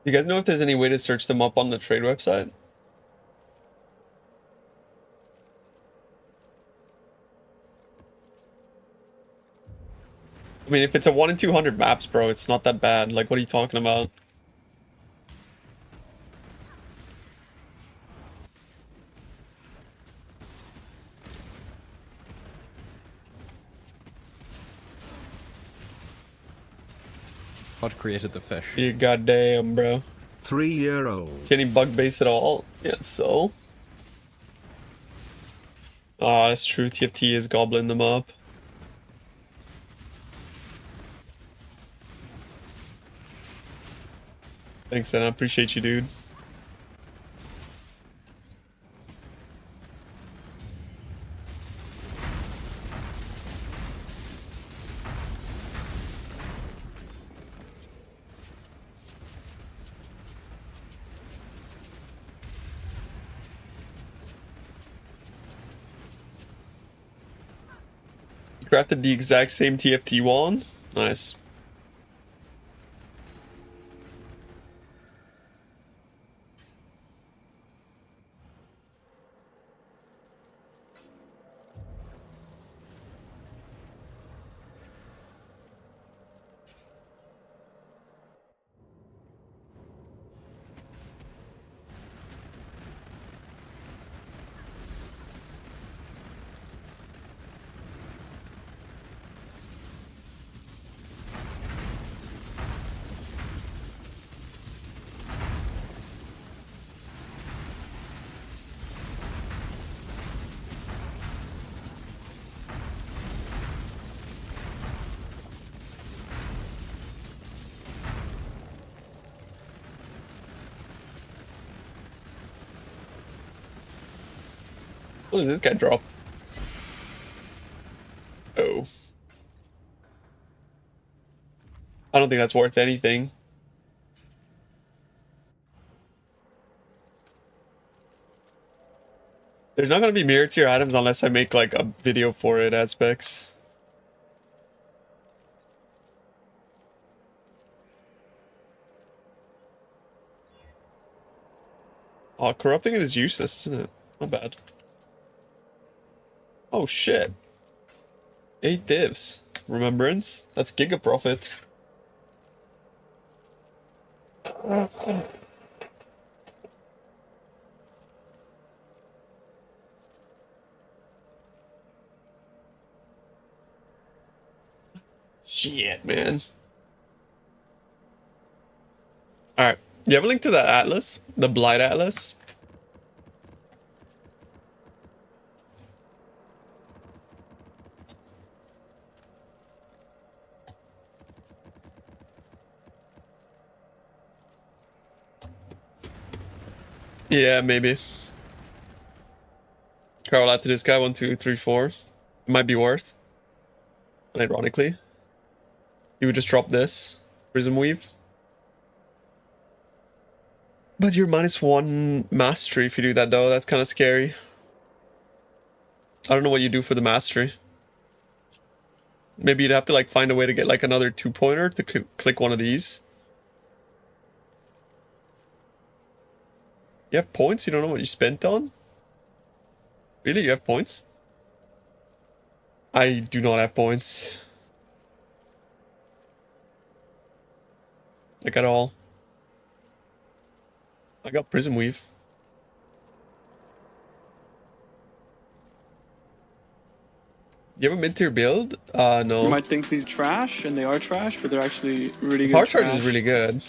You guys know if there's any way to search them up on the trade website? I mean, if it's a 1 in 200 maps, bro, it's not that bad. Like, what are you talking about? What created the fish? You goddamn, bro. 3-year-old. See any bug base at all? Yeah, so. Ah, that's true. TFT is gobbling them up. Thanks, and I appreciate you, dude. You crafted the exact same TFT wand? Nice. What does this guy drop? Oh. I don't think that's worth anything. There's not gonna be mirror tier items unless I make like a video for it at specs. Oh, corrupting it is useless, isn't it? Not bad. Oh shit. 8 divs. Remembrance? That's giga profit. Shit, man. Alright. You have a link to that atlas? The Blight atlas? Yeah, maybe. Carl out to this guy. 1, 2, 3, 4. It might be worth. And ironically, you would just drop this Prism Weave. But you're -1 mastery if you do that, though. That's kind of scary. I don't know what you do for the mastery. Maybe you'd have to like find a way to get like another 2-pointer to click one of these. You have points? You don't know what you spent on? Really? You have points? I do not have points. Like at all. I got Prism Weave. You have a mid-tier build? No. You might think these trash, and they are trash, but they're actually really good. Power charge is really good.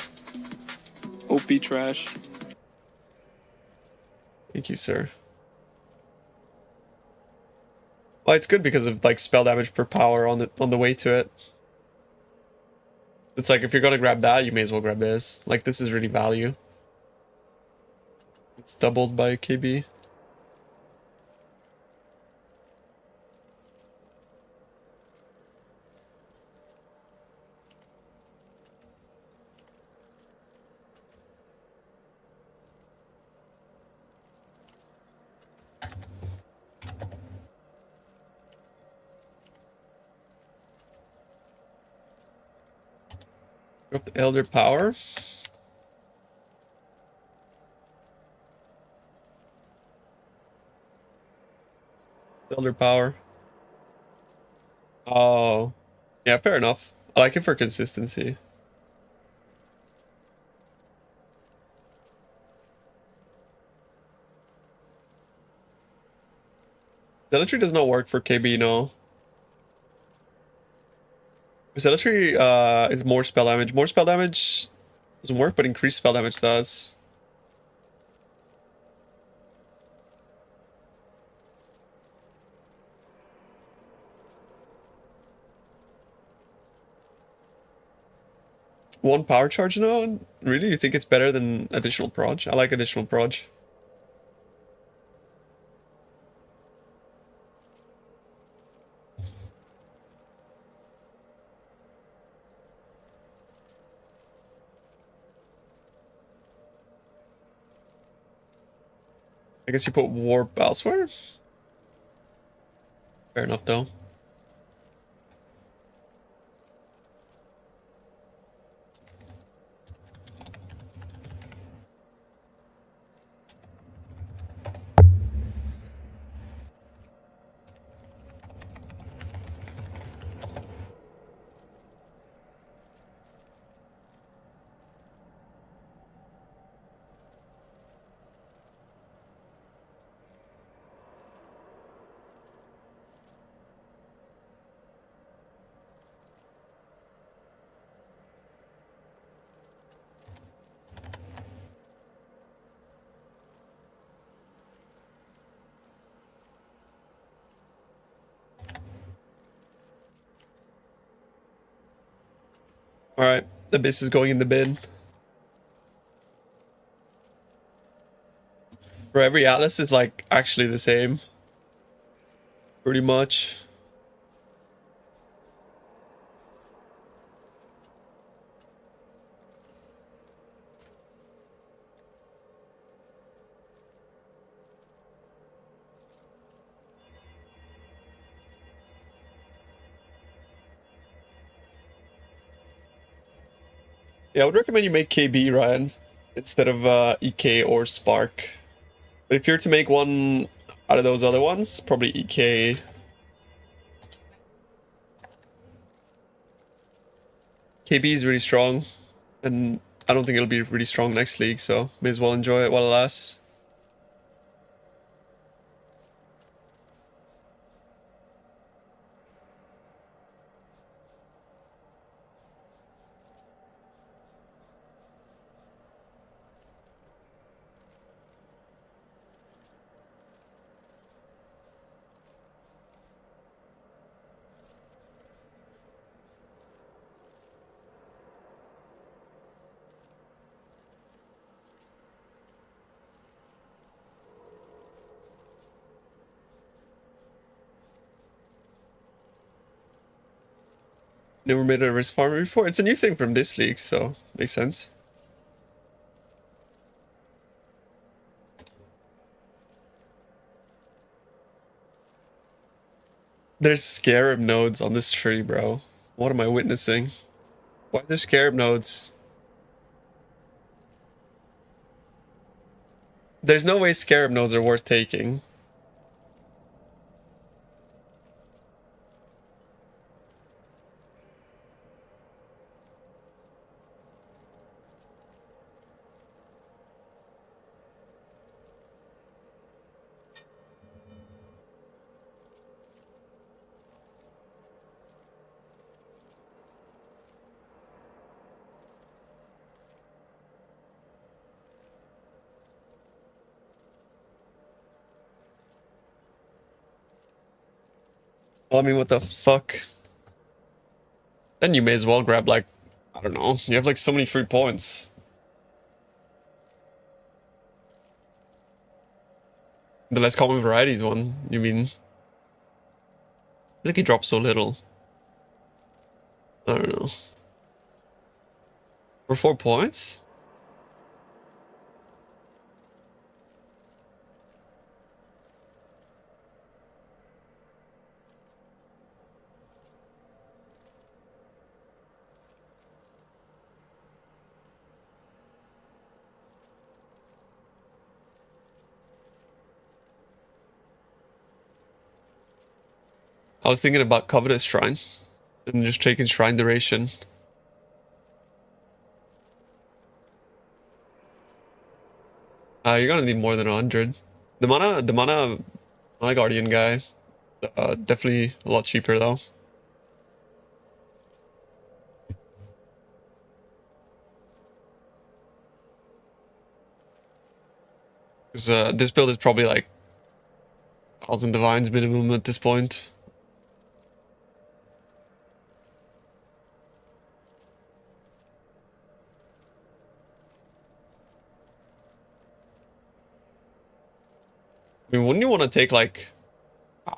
OP trash. Thank you, sir. Well, it's good because of like spell damage per power on the way to it. It's like if you're gonna grab that, you may as well grab this. Like this is really value. It's doubled by KB. Drop the Elder Power. Builder power. Oh. Yeah, fair enough. I like it for consistency. Zealotry does not work for KB, no. Zealotry is more spell damage. More spell damage doesn't work, but increased spell damage does. One power charge now? Really? You think it's better than additional proj? I like additional proj. I guess you put warp elsewhere? Fair enough, though. Alright, the Abyss is going in the bin. For every Atlas is like actually the same. Pretty much. Yeah, I would recommend you make KB, Ryan, instead of EK or Spark. But if you're to make one out of those other ones, probably EK. KB is really strong, and I don't think it'll be really strong next league, so may as well enjoy it while it lasts. Never made a risk farmer before. It's a new thing from this league, so makes sense. There's scarab nodes on this tree, bro. What am I witnessing? Why are there scarab nodes? There's no way scarab nodes are worth taking. Well, I mean, what the fuck? Then you may as well grab, like, I don't know. You have, like, so many free points. The less common varieties one, you mean? I think he drops so little. I don't know. For 4 points? I was thinking about Covetous Shrine and just taking Shrine Duration. You're gonna need more than 100. The mana Guardian guy, definitely a lot cheaper though. Because this build is probably like 1,000 divines minimum at this point. I mean, wouldn't you want to take like?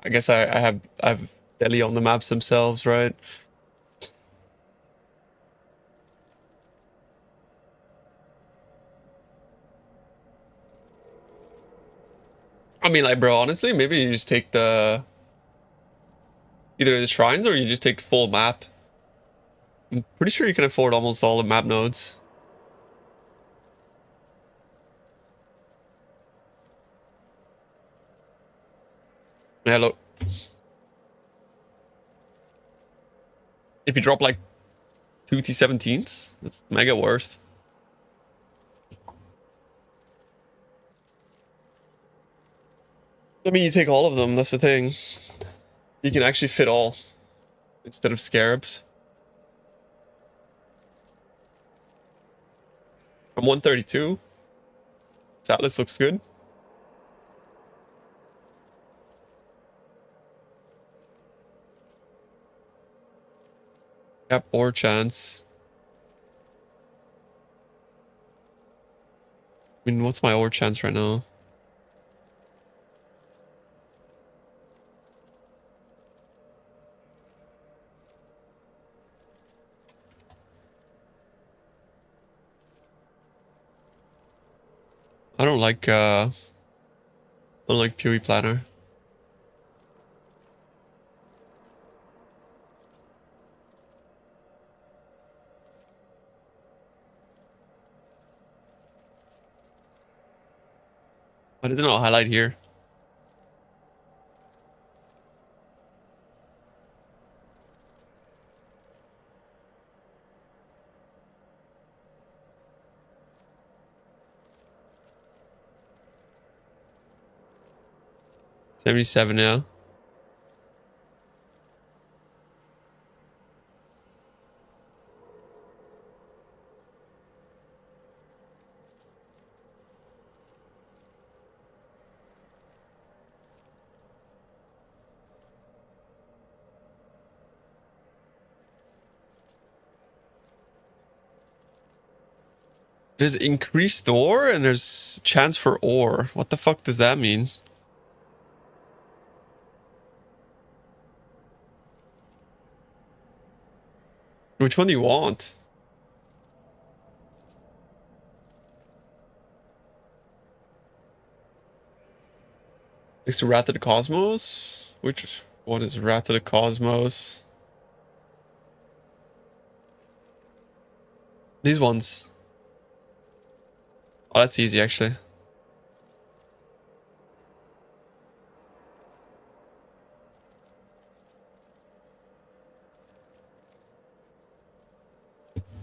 I guess I have Delhi on the maps themselves, right? I mean, like, bro, honestly, maybe you just take either the shrines or you just take full map. I'm pretty sure you can afford almost all the map nodes. Yeah, look. If you drop like 2 T17s, that's mega worth. I mean, you take all of them, that's the thing. You can actually fit all instead of scarabs. I'm 132. This Atlas looks good. Cap or chance. I mean, what's my ore chance right now? I don't like PoE planner. Why doesn't it highlight here? $77 now. There's increased ore and there's chance for ore. What the fuck does that mean? Which one do you want? Next to Wrath of the Cosmos? Which one is Wrath of the Cosmos? These ones. Oh, that's easy actually.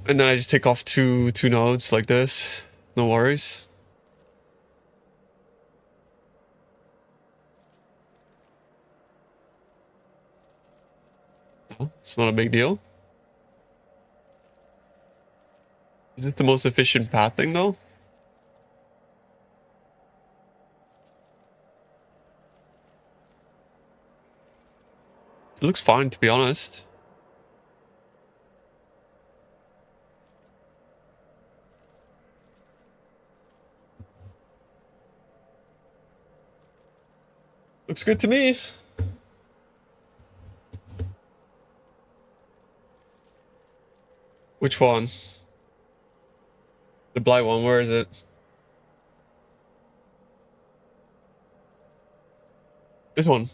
And then I just take off two nodes like this. No worries. No, it's not a big deal. Is it the most efficient pathing though? It looks fine to be honest. Looks good to me. Which one? The Blight one, where is it? This one.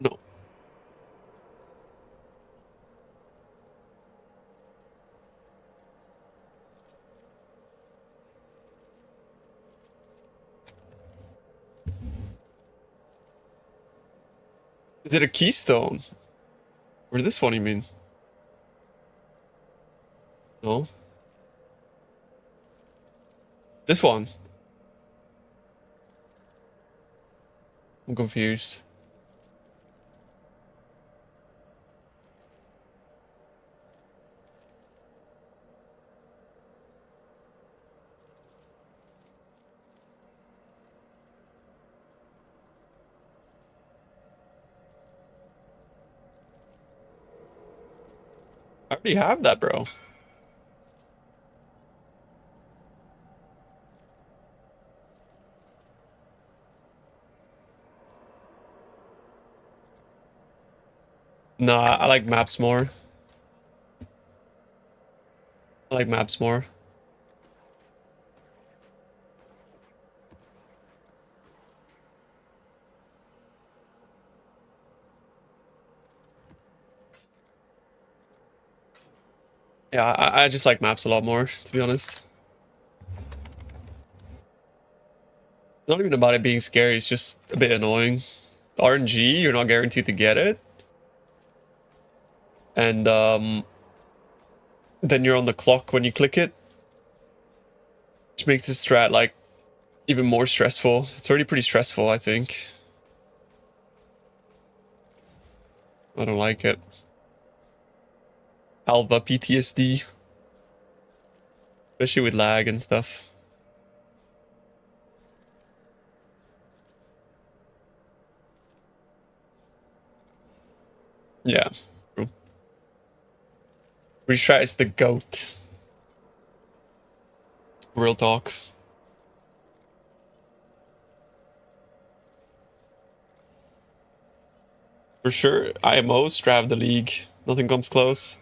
No. Is it a keystone? Or this one, you mean? No. This one. I'm confused. I already have that, bro. Nah, I like maps more. I like maps more. Yeah, I just like maps a lot more, to be honest. Not even about it being scary, it's just a bit annoying. RNG, you're not guaranteed to get it. And then you're on the clock when you click it. Which makes this strat like even more stressful. It's already pretty stressful, I think. I don't like it. Alva PTSD. Especially with lag and stuff. Yeah, true. Retry is the GOAT. Real talk. For sure, IMO strav the league. Nothing comes close.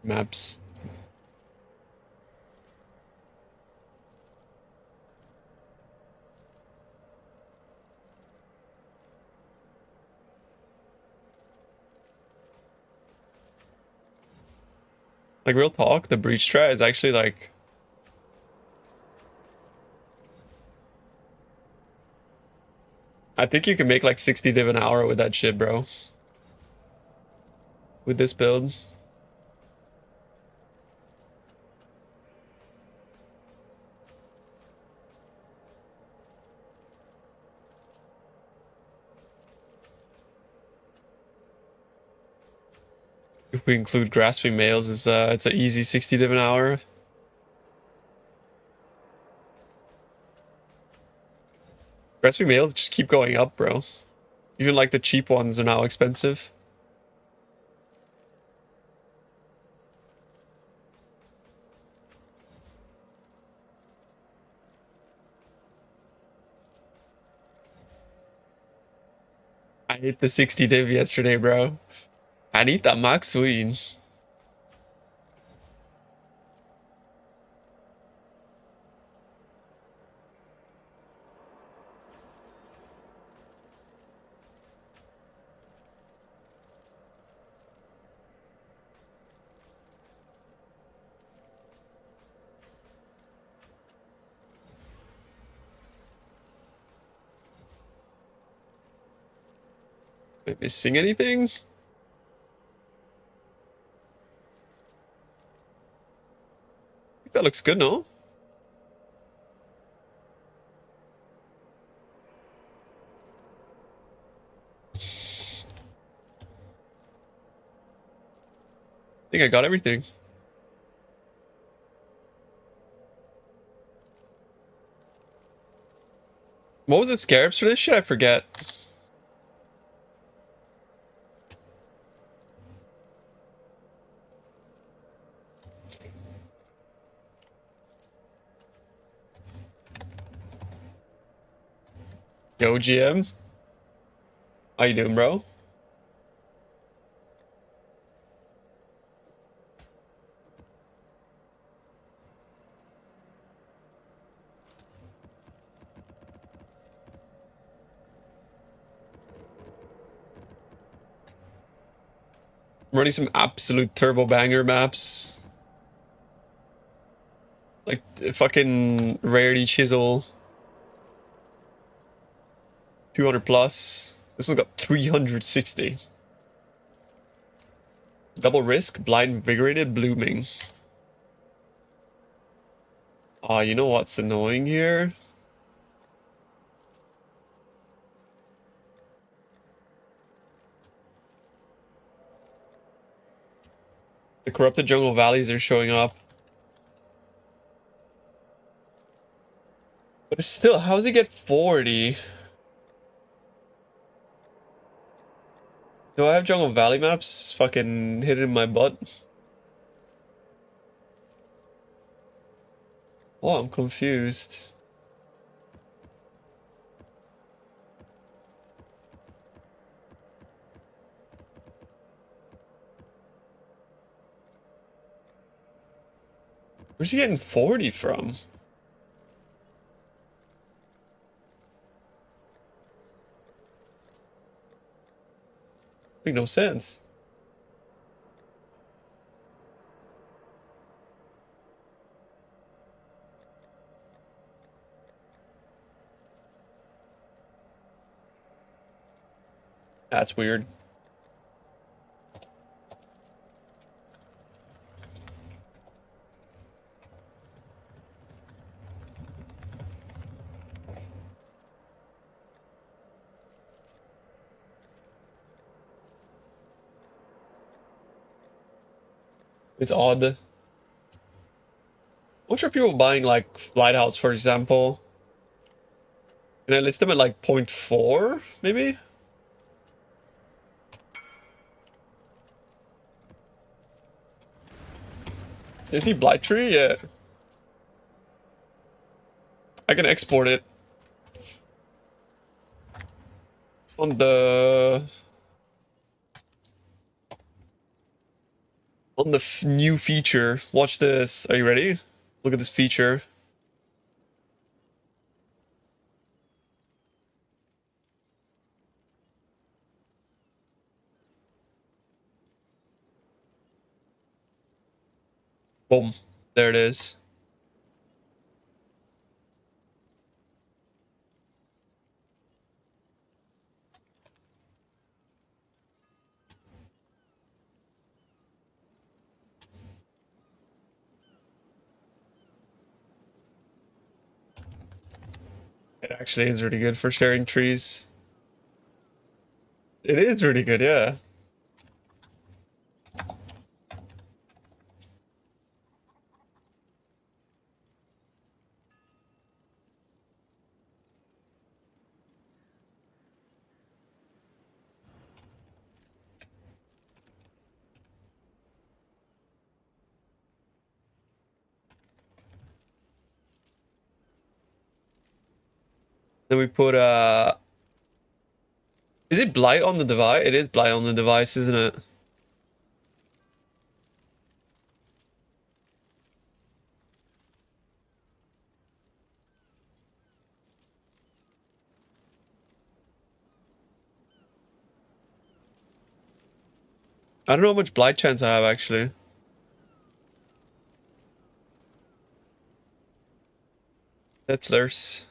Maps. Like real talk, the breach strat is actually like I think you can make like 60 div an hour with that shit, bro. With this build. If we include grasping males, it's an easy 60 div an hour. Grasping males just keep going up, bro. Even like the cheap ones are now expensive. I hit the 60 div yesterday, bro. I need that max win. Am I missing anything? I think that looks good, no? I think I got everything. What was the scarabs for this shit? I forget. Yo, GM. How you doing, bro? I'm running some absolute turbo banger maps. Like fucking rarity chisel. 200 plus. This one's got 360. Double risk, blight invigorated, blooming. Ah, you know what's annoying here? The corrupted jungle valleys are showing up. But it's still, how does he get 40? Do I have jungle valley maps fucking hidden in my butt? Oh, I'm confused. Where's he getting 40 from? Make no sense. That's weird. It's odd. I'm not sure people buying like Lighthouse, for example. Can I list them at like 0.4, maybe? Is he Blight tree? Yeah. I can export it. On the new feature. Watch this. Are you ready? Look at this feature. Boom. There it is. It actually is really good for sharing trees. It is really good, yeah. Then we put is it Blight on the device? It is Blight on the device, isn't it? I don't know how much Blight chance I have actually. Settlers.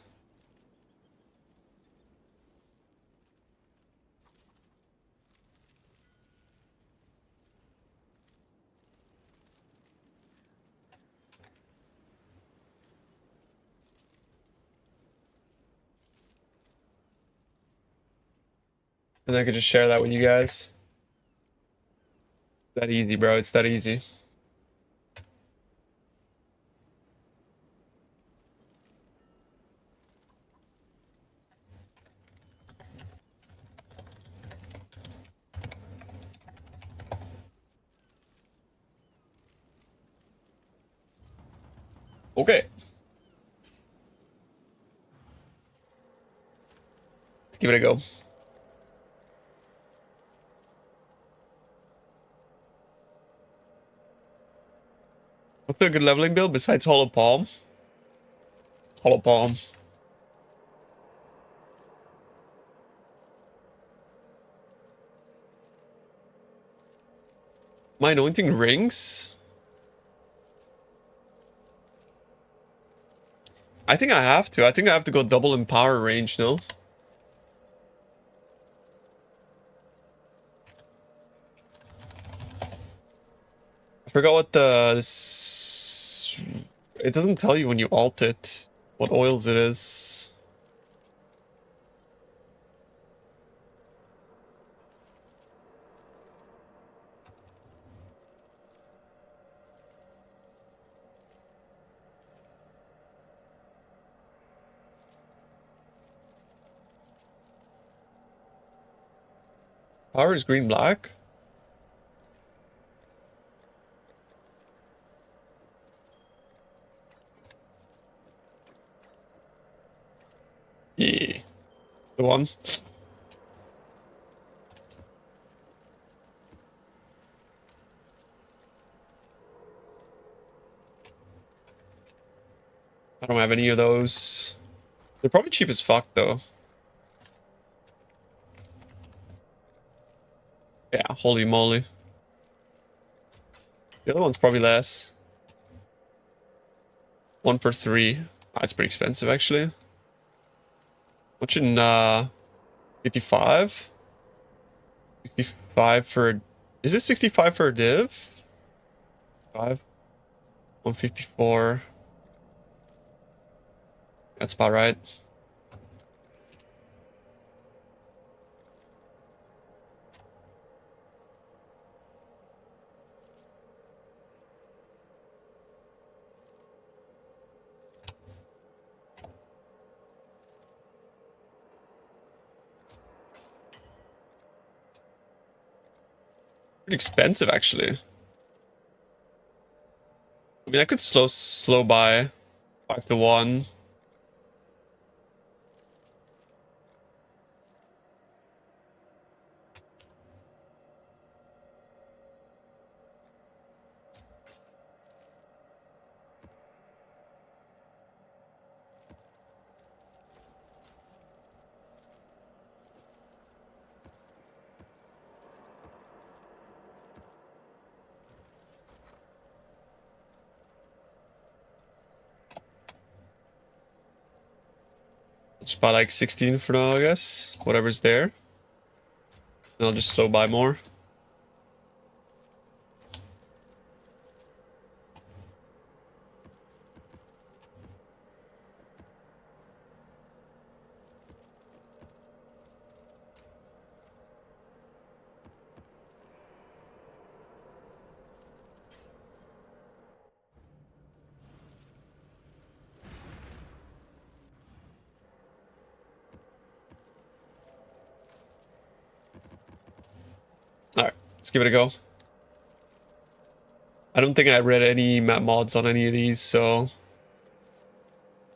And I could just share that with you guys. That easy, bro. It's that easy. Okay. Let's give it a go. What's a good leveling build besides Hollow Palm? Hollow Palm. My anointing rings? I think I have to. I think I have to go double in power range, no? I forgot what this... It doesn't tell you when you alt it, what oils it is. Power is green black. Yeah. The one. I don't have any of those. They're probably cheap as fuck though. Yeah, holy moly. The other one's probably less. 1 per 3. That's pretty expensive actually. What's in 55? 65 for a... Is it 65 for a div? 5? 154. That's about right. Pretty expensive actually. I mean, I could slow by 5 to 1. Just buy like 16 for now, I guess. Whatever's there. And I'll just slow by more. Alright, let's give it a go. I don't think I read any map mods on any of these, so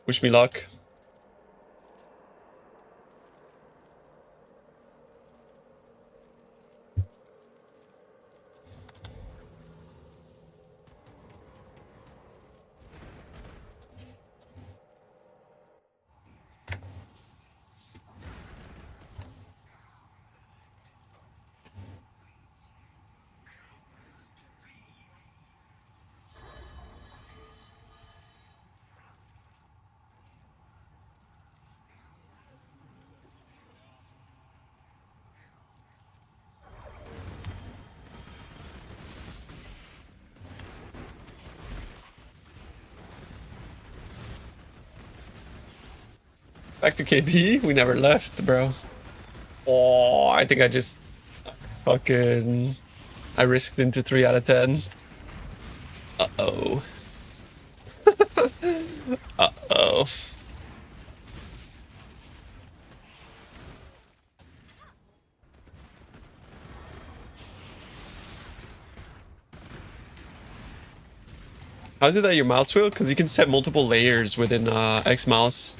wish me luck. Back to KB, we never left, bro. Oh, I think I just fucking... I risked into 3 out of 10. Uh-oh. Uh-oh. How is it that your mouse wheel? Because you can set multiple layers within X mouse.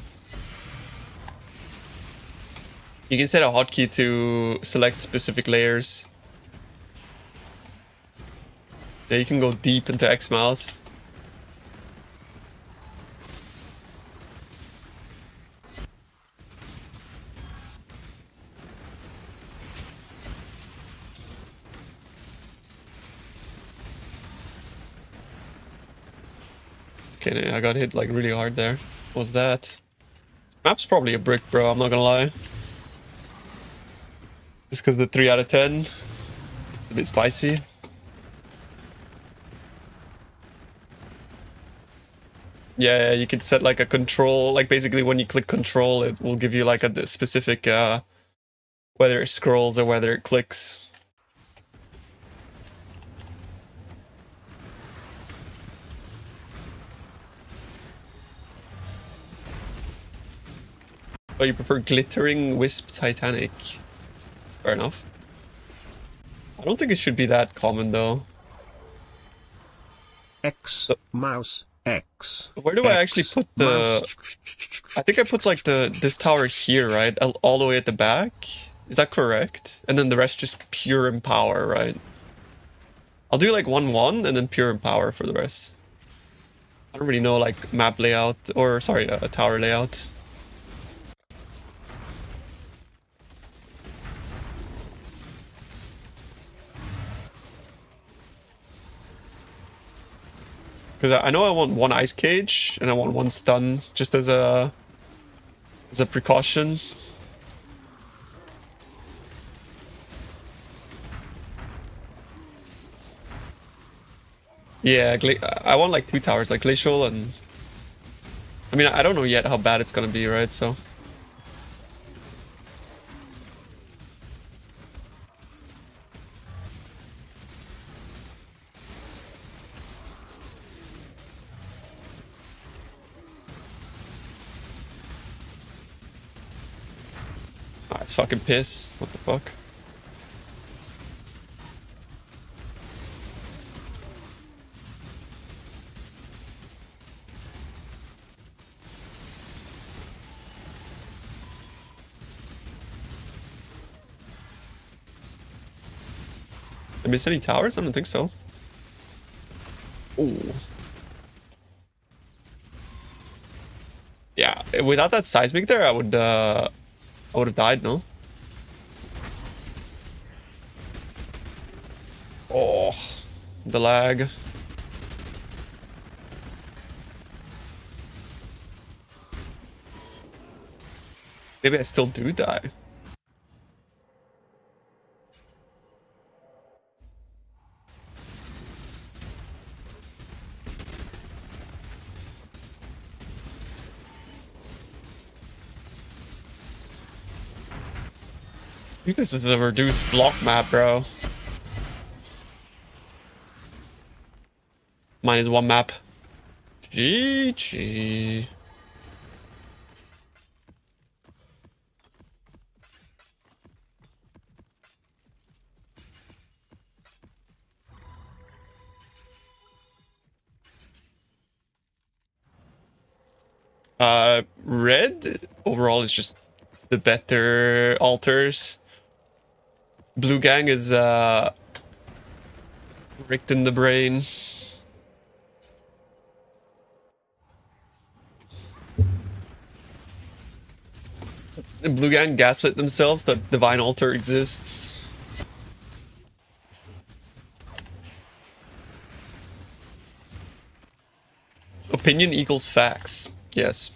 You can set a hotkey to select specific layers. Yeah, you can go deep into X mouse. fucking, I got hit like really hard there. What was that? This map's probably a brick, bro. I'm not gonna lie. Just because the 3 out of 10. A bit spicy. Yeah, you can set like a control, like basically when you click control, it will give you like a specific, whether it scrolls or whether it clicks. Oh, you prefer glittering wisp Titanic? Fair enough. I don't think it should be that common though. X mouse X. Where do I actually put the? I think I put like this tower here, right? All the way at the back. Is that correct? And then the rest just pure empower, right? I'll do like 1-1 and then pure empower for the rest. I don't really know like map layout or sorry, tower layout. Because I know I want 1 ice cage and I want 1 stun just as a precaution. Yeah, I want like 2 towers, like glacial and... I mean, I don't know yet how bad it's gonna be, right? So... Ah, it's fucking piss. What the fuck? Did I miss any towers? I don't think so. Ooh. Yeah, without that seismic there, I would have died, no? Oh, the lag. Maybe I still do die. I think this is a reduced block map, bro. Mine is 1 map. GG. Red overall is just the better altars. Blue gang is rigged in the brain. And Blue gang gaslit themselves that divine altar exists. Opinion equals facts. Yes.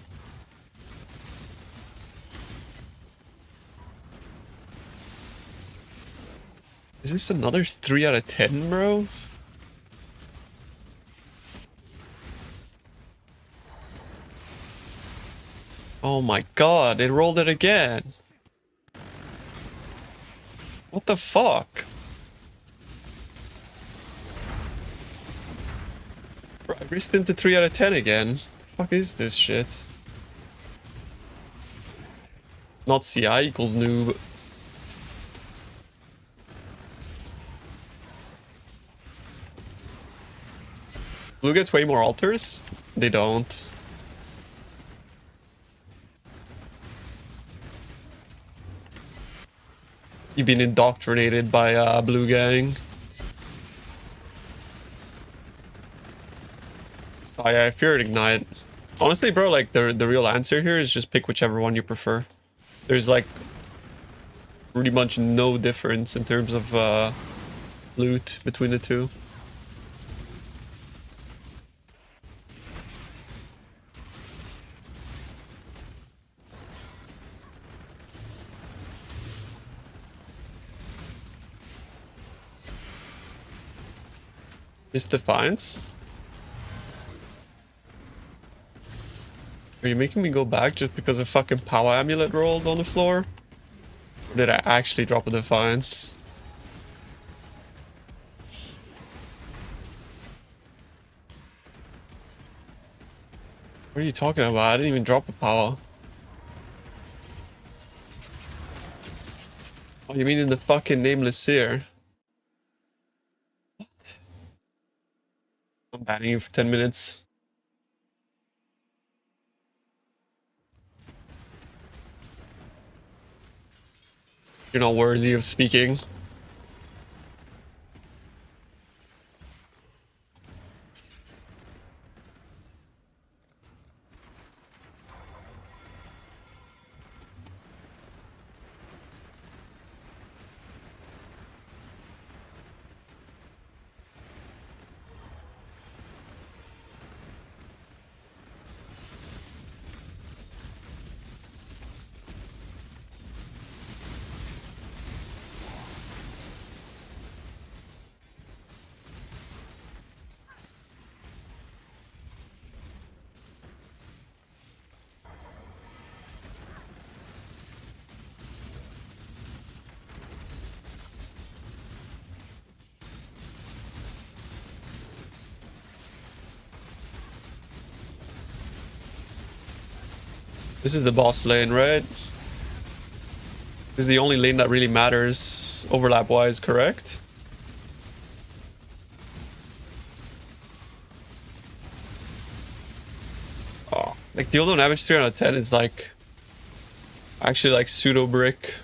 Is this another 3 out of 10, bro? Oh my god, it rolled it again. What the fuck? Bro, I risked into 3 out of 10 again. What the fuck is this shit? Not CI equals noob. Blue gets way more altars? They don't. You've been indoctrinated by Blue Gang. Oh yeah, Pure Ignite. Honestly, bro, like the real answer here is just pick whichever one you prefer. There's like pretty much no difference in terms of loot between the two. Is Defiance? Are you making me go back just because a fucking power amulet rolled on the floor? Or did I actually drop a Defiance? What are you talking about? I didn't even drop a power. Oh, you mean in the fucking Nameless Seer? What? I'm banning you for 10 minutes. You're not worthy of speaking. This is the boss lane, right? This is the only lane that really matters overlap-wise, correct? Oh, like deal no damage 3 out of 10 is like actually like pseudo brick.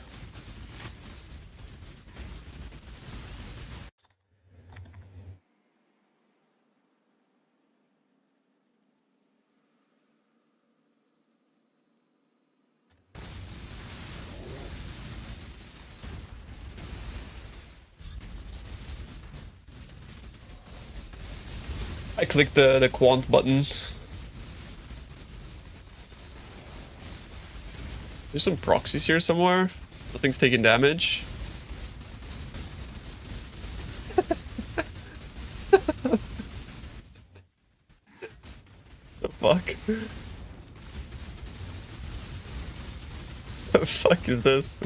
I clicked the quant button. There's some proxies here somewhere. Nothing's taking damage. The fuck? The fuck is this?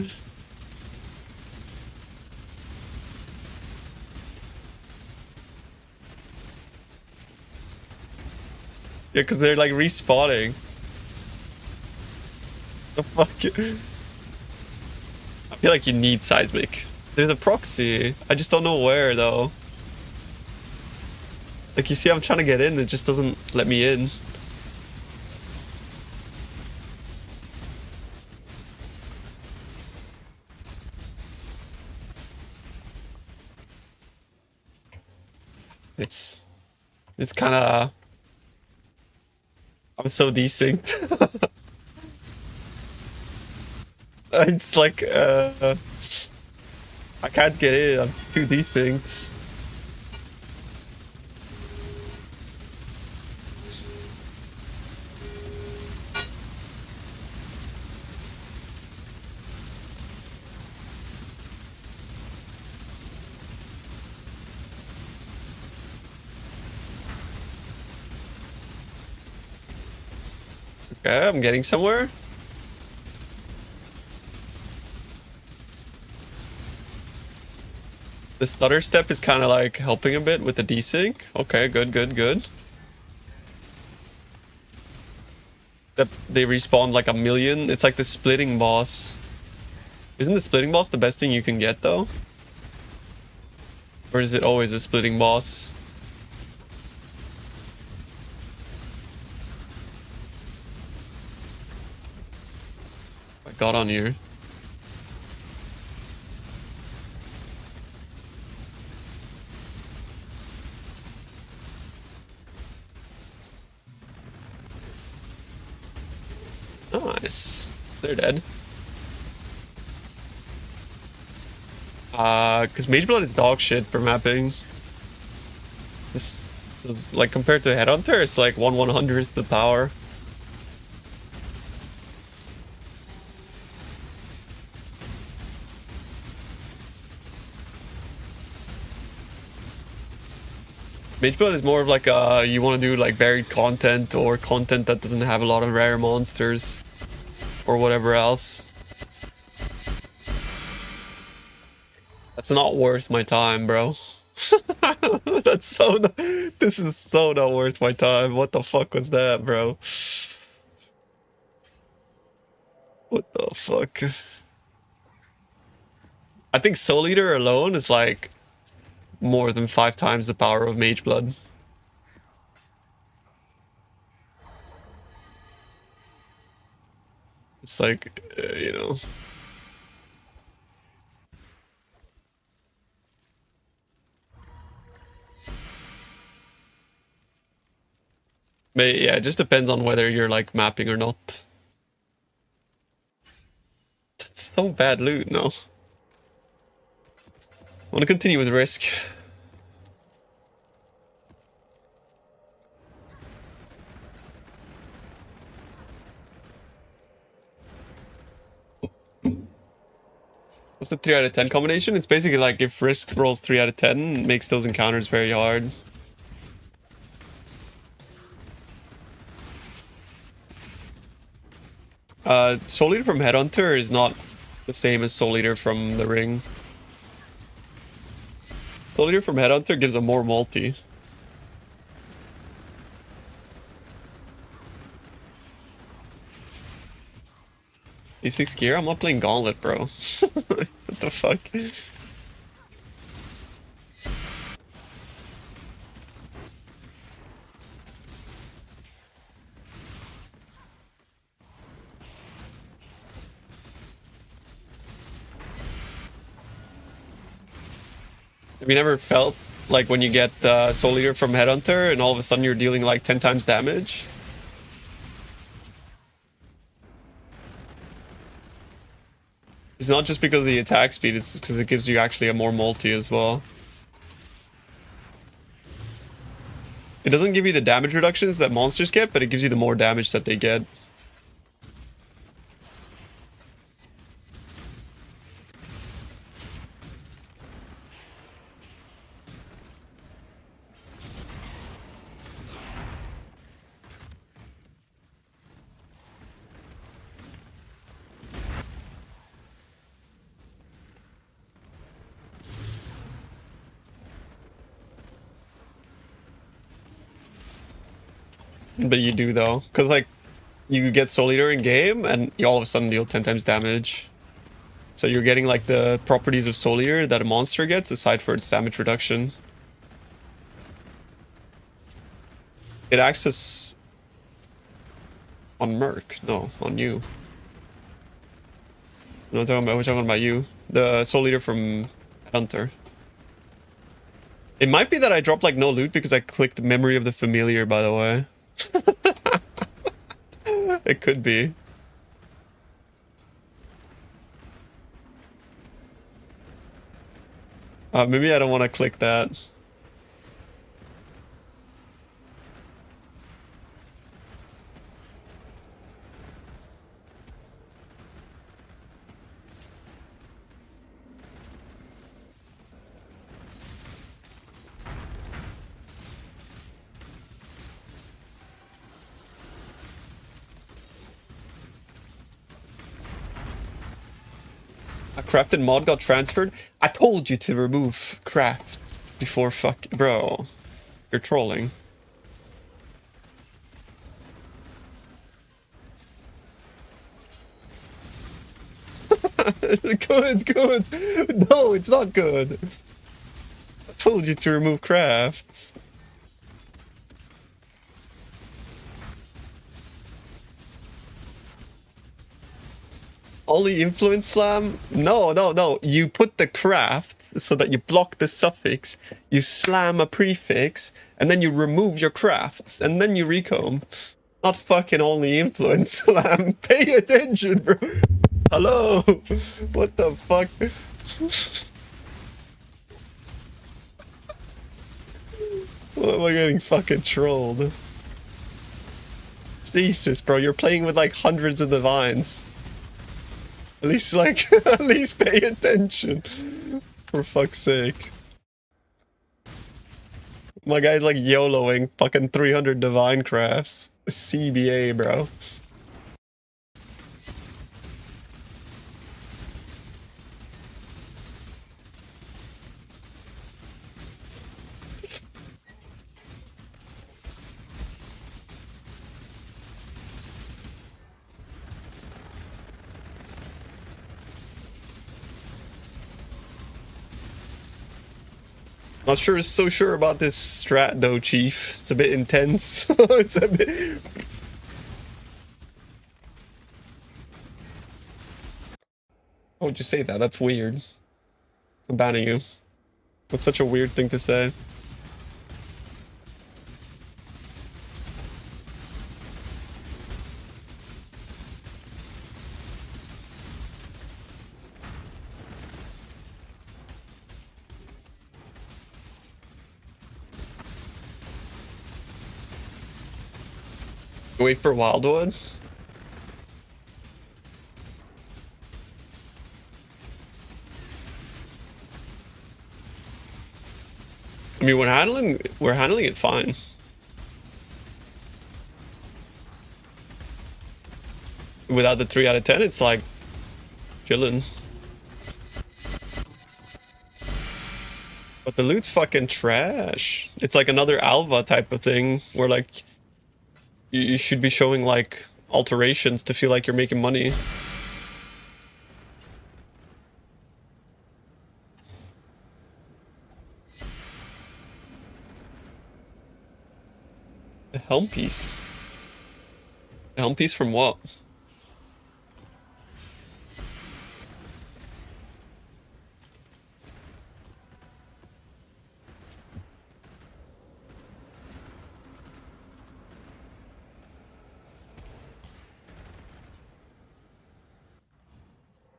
Yeah, because they're like respawning. The fuck? I feel like you need seismic. There's a proxy. I just don't know where though. Like you see, I'm trying to get in. It just doesn't let me in. It's kind of. I'm so desynced. It's like I can't get in. I'm too desynced. Okay, I'm getting somewhere. The stutter step is kind of like helping a bit with the desync. Okay, good, good, good. They respawn like a million. It's like the splitting boss. Isn't the splitting boss the best thing you can get though? Or is it always a splitting boss? I got on here. Nice. They're dead. Because Mageblood is dog shit for mapping. This is like compared to Headhunter, it's like 1/100th the power. Mageblood is more of like you want to do like varied content or content that doesn't have a lot of rare monsters or whatever else. That's not worth my time, bro. That's so this is so not worth my time. What the fuck was that, bro? What the fuck? I think Soul Eater alone is like more than 5 times the power of Mageblood. It's like, you know. But yeah, it just depends on whether you're like mapping or not. That's so bad loot, no? I want to continue with Risk. What's the 3 out of 10 combination? It's basically like if Risk rolls 3 out of 10, it makes those encounters very hard. Soul Eater from Headhunter is not the same as Soul Eater from the Ring. Soul Eater from Headhunter gives a more multi. E6 gear? I'm not playing Gauntlet, bro. What the fuck? Have you never felt like when you get Soul Eater from Headhunter and all of a sudden you're dealing like 10 times damage? It's not just because of the attack speed, it's because it gives you actually a more multi as well. It doesn't give you the damage reductions that monsters get, but it gives you the more damage that they get. But you do though, because like you get Soul Eater in game and you all of a sudden deal 10 times damage. So you're getting like the properties of Soul Eater that a monster gets aside for its damage reduction. It acts as on Merc, no, on you. I'm not talking about, we're talking about you. The Soul Eater from Hunter. It might be that I dropped like no loot because I clicked Memory of the Familiar, by the way. It could be. Maybe I don't want to click that. A crafted mod got transferred? I told you to remove craft before bro. You're trolling. Good, good. No, it's not good. I told you to remove crafts. Only influence slam? No, no, no. You put the craft so that you block the suffix, you slam a prefix, and then you remove your crafts, and then you recomb. Not fucking only influence slam. Pay attention, bro. Hello? What the fuck? What am I getting fucking trolled? Jesus, bro, you're playing with like hundreds of divines. At least, like, at least pay attention. For fuck's sake. My guy's like YOLOing fucking 300 divine crafts. CBA, bro. Not sure so sure about this strat though, Chief. It's a bit intense. It's a bit. Why would you say that? That's weird. I'm banning you. That's such a weird thing to say. Wait for Wildwood. I mean, we're handling it fine. Without the 3 out of 10, it's like chilling. But the loot's fucking trash. It's like another Alva type of thing where like you should be showing like alterations to feel like you're making money. A helm piece. A helm piece from what?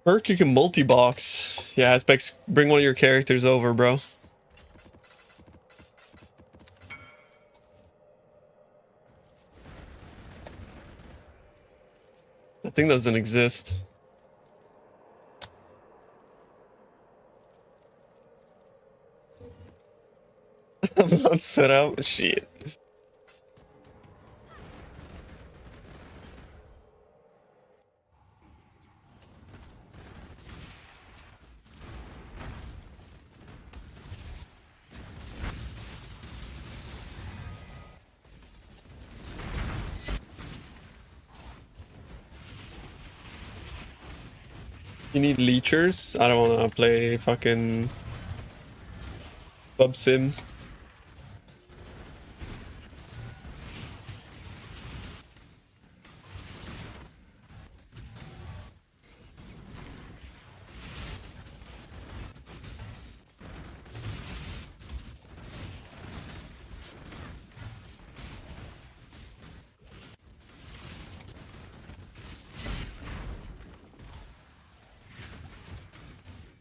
Perk, you can multi-box. Yeah, Specs, bring one of your characters over, bro. That thing doesn't exist. I'm not set up. Shit. You need leechers? I don't wanna play fucking Bub Sim.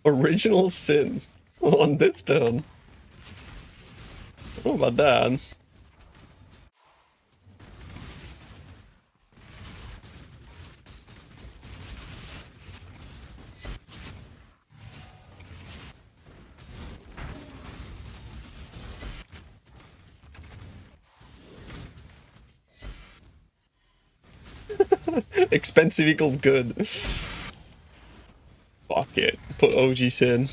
Original Sin on this build. I don't know about that. Expensive equals good. Fuck it. Put OG Sin.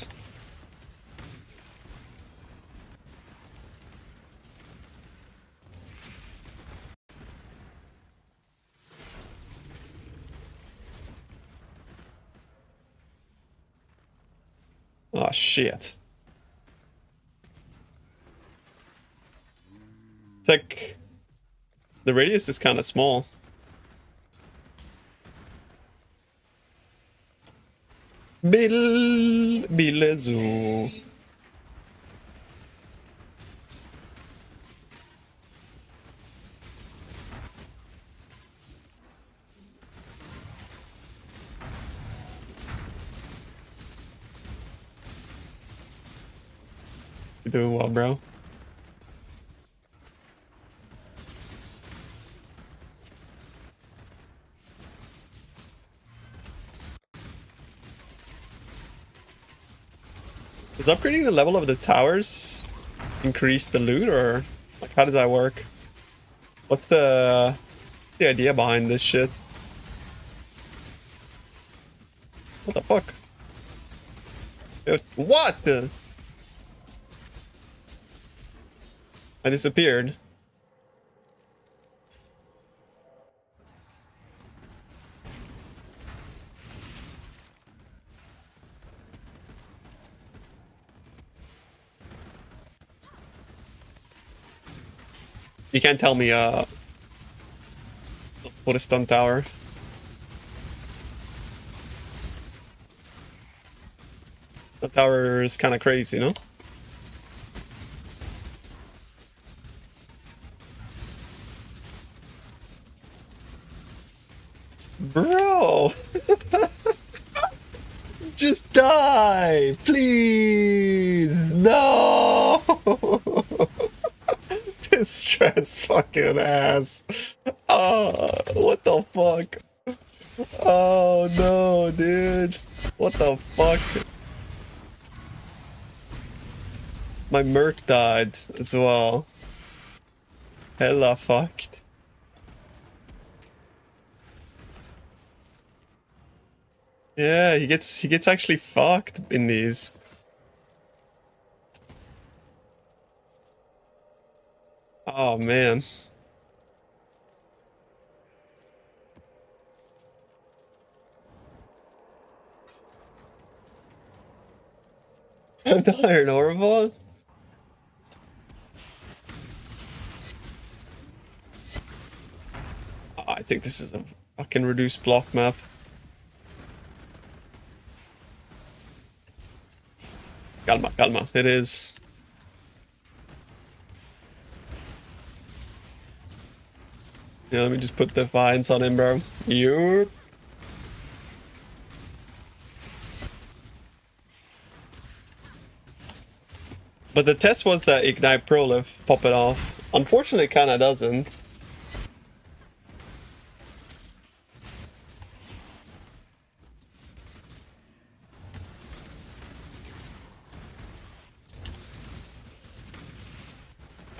Oh shit. It's like the radius is kind of small. Bilezu. You doing well, bro? Is upgrading the level of the towers increase the loot, or like how does that work? What's the idea behind this shit? What the fuck? What the? I disappeared. You can't tell me what a stun tower. The tower is kind of crazy, no? Bro! Just die! Please! No! This strat's fucking ass. Oh, what the fuck? Oh no, dude. What the fuck? My Merc died as well. Hella fucked. Yeah, he gets actually fucked in these. Oh man. I'm tired, horrible. I think this is a fucking reduced block map. Calma, calma. It is. Yeah, let me just put the vines on him, bro. Yup. But the test was that Ignite Prolif pop it off. Unfortunately, it kinda doesn't.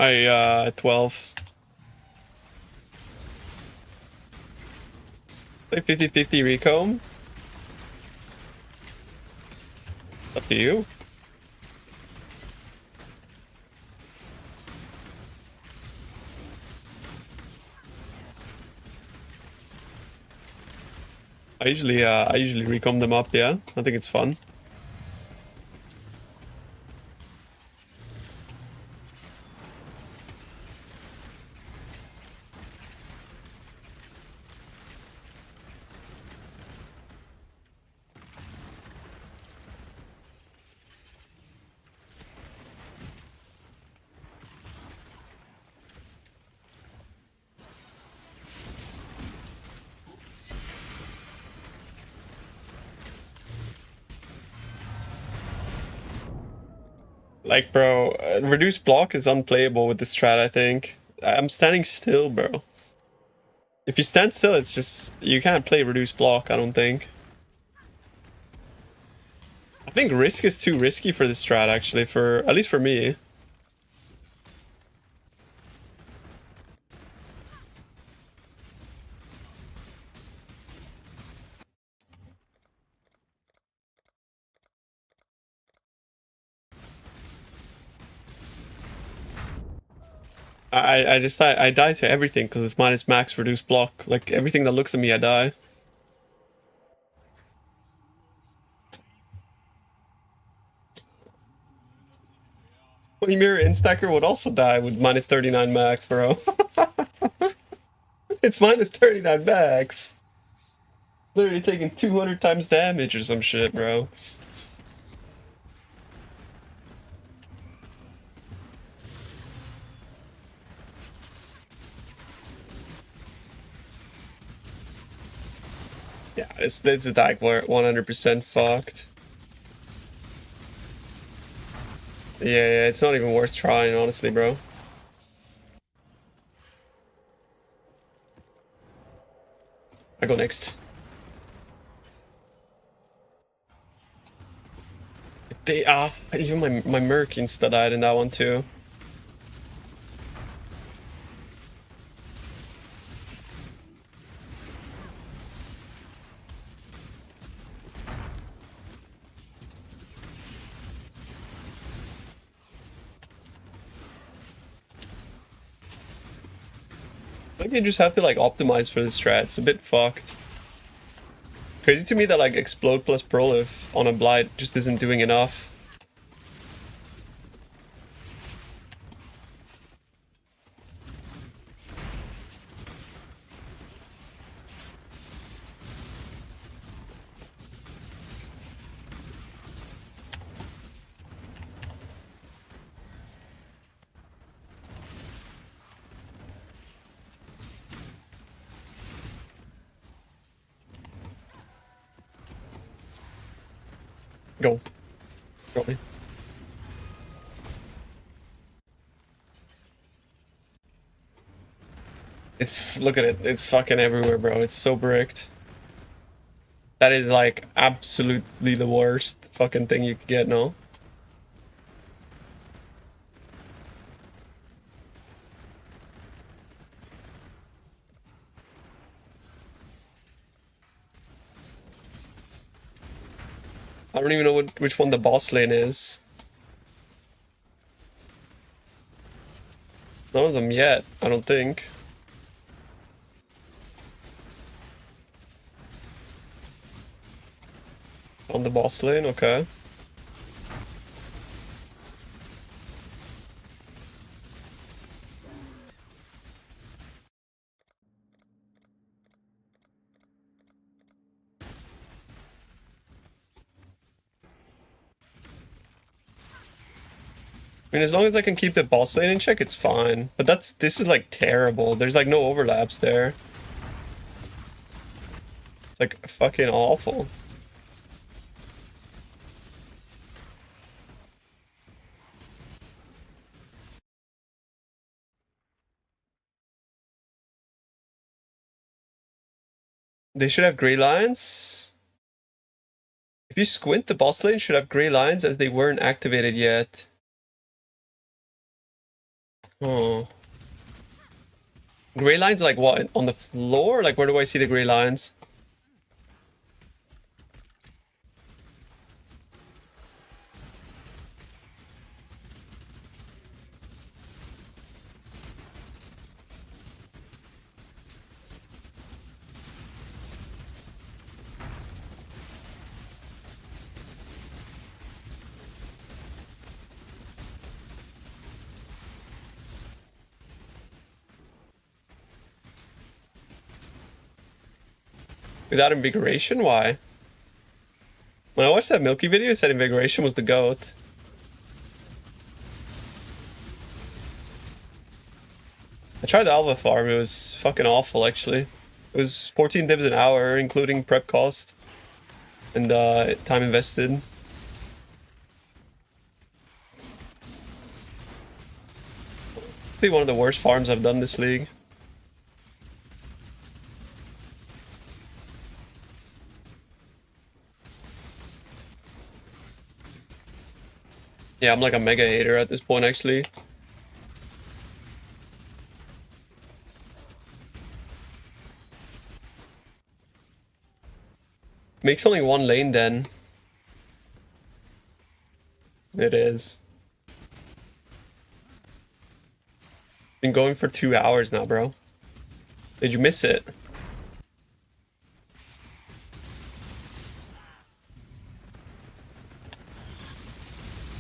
I 12. Play 50-50 recomb. Up to you. I usually recomb them up, yeah. I think it's fun. Like, bro, reduced block is unplayable with this strat, I think. I'm standing still, bro. If you stand still, it's just... You can't play reduced block, I don't think. I think risk is too risky for this strat, actually, for... At least for me. I die to everything because it's minus max reduced block. Like everything that looks at me, I die. Mirror Instacker would also die with minus 39 max, bro. It's minus 39 max. Literally taking 200 times damage or some shit, bro. Yeah, this attack 100% fucked. Yeah, it's not even worth trying, honestly, bro. I go next. Even my Merc insta died in that one too. I think you just have to like optimize for the strat. It's a bit fucked. Crazy to me that like Explode plus Prolif on a Blight just isn't doing enough. Go. Go. Look at it. It's fucking everywhere, bro. It's so bricked. That is like absolutely the worst fucking thing you could get, no? I don't even know which one the boss lane is. None of them yet, I don't think. On the boss lane, okay. I mean, as long as I can keep the boss lane in check, it's fine. But this is like terrible. There's like no overlaps there. It's like fucking awful. They should have gray lines. If you squint, the boss lane should have gray lines as they weren't activated yet. Oh. Gray lines like what? On the floor? Like where do I see the gray lines? Without invigoration? Why? When I watched that Milky video, it said invigoration was the GOAT. I tried the Alva farm, it was fucking awful actually. It was 14 dibs an hour, including prep cost and time invested. Probably one of the worst farms I've done this league. Yeah, I'm like a mega hater at this point actually. Makes only one lane then. It is. Been going for 2 hours now, bro. Did you miss it?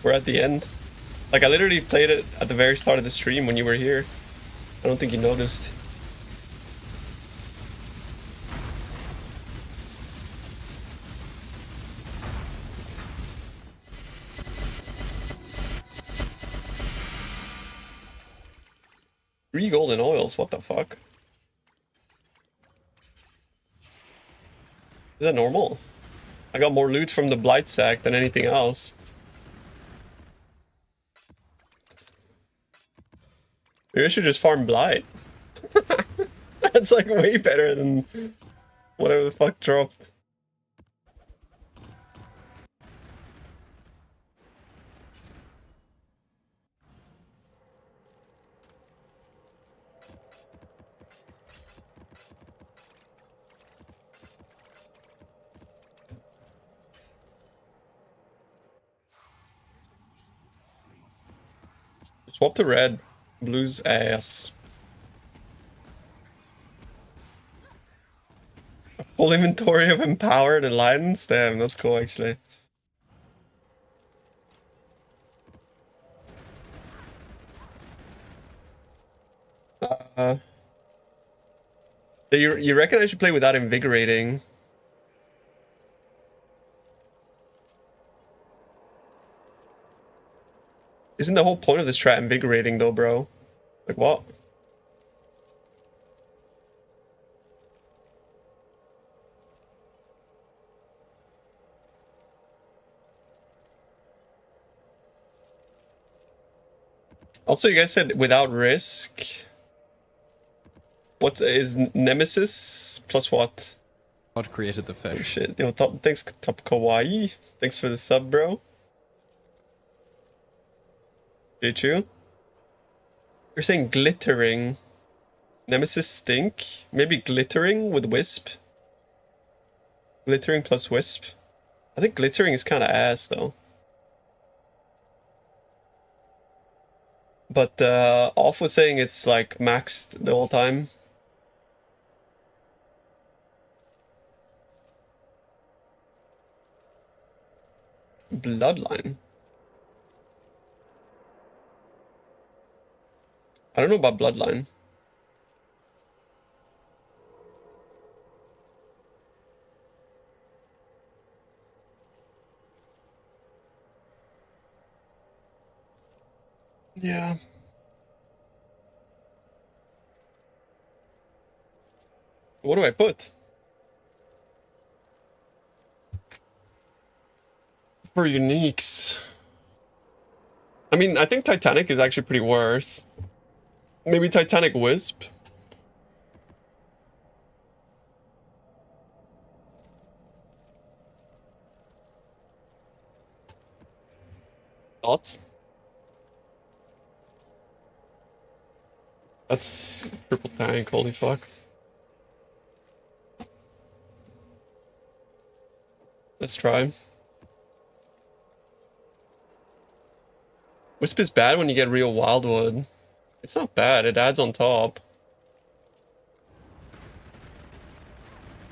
We're at the end. Like, I literally played it at the very start of the stream when you were here. I don't think you noticed. Three golden oils, what the fuck? Is that normal? I got more loot from the Blight sack than anything else. Maybe I should just farm Blight. That's like way better than whatever the fuck dropped. Swap to red. Blue's ass. Full inventory of empowered enlightened? Damn, that's cool actually. So you reckon I should play without invigorating? Isn't the whole point of this strat invigorating though, bro? Like what? Also, you guys said without risk. What is Nemesis plus what? What created the Oh fish? shit. Yo, thanks, Top Kawaii. Thanks for the sub, bro. Did you? You're saying glittering. Nemesis stink? Maybe glittering with Wisp? Glittering plus Wisp? I think glittering is kind of ass, though. But Off was saying it's like maxed the whole time. Bloodline. I don't know about Bloodline. Yeah. What do I put? For uniques. I mean, I think Titanic is actually pretty worth. Maybe Titanic Wisp. Thoughts? That's triple tank, holy fuck. Let's try. Wisp is bad when you get real Wildwood. It's not bad, it adds on top.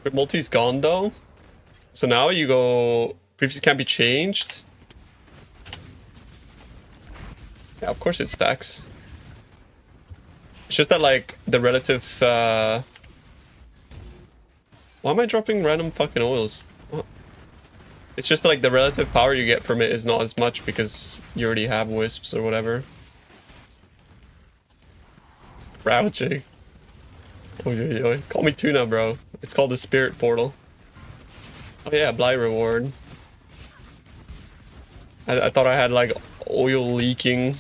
But multi's gone though. So now you go... Previously can't be changed. Yeah, of course it stacks. It's just that like the relative... Why am I dropping random fucking oils? What? It's just like the relative power you get from it is not as much because you already have wisps or whatever. Crouching. Oy. Call me Tuna, bro. It's called the Spirit Portal. Oh yeah, Blight reward. I thought I had like oil leaking.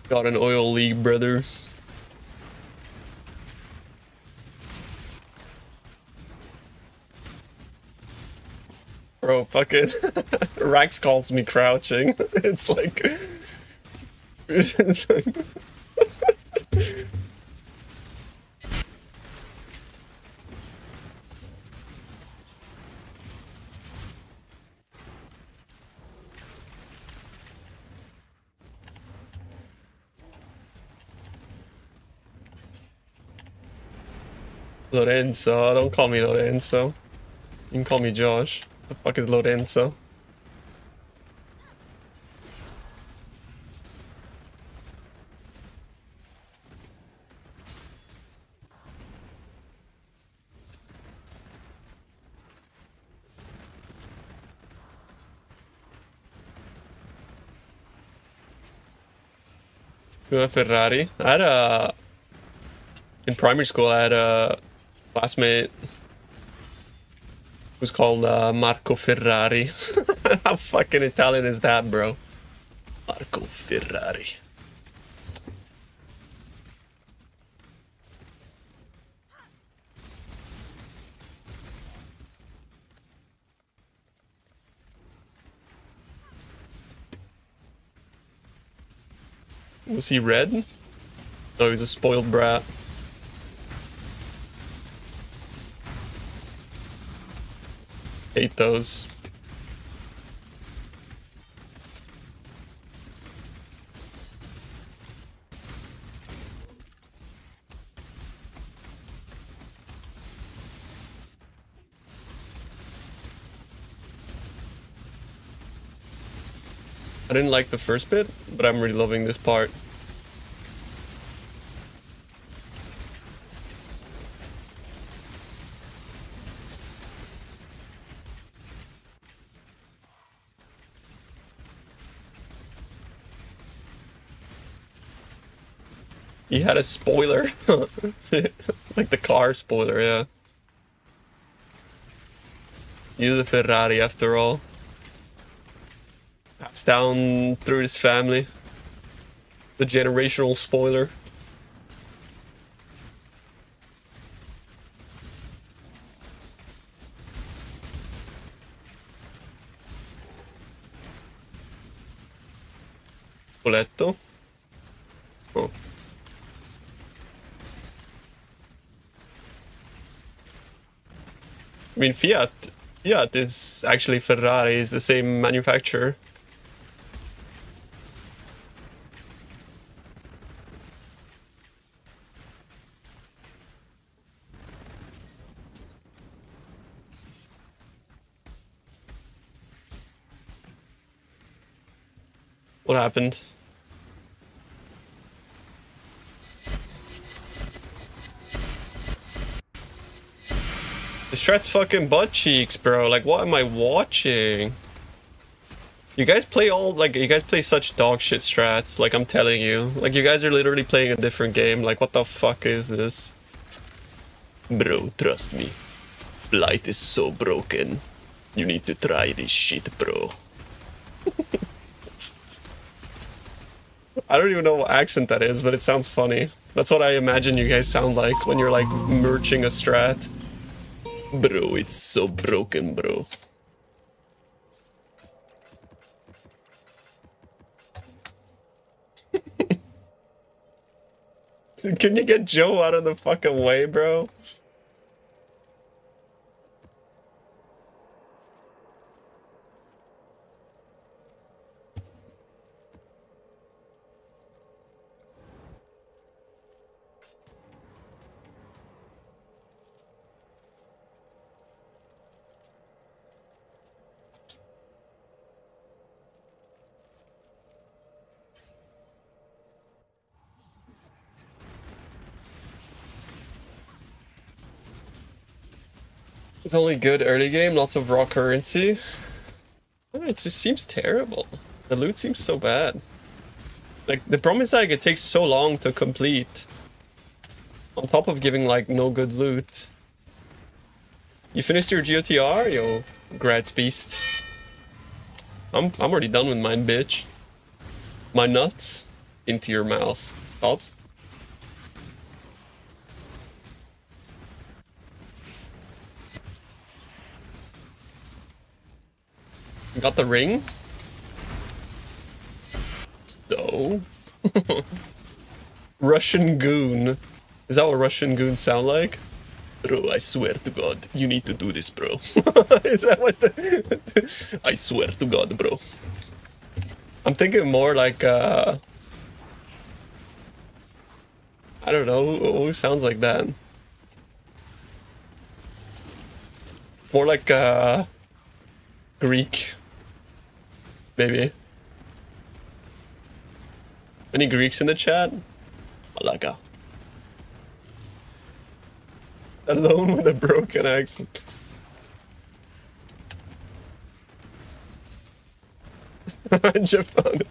Got an oil leak, brother. Bro, fucking Rax calls me crouching. It's like... It's like... Lorenzo, don't call me Lorenzo. You can call me Josh. The fuck is Lorenzo? A Ferrari. I had a... In primary school, I had a classmate who's called Marco Ferrari. How fucking Italian is that, bro? Marco Ferrari. Was he red? No, he's a spoiled brat. Hate those. I didn't like the first bit, but I'm really loving this part. He had a spoiler. Like the car spoiler, yeah. Use a Ferrari after all. Passed down through his family. The generational spoiler. Boletto. Oh. I mean, Fiat is actually Ferrari, is the same manufacturer. What happened? This strat's fucking butt cheeks, bro. Like, what am I watching? You guys play you guys play such dog shit strats, like I'm telling you. Like, you guys are literally playing a different game. Like, what the fuck is this? Bro, trust me. Blight is so broken. You need to try this shit, bro. I don't even know what accent that is, but it sounds funny. That's what I imagine you guys sound like when you're like merching a strat. Bro, it's so broken, bro. Can you get Joe out of the fucking way, bro? It's only good early game, lots of raw currency. Oh, it just seems terrible. The loot seems so bad. Like, the problem is like it takes so long to complete. On top of giving like no good loot. You finished your GOTR? Yo, Grats Beast. I'm already done with mine, bitch. My nuts into your mouth. Thoughts? Got the ring? So. Russian goon. Is that what Russian goons sound like? Bro, I swear to God, you need to do this, bro. Is that what the... I swear to God, bro. I'm thinking more like, I don't know, who sounds like that? More like, Greek. Maybe. Any Greeks in the chat? Malaka. Alone with a broken accent. Japan.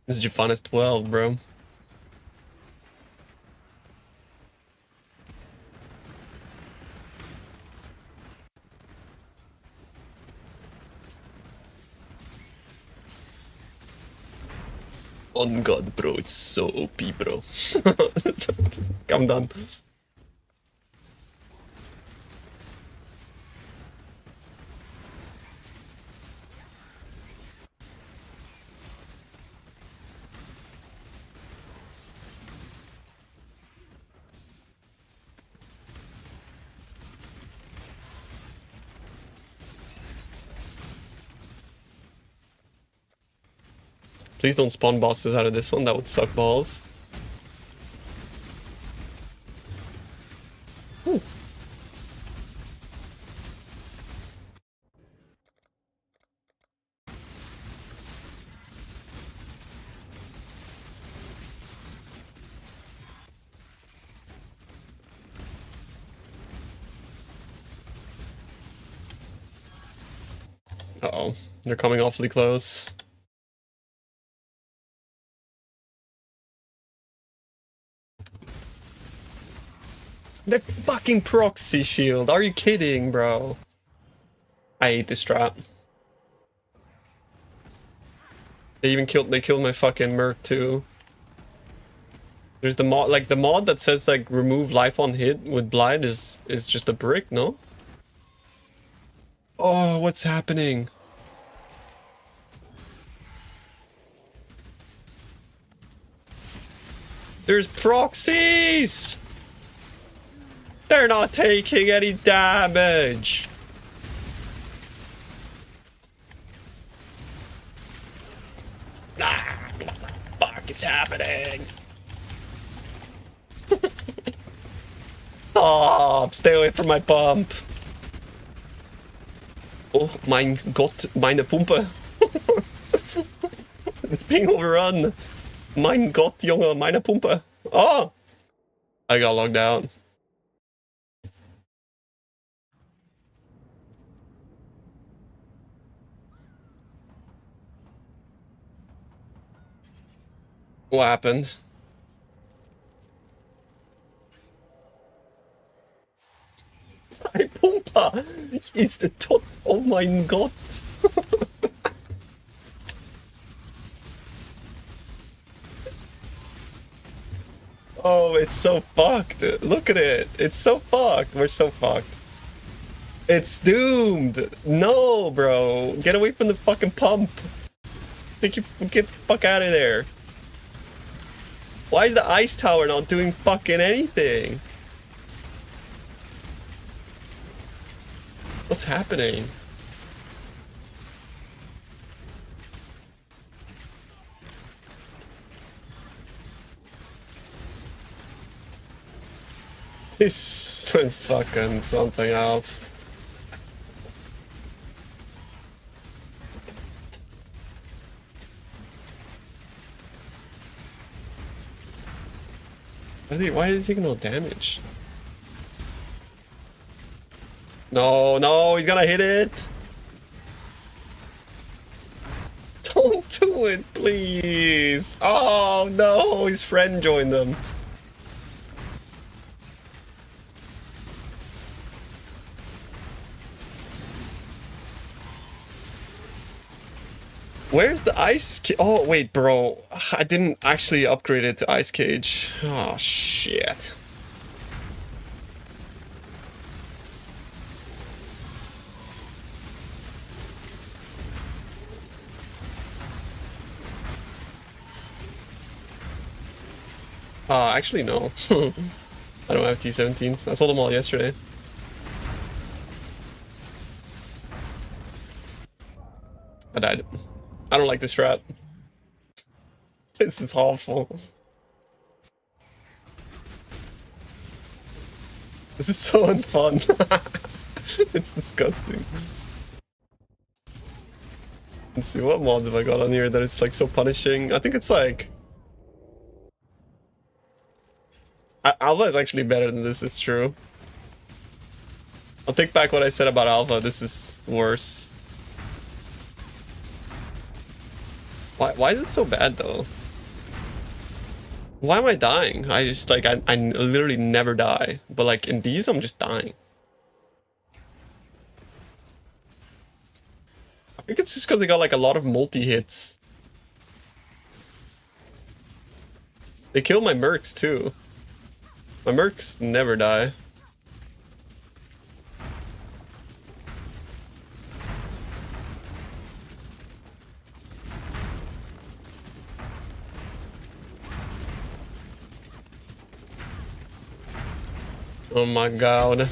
This Japan is 12, bro. On God, bro, it's so OP, bro. Calm down. Please don't spawn bosses out of this one. That would suck balls. Ooh. Uh-oh. They're coming awfully close. The fucking proxy shield. Are you kidding, bro? I hate this strat. They killed my fucking Merc too. There's the mod, like the mod that says like remove life on hit with Blight is just a brick, no? Oh, what's happening? There's proxies! They're not taking any damage! Ah, what the fuck is happening? Stop! Stay away from my pump! Oh mein Gott, meine Pumpe! It's being overrun! Mein Gott, Junge, meine Pumpe! Oh! I got logged out. What happened? Meine Pumpe ist tot! Oh mein Gott! Oh, it's so fucked. Look at it. It's so fucked. We're so fucked. It's doomed. No, bro. Get away from the fucking pump. Think you get the fuck out of there. Why is the ice tower not doing fucking anything? What's happening? This is fucking something else. Why is he taking no damage? No, no, he's gonna hit it! Don't do it, please! Oh no, his friend joined them. Where's the ice cage? Oh, wait, bro. I didn't actually upgrade it to ice cage. Oh, shit. Actually, no. I don't have T17s. I sold them all yesterday. I died. I don't like this strat. This is awful. This is so unfun. It's disgusting. Let's see, what mods have I got on here that it's like so punishing? I think it's like... Alpha is actually better than this, it's true. I'll take back what I said about Alpha, this is worse. Why is it so bad though? Why am I dying? I just like, I literally never die. But like in these, I'm just dying. I think it's just because they got like a lot of multi-hits. They kill my mercs too. My mercs never die. Oh my god.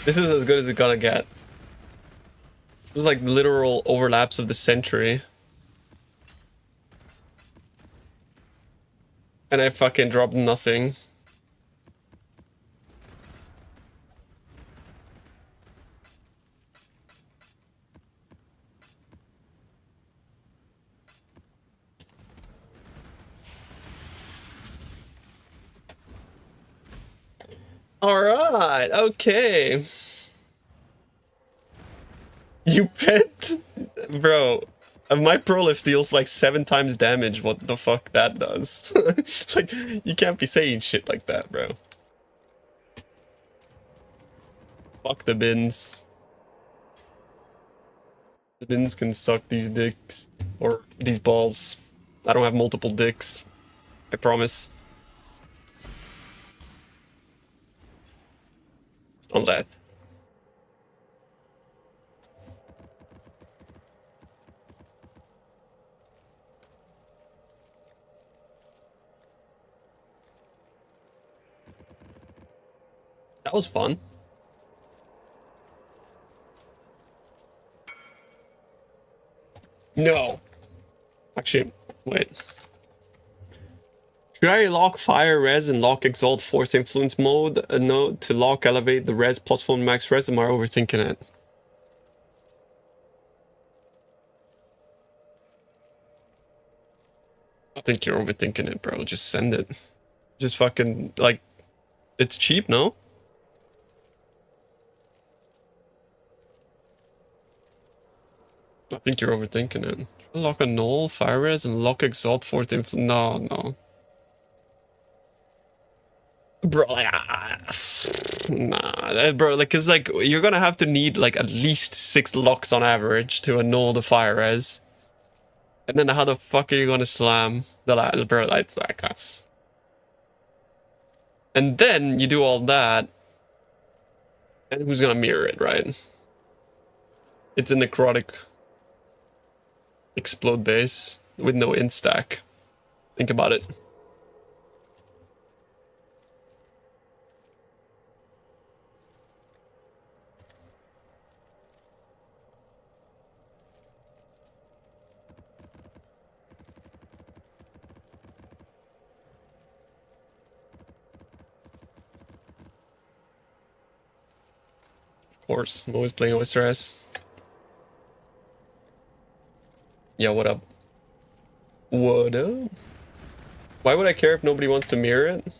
This is as good as it's gonna get. It was like literal overlaps of the century. And I fucking dropped nothing. Alright, okay. You pet? Bro, my Prolif deals like 7 times damage. What the fuck that does? Like, you can't be saying shit like that, bro. Fuck the bins. The bins can suck these dicks. Or these balls. I don't have multiple dicks. I promise. Unless. That was fun. No. Actually, wait. Should I lock fire res and lock exalt force influence mode? No, to lock elevate the res plus 1 max res. Am I overthinking it? I think you're overthinking it, bro. Just send it. Just fucking, like, it's cheap, no? I think you're overthinking it. Lock a null, fire res, and lock exalt force influence. No, no. Bro, like, nah, bro, like, cause like, you're gonna have to need like at least 6 locks on average to annul the fire res. And then how the fuck are you gonna slam the bro? Like, that's. And then you do all that, and who's gonna mirror it, right? It's a necrotic explode base with no instack. Think about it. Of course, I'm always playing Oyster S. Yeah, what up? What up? Why would I care if nobody wants to mirror it?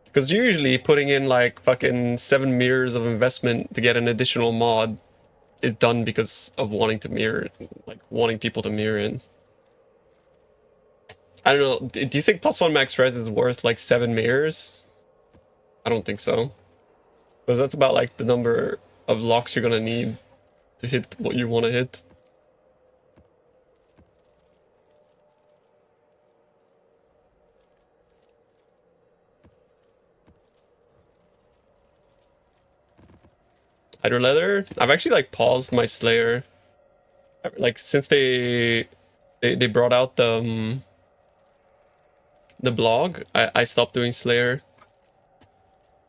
Because usually putting in like fucking 7 mirrors of investment to get an additional mod is done because of wanting to mirror it, like wanting people to mirror it. I don't know, do you think plus 1 max res is worth like 7 mirrors? I don't think so. Because that's about like the number of locks you're gonna need to hit what you want to hit. Hydro Leather? I've actually like paused my Slayer. Like since they brought out the blog, I stopped doing Slayer.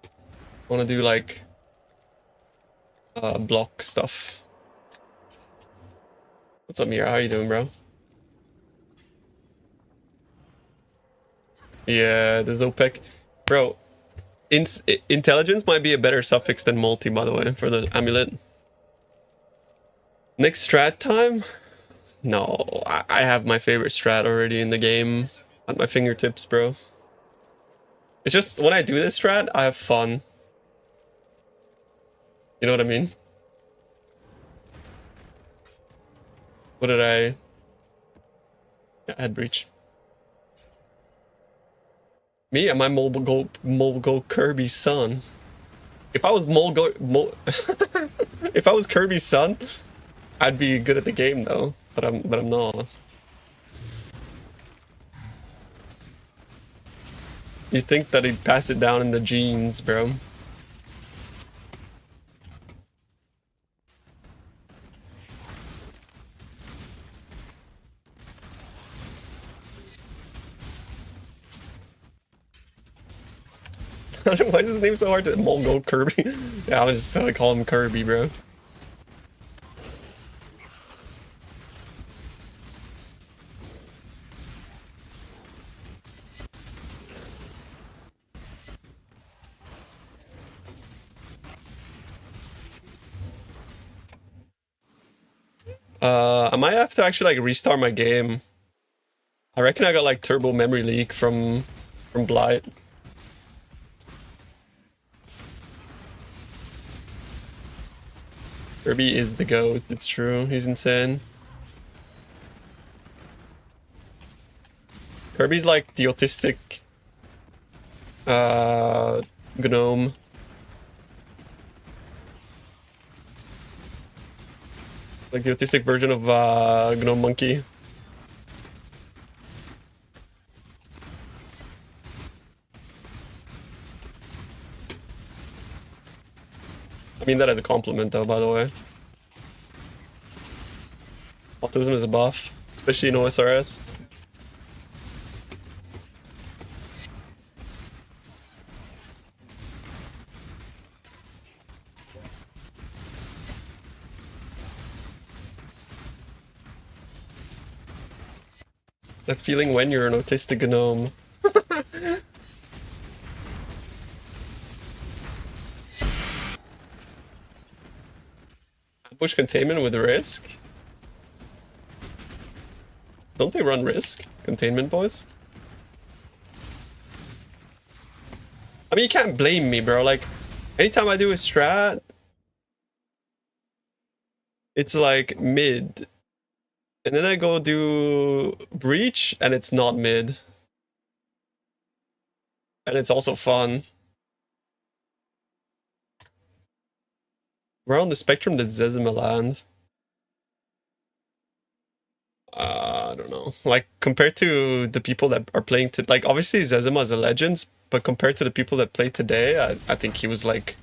I want to do like block stuff. What's up, Mira? How you doing, bro? Yeah, there's OPEC. Bro, intelligence might be a better suffix than multi, by the way, for the amulet. Next strat time? No, I have my favorite strat already in the game at my fingertips, bro. It's just, when I do this strat, I have fun. You know what I mean? What did I... Yeah, head breach. Me and my Molgo Kirby's son. If I was if I was Kirby's son, I'd be good at the game though. But I'm not. You think that he'd pass it down in the genes, bro? Why is his name so hard to Mongol Kirby? Yeah, I'm just gonna call him Kirby, bro. I might have to actually like restart my game. I reckon I got like turbo memory leak from Blight. Kirby is the GOAT, it's true. He's insane. Kirby's like the autistic gnome. Like the autistic version of gnome monkey. I mean that as a compliment though, by the way. Autism is a buff, especially in OSRS. That feeling when you're an autistic gnome. Push containment with risk? Don't they run risk? Containment boys? I mean, you can't blame me, bro. Like, anytime I do a strat, it's like mid. And then I go do breach, and it's not mid. And it's also fun. Where on the spectrum does Zezima land? I don't know. Like, compared to the people that are playing to, like, obviously Zezima is a legend, but compared to the people that play today, I think he was like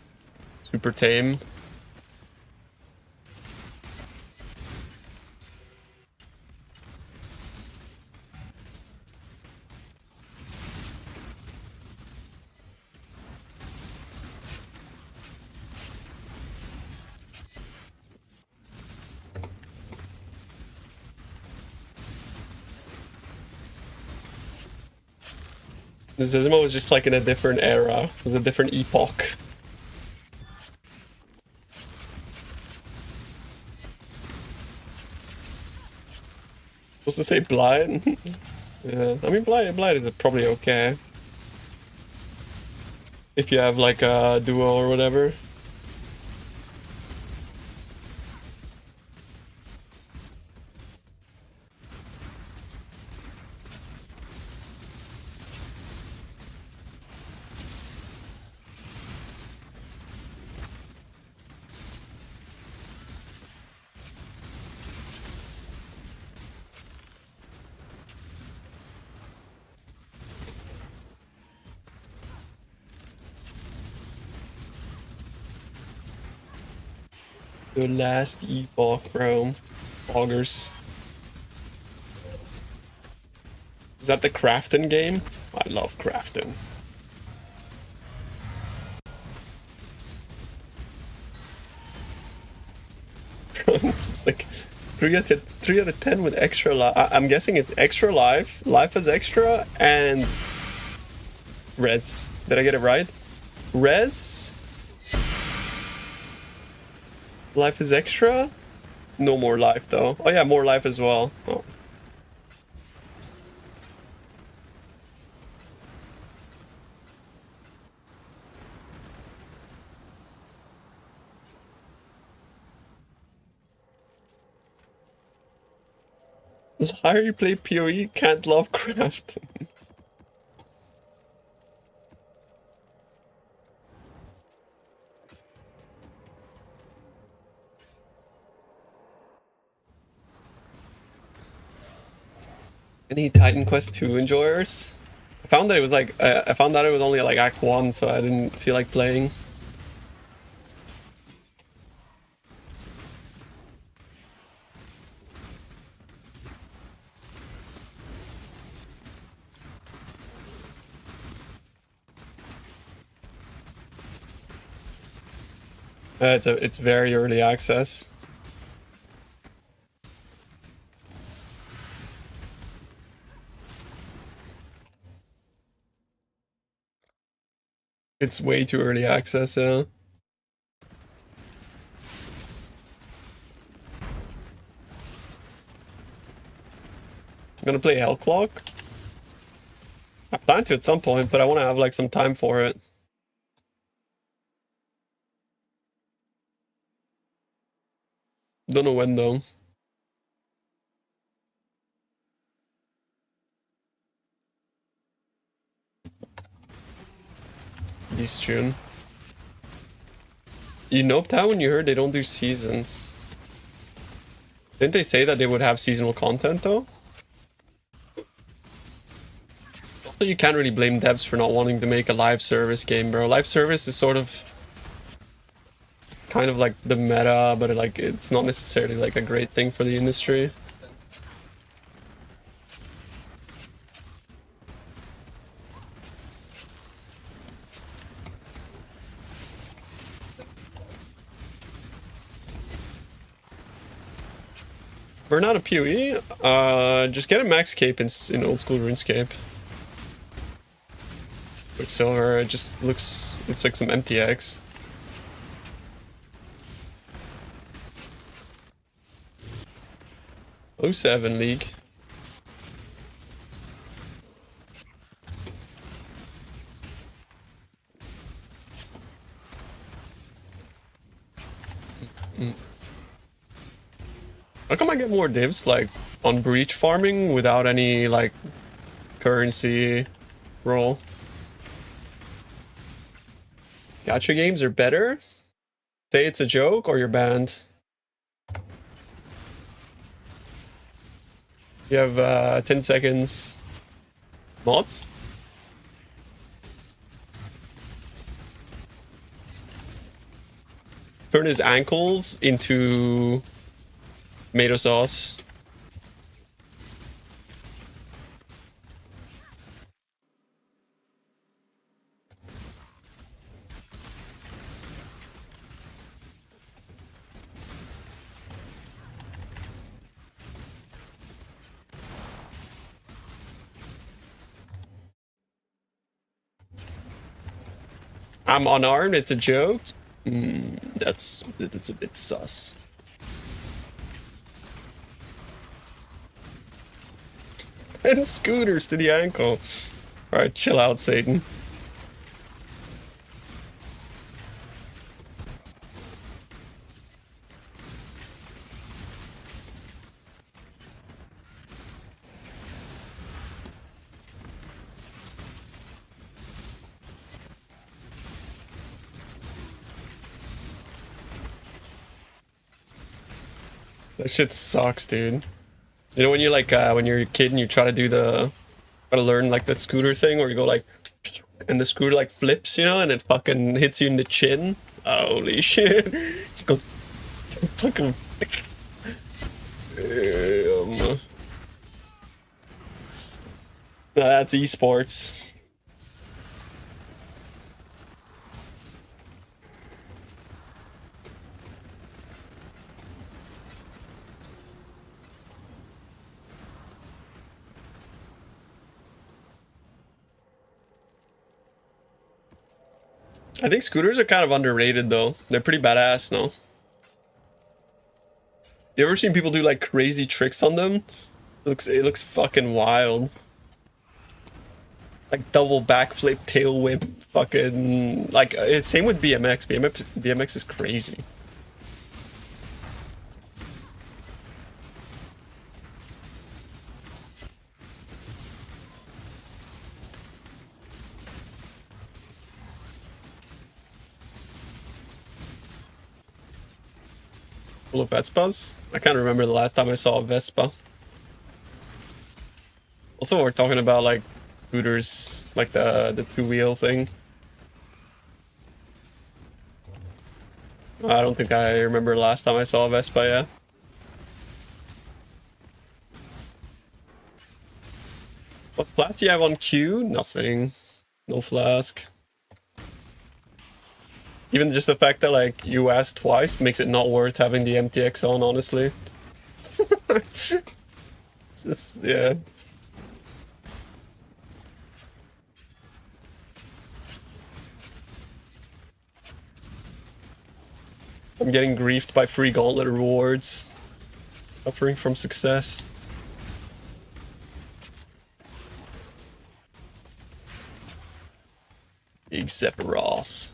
super tame. Zezima was just like in a different era. It was a different epoch. Supposed to say Blight? Yeah, I mean Blight is probably okay. If you have like a duo or whatever. The last epoch, bro. Augers. Is that the Crafton game? I love Crafton. It's like 3 out of 10 with extra life. I'm guessing it's extra life, life is extra, and res. Did I get it right? Res? Life is extra? No more life though. Oh yeah, more life as well. Oh. The higher you play PoE, can't love craft. Any Titan Quest 2 enjoyers? I found that it was like I found that it was only like Act 1, so I didn't feel like playing. It's very early access. It's way too early access, yeah. I'm gonna play Hell Clock. I plan to at some point, but I want to have like some time for it. Don't know when though. This June. You noped out when you heard they don't do seasons. Didn't they say that they would have seasonal content though? Also, you can't really blame devs for not wanting to make a live service game, bro. Live service is sort of kind of like the meta, but like it's not necessarily like a great thing for the industry. Burn out of PoE? Just get a max cape in old school RuneScape. Quicksilver, it just looks, it's like some MTX. '07 League. How come I get more divs like on breach farming without any like currency roll? Gacha games are better? Say it's a joke or you're banned. You have 10 seconds. Mods? Turn his ankles into tomato sauce. I'm unarmed, it's a joke. That's a bit sus. And scooters to the ankle. Alright, chill out, Satan. That shit sucks, dude. You know when you're like when you're a kid and you try to learn like the scooter thing where you go like and the scooter like flips, you know, and it fucking hits you in the chin. Holy shit. Just goes fucking that's esports. I think scooters are kind of underrated though. They're pretty badass, no? You ever seen people do like crazy tricks on them? It looks fucking wild. Like double backflip, tail whip, fucking like it's same with BMX. BMX is crazy. Full of Vespas? I can't remember the last time I saw a Vespa. Also, we're talking about like scooters, like the two-wheel thing. I don't think I remember last time I saw a Vespa, yeah. What flask do you have on queue? Nothing. No flask. Even just the fact that like you asked twice makes it not worth having the MTX on, honestly. Just, yeah. I'm getting griefed by free Gauntlet rewards. Suffering from success. Big Sephiroth.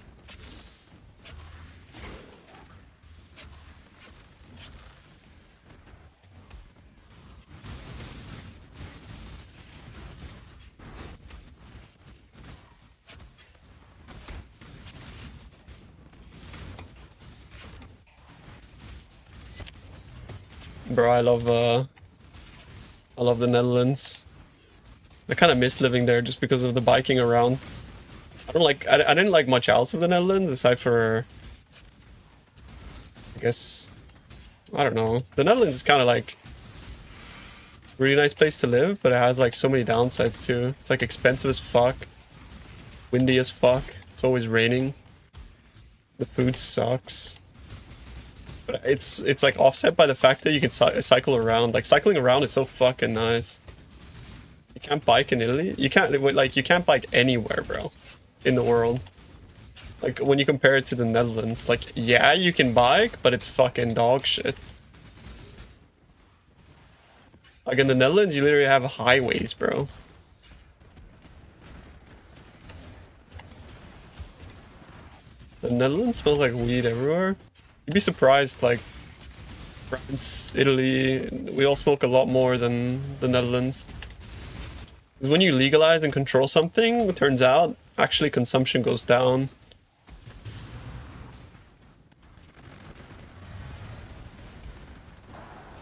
Bro, I love the Netherlands. I kind of miss living there just because of the biking around. I didn't like much else of the Netherlands aside for, I guess, I don't know. The Netherlands is kind of like a really nice place to live, but it has like so many downsides too. It's like expensive as fuck, windy as fuck. It's always raining. The food sucks. But it's like offset by the fact that you can cycle around. Like cycling around is so fucking nice. You can't bike in Italy. You can't bike anywhere, bro, in the world. Like when you compare it to the Netherlands, like yeah, you can bike, but it's fucking dog shit. Like in the Netherlands, you literally have highways, bro. The Netherlands smells like weed everywhere. You'd be surprised, like, France, Italy, we all smoke a lot more than the Netherlands. Because when you legalize and control something, it turns out, actually consumption goes down.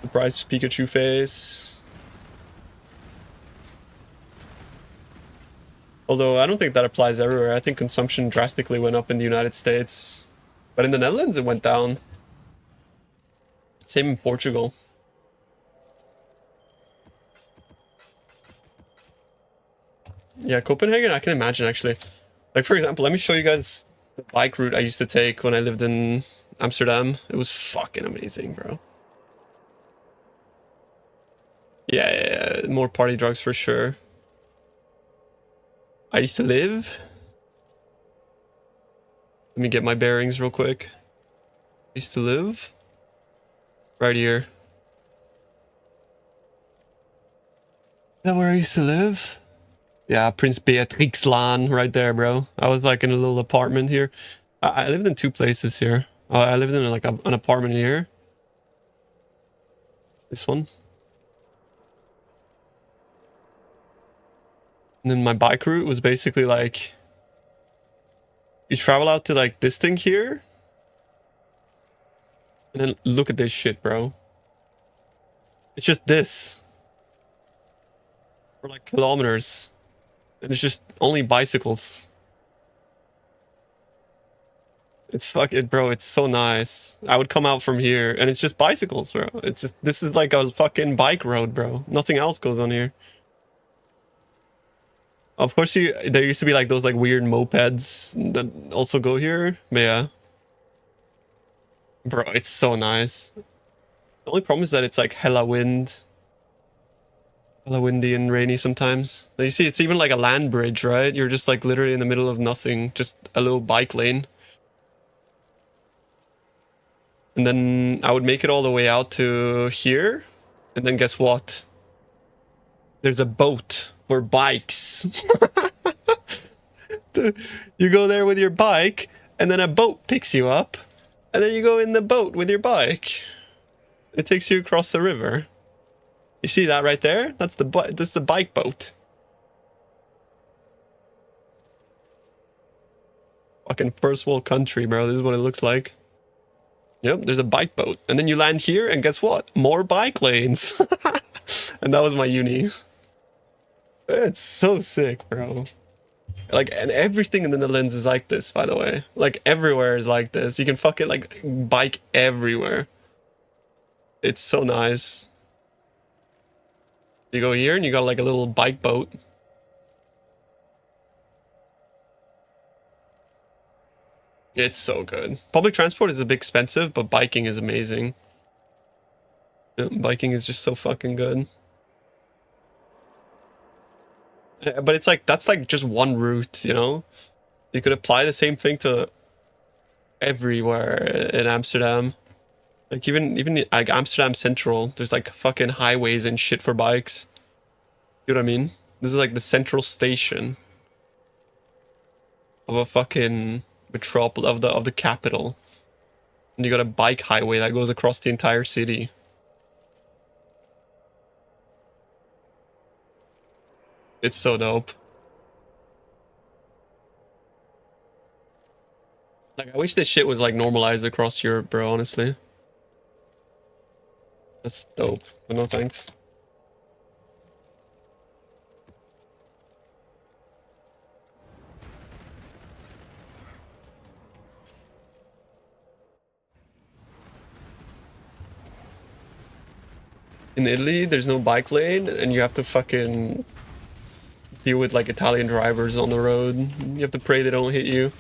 Surprise Pikachu face. Although, I don't think that applies everywhere. I think consumption drastically went up in the United States. But in the Netherlands, it went down. Same in Portugal. Yeah, Copenhagen, I can imagine actually. Like, for example, let me show you guys the bike route I used to take when I lived in Amsterdam. It was fucking amazing, bro. Yeah, more party drugs for sure. I used to live. Let me get my bearings real quick. I used to live right here. Is that where I used to live? Yeah, Prince Beatrixlaan right there, bro. I was like in a little apartment here. I lived in two places here. I lived in like an apartment here. This one. And then my bike route was basically like, you travel out to like this thing here. And then look at this shit, bro. It's just this. For like kilometers. And it's just only bicycles. It's fucking, bro, it's so nice. I would come out from here and it's just bicycles, bro. It's just, this is like a fucking bike road, bro. Nothing else goes on here. Of course, there used to be like those like weird mopeds that also go here. But yeah. Bro, it's so nice. The only problem is that it's like hella wind. Hella windy and rainy sometimes. Now you see, it's even like a land bridge, right? You're just like literally in the middle of nothing. Just a little bike lane. And then I would make it all the way out to here. And then guess what? There's a boat for bikes. You go there with your bike, and then a boat picks you up. And then you go in the boat with your bike. It takes you across the river. You see that right there? That's the bike boat. Fucking first world country, bro. This is what it looks like. Yep, there's a bike boat. And then you land here, and guess what? More bike lanes. And that was my uni. It's so sick, bro. Like, and everything in the Netherlands is like this, by the way. Like, everywhere is like this. You can fucking, like, bike everywhere. It's so nice. You go here, and you got, like, a little bike boat. It's so good. Public transport is a bit expensive, but biking is amazing. Yeah, biking is just so fucking good. Yeah, but it's like, that's like just one route, you know? You could apply the same thing to everywhere in Amsterdam. Like even like Amsterdam Central, there's like fucking highways and shit for bikes. You know what I mean? This is like the central station of a fucking metropolis of the capital. And you got a bike highway that goes across the entire city. It's so dope. Like I wish this shit was like normalized across Europe, bro, honestly. That's dope. But no thanks. In Italy, there's no bike lane, and you have to fucking deal with like Italian drivers on the road. You have to pray they don't hit you.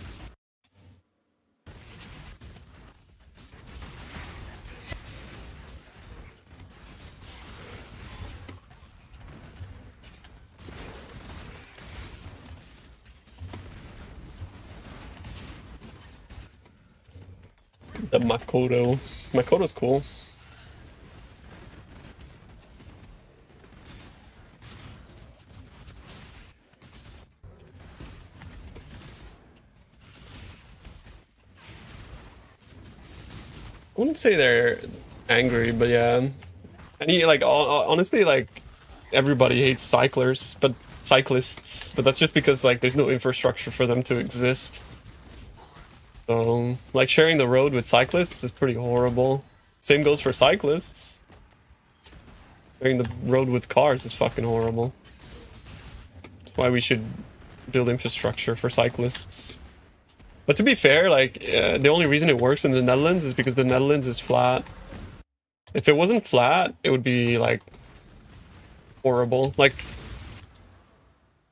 The Makoto. Makoto's cool. I wouldn't say they're angry, but yeah. And he, like, honestly, like, everybody hates cyclists, but that's just because, like, there's no infrastructure for them to exist. So, like, sharing the road with cyclists is pretty horrible. Same goes for cyclists. Sharing the road with cars is fucking horrible. That's why we should build infrastructure for cyclists. But to be fair, like, the only reason it works in the Netherlands is because the Netherlands is flat. If it wasn't flat, it would be, like, horrible. Like,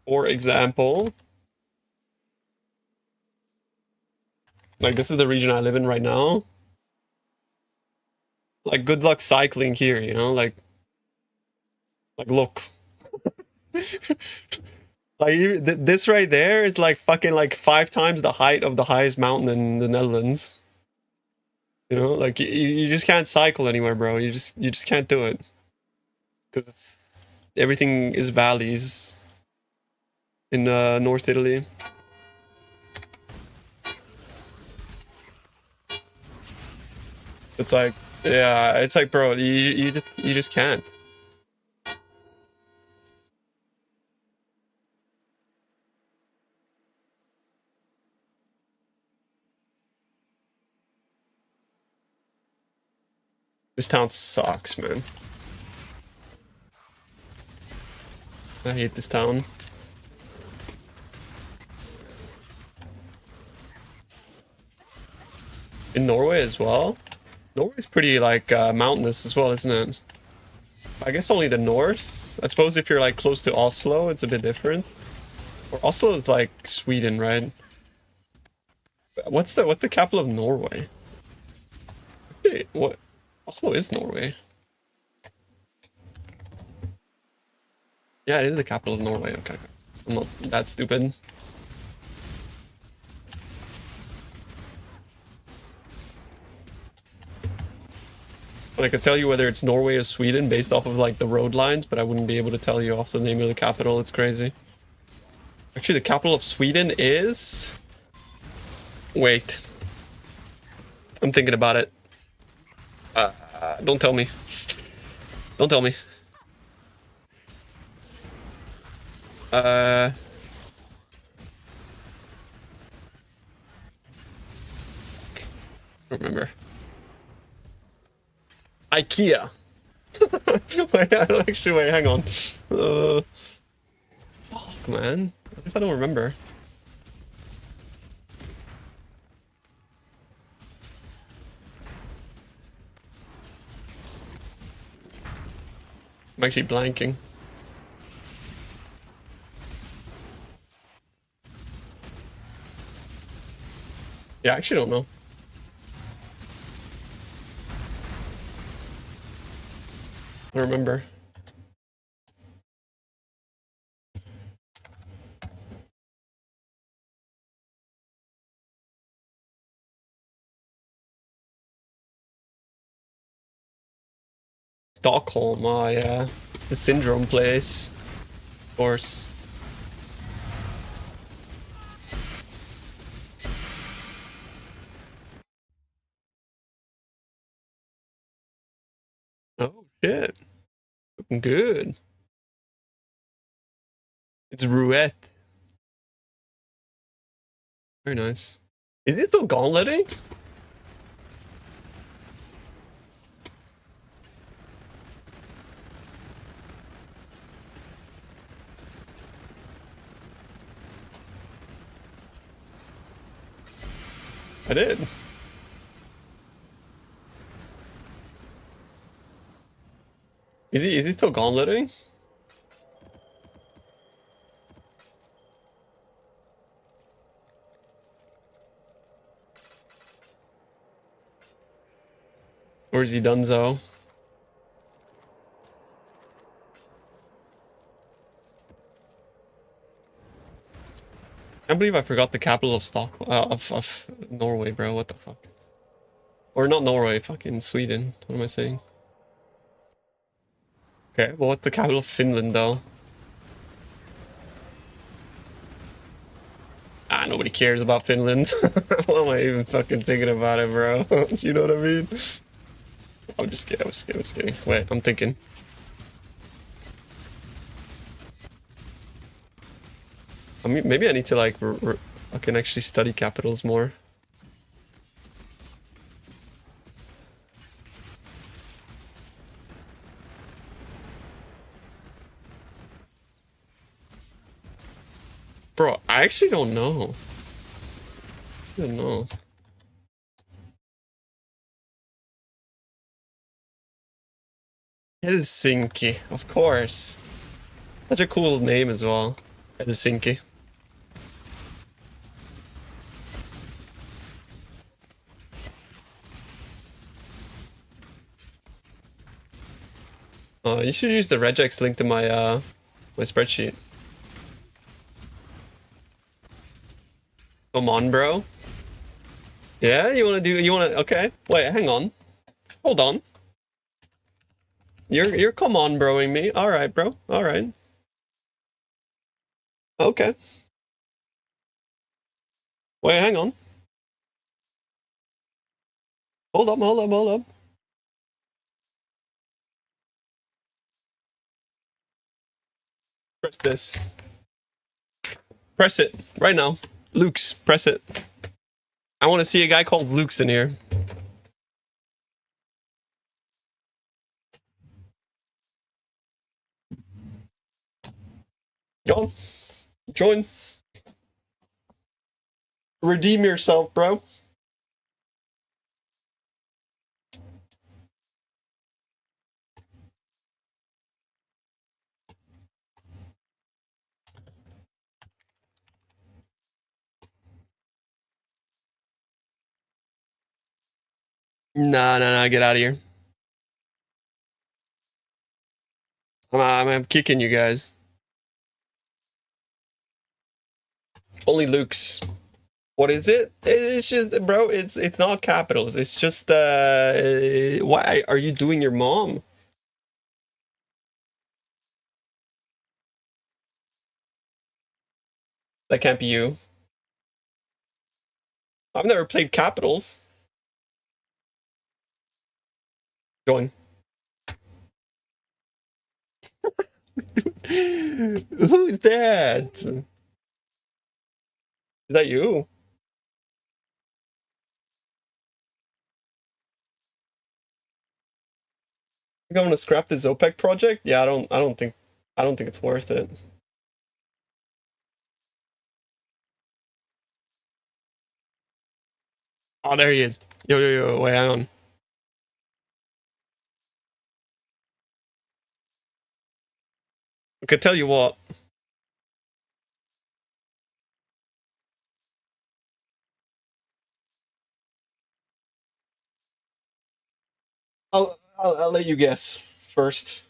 for example, like, this is the region I live in right now. Like, good luck cycling here, you know? Like, look. Like, this right there is, like, fucking, like, 5 times the height of the highest mountain in the Netherlands. You know, like you just can't cycle anywhere, bro. You just can't do it because everything is valleys in North Italy. It's like, yeah, it's like, bro, you just can't. This town sucks, man. I hate this town. In Norway as well. Norway's pretty like mountainous as well, isn't it? I guess only the north. I suppose if you're like close to Oslo, it's a bit different. Or Oslo is like Sweden, right? What's the capital of Norway? Wait, what? Oslo is Norway. Yeah, it is the capital of Norway. Okay, I'm not that stupid. But I could tell you whether it's Norway or Sweden based off of like the road lines, but I wouldn't be able to tell you off the name of the capital. It's crazy. Actually, the capital of Sweden is... Wait. I'm thinking about it. Don't tell me. Don't tell me. Don't remember. IKEA. Wait, I don't actually, wait, hang on. Fuck, man. As if I don't remember. I'm actually blanking. Yeah, I actually don't know. I don't remember. Stockholm, oh yeah. It's the Syndrome place. Of course. Oh shit. Looking good. It's roulette. Very nice. Is it still gauntleting? I did. Is he still gauntleting? Or is he donezo? I can't believe I forgot the capital of of Norway, bro. What the fuck? Or not Norway, fucking Sweden. What am I saying? Okay, well, what's the capital of Finland, though? Ah, nobody cares about Finland. Why am I even fucking thinking about it, bro? You know what I mean? I'm just kidding. I was kidding. Wait, I'm thinking. I mean, maybe I need to like, I can actually study capitals more. Bro, I actually don't know. I don't know. Helsinki, of course. Such a cool name as well. Helsinki. You should use the regex link to my my spreadsheet. Come on, bro. Yeah, you wanna okay. Wait, hang on. Hold on. You're come on broing me. Alright, bro. Alright. Okay. Wait, hang on. Hold up. Press this. Press it. Right now. Luke's, press it. I wanna see a guy called Luke's in here. Go on. Join. Redeem yourself, bro. Nah, get out of here. I'm kicking you guys. Only Luke's. What is it? It's just, bro, it's not capitals. It's just, why are you doing your mom? That can't be you. I've never played capitals. Join. Who's that? Is that you? You going to scrap the Zopec project? Yeah, I don't think it's worth it. Oh, there he is. Yo, wait, hang on. I could tell you what. I'll let you guess first.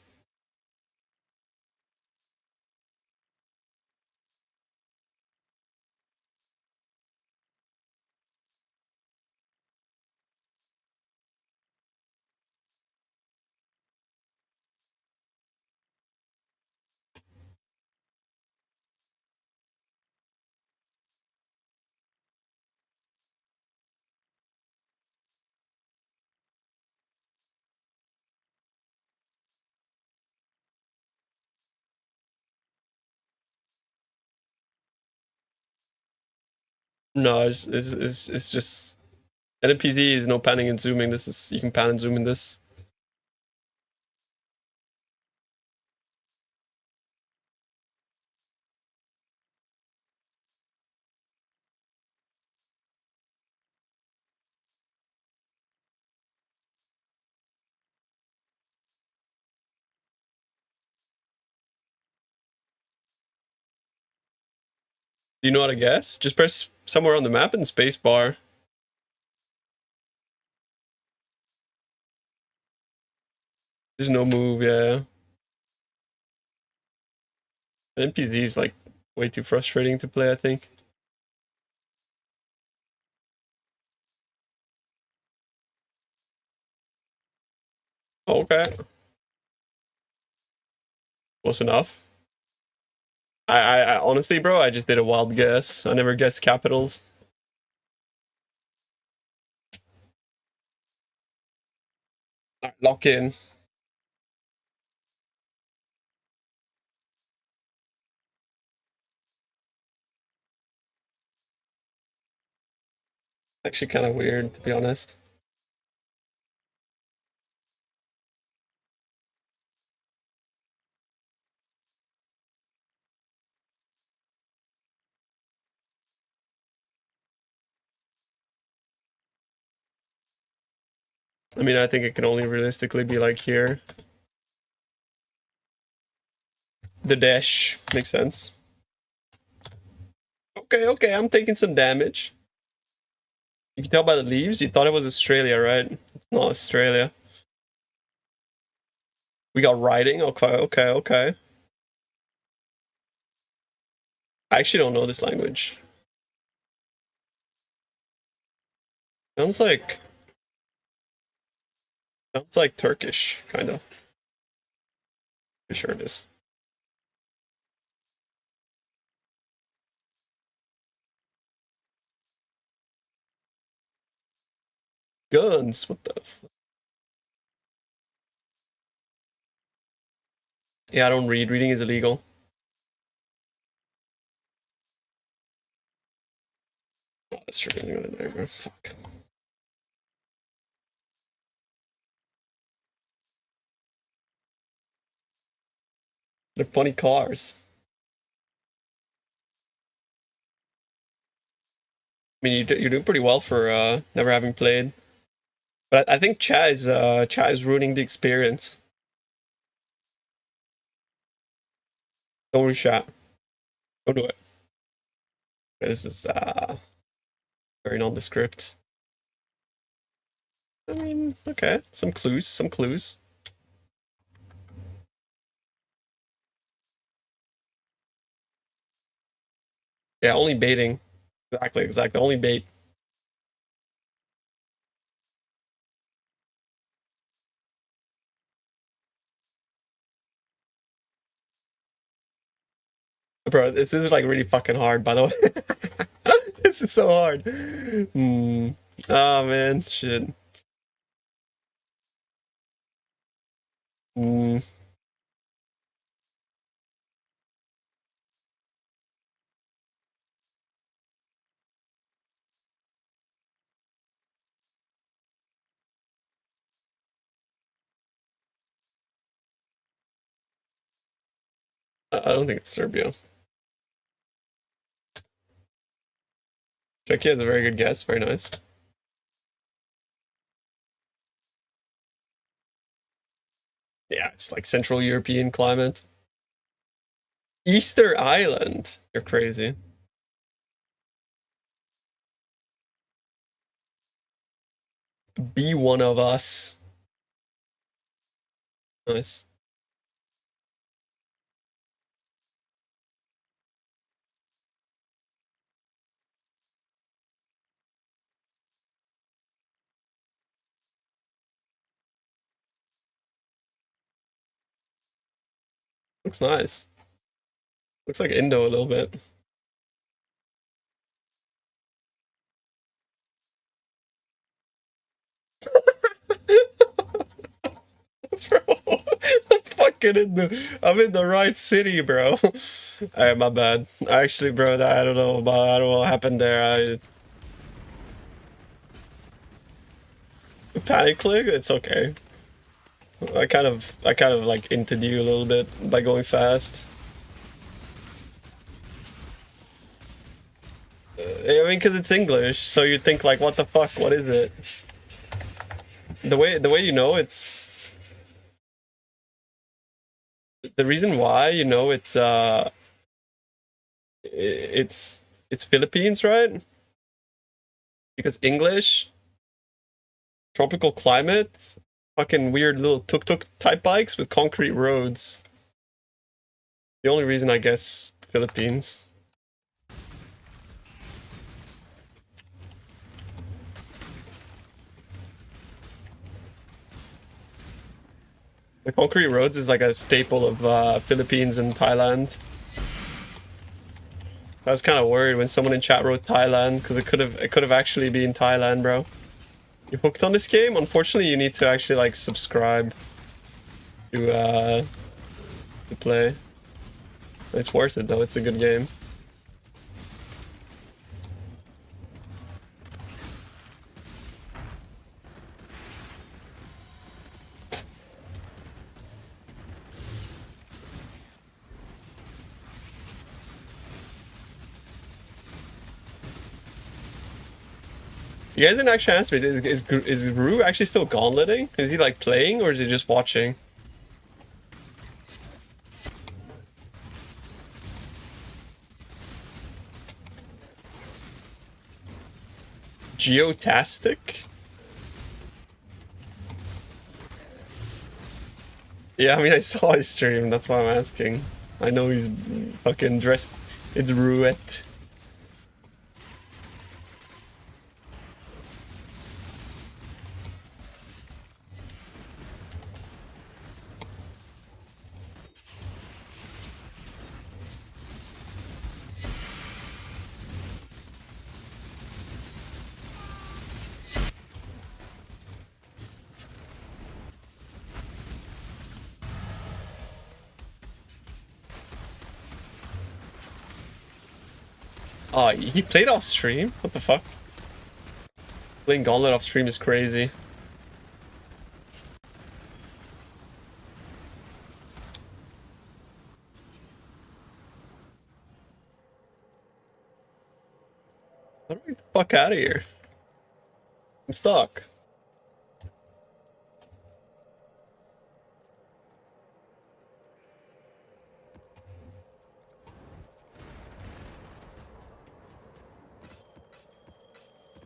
No, it's just NPC is no panning and zooming. This is, you can pan and zoom in this. Do you know how to guess? Just press somewhere on the map and space bar. There's no move, yeah. NPC is like way too frustrating to play, I think. Okay. Close enough. I honestly, bro, I just did a wild guess. I never guessed capitals. Alright, lock in. Actually kind of weird, to be honest. I mean, I think it can only realistically be like here. The dash makes sense. Okay, okay, I'm taking some damage. You can tell by the leaves, you thought it was Australia, right? It's not Australia. We got writing, okay, okay, okay. I actually don't know this language. Sounds like Turkish, kind of. For sure it is. Guns, what the fuck? Yeah, I don't read. Reading is illegal. Oh, that's true. I'm gonna die, bro. Fuck. They're funny cars. I mean, you're doing pretty well for never having played. But I think Cha is ruining the experience. Don't reshat. Don't do it. This is very nondescript. I mean, okay. Some clues, some clues. Yeah, only baiting. Exactly, exactly. Only bait. Bro, this is like really fucking hard, by the way. This is so hard. Hmm. Oh man, shit. Hmm. I don't think it's Serbia. Czechia is a very good guess. Very nice. Yeah, it's like Central European climate. Easter Island. You're crazy. Be one of us. Nice. Looks nice. Looks like Indo a little bit. Bro, I'm in the right city, bro. Alright, my bad. Actually, bro, I don't know what happened there. I panic click. It's okay. I kind of like inted you a little bit by going fast. I mean, because it's English, so you think like, what the fuck? What is it? The way you know it's the reason why you know it's Philippines, right? Because English, tropical climate, fucking weird little tuk-tuk type bikes with concrete roads. The only reason I guess Philippines. The concrete roads is like a staple of Philippines and Thailand. I was kind of worried when someone in chat wrote Thailand because it could have actually been Thailand, bro. You hooked on this game? Unfortunately, you need to actually like subscribe to play. It's worth it though. It's a good game. You guys didn't actually answer me. Is Rue actually still gauntleting? Is he like playing or is he just watching? Geotastic? Yeah, I mean I saw his stream, that's why I'm asking. I know he's fucking dressed. It's Ruette. Oh, he played off stream? What the fuck? Playing Gauntlet off stream is crazy. How do I get the fuck out of here? I'm stuck.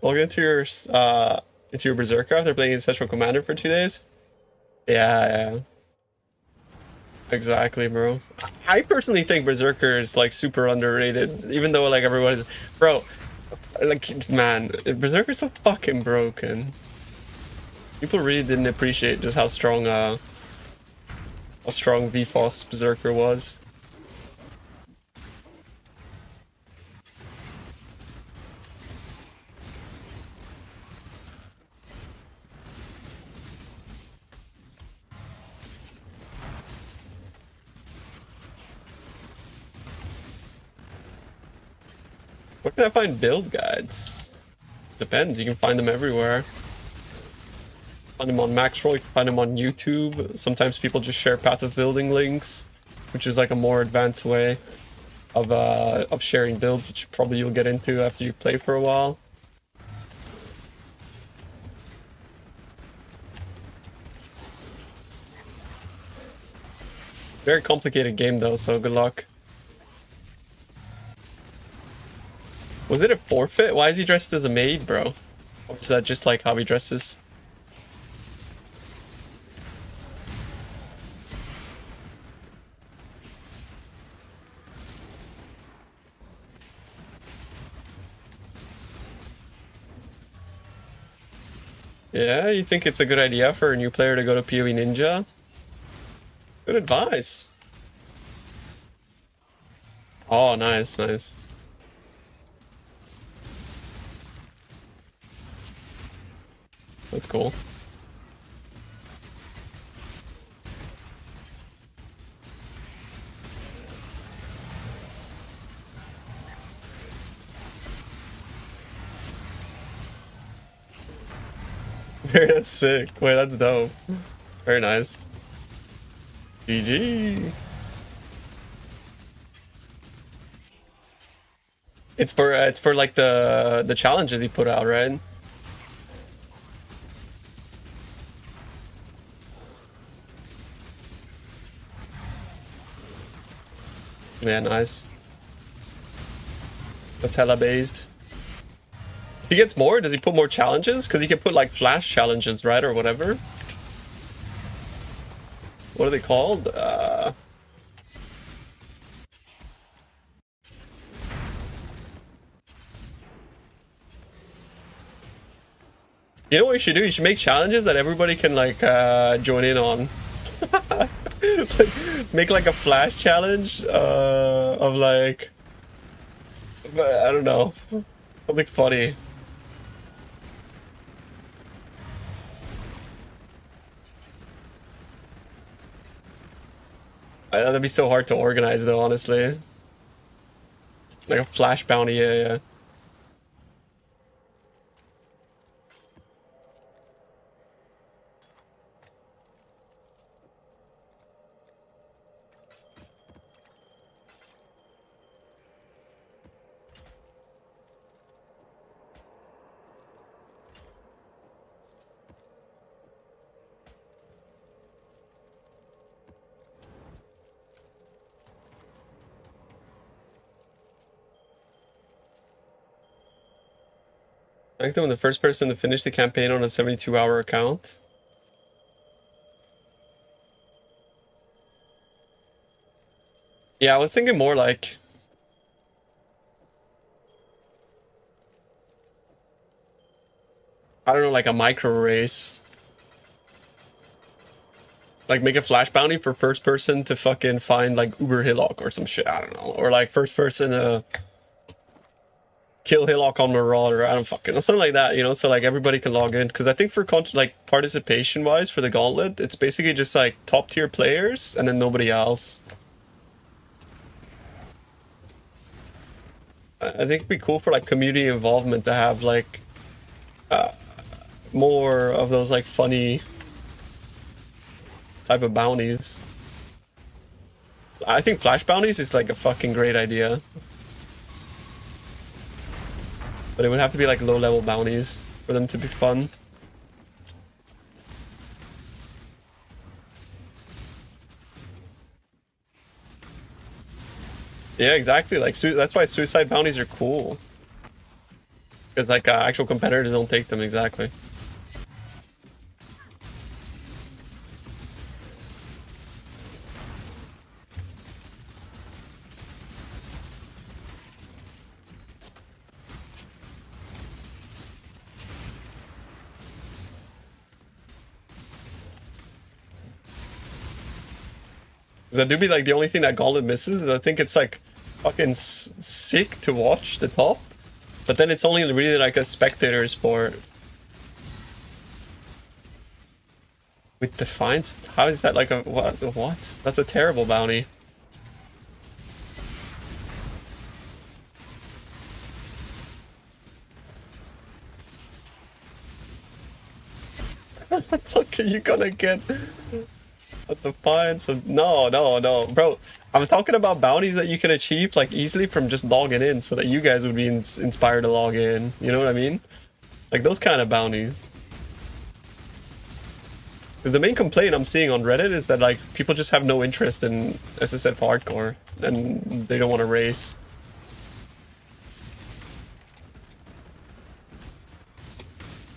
Log into your Berserker after playing Ancestral Commander for 2 days? Yeah. Exactly, bro. I personally think Berserker is like super underrated, even though like everyone is, bro. Like, man, Berserker's so fucking broken. People really didn't appreciate just how strong VFOS Berserker was. Where can I find build guides? Depends, you can find them everywhere. Find them on Maxroll, you can find them on YouTube. Sometimes people just share path of building links, which is like a more advanced way of sharing builds, which probably you'll get into after you play for a while. Very complicated game though, so good luck. Was it a forfeit? Why is he dressed as a maid, bro? Or is that just like how he dresses? Yeah, you think it's a good idea for a new player to go to PoE Ninja? Good advice. Oh, nice, nice. That's cool. That's sick. Wait, that's dope. Very nice. GG. It's for like the challenges he put out, right? Yeah, nice. That's hella based. If he gets more, does he put more challenges? Because he can put like flash challenges, right? Or whatever. What are they called? You know what you should do? You should make challenges that everybody can like join in on. Like, make like a flash challenge of like, I don't know, something funny. That'd be so hard to organize though, honestly. Like a flash bounty, yeah, yeah. I think I'm the first person to finish the campaign on a 72-hour account. Yeah, I was thinking more like, I don't know, like a micro race. Like make a flash bounty for first person to fucking find like Uber Hillock or some shit, I don't know. Or like first person to kill Hillock on Marauder, I don't fucking know, something like that, you know, so like everybody can log in. Because I think for like participation wise for the Gauntlet, it's basically just like top tier players and then nobody else. I think it'd be cool for like community involvement to have like more of those like funny type of bounties. I think flash bounties is like a fucking great idea. But it would have to be like low level bounties for them to be fun. Yeah, exactly. Like that's why suicide bounties are cool. Because like actual competitors don't take them exactly. That do be like the only thing that Gauntlet misses. I think it's like fucking sick to watch the top, but then it's only really like a spectator sport. With Defiance? How is that like a what? What? That's a terrible bounty. What the fuck are you gonna get? At Defiance of no, bro. I'm talking about bounties that you can achieve like easily from just logging in, so that you guys would be inspired to log in. You know what I mean? Like those kind of bounties. The main complaint I'm seeing on Reddit is that like people just have no interest in SSF hardcore and they don't want to race.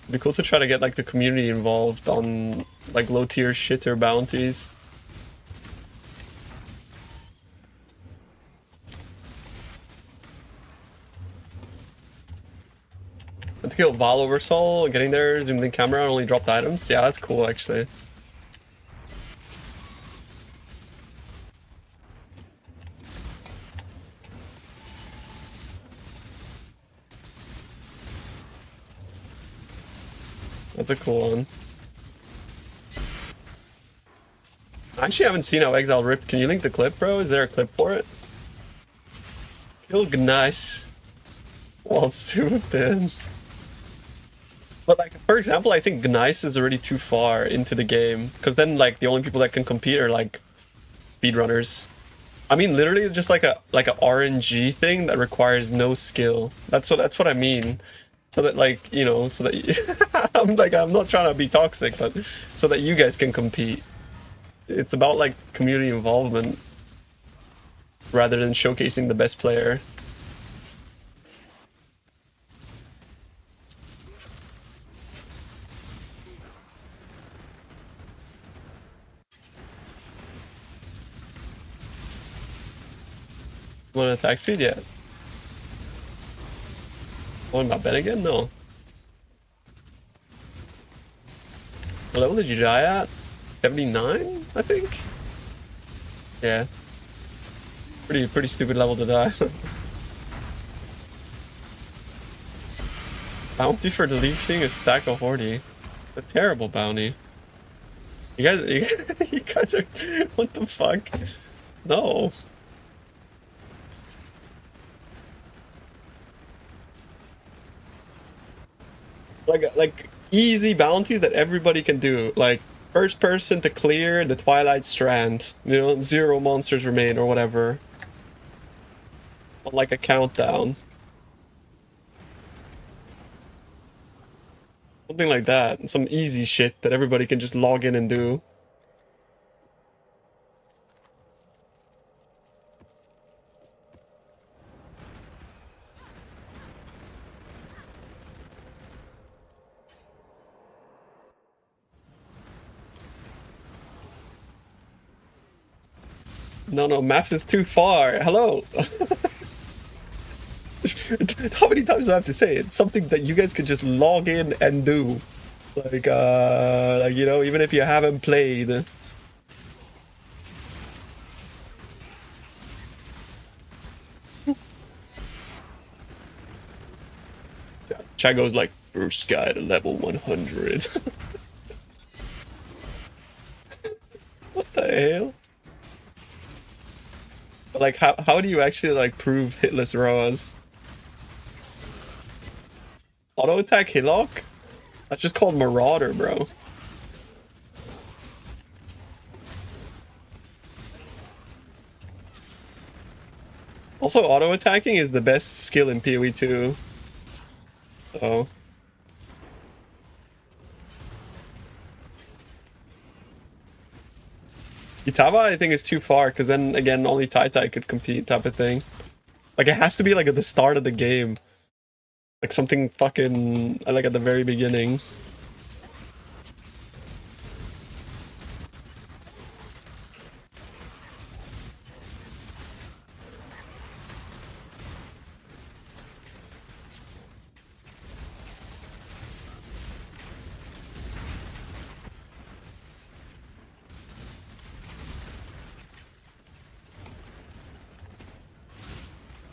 It'd be cool to try to get like the community involved on like low tier shitter bounties. to kill Val Oversoul, getting there, zoomed in camera, and only dropped items. Yeah, that's cool actually. That's a cool one. I actually haven't seen how Exile ripped. Can you link the clip, bro? Is there a clip for it? Kill Gneiss while zoomed in. But like, for example, I think Gneiss is already too far into the game. Because then like the only people that can compete are like speedrunners. I mean literally just like a RNG thing that requires no skill. That's what I mean. So that like, you know, so that I'm not trying to be toxic, but so that you guys can compete. It's about like community involvement rather than showcasing the best player. Want attack speed yet? Oh, not Ben again? No. What level did you die at? 79, I think? Yeah. Pretty stupid level to die. Bounty for deleting a stack of Hordy. A terrible bounty. You guys are... What the fuck? No. Like easy bounties that everybody can do. Like first person to clear the Twilight Strand. You know, 0 monsters remain or whatever. On like a countdown. Something like that. Some easy shit that everybody can just log in and do. No, maps is too far. Hello. How many times do I have to say it? It's something that you guys can just log in and do. Like you know, even if you haven't played. Chat goes like, first guy to level 100. What the hell? But like, how do you actually like prove hitless ROAs? Auto attack Hillock? That's just called Marauder, bro. Also, auto attacking is the best skill in PoE 2. So. Itaba, I think, is too far, because then, again, only Tai could compete, type of thing. Like, it has to be, like, at the start of the game. Like, something fucking, like, at the very beginning.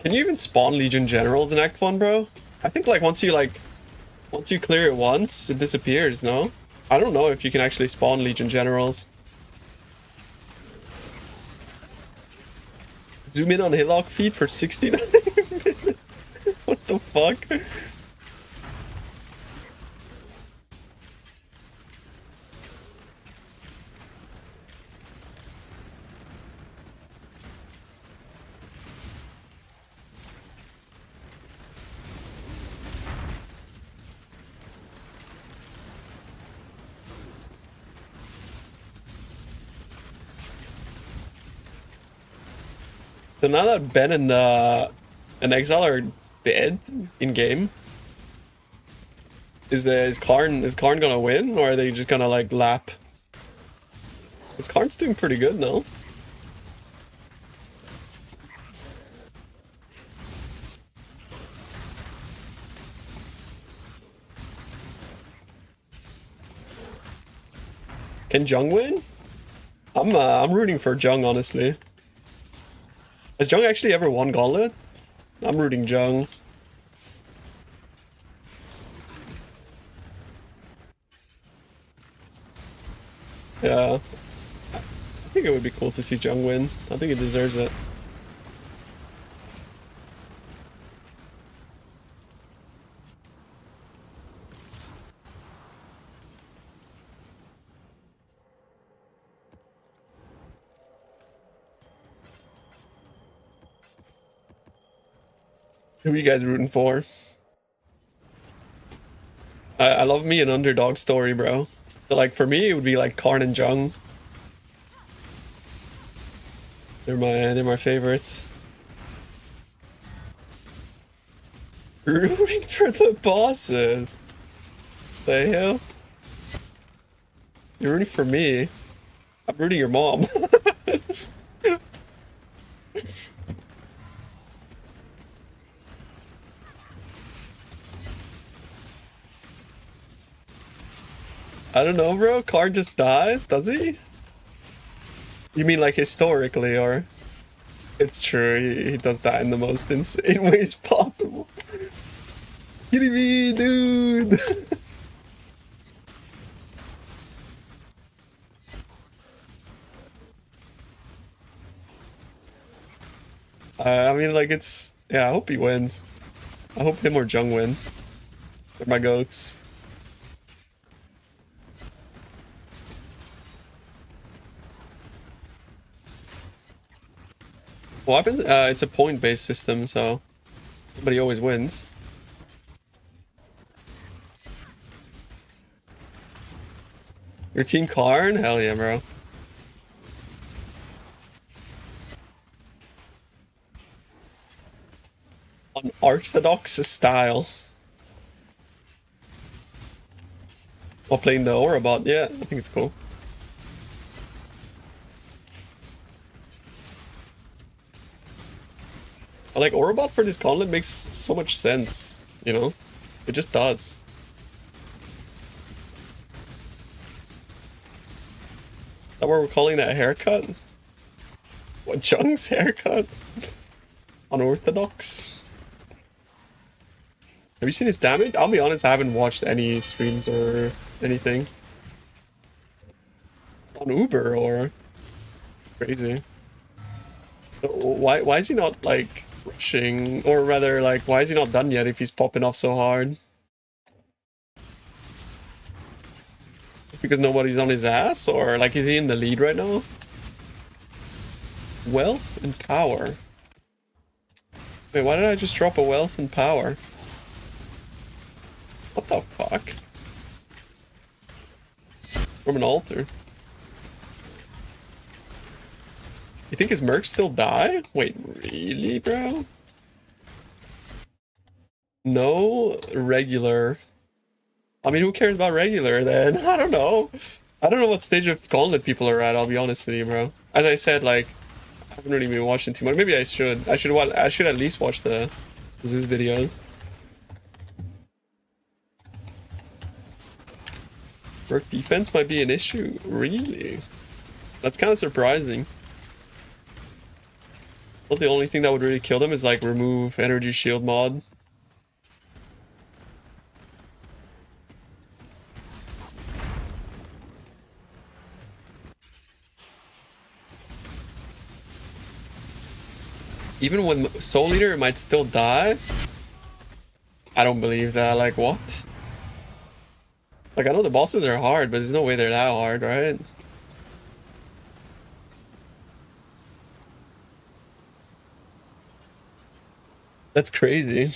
Can you even spawn Legion Generals in Act 1, bro? I think, like, once you clear it once, it disappears, no? I don't know if you can actually spawn Legion Generals. Zoom in on Hillock feed for 69 minutes. What the fuck? So now that Ben and Exile are dead in game, is Karn gonna win, or are they just gonna like lap? Because Karn's doing pretty good now. Can Jung win? I'm rooting for Jung, honestly. Has Jung actually ever won Gauntlet? I'm rooting Jung. Yeah. I think it would be cool to see Jung win. I think he deserves it. Who are you guys rooting for? I love me an underdog story, bro. So like for me, it would be like Karn and Jung. They're my favorites. Rooting for the bosses. The hell? You're rooting for me. I'm rooting your mom. I don't know, bro. Karn just dies, does he? You mean like historically, or? It's true, he does die in the most insane ways possible. Kidding me, dude? I mean, like, it's... Yeah, I hope he wins. I hope him or Jung win. They're my goats. What happened? It's a point-based system, so... Somebody always wins. Your team Karn? Hell yeah, bro. Unorthodox style. While playing the Aura bot, yeah, I think it's cool. I like Aura bot for this Gauntlet makes so much sense, you know? It just does. Is that what we're calling that haircut? What, Jung's haircut? Unorthodox? Have you seen his damage? I'll be honest, I haven't watched any streams or anything. On Uber or... Crazy. So why is he not, like, rushing? Or rather, like, why is he not done yet if he's popping off so hard? Because nobody's on his ass? Or, like, is he in the lead right now? Wealth and power. Wait, why did I just drop a wealth and power? What the fuck? From an altar. You think his mercs still die? Wait, really, bro? No regular. I mean, who cares about regular then? I don't know. I don't know what stage of Gauntlet people are at, I'll be honest with you, bro. As I said, like, I haven't really been watching too much. Maybe I should. I should at least watch the Zeus videos. Merc defense might be an issue. Really? That's kind of surprising. Well, the only thing that would really kill them is like remove energy shield mod. Even when Soul Eater might still die? I don't believe that. Like, what? Like, I know the bosses are hard, but there's no way they're that hard, right? That's crazy.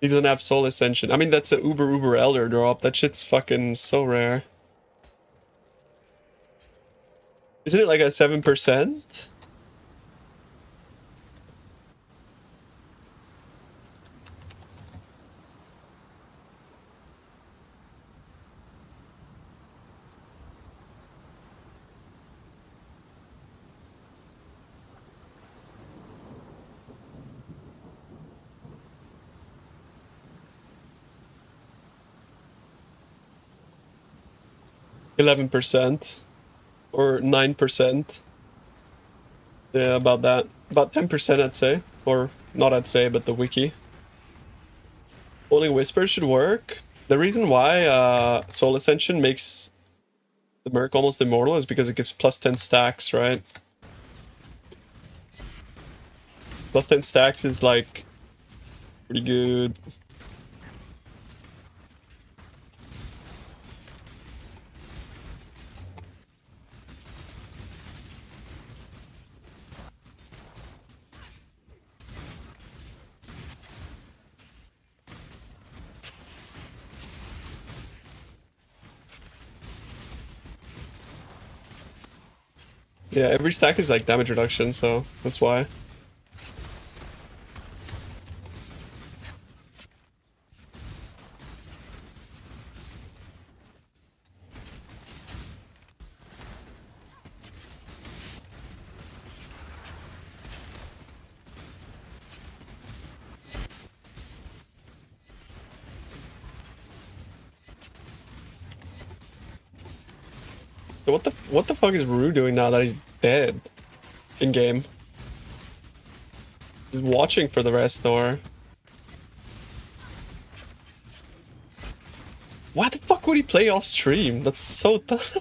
He doesn't have Soul Ascension. I mean, that's a uber elder drop. That shit's fucking so rare. Isn't it like a 7%? 11% or 9%. Yeah, about that. About 10% I'd say. Or not I'd say, but the wiki. Only Whisper should work. The reason why Soul Ascension makes the Merc almost immortal is because it gives plus 10 stacks, right? Plus 10 stacks is like pretty good. Yeah, every stack is like damage reduction, so that's why. So what the fuck is Rue doing now that he's dead in game? He's watching for the rest, or why the fuck would he play off stream? That's so tough.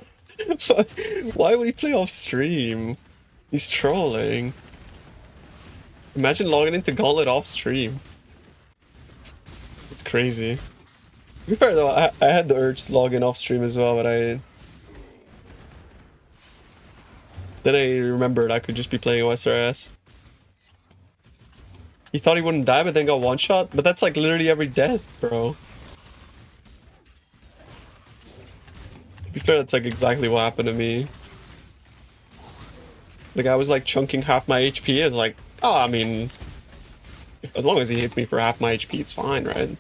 Why would he play off stream? He's trolling. Imagine logging into Gauntlet off stream. It's crazy. To be fair though, I had the urge to log in off stream as well, but then I remembered I could just be playing OSRS. He thought he wouldn't die, but then got one shot. But that's like literally every death, bro. To be fair, that's like exactly what happened to me. The guy was like chunking half my HP. I was like, oh, I mean, as long as he hits me for half my HP, it's fine, right?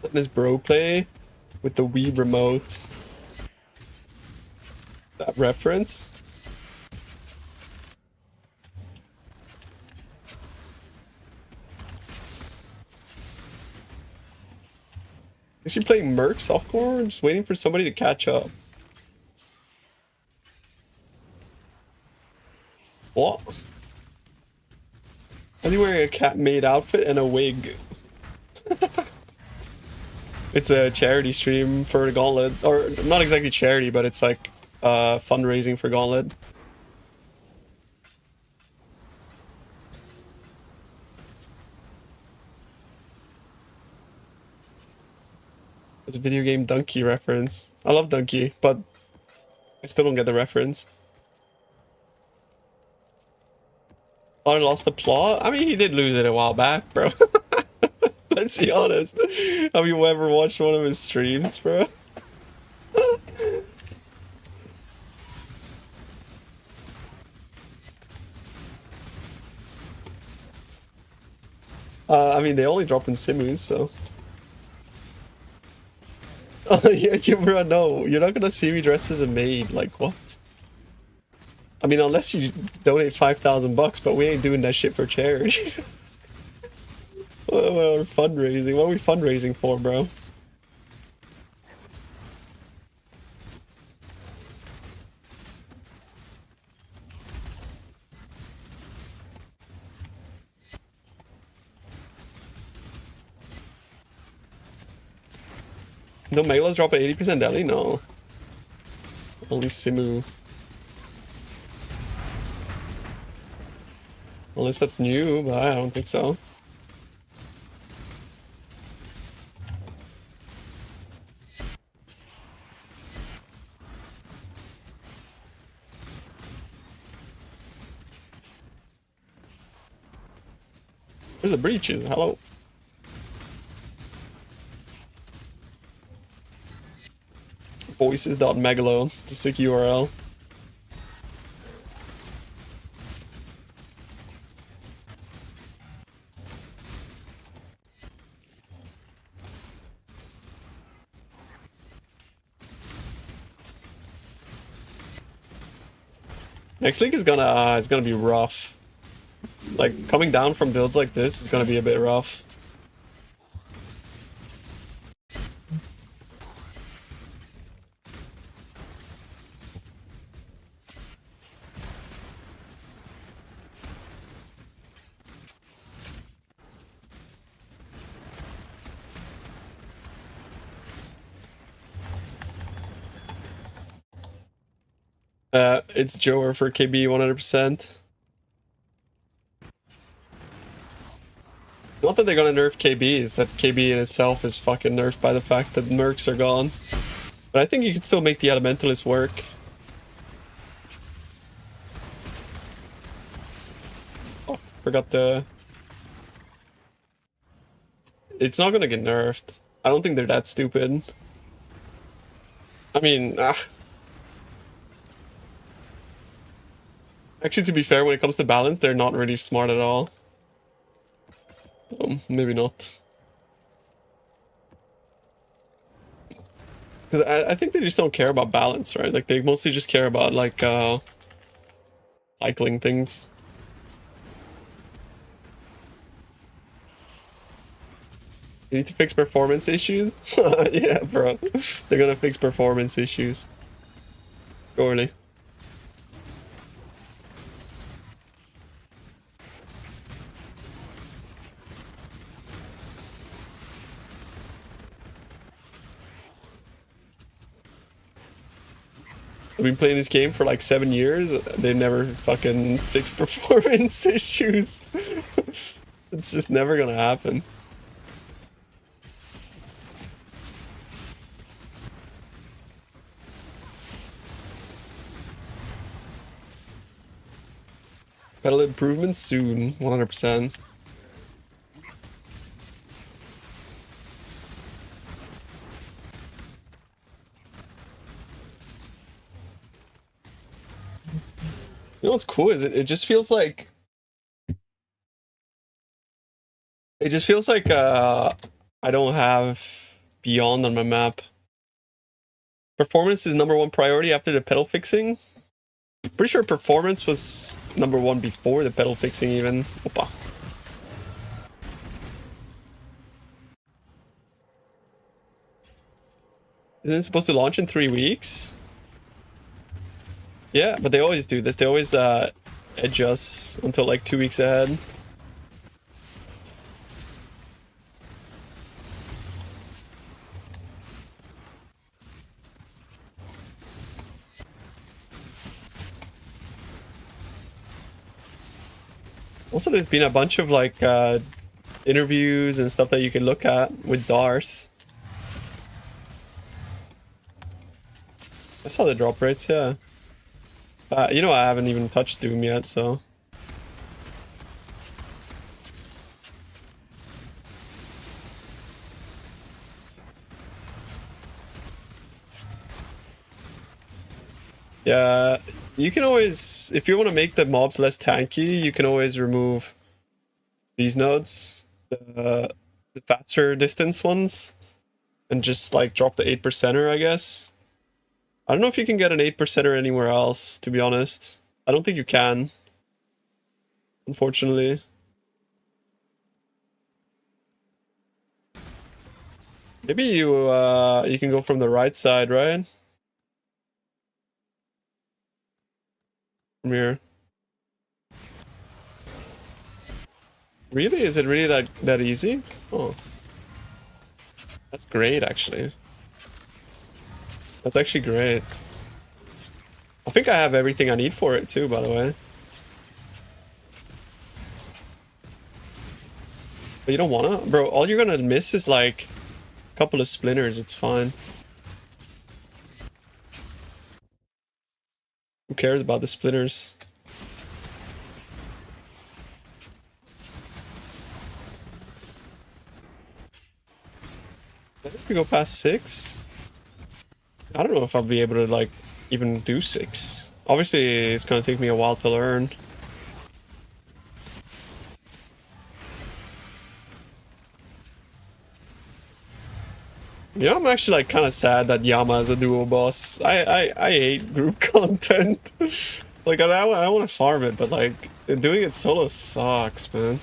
Letting his bro play with the Wii remote. That reference? Is she playing Merc softcore? Just waiting for somebody to catch up. What? I'm wearing a cat maid outfit and a wig. It's a charity stream for Gauntlet. Or not exactly charity, but it's like fundraising for Gauntlet. It's a video game Donkey reference. I love Donkey, but I still don't get the reference. I lost the plot? I mean, he did lose it a while back, bro. Let's be honest. Have you ever watched one of his streams, bro? I mean, they only drop in Simus, so. Oh, yeah, bro, no. You're not gonna see me dressed as a maid. Like, what? I mean, unless you donate 5,000 bucks, but we ain't doing that shit for charity. Well, fundraising. What are we fundraising for, bro? No Megalos drop at 80% deli? No. Only Simu. Unless that's new, but I don't think so. Where's the breaches? Hello. Voices.megalo. It's a sick URL. Next league is gonna be rough. Like coming down from builds like this is gonna be a bit rough. It's Joer for KB 100%. Not that they're gonna nerf KB, is that KB in itself is fucking nerfed by the fact that mercs are gone. But I think you can still make the elementalist work. Oh, forgot the... It's not gonna get nerfed. I don't think they're that stupid. I mean, actually, to be fair, when it comes to balance, they're not really smart at all. Maybe not. Because I think they just don't care about balance, right? Like, they mostly just care about, like, cycling things. You need to fix performance issues? Yeah, bro. They're gonna fix performance issues. Surely. I've been playing this game for like 7 years. They never fucking fixed performance issues. It's just never gonna happen. Pedal improvements soon, 100%. You know what's cool is it just feels like... It just feels like I don't have Beyond on my map. Performance is #1 priority after the pedal fixing. Pretty sure performance was #1 before the pedal fixing even. Opa. Isn't it supposed to launch in 3 weeks? Yeah, but they always do this. They always adjust until like 2 weeks ahead. Also, there's been a bunch of like interviews and stuff that you can look at with Darth. I saw the drop rates, yeah. You know, I haven't even touched Doom yet, so... Yeah, you can always... If you want to make the mobs less tanky, you can always remove these nodes. The faster distance ones. And just, like, drop the 8%er, I guess. I don't know if you can get an 8%er anywhere else, to be honest. I don't think you can. Unfortunately. Maybe you can go from the right side, right? From here. Really? Is it really that easy? Oh. That's great, actually. That's actually great. I think I have everything I need for it too, by the way. But you don't wanna? Bro, all you're gonna miss is like a couple of splinters, it's fine. Who cares about the splinters? If we go past 6, I don't know if I'll be able to like even do 6. Obviously, it's gonna take me a while to learn. Yeah, I'm actually like kind of sad that Yama is a duo boss. I hate group content. Like I want to farm it, but like doing it solo sucks, man.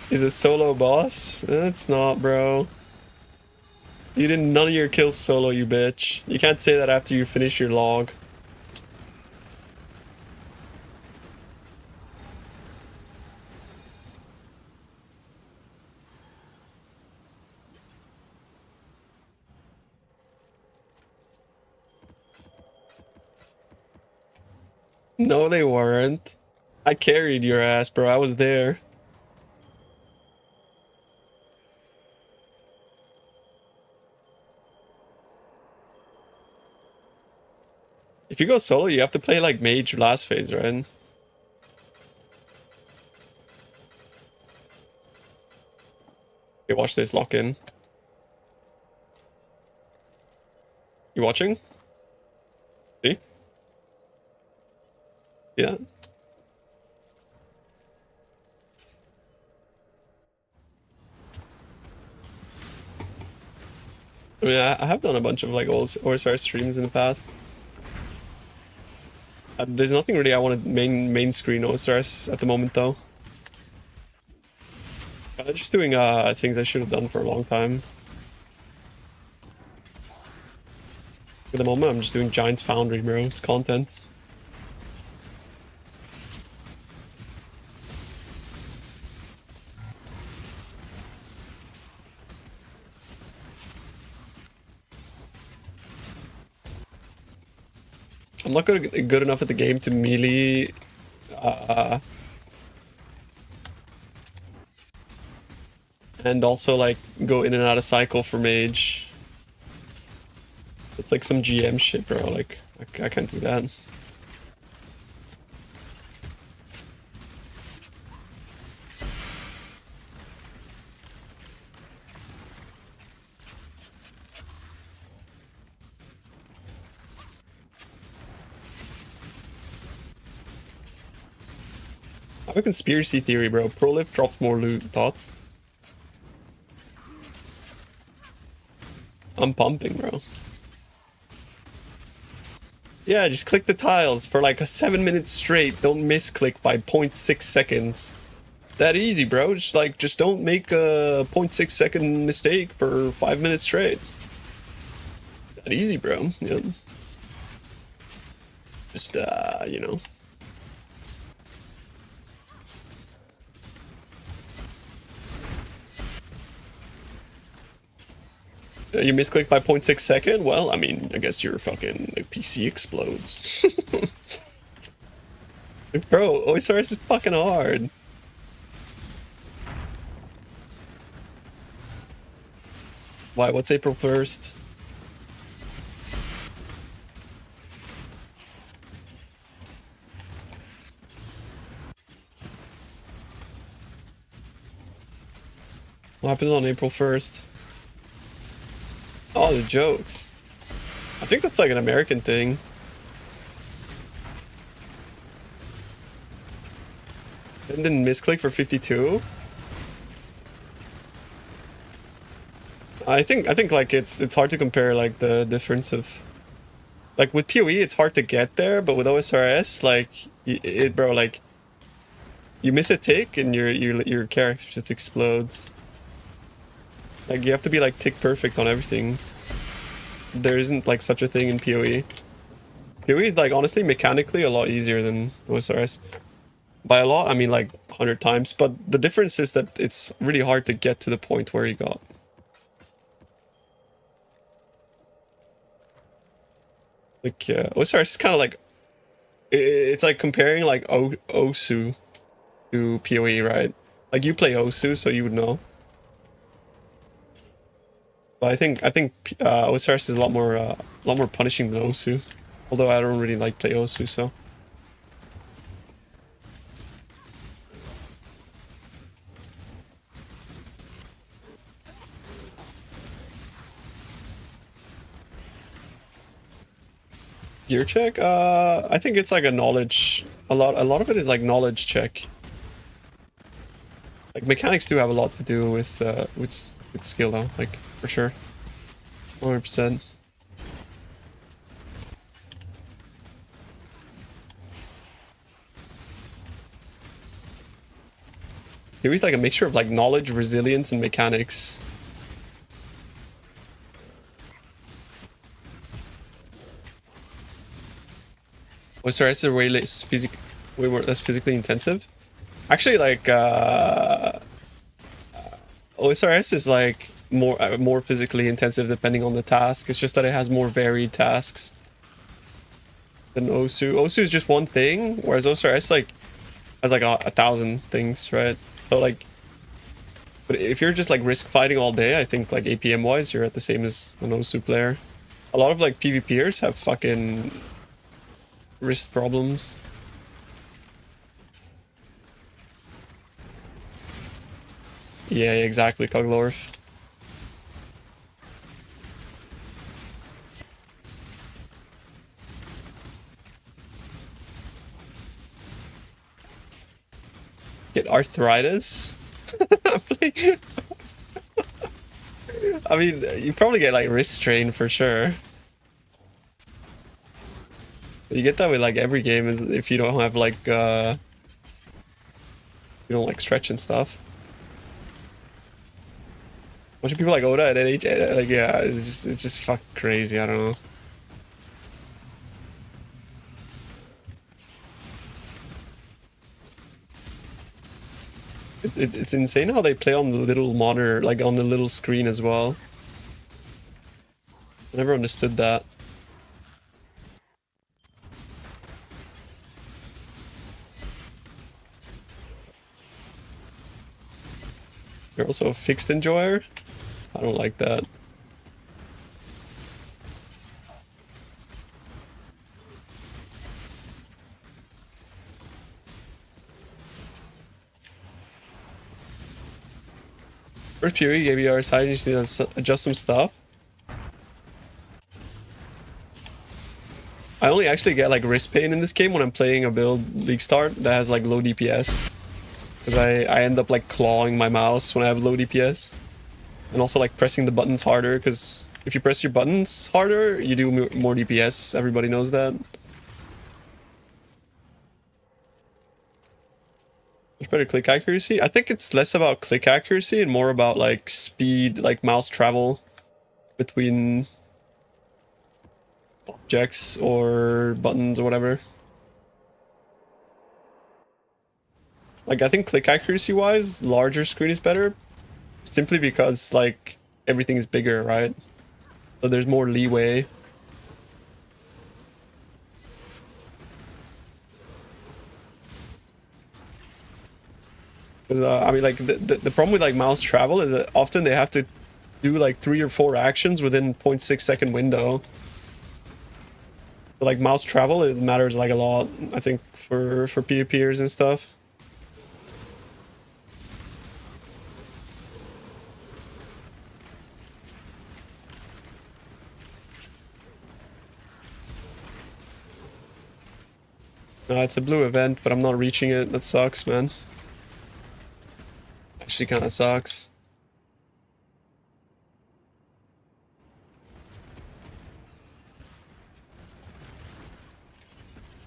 Is it solo boss? It's not, bro. You did none of your kills solo, you bitch. You can't say that after you finish your log. No, they weren't. I carried your ass, bro. I was there. If you go solo, you have to play like mage last phase, right? Okay, watch this, lock in. You watching? See? Yeah. I mean, I have done a bunch of like OSR streams in the past. There's nothing really I want to main screen OSRs at the moment though. I'm just doing things I should have done for a long time. At the moment, I'm just doing Giant's Foundry, bro. It's content. I'm not good enough at the game to melee and also like go in and out of cycle for mage. It's like some GM shit, bro. Like I can't do that. I have a conspiracy theory, bro. Prolif drops more loot. Thoughts? I'm pumping, bro. Yeah, just click the tiles for like a 7 minutes straight. Don't misclick by 0.6 seconds. That easy, bro. Just don't make a 0.6 second mistake for 5 minutes straight. That easy, bro. Yeah. Just you know. You misclick by 0.6 second? Well, I mean, I guess your fucking PC explodes. Bro, OSRS is fucking hard. Why? What's April 1st? What happens on April 1st? Oh, the jokes. I think that's like an American thing. And then misclick for 52? I think like it's hard to compare like the difference of like with PoE it's hard to get there, but with OSRS like bro, like you miss a tick and your character just explodes. Like you have to be like tick perfect on everything. There isn't like such a thing in PoE. PoE is like honestly mechanically a lot easier than OSRS. By a lot I mean like 100 times, but the difference is that it's really hard to get to the point where you got. Like OSRS is kind of like it's like comparing like Osu to PoE, right? Like you play Osu, so you would know. But I think OSRS is a lot more punishing than Osu. Although I don't really like play Osu, so. Gear check? I think it's like a knowledge. A lot of it is like knowledge check. Like mechanics do have a lot to do with skill though, like for sure. 100%. Maybe it's like a mixture of like knowledge, resilience, and mechanics. OSRS are way more less physically intensive. Actually, like OSRS is like more physically intensive depending on the task. It's just that it has more varied tasks than OSU. OSU is just one thing, whereas OSRS like has like a thousand things, right? So like, but if you're just like risk fighting all day, I think like APM wise, you're at the same as an OSU player. A lot of like PvPers have fucking wrist problems. Yeah, exactly, Coglorf. Get arthritis? I mean, you probably get like wrist strain for sure. You get that with like every game is if you don't have like you don't like stretch and stuff. A bunch of people like Oda at NH, like yeah, it's just fucking crazy. I don't know. It's insane how they play on the little monitor, like on the little screen as well. I never understood that. You're also a fixed enjoyer? I don't like that. First PoE gave you our side, you just need to adjust some stuff. I only actually get like wrist pain in this game when I'm playing a build League Start that has like low DPS. Because I end up like clawing my mouse when I have low DPS. And also like pressing the buttons harder, because if you press your buttons harder, you do more DPS. Everybody knows that. Much better click accuracy. I think it's less about click accuracy and more about like speed, like mouse travel between objects or buttons or whatever. Like I think click accuracy wise, larger screen is better, simply because like everything is bigger, right? So there's more leeway. Because I mean, like the problem with like mouse travel is that often they have to do like 3 or 4 actions within 0.6 second window. So, like mouse travel, it matters like a lot, I think, for PvPers and stuff. No, it's a blue event, but I'm not reaching it. That sucks, man. Actually kind of sucks.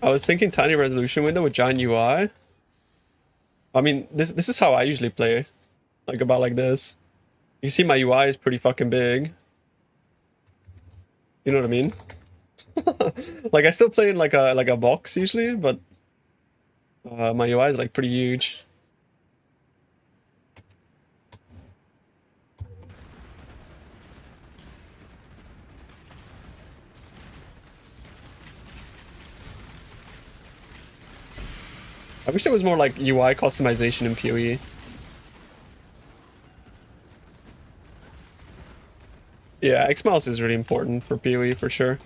I was thinking tiny resolution window with giant UI. I mean, this is how I usually play. Like about like this. You see my UI is pretty fucking big. You know what I mean? Like I still play in like a box usually, but my UI is like pretty huge. I wish there was more like UI customization in PoE. Yeah, X-Mouse is really important for PoE for sure.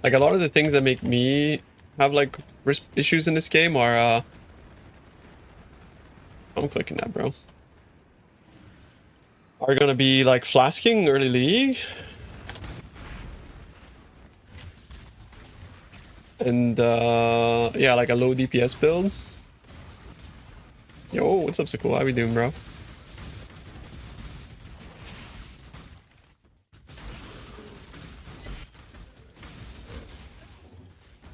Like a lot of the things that make me have like wrist issues in this game are I'm clicking that, bro. Are gonna be like flasking early league And yeah, like a low DPS build. Yo, what's up, Sakul? How we doing, bro?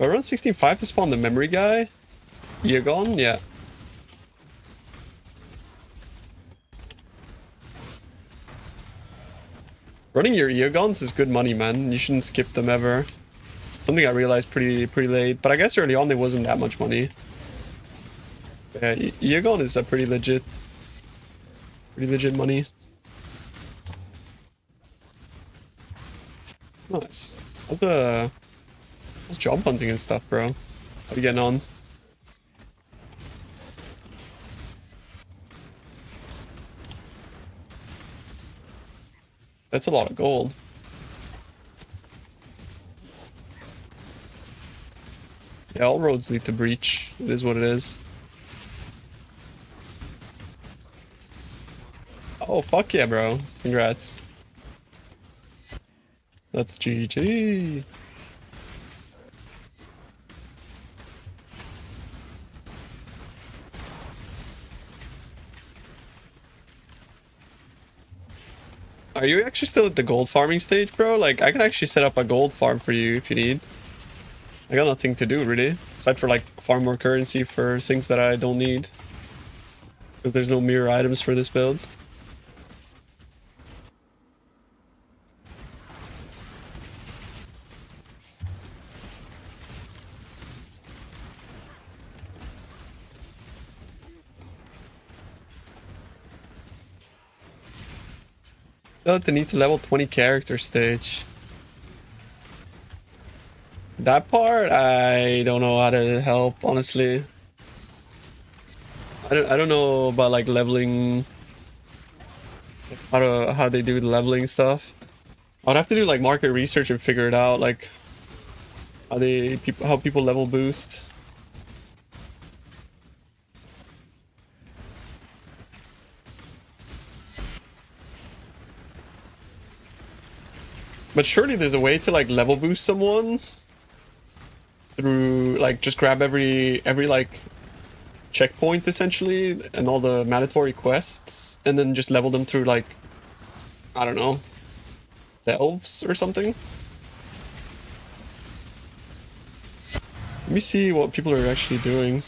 Around 16.5 to spawn the memory guy. Eargon, yeah. Running your Eargons is good money, man. You shouldn't skip them ever. Something I realized pretty late, but I guess early on there wasn't that much money. Yeah, Eargon is a pretty legit money. Nice. How's job hunting and stuff, bro? How you getting on? That's a lot of gold. Yeah, all roads lead to Breach. It is what it is. Oh, fuck yeah, bro. Congrats. That's GG. Are you actually still at the gold farming stage, bro? Like, I can actually set up a gold farm for you if you need. I got nothing to do, really. Aside for, like, farm more currency for things that I don't need. Because there's no mirror items for this build. Still at the need to level 20 character stage. That part, I don't know how to help, honestly. I don't know about like leveling, how they do the leveling stuff. I'd have to do like market research and figure it out, like how people level boost. But surely there's a way to like level boost someone through like just grab every like checkpoint essentially and all the mandatory quests and then just level them through like, I don't know, the elves or something. Let me see what people are actually doing.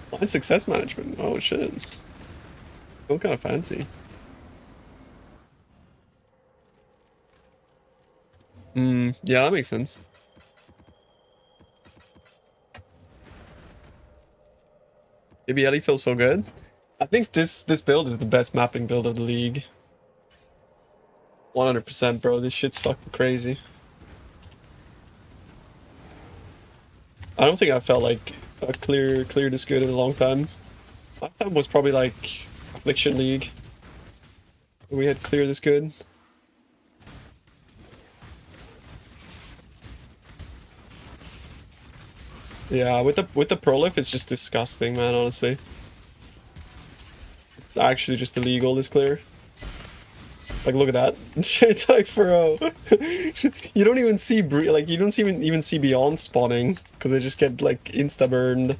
Client success management. Oh shit. Feels kind of fancy. Yeah, that makes sense. KB Ellie feels so good. I think this build is the best mapping build of the league. 100%, bro. This shit's fucking crazy. I don't think I felt like a clear this good in a long time. Last time was probably like Affliction League. We had clear this good. Yeah, with the Prolif, it's just disgusting, man. Honestly, it's actually just illegal. This clear. Like, look at that. It's like, bro. You don't even see like you don't even see beyond spawning because they just get like insta burned.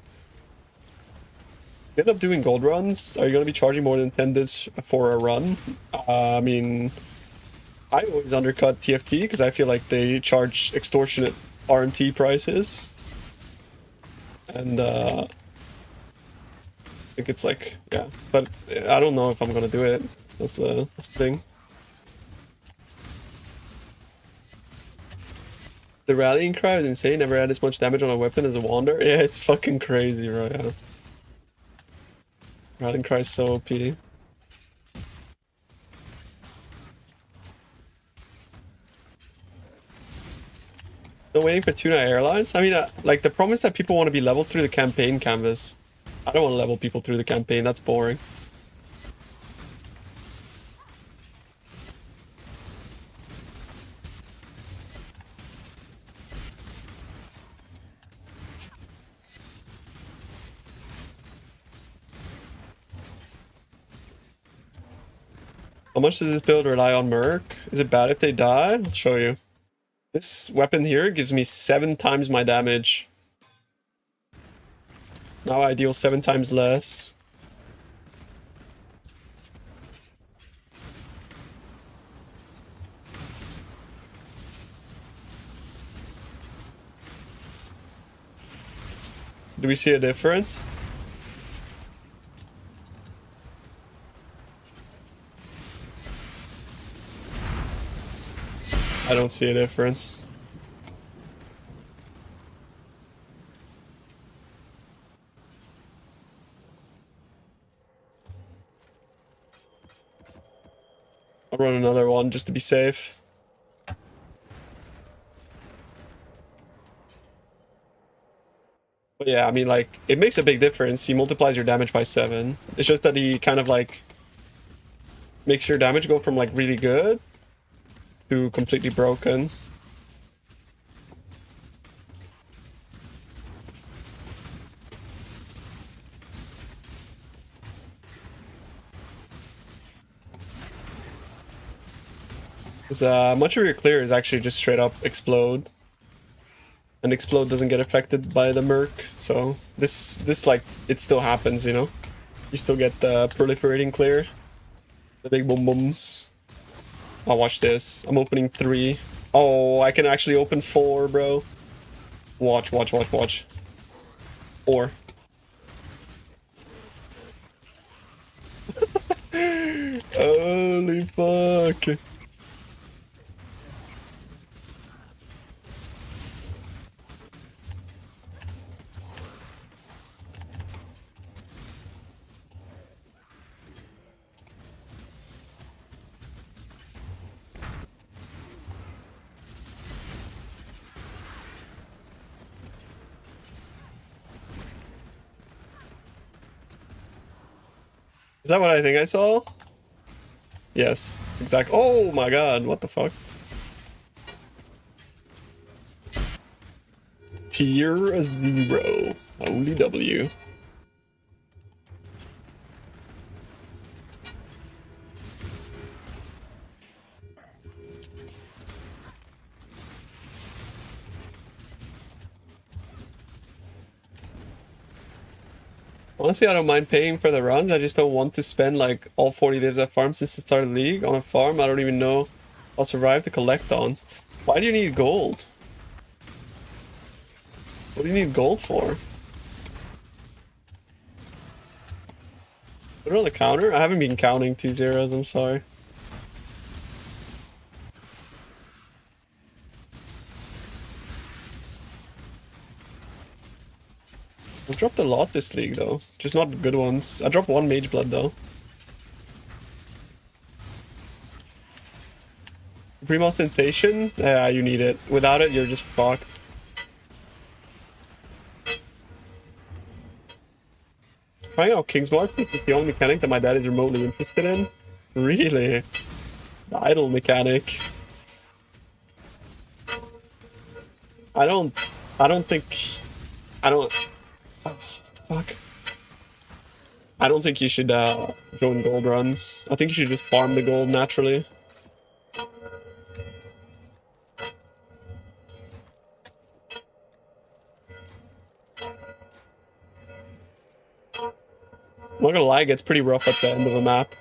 You end up doing gold runs. Are you gonna be charging more than 10 divs for a run? I mean, I always undercut TFT because I feel like they charge extortionate RMT prices. And I think it's like, yeah, but I don't know if I'm gonna do it. That's the thing. The rallying cry is insane. Never had as much damage on a weapon as a wander. Yeah, it's fucking crazy, bro. Yeah. Rallying cry is so OP. Still waiting for Tuna Airlines? I mean, like, the problem is that people want to be leveled through the campaign canvas. I don't want to level people through the campaign, that's boring. How much does this build rely on Merc? Is it bad if they die? I'll show you. This weapon here gives me 7 times my damage. Now I deal 7 times less. Do we see a difference? I don't see a difference. I'll run another one just to be safe. But yeah, I mean, like, it makes a big difference. He multiplies your damage by 7. It's just that he kind of, like, makes your damage go from, like, really good to completely broken. Much of your clear is actually just straight up explode. And explode doesn't get affected by the Merc, so this like, it still happens, you know? You still get the proliferating clear. The big boom booms. Oh, watch this. I'm opening 3. Oh, I can actually open 4, bro. Watch, watch, watch, watch. 4. Holy fuck. Is that what I think I saw? Yes, it's exact. Oh my god, what the fuck? Tier 0. Only W. Honestly, I don't mind paying for the runs. I just don't want to spend like all 40 divs at farm since the start of the league on a farm I don't even know I'll survive to collect on. Why do you need gold? What do you need gold for? Put it on the counter? I haven't been counting T0s, I'm sorry. I've dropped a lot this league though, just not good ones. I dropped 1 Mageblood though. Supreme Ostentation? Yeah, you need it. Without it, you're just fucked. Trying out Kingsmark, this is the only mechanic that my dad is remotely interested in. Really? The idle mechanic. I don't think... Oh, fuck. I don't think you should join gold runs. I think you should just farm the gold naturally. I'm not gonna lie, it gets pretty rough at the end of a map.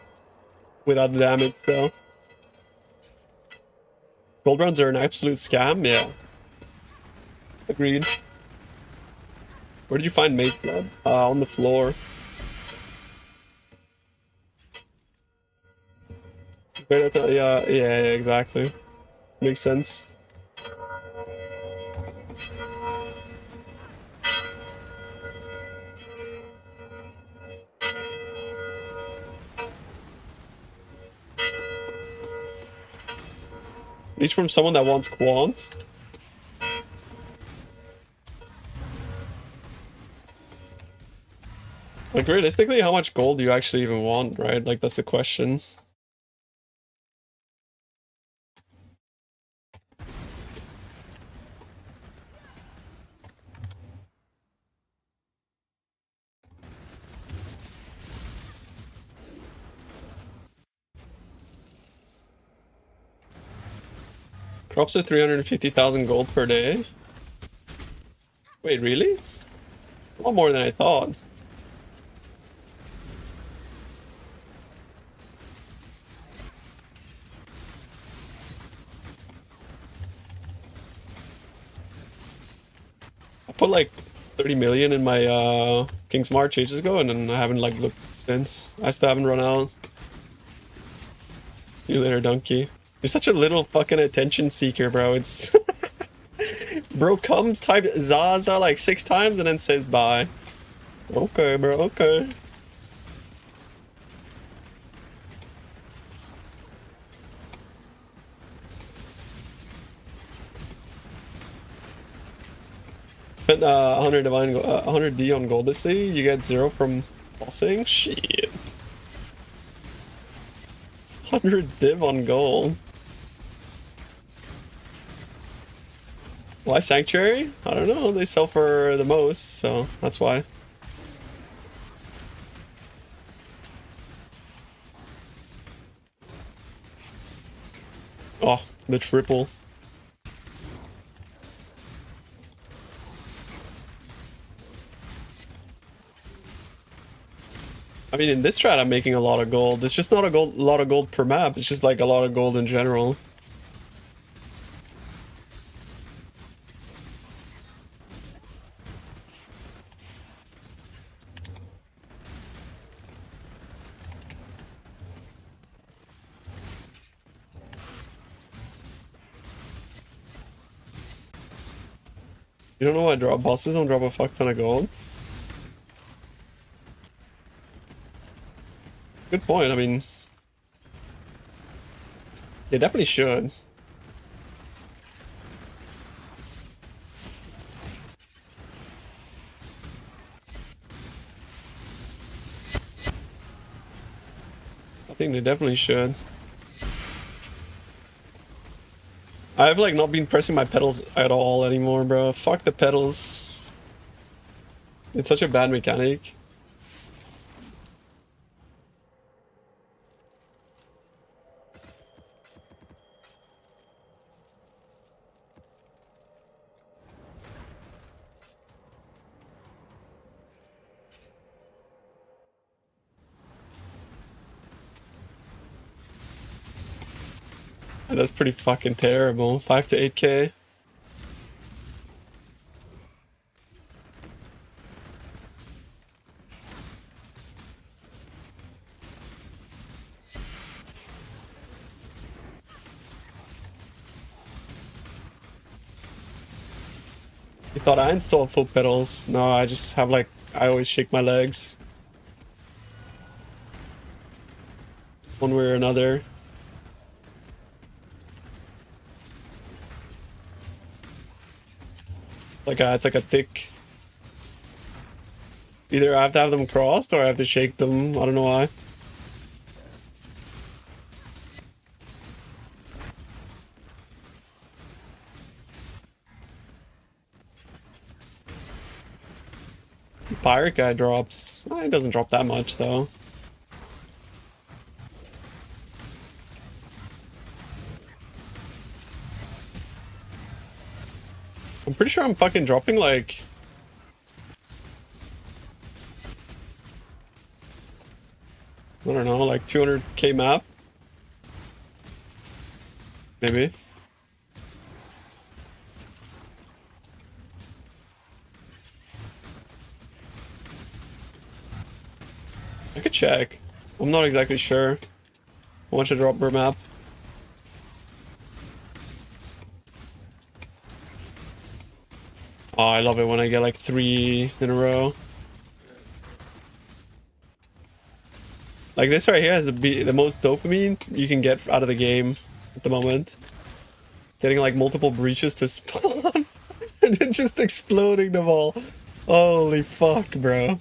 Without the damage, though. Gold runs are an absolute scam? Yeah. Agreed. Where did you find Mageblood? On the floor. Yeah, exactly. Makes sense. Each from someone that wants Quant. Like, realistically, how much gold do you actually even want, right? Like, that's the question. Drops to 350,000 gold per day. Wait, really? A lot more than I thought. I put like 30 million in my King's March ages ago, and then I haven't like looked since. I still haven't run out. See you later, donkey. You're such a little fucking attention seeker, bro. It's bro comes, types Zaza like 6 times, and then says bye. Okay, bro. Okay. Spent 100 divine, 100 D on gold this day. You get 0 from bossing. Shit. 100 div on gold. Why Sanctuary? I don't know. They sell for the most, so that's why. Oh, the triple. I mean, in this strat, I'm making a lot of gold. It's just not a lot of gold per map. It's just like a lot of gold in general. You don't know why drop bosses don't drop a fuck ton of gold? Good point. I mean, they definitely should. I think they definitely should. I've like not been pressing my pedals at all anymore, bro. Fuck the pedals. It's such a bad mechanic. That's pretty fucking terrible. 5 to 8k. You thought I installed full pedals? No, I just have like, I always shake my legs. One way or another. It's like a thick. Either I have to have them crossed or I have to shake them. I don't know why. Pirate guy drops. Oh, it doesn't drop that much though. I'm pretty sure I'm fucking dropping like... I don't know, like 200k map? Maybe. I could check. I'm not exactly sure how much I drop per map. Oh, I love it when I get like 3 in a row. Like this right here has the most dopamine you can get out of the game at the moment. Getting like multiple breaches to spawn and then just exploding them all. Holy fuck, bro.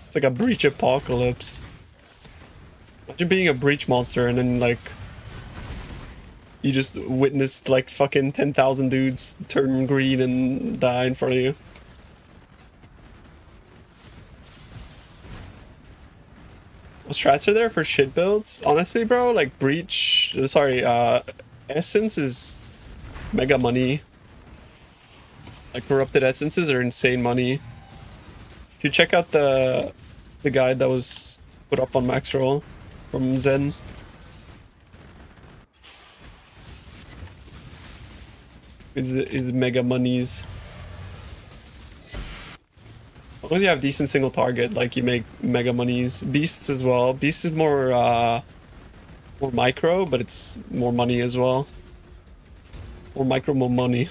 It's like a breach apocalypse. Imagine being a breach monster and then like you just witnessed like fucking 10,000 dudes turn green and die in front of you. What strats are there for shit builds? Honestly, bro, like breach, sorry, Essence is mega money. Like corrupted essences are insane money. If you check out the guide that was put up on Maxroll from Zen. Is mega monies. As long as you have decent single target, like you make mega monies. Beasts as well. Beasts is more micro, but it's more money as well. More micro, more money.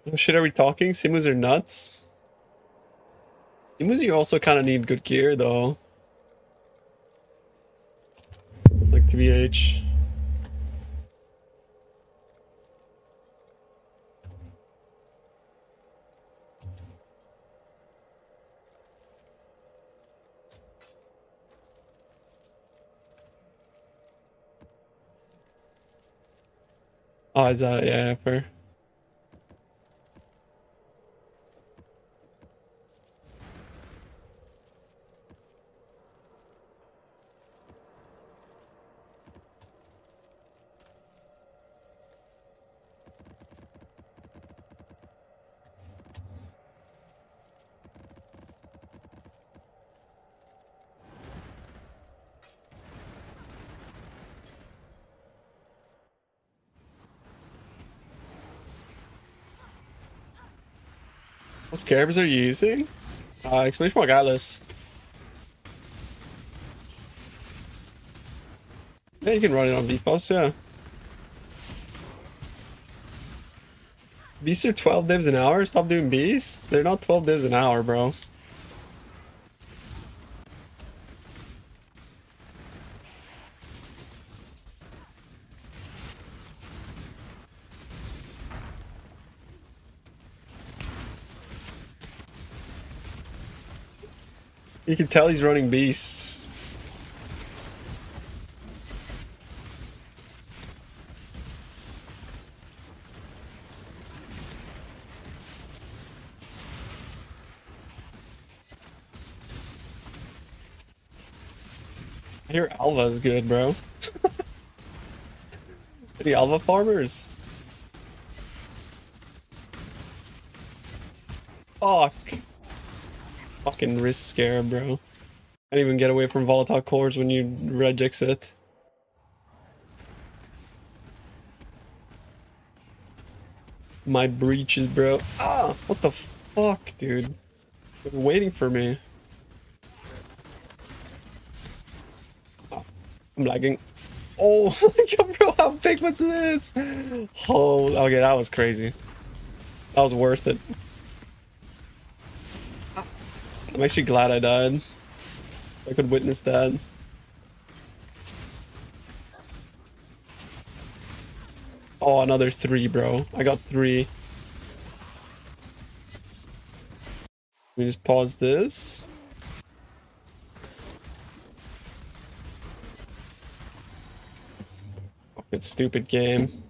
What shit are we talking? Simus are nuts. Simus, you also kind of need good gear though. Like TBH. Oh, is that, yeah, fair. What scarabs are you using? Exclamation mark Atlas. Yeah, you can run it on V-Pulse, yeah. Beasts are 12 divs an hour? Stop doing beasts? They're not 12 divs an hour, bro. You can tell he's running beasts. I hear Alva is good, bro. Any Alva farmers? Fuck. Fucking wrist scare, bro. Can't even get away from volatile cores when you regix it. My breaches, bro. Ah, what the fuck, dude? They're waiting for me. Oh, I'm lagging. Oh my god, bro, how big was this? Oh, okay, that was crazy. That was worth it. I'm actually glad I died. I could witness that. Oh, another 3, bro. I got 3. Let me just pause this. Fucking stupid game.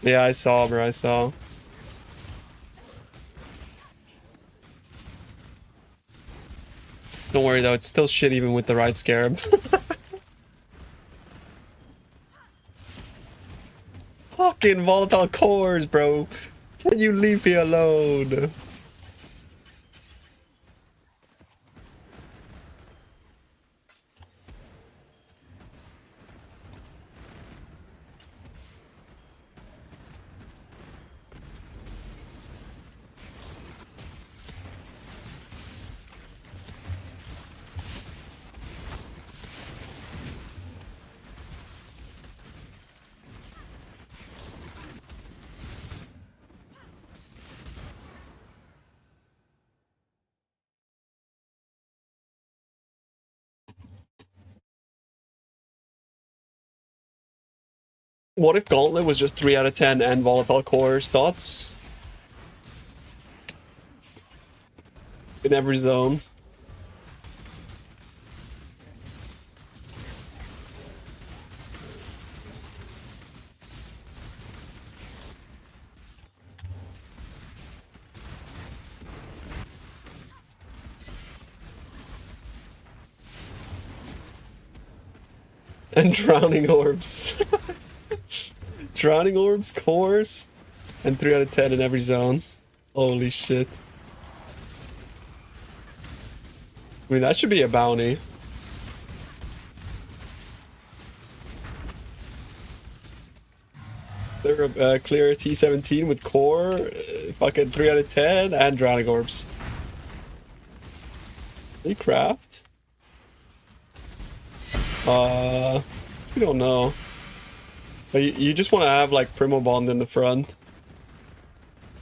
Yeah, I saw, bro. I saw. Don't worry though, it's still shit even with the right scarab. Fucking volatile cores, bro. Can you leave me alone? What if Gauntlet was just 3 out of 10 and volatile cores? Thoughts? In every zone. And drowning orbs. Drowning orbs, cores, and 3 out of 10 in every zone. Holy shit. I mean, that should be a bounty. Clear T17 with core, fucking 3 out of 10, and drowning orbs. Any craft? We don't know. But you just want to have like Primo Bond in the front.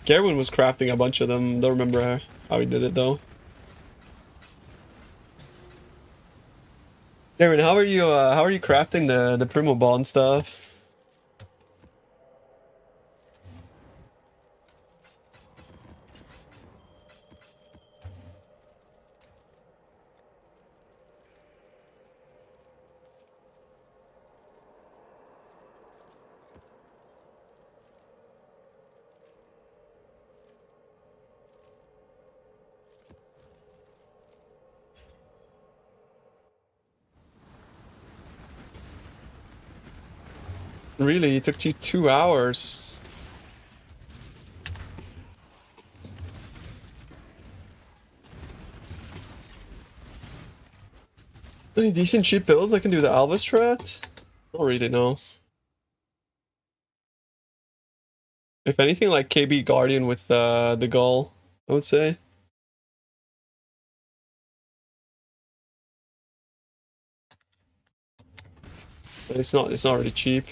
Gerwin was crafting a bunch of them. Don't remember how he did it though. Gerwin, how are you crafting the Primo Bond stuff? Really? It took you 2 hours. Any decent cheap builds that can do the Alva strat? Don't really know. If anything, like KB Guardian with the Gull, I would say. But it's not really cheap.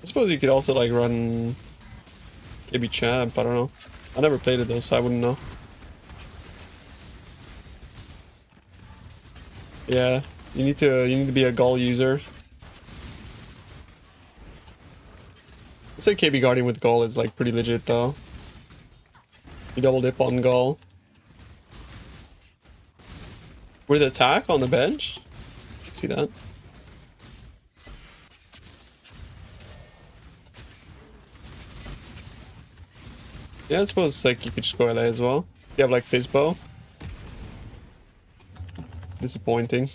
I suppose you could also like run KB Champ, I don't know. I never played it though, so I wouldn't know. Yeah, you need to be a Gull user. I'd say KB Guardian with Gull is like pretty legit though. You double dip on Gull. With attack on the bench? Let's see that. Yeah, I suppose like you could just go LA as well. You have like Fizzbow. Disappointing.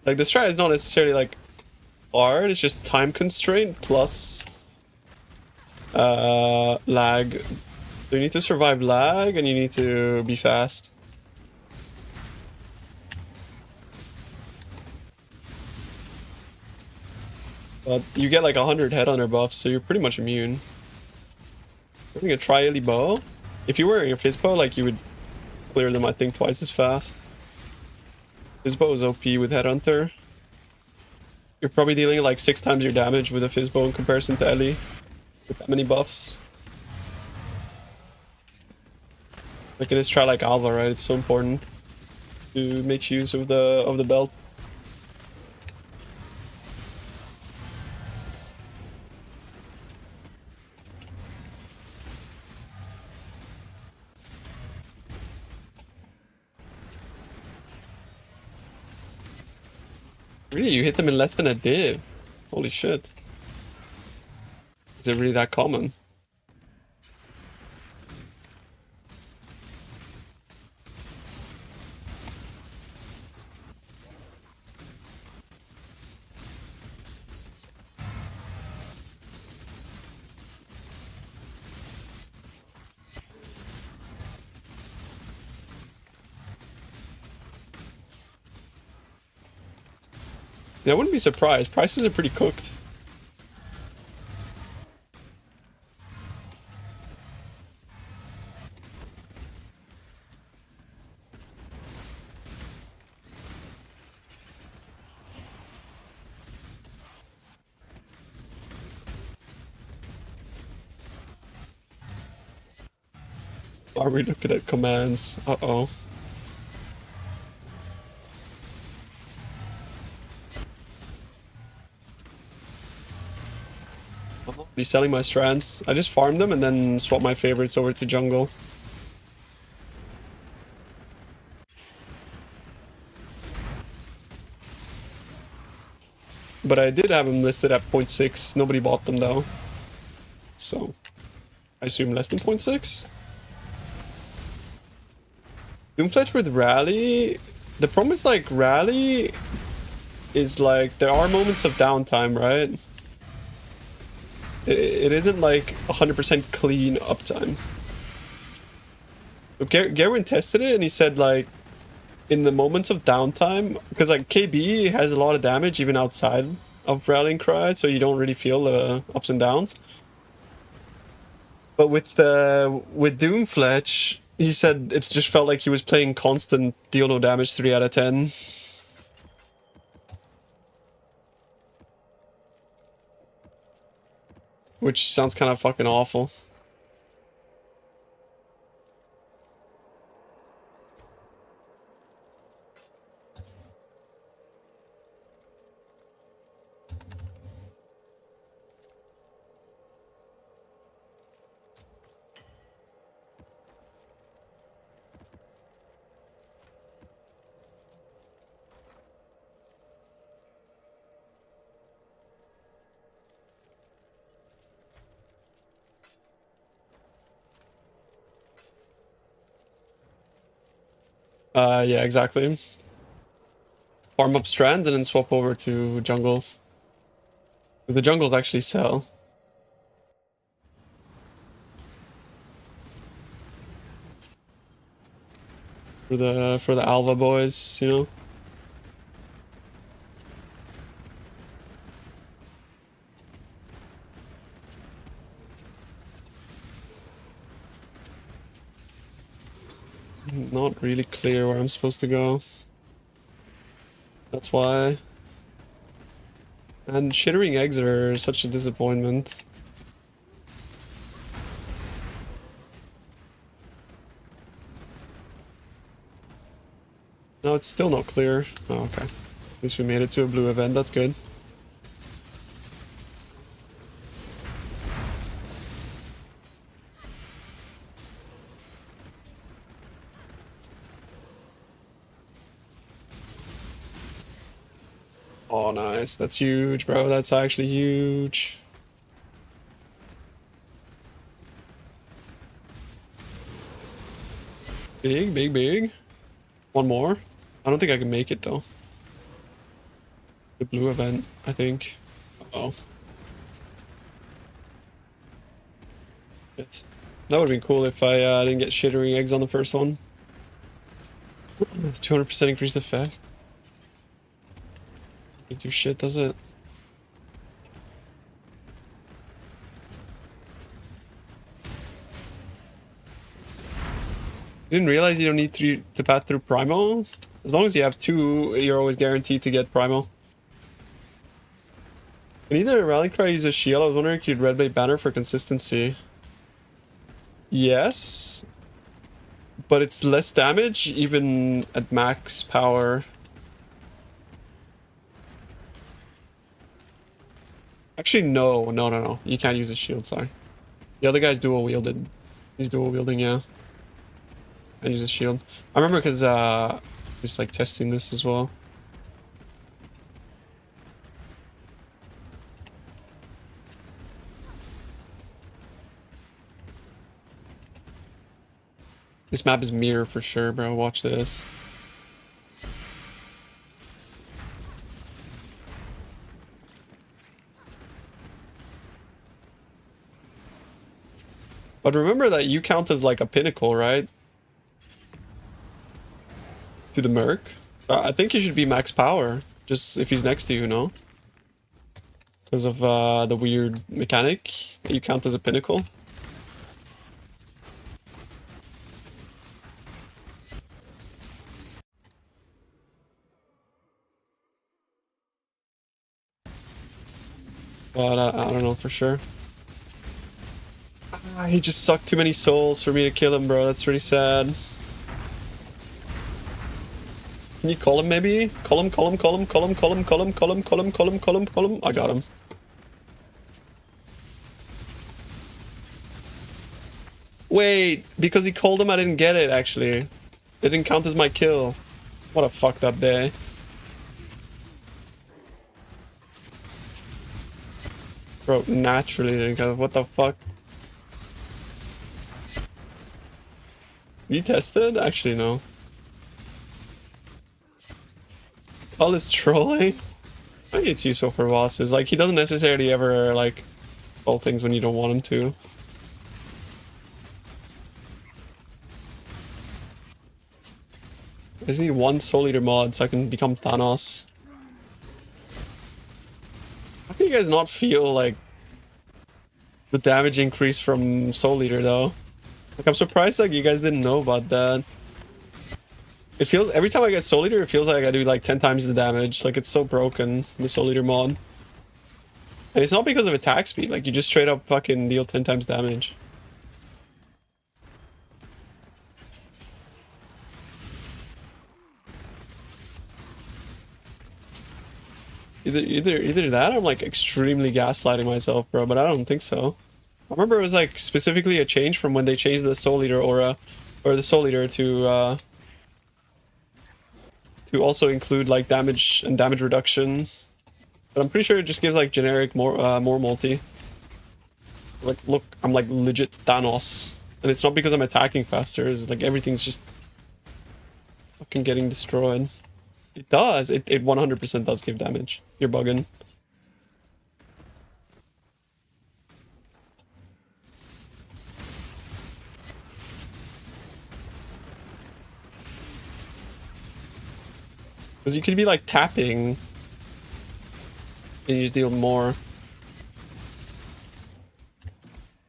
Like the strat is not necessarily like hard, it's just time constraint plus lag. So you need to survive lag and you need to be fast. But you get like 100 Headhunter buffs, so you're pretty much immune. I think a Tri-Ellie bow. If you were wearing a Fizzbow, like you would clear them, I think, twice as fast. Fizzbow is OP with Headhunter. You're probably dealing like 6 times your damage with a Fizzbow in comparison to Ellie. With that many buffs. Like in this try like Alva, right? It's so important to make use of the belt. Really? You hit them in less than a div? Holy shit. Is it really that common? Yeah, I wouldn't be surprised. Prices are pretty cooked. Are we looking at commands? Uh-oh. Be selling my strands. I just farm them and then swap my favorites over to jungle. But I did have him listed at 0.6. Nobody bought them though. So I assume less than 0.6. Doomfletch with Rally. The problem is like Rally is like there are moments of downtime, right? It isn't like 100% clean uptime. So Gerwin tested it and he said like in the moments of downtime, because like KB has a lot of damage even outside of Rallying Cry, so you don't really feel the ups and downs. But with Doomfletch, he said it just felt like he was playing constant deal no damage 3 out of 10. Which sounds kind of fucking awful. Yeah, exactly. Farm up strands and then swap over to jungles. The jungles actually sell. For the Alva boys, you know. Not really clear where I'm supposed to go. That's why. And shittering eggs are such a disappointment. No, it's still not clear. Oh, okay. At least we made it to a blue event, that's good. Oh, nice. That's huge, bro. That's actually huge. Big, big, big. One more. I don't think I can make it, though. The blue event, I think. Uh-oh. Shit. That would have been cool if I didn't get shittering eggs on the first one. 200% increased effect. Doesn't do shit, does it? You didn't realize you don't need to path through Primal? As long as you have 2, you're always guaranteed to get Primal. Can either Rally Cry use a shield? I was wondering if you'd Red Blade Banner for consistency. Yes. But it's less damage, even at max power. Actually, no. You can't use a shield, sorry. The other guy's dual wielded. He's dual wielding, yeah. And use a shield. I remember because just like testing this as well. This map is mirror for sure, bro. Watch this. But remember that you count as like a pinnacle, right? To the Merc. I think you should be max power. Just if he's next to you, no? Because of the weird mechanic. You count as a pinnacle. But I don't know for sure. He just sucked too many souls for me to kill him, bro. That's really sad. Can you call him maybe? Call him. I got him. Wait, because he called him, I didn't get it, actually. It didn't count as my kill. What a fucked up day. Bro, naturally, because what the fuck? You tested? Actually, no. All this trolling? I think it's useful for bosses. Like, he doesn't necessarily ever, like, call things when you don't want him to. I just need one Soul Eater mod so I can become Thanos. How can you guys not feel, like, the damage increase from Soul Eater, though? Like, I'm surprised, like, you guys didn't know about that. It feels, every time I get Soul Eater, it feels like I do, like, 10 times the damage. Like, it's so broken, the Soul Eater mod. And it's not because of attack speed, like, you just straight up fucking deal 10 times damage. Either that or I'm, like, extremely gaslighting myself, bro, but I don't think so. I remember it was, like, specifically a change from when they changed the Soul Eater aura, or the Soul Eater to also include, like, damage and damage reduction. But I'm pretty sure it just gives, like, generic more multi. Like, look, I'm, like, legit Thanos. And it's not because I'm attacking faster, it's like everything's just fucking getting destroyed. It does, it 100% does give damage. You're bugging. Because you could be, like, tapping and you deal more.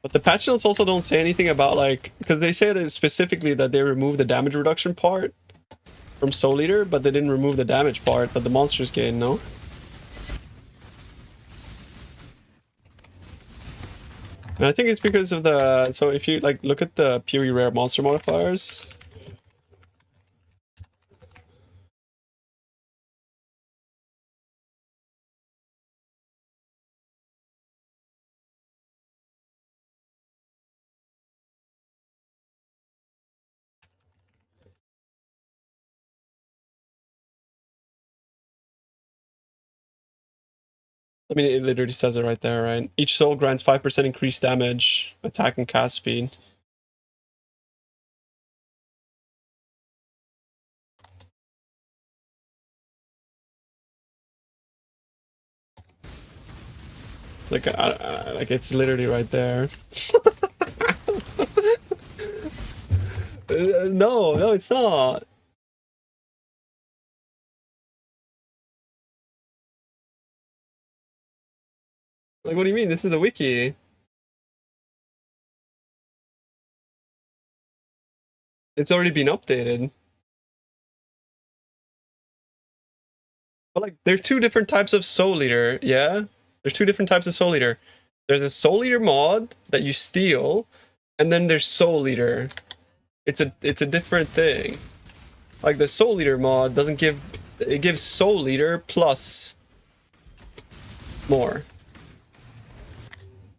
But the patch notes also don't say anything about, like, because they said it specifically that they removed the damage reduction part from Soul Eater, but they didn't remove the damage part that the monsters gain, no? And I think it's because of the, so if you, like, look at the PoE rare monster modifiers. I mean, it literally says it right there, right? Each soul grants 5% increased damage, attack, and cast speed. Like, like it's literally right there. No, it's not. Like, what do you mean? This is the wiki. It's already been updated. But, like, there's two different types of Soul Eater, yeah? There's two different types of Soul Eater. There's a Soul Eater mod that you steal, and then there's Soul Eater. It's a different thing. Like, the Soul Eater mod doesn't give, it gives Soul Eater plus more.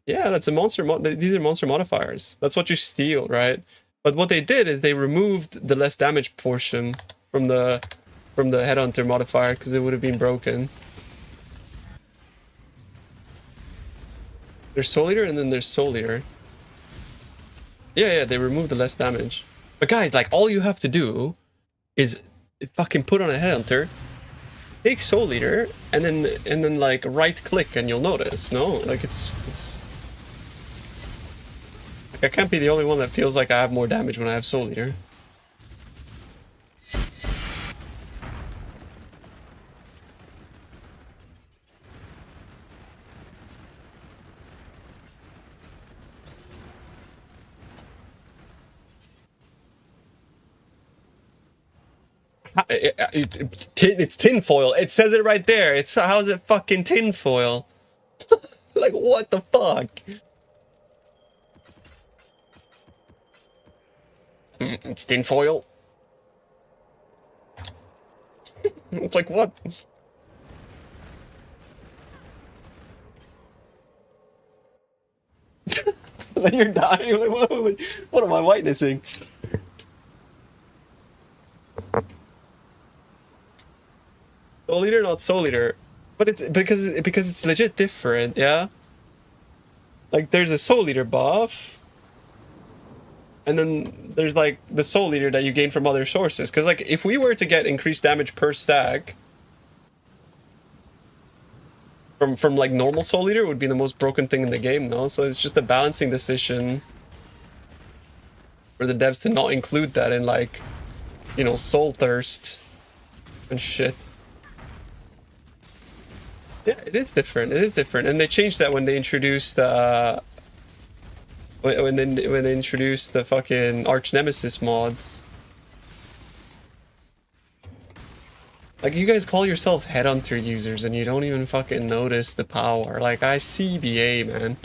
Yeah, that's a monster mod. These are monster modifiers. That's what you steal, right? But what they did is they removed the less damage portion from the Headhunter modifier because it would have been broken. There's Soul Eater and then there's Soul Eater. Yeah, they removed the less damage. But guys, like, all you have to do is fucking put on a Headhunter, take Soul Eater, and then like right click and you'll notice. No, like it's like, I can't be the only one that feels like I have more damage when I have Soul Eater. It's tinfoil. It says it right there. It's, how's it fucking tinfoil? Like, what the fuck? It's tinfoil. It's like, what? Then you're dying. Like, what am I witnessing? Soul Eater, not Soul Eater, but it's because it's legit different, yeah. Like there's a Soul Eater buff, and then there's like the Soul Eater that you gain from other sources. Because like if we were to get increased damage per stack from like normal Soul Eater, it would be the most broken thing in the game, no? So it's just a balancing decision for the devs to not include that in like, you know, Soul Thirst and shit. Yeah, it is different. It is different, and they changed that when they introduced when they introduced the fucking Arch Nemesis mods. Like, you guys call yourself Headhunter users and you don't even fucking notice the power. Like, I CBA, man.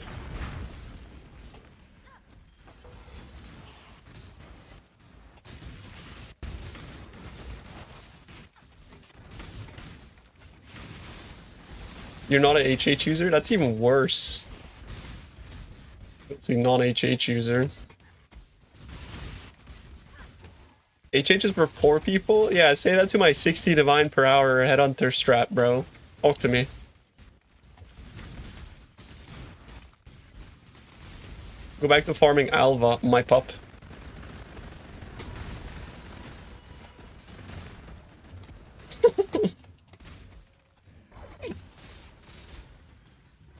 You're not an HH user? That's even worse. It's a non-HH user. HH is for poor people? Yeah, say that to my 60 divine per hour Headhunter strat, bro. Talk to me. Go back to farming Alva, my pup.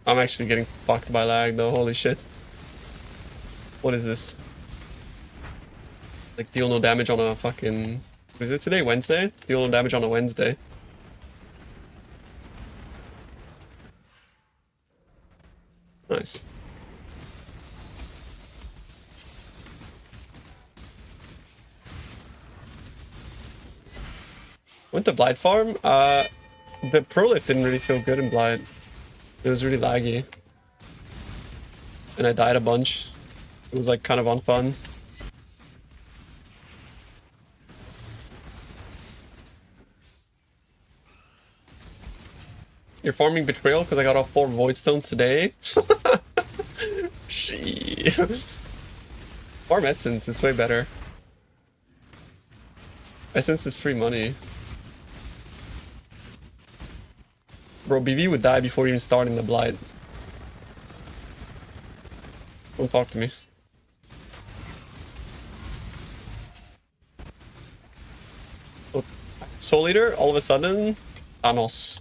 I'm actually getting fucked by lag though, holy shit. What is this? Like, deal no damage on a fucking... Is it today? Wednesday? Deal no damage on a Wednesday. Nice. Went to Blight farm? The Prolif didn't really feel good in Blight. It was really laggy. And I died a bunch. It was like kind of unfun. You're farming Betrayal because I got off 4 Void Stones today? Shit. Farm Essence, it's way better. Essence is free money. Bro, BV would die before even starting the Blight. Don't talk to me. Oh, Soul Eater, all of a sudden, Thanos.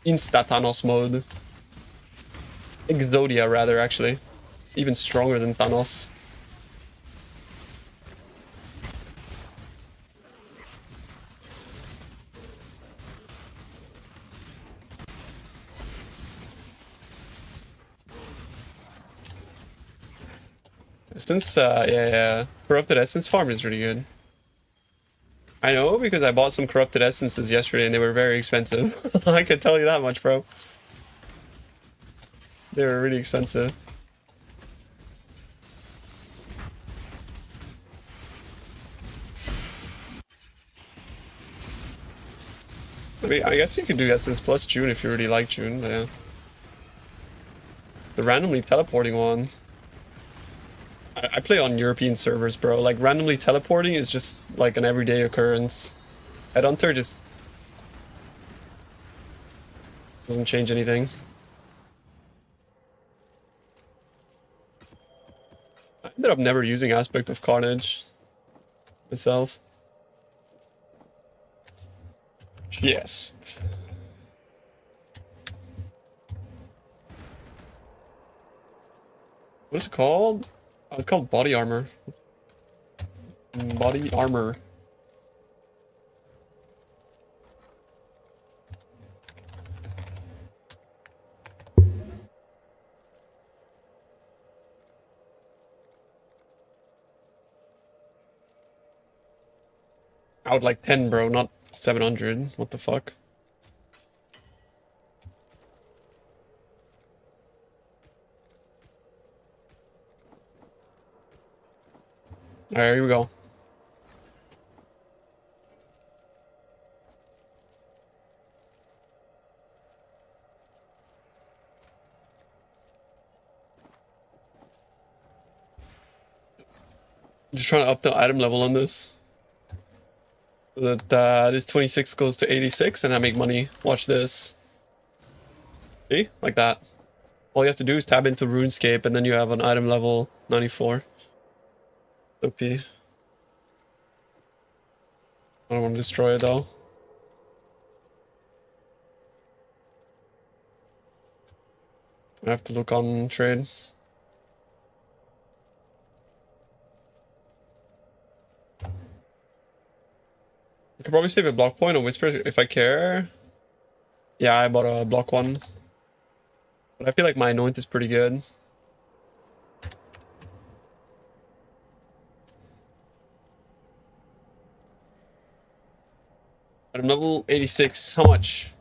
Insta Thanos mode. Exodia, rather, actually. Even stronger than Thanos. Essence, yeah. Corrupted Essence farm is really good. I know, because I bought some Corrupted Essences yesterday and they were very expensive. I can tell you that much, bro. They were really expensive. I mean, I guess you could do Essence plus June if you really like June, but yeah. The randomly teleporting one. I play on European servers, bro. Like, randomly teleporting is just like an everyday occurrence. Headhunter just doesn't change anything. I ended up never using Aspect of Carnage myself. Yes. What is it called? Oh, it's called body armor. Body armor. I would like 10, bro, not 700. What the fuck? Alright, here we go. Just trying to up the item level on this. So that this 26 goes to 86 and I make money. Watch this. See? Like that. All you have to do is tab into RuneScape and then you have an item level 94. OP. I don't want to destroy it though. I have to look on trade. I could probably save a block point on Whisper if I care. Yeah, I bought a block one. But I feel like my anoint is pretty good. I'm level 86. How much?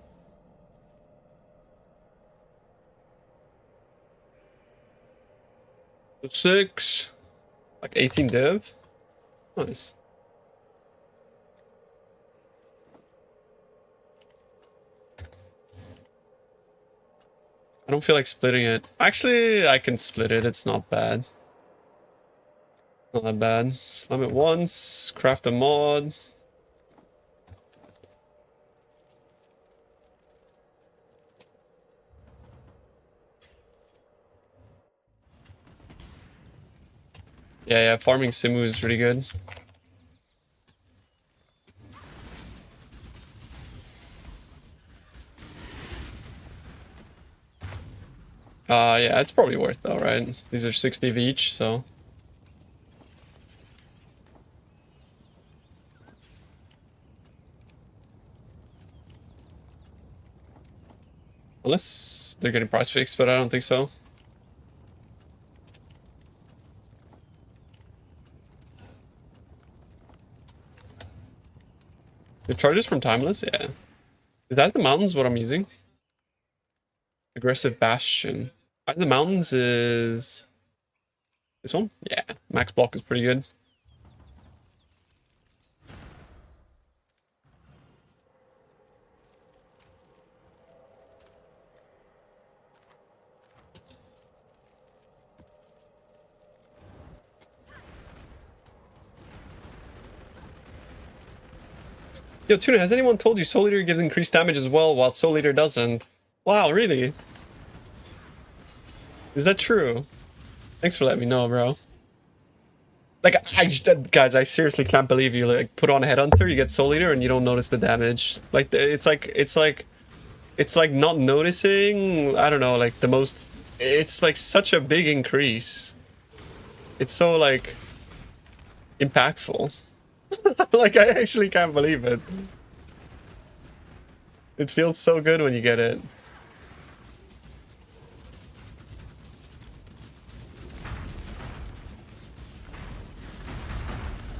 Six. Like 18 div. Nice. I don't feel like splitting it. Actually, I can split it. It's not bad. Not that bad. Slam it once. Craft a mod. Yeah, farming Simu is really good. Yeah, it's probably worth though, right? These are 60 of each, so. Unless they're getting price fixed, but I don't think so. The charges from Timeless? Yeah. Is that the mountains what I'm using? Aggressive Bastion. The mountains is... This one? Yeah. Max block is pretty good. Yo, Tuna, has anyone told you Soul Eater gives increased damage as well, while Soul Eater doesn't? Wow, really? Is that true? Thanks for letting me know, bro. Like, guys, I seriously can't believe you like put on Headhunter, you get Soul Eater, and you don't notice the damage. Like, it's like not noticing. I don't know, like the most. It's like such a big increase. It's so like impactful. Like, I actually can't believe it. It feels so good when you get it.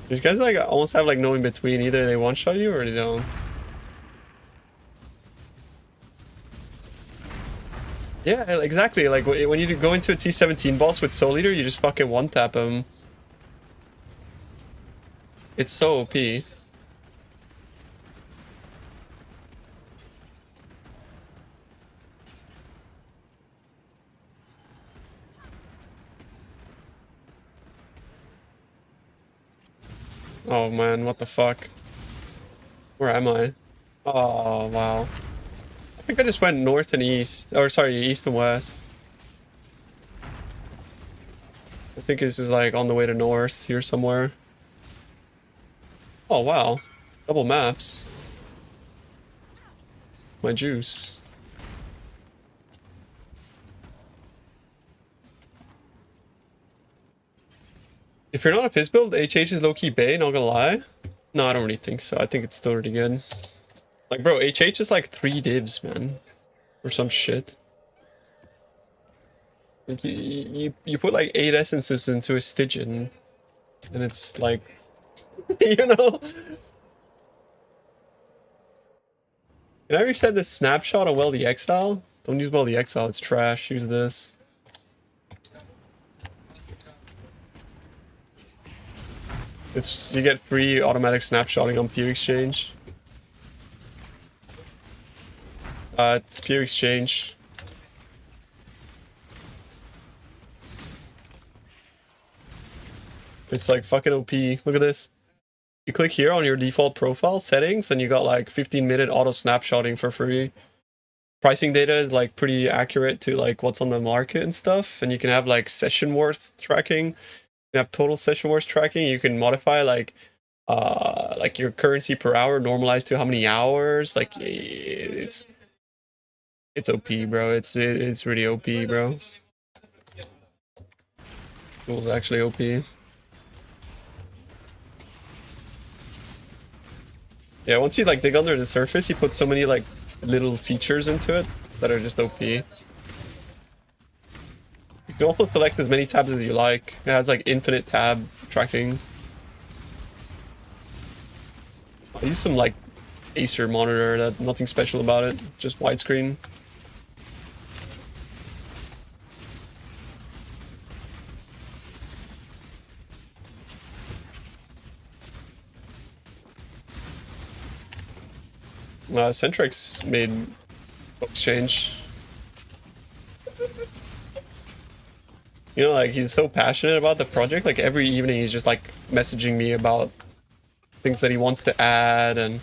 These guys like almost have like no in between. Either they one-shot you or they don't. Yeah, exactly. Like when you go into a T17 boss with Soul Eater, you just fucking one-tap him. It's so OP. Oh man, what the fuck? Where am I? Oh wow. I think I just went north and east. Or sorry, east and west. I think this is like on the way to north here somewhere. Oh wow. Double maps. My juice. If you're not a Fizz build, HH is low-key Bay, not gonna lie. No, I don't really think so. I think it's still really good. Like, bro, HH is like 3 divs, man. Or some shit. Like, you put like 8 essences into a Stygian. And it's like... you know? Can I reset this snapshot on Well the Exile? Don't use Well the Exile, it's trash. Use this. It's you get free automatic snapshotting on PoE Exchange. It's PoE Exchange. It's like fucking OP. Look at this. You click here on your default profile settings and you got like 15-minute auto snapshotting for free. pricing data is like pretty accurate to like what's on the market and stuff. And you can have like session worth tracking. You can have total session worth tracking. You can modify like your currency per hour normalized to how many hours. Like it's OP, bro. It's really OP, bro. Tool's actually OP. Yeah, once you like dig under the surface, you put so many like little features into it that are just OP. You can also select as many tabs as you like. It has like infinite tab tracking. I use some like Acer monitor, that nothing special about it, just widescreen. Centrex made exchange. You know, like he's so passionate about the project. Like every evening he's just like messaging me about things that he wants to add and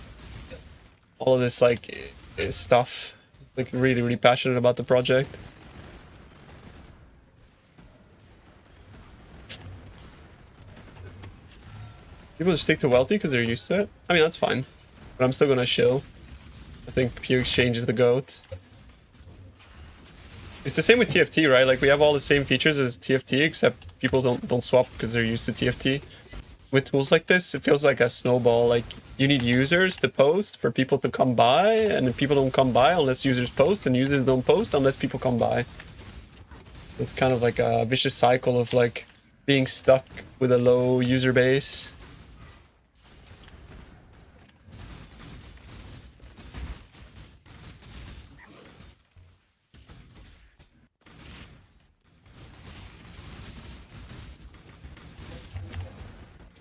all of this like stuff. Like really, really passionate about the project. People just stick to wealthy because they're used to it. I mean, that's fine. But I'm still gonna shill. I think PoE Exchange is the GOAT. It's the same with TFT, right? Like we have all the same features as TFT, except people don't swap because they're used to TFT. With tools like this, it feels like a snowball. Like you need users to post for people to come by, and people don't come by unless users post, and users don't post unless people come by. It's kind of like a vicious cycle of like being stuck with a low user base.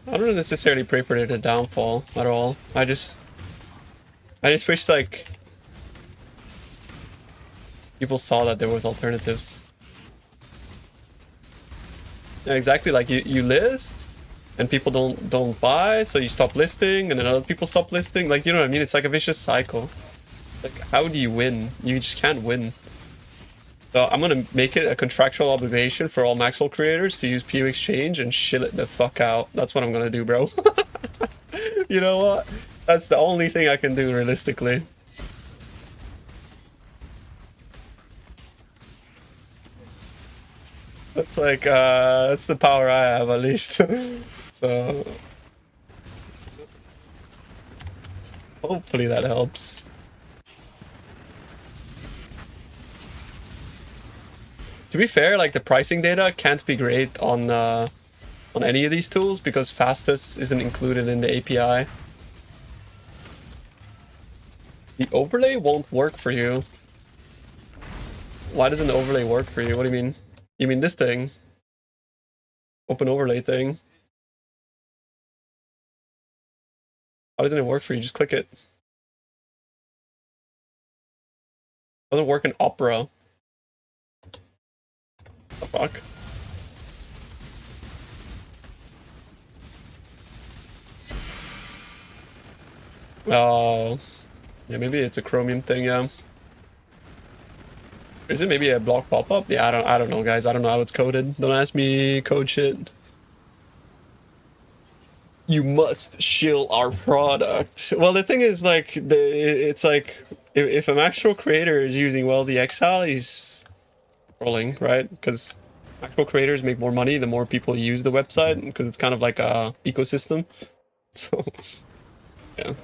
I don't necessarily pray for it to downfall at all. I just wish like people saw that there was alternatives. Yeah, exactly. Like you list, and people don't buy, so you stop listing, and then other people stop listing. Like, you know what I mean? It's like a vicious cycle. Like, how do you win? You just can't win. So I'm gonna make it a contractual obligation for all Maxwell creators to use PoE Exchange and shill it the fuck out. That's what I'm gonna do, bro. You know what? That's the only thing I can do realistically. That's like, that's the power I have at least. So hopefully that helps. To be fair, like the pricing data can't be great on any of these tools because fastest isn't included in the API. The overlay won't work for you. Why doesn't the overlay work for you? What do you mean? You mean this thing? Open overlay thing? How doesn't it work for you? Just click it. Doesn't work in Opera. The fuck? Oh, yeah, maybe it's a Chromium thing, yeah. Is it maybe a block pop-up? Yeah, I don't know, guys. I don't know how it's coded. Don't ask me code shit. You must shill our product. Well, the thing is, like, it's like if an actual creator is using the Exile, he's rolling, right? Because actual creators make more money the more people use the website, because it's kind of like a ecosystem. So, yeah.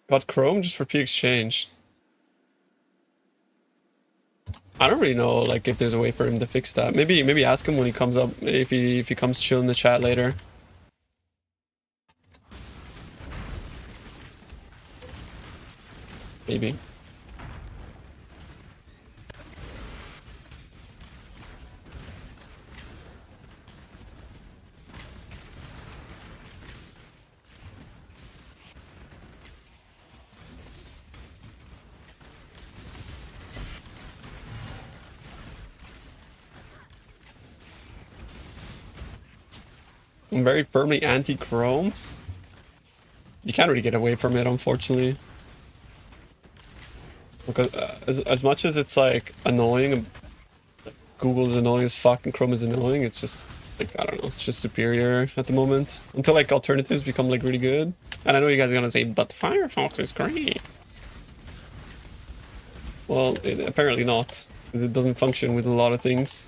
Got Chrome just for P Exchange. I don't really know, like, if there's a way for him to fix that. Maybe ask him when he comes up, if he comes chill in the chat later. Maybe. I'm very firmly anti-Chrome. You can't really get away from it, unfortunately. Because as much as it's like annoying, Google is annoying as fuck and Chrome is annoying, it's just it's like, I don't know, it's just superior at the moment. Until like alternatives become like really good. And I know you guys are gonna say, but Firefox is great. Well, apparently not, because it doesn't function with a lot of things.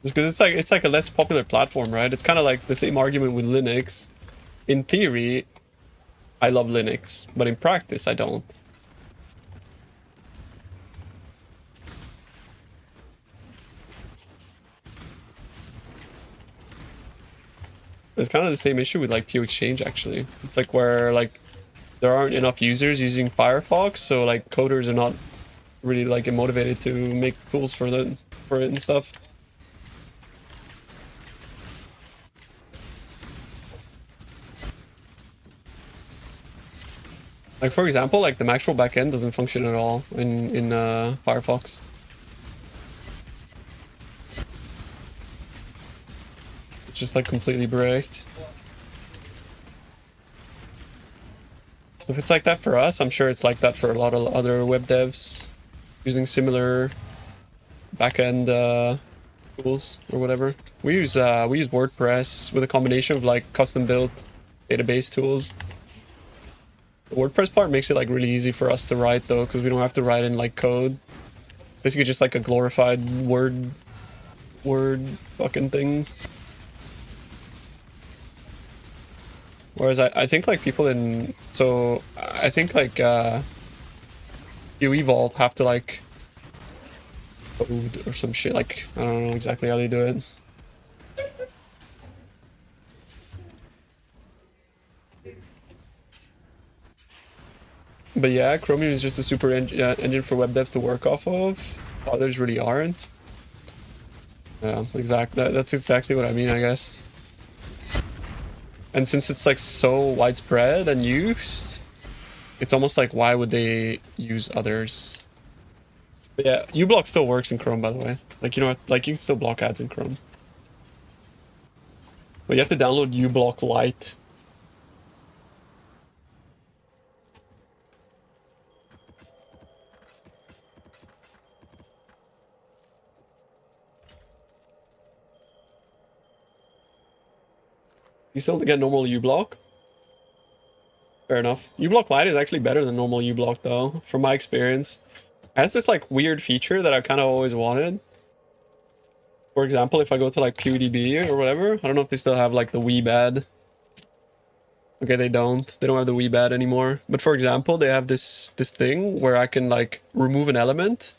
Because it's like a less popular platform, right? It's kind of like the same argument with Linux. In theory, I love Linux, but in practice, I don't. It's kind of the same issue with like PoE Exchange, actually. It's like where like there aren't enough users using Firefox, so like coders are not really like motivated to make tools for it and stuff. Like for example, like the Maxwell backend doesn't function at all in Firefox. It's just like completely bricked. So if it's like that for us, I'm sure it's like that for a lot of other web devs using similar backend tools or whatever. We use WordPress with a combination of like custom built database tools. The WordPress part makes it like really easy for us to write though, because we don't have to write in like code. Basically just like a glorified word fucking thing. Whereas I think like people in, so I think like PoE Vault have to like code or some shit, like I don't know exactly how they do it. But yeah, Chromium is just a super engine for web devs to work off of. Others really aren't. Yeah, exactly. That's exactly what I mean, I guess. And since it's like so widespread and used, it's almost like why would they use others? But yeah, uBlock still works in Chrome, by the way. Like, you know, like you can still block ads in Chrome. But you have to download uBlock Lite. You still get normal uBlock? Fair enough. uBlock Lite is actually better than normal uBlock though, from my experience. It has this like weird feature that I kind of always wanted. For example, if I go to like PewDB or whatever, I don't know if they still have like the Weebad. Okay, they don't. They don't have the Weebad anymore. But for example, they have this thing where I can like remove an element.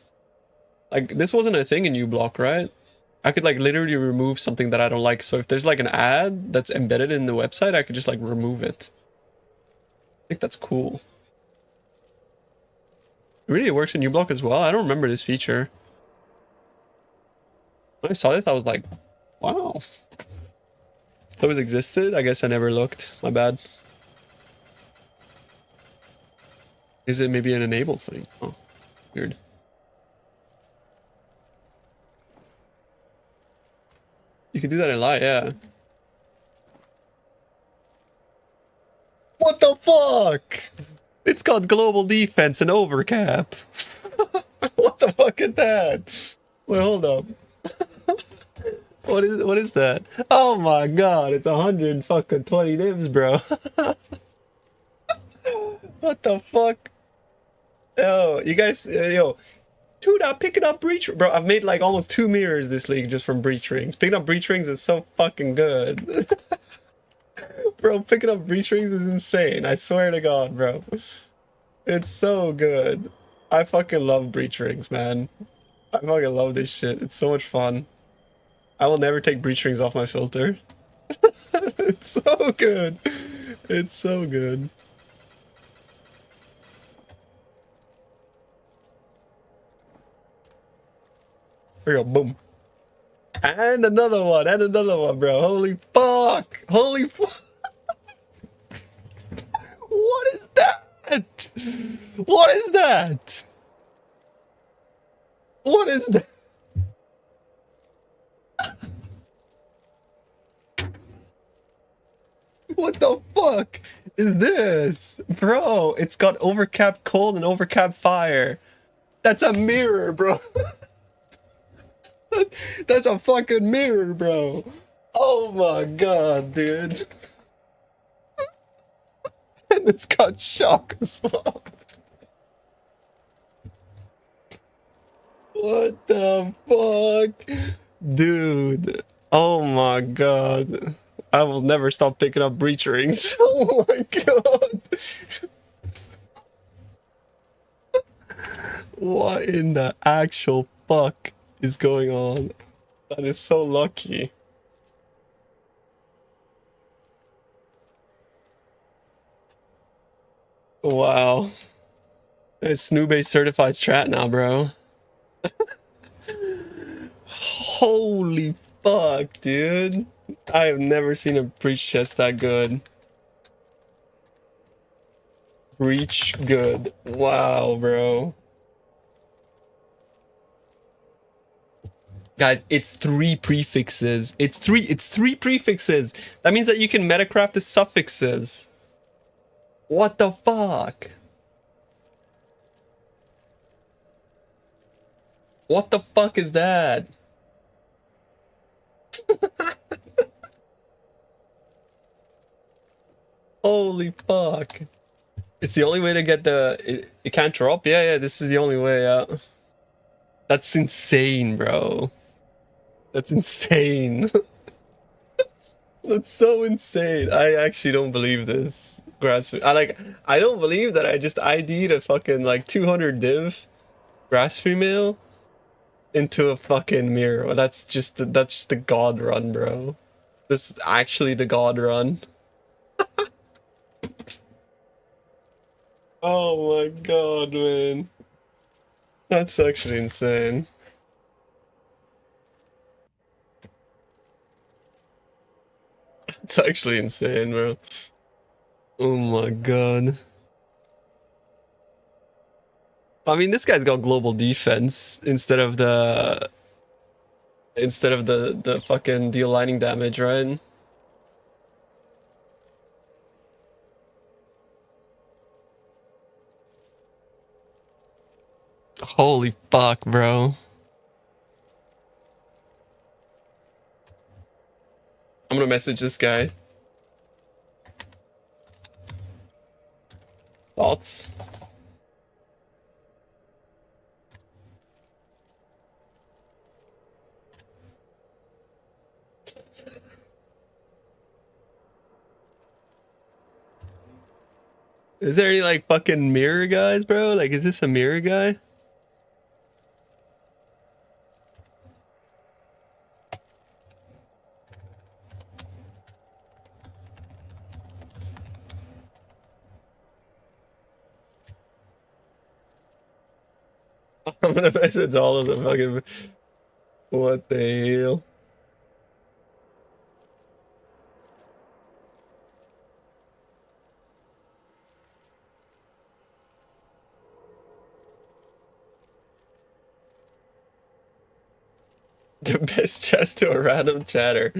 Like this wasn't a thing in uBlock, right? I could like literally remove something that I don't like. So if there's like an ad that's embedded in the website, I could just like remove it. I think that's cool. It really works in uBlock as well. I don't remember this feature. When I saw this, I was like, wow. So it existed? I guess I never looked. My bad. Is it maybe an enable thing? Oh, weird. You can do that in Lite, yeah. What the fuck? It's called global defense and overcap. What the fuck is that? Wait, hold up. What is that? Oh my god, it's 120 nibs, bro. What the fuck? Yo, you guys, yo. Dude, I'm picking up breach, bro. I've made like almost 2 mirrors this league just from breach rings. Picking up breach rings is so fucking good. Bro, picking up breach rings is insane. I swear to God, bro. It's so good. I fucking love breach rings, man. I fucking love this shit. It's so much fun. I will never take breach rings off my filter. It's so good. It's so good. There you go, boom. And another one, bro. Holy fuck! Holy fuck! What is that? What is that? What is that? What the fuck is this? Bro, it's got overcapped cold and overcapped fire. That's a mirror, bro. That's a fucking mirror, bro. Oh my god, dude. And it's got shock as well. What the fuck? Dude. Oh my god. I will never stop picking up breach rings. Oh my god. What in the actual fuck is going on? That is so lucky. Wow. It's Snoobe certified strat now, bro. Holy fuck, dude. I have never seen a breach chest that good. Breach good. Wow, bro. Guys, it's 3 prefixes. It's three prefixes. That means that you can metacraft the suffixes. What the fuck? What the fuck is that? Holy fuck. It's the only way to get the... It can't drop? Yeah, this is the only way out. That's insane, bro. That's insane. That's so insane. I actually don't believe this. I don't believe that I just ID'd a fucking like 200 div grass female into a fucking mirror. Well, that's just the god run, bro. This is actually the god run. Oh my god, man. That's actually insane. It's actually insane, bro. Oh my god. I mean, this guy's got global defense instead of the fucking deal lining damage, right? Holy fuck, bro. I'm gonna message this guy. Thoughts? Is there any like fucking mirror guys, bro? Like, is this a mirror guy? I'm gonna message all of them. Fucking, what the hell? The best chest to a random chatter.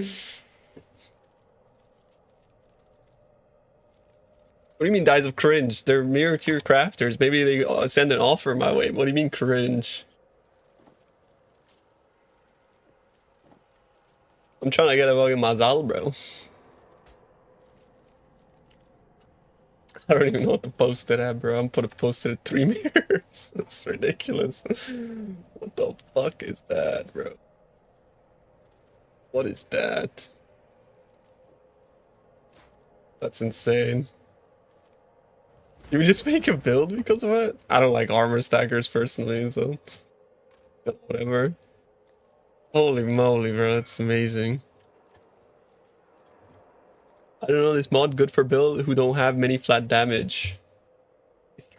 What do you mean dies of cringe? They're mirror tier crafters. Maybe they send an offer my way. What do you mean cringe? I'm trying to get a fucking Mazal, bro. I don't even know what to post it at, bro. I'm gonna post it at 3 mirrors. That's ridiculous. What the fuck is that, bro? What is that? That's insane. You would just make a build because of it? I don't like armor stackers personally, so whatever. Holy moly, bro, that's amazing. I don't know, this mod good for build who don't have many flat damage.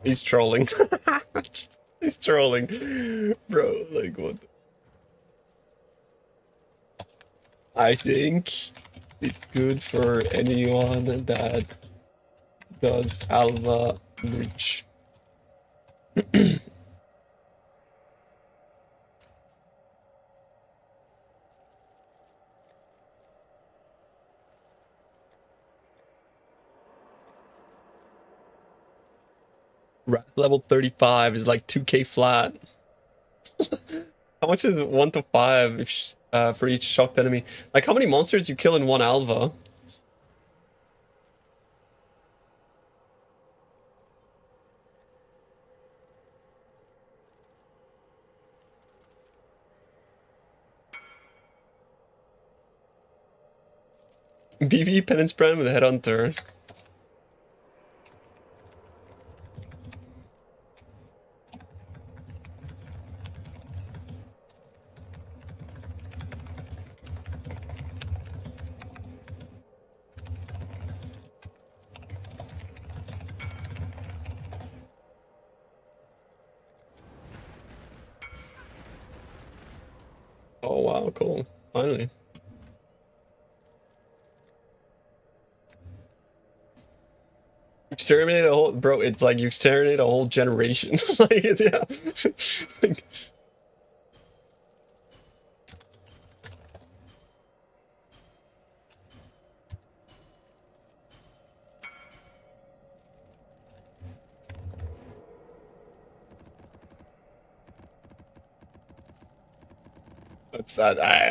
He's trolling. He's trolling. Bro, like what? I think it's good for anyone that does Alva Breach. Wrath level 35 is like 2k flat. How much is 1 to 5 if for each shocked enemy? Like how many monsters you kill in one alva? BV penance brand with Headhunter. Oh wow, cool. Finally. Exterminate a whole bro, it's like you exterminate a whole generation. Like yeah. Like,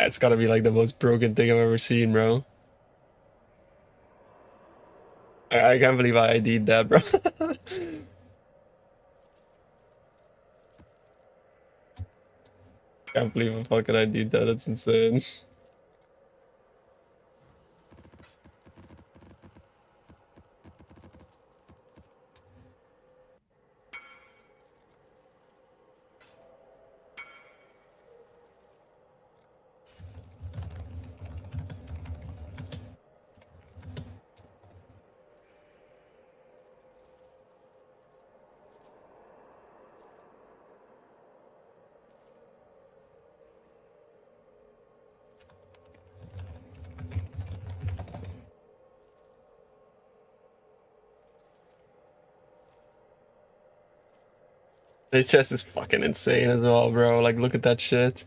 it's gotta be like the most broken thing I've ever seen, bro. I can't believe I ID'd that, bro. Can't believe I fucking ID'd that, that's insane. His chest is fucking insane as well, bro. Like, look at that shit.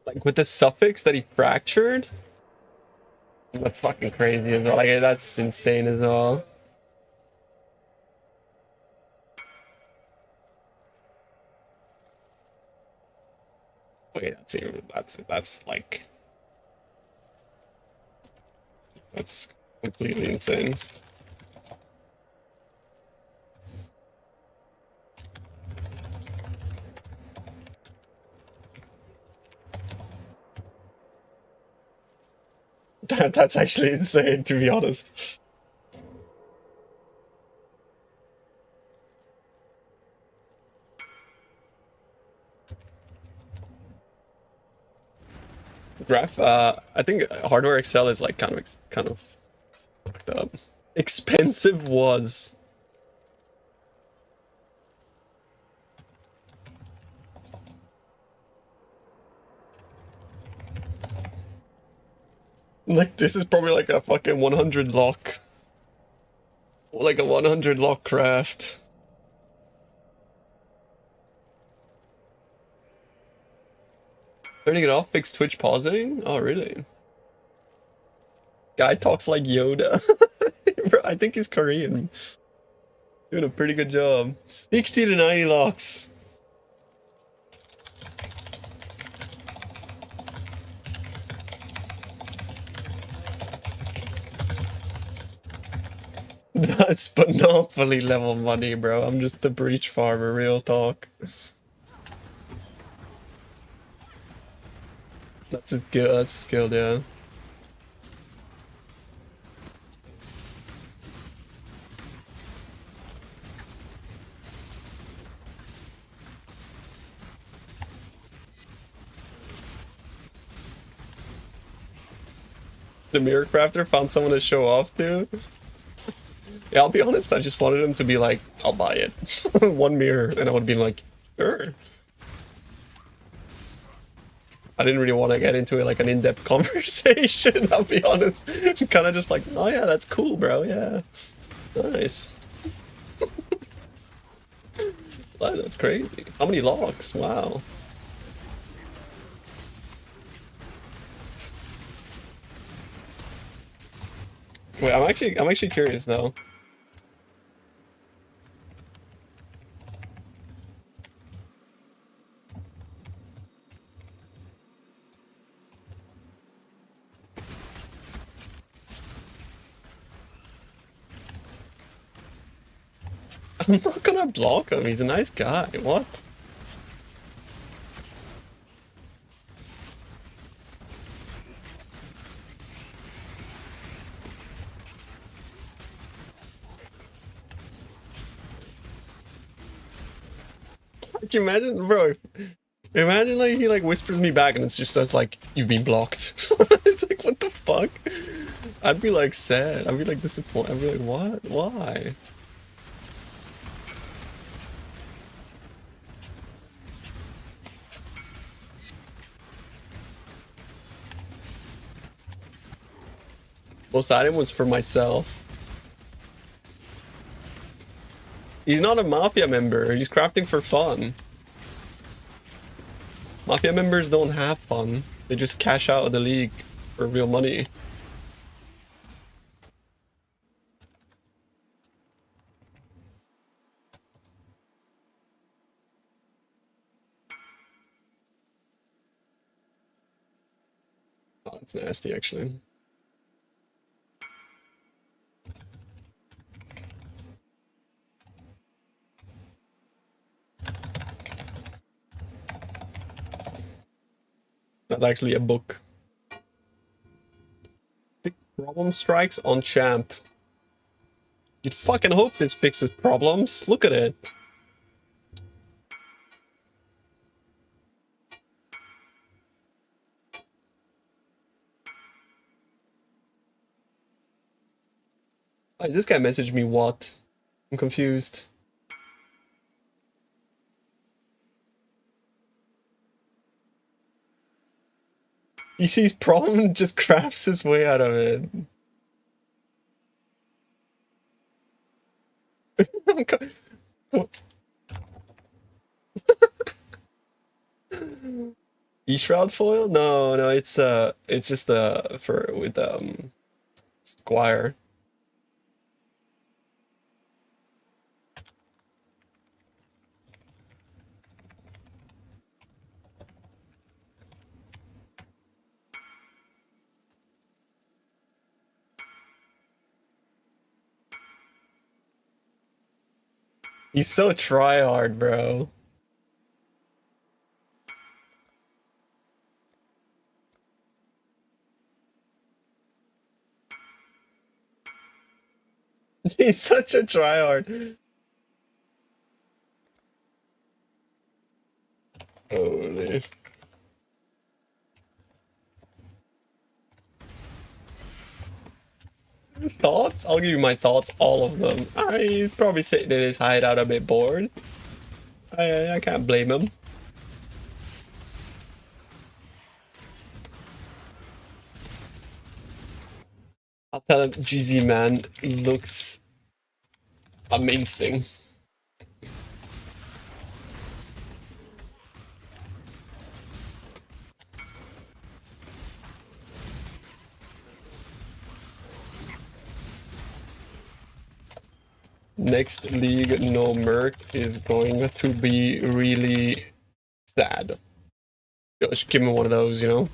Like, with the suffix that he fractured? That's fucking crazy as well. Like, that's insane as well. Wait, that's like... That's completely insane. That's actually insane, to be honest. Graph, I think Hardware Excel is like kind of fucked up. Expensive was. Like, this is probably like a fucking 100 lock. Like a 100 lock craft. Turning it off, fix Twitch pausing? Oh, really? Guy talks like Yoda. Bro, I think he's Korean. Doing a pretty good job. 60 to 90 locks. That's Monopoly level money, bro. I'm just the breach farmer, real talk. That's a skill, yeah. The mirror crafter found someone to show off to. Yeah, I'll be honest, I just wanted him to be like, I'll buy it. One mirror, and I would be like, sure. I didn't really want to get into it like an in-depth conversation, I'll be honest. Kind of just like, oh yeah, that's cool, bro, yeah. Nice. Wow, that's crazy. How many locks? Wow. Wait, I'm actually curious though. I'm not gonna block him. He's a nice guy. What? Can you imagine, bro? Imagine like he like whispers me back and it just says like you've been blocked. It's like what the fuck? I'd be like sad. I'd be like disappointed. I'd be like what? Why? Most item was for myself. He's not a mafia member. He's crafting for fun. Mafia members don't have fun. They just cash out of the league for real money. Oh, it's nasty actually. That's actually a book. 6 problem strikes on champ. You'd fucking hope this fixes problems. Look at it. Why does this guy message me what? I'm confused. He sees problem and just crafts his way out of it. E-Shroud foil? No, no, it's just for with Squire. He's so try-hard, bro. He's such a try-hard. Holy. Thoughts? I'll give you my thoughts, all of them. He's probably sitting in his hideout a bit bored. I can't blame him. I'll tell him GZ man looks amazing. Next league, no Merc is going to be really sad. Just give me one of those, you know?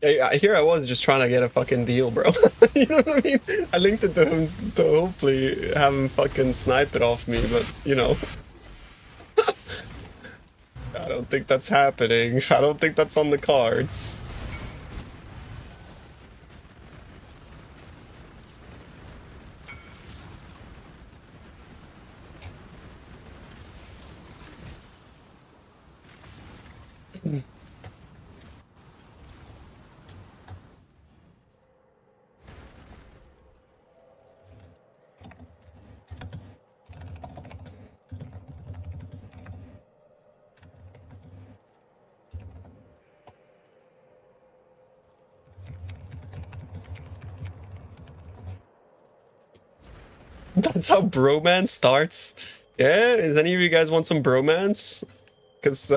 Yeah, here I was just trying to get a fucking deal, bro. You know what I mean? I linked it to him to hopefully have him fucking snipe it off me, but, you know. I don't think that's happening. I don't think that's on the cards. That's how bromance starts. Yeah, does any of you guys want some bromance? Cause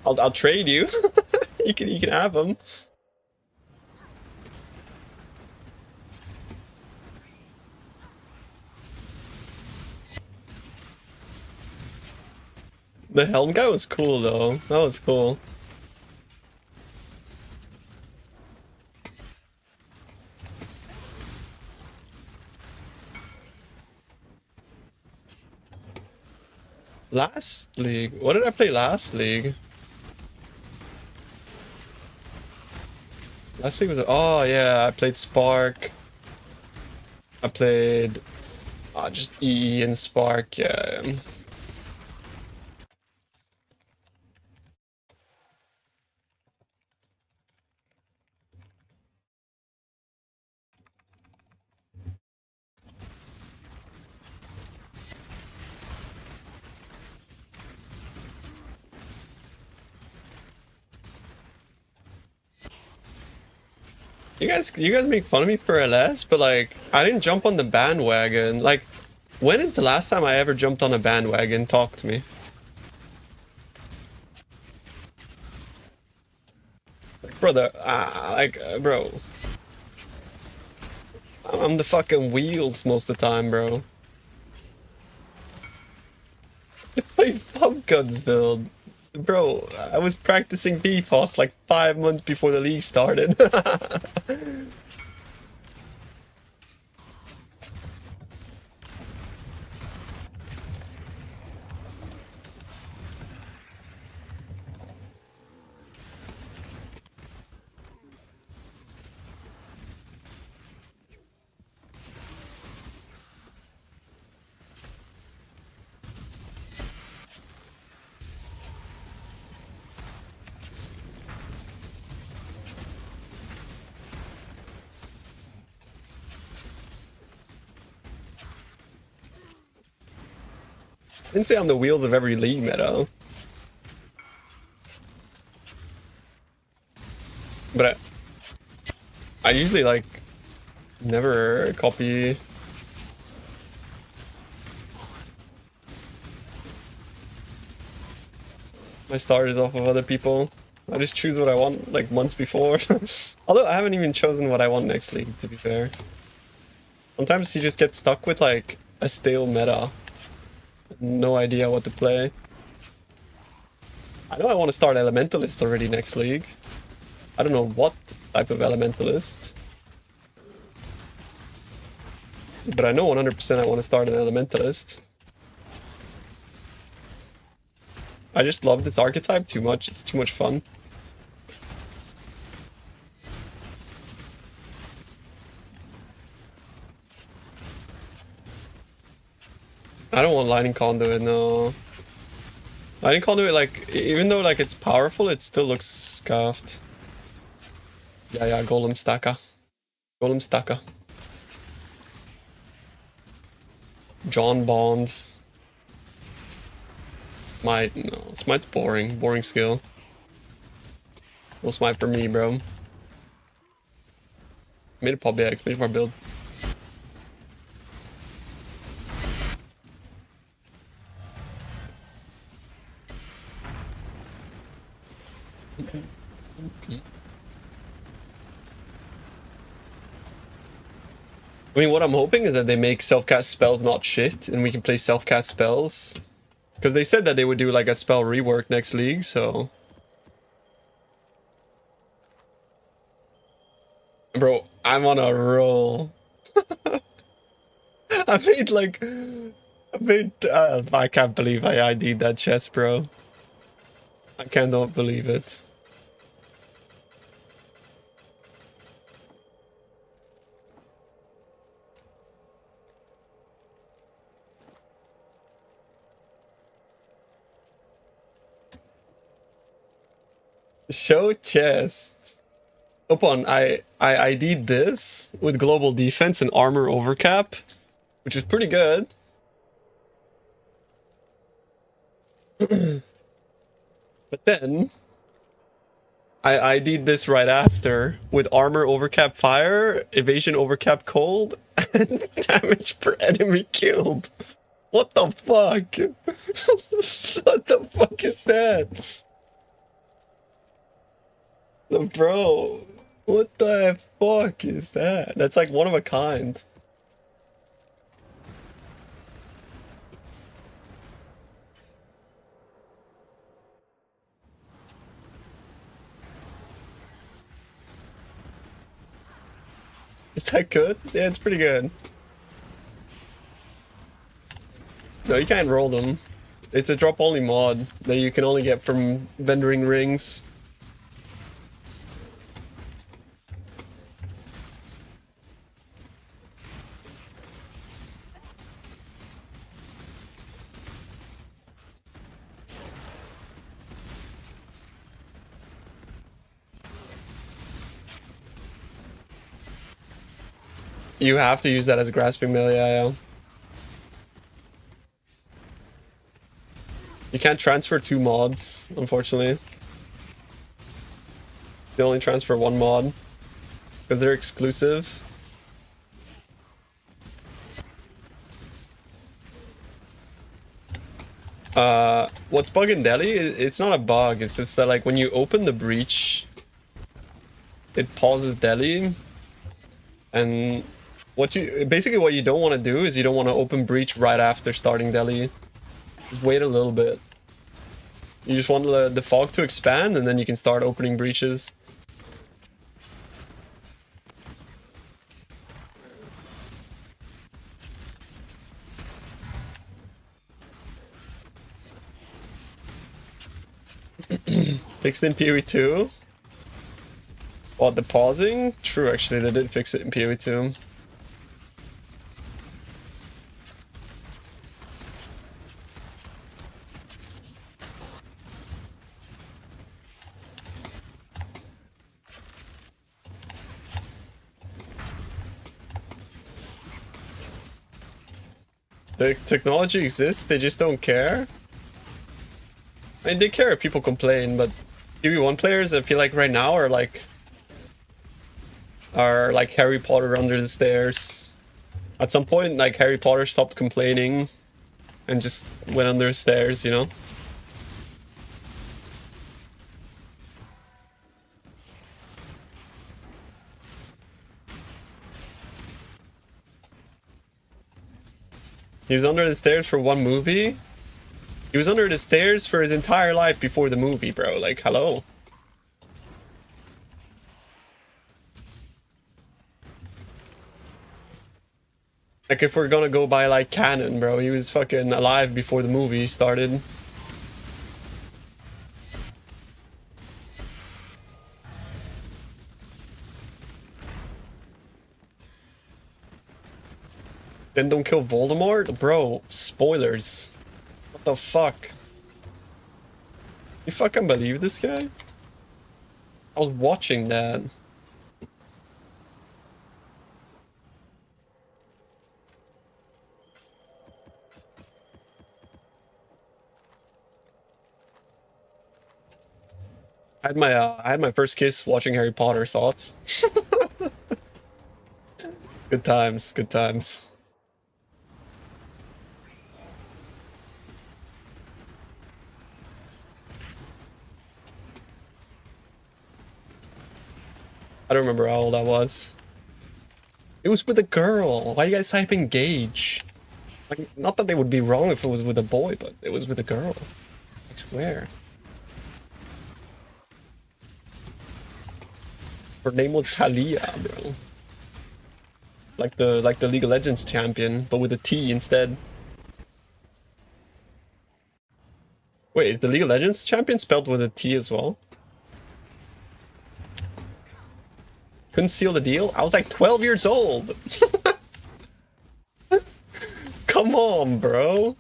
I'll trade you. you can have them. The helm guy was cool though. That was cool. Last league. What did I play last league? Last league was, oh yeah, I played Spark. I played just EE and Spark. Yeah. You guys make fun of me for LS, but like I didn't jump on the bandwagon. Like, when is the last time I ever jumped on a bandwagon? Talk to me. Like, brother, bro. I'm the fucking wheels most of the time, bro. I played pump guns build. Bro, I was practicing BFOS like 5 months before the league started. I didn't say on the wheels of every league meta. But I usually like never copy my stars off of other people. I just choose what I want like months before. Although I haven't even chosen what I want next league, to be fair. Sometimes you just get stuck with like a stale meta. No idea what to play. I know I want to start Elementalist already next league. I don't know what type of Elementalist. But I know 100% I want to start an Elementalist. I just love this archetype too much. It's too much fun. I don't want Lightning Conduit, no. Lightning Conduit, like, even though like it's powerful, it still looks scuffed. Yeah, Golem Stacker. Golem Stacker. John Bond. Smite, no. Smite's boring. Boring skill. No Smite for me, bro. Made a PoE X, made more build. I mean, what I'm hoping is that they make self-cast spells not shit, and we can play self-cast spells. Because they said that they would do like a spell rework next league, so... Bro, I'm on a roll. I can't believe I ID'd that chest, bro. I cannot believe it. Show chest. Upon I ID'd this with global defense and armor overcap, which is pretty good. But then I did this right after with armor overcap fire, evasion overcap cold, and damage per enemy killed. What the fuck? What the fuck is that? Bro, what the fuck is that? That's like one of a kind. Is that good? Yeah, it's pretty good. No, you can't roll them. It's a drop only mod that you can only get from vendoring rings. You have to use that as a grasping melee, yeah. You can't transfer 2 mods, unfortunately. You only transfer 1 mod. Because they're exclusive. What's bug in Delhi? It's not a bug, it's just that like when you open the breach, it pauses Delhi. And what you don't want to do is you don't want to open breach right after starting Delhi. Just wait a little bit. You just want the fog to expand and then you can start opening breaches. Fixed in PoE 2? What, the pausing? True, actually, they did fix it in PoE 2. The technology exists, they just don't care. I mean, they care if people complain, but PoE1 players, I feel like right now are like Harry Potter under the stairs. At some point, like Harry Potter stopped complaining and just went under the stairs, you know? He was under the stairs for 1 movie? He was under the stairs for his entire life before the movie, bro. Like, hello. Like, if we're gonna go by, like, canon, bro, he was fucking alive before the movie started. Then don't kill Voldemort? Bro, spoilers. What the fuck? You fucking believe this guy? I was watching that. I had my first kiss watching Harry Potter. Thoughts? Good times, good times. I don't remember how old I was. It was with a girl. Why are you guys typing Gage? Like, not that they would be wrong if it was with a boy, but it was with a girl. I swear. Her name was Talia, bro. Like the League of Legends champion, but with a T instead. Wait, is the League of Legends champion spelled with a T as well? Couldn't seal the deal? I was like 12 years old. Come on, bro.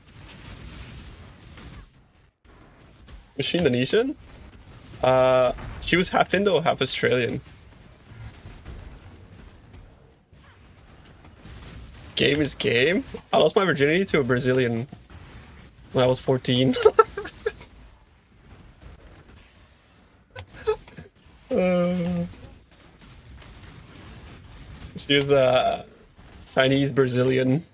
Was she Indonesian? She was half Indo, half Australian. Game is game? I lost my virginity to a Brazilian when I was 14. She was Chinese Brazilian.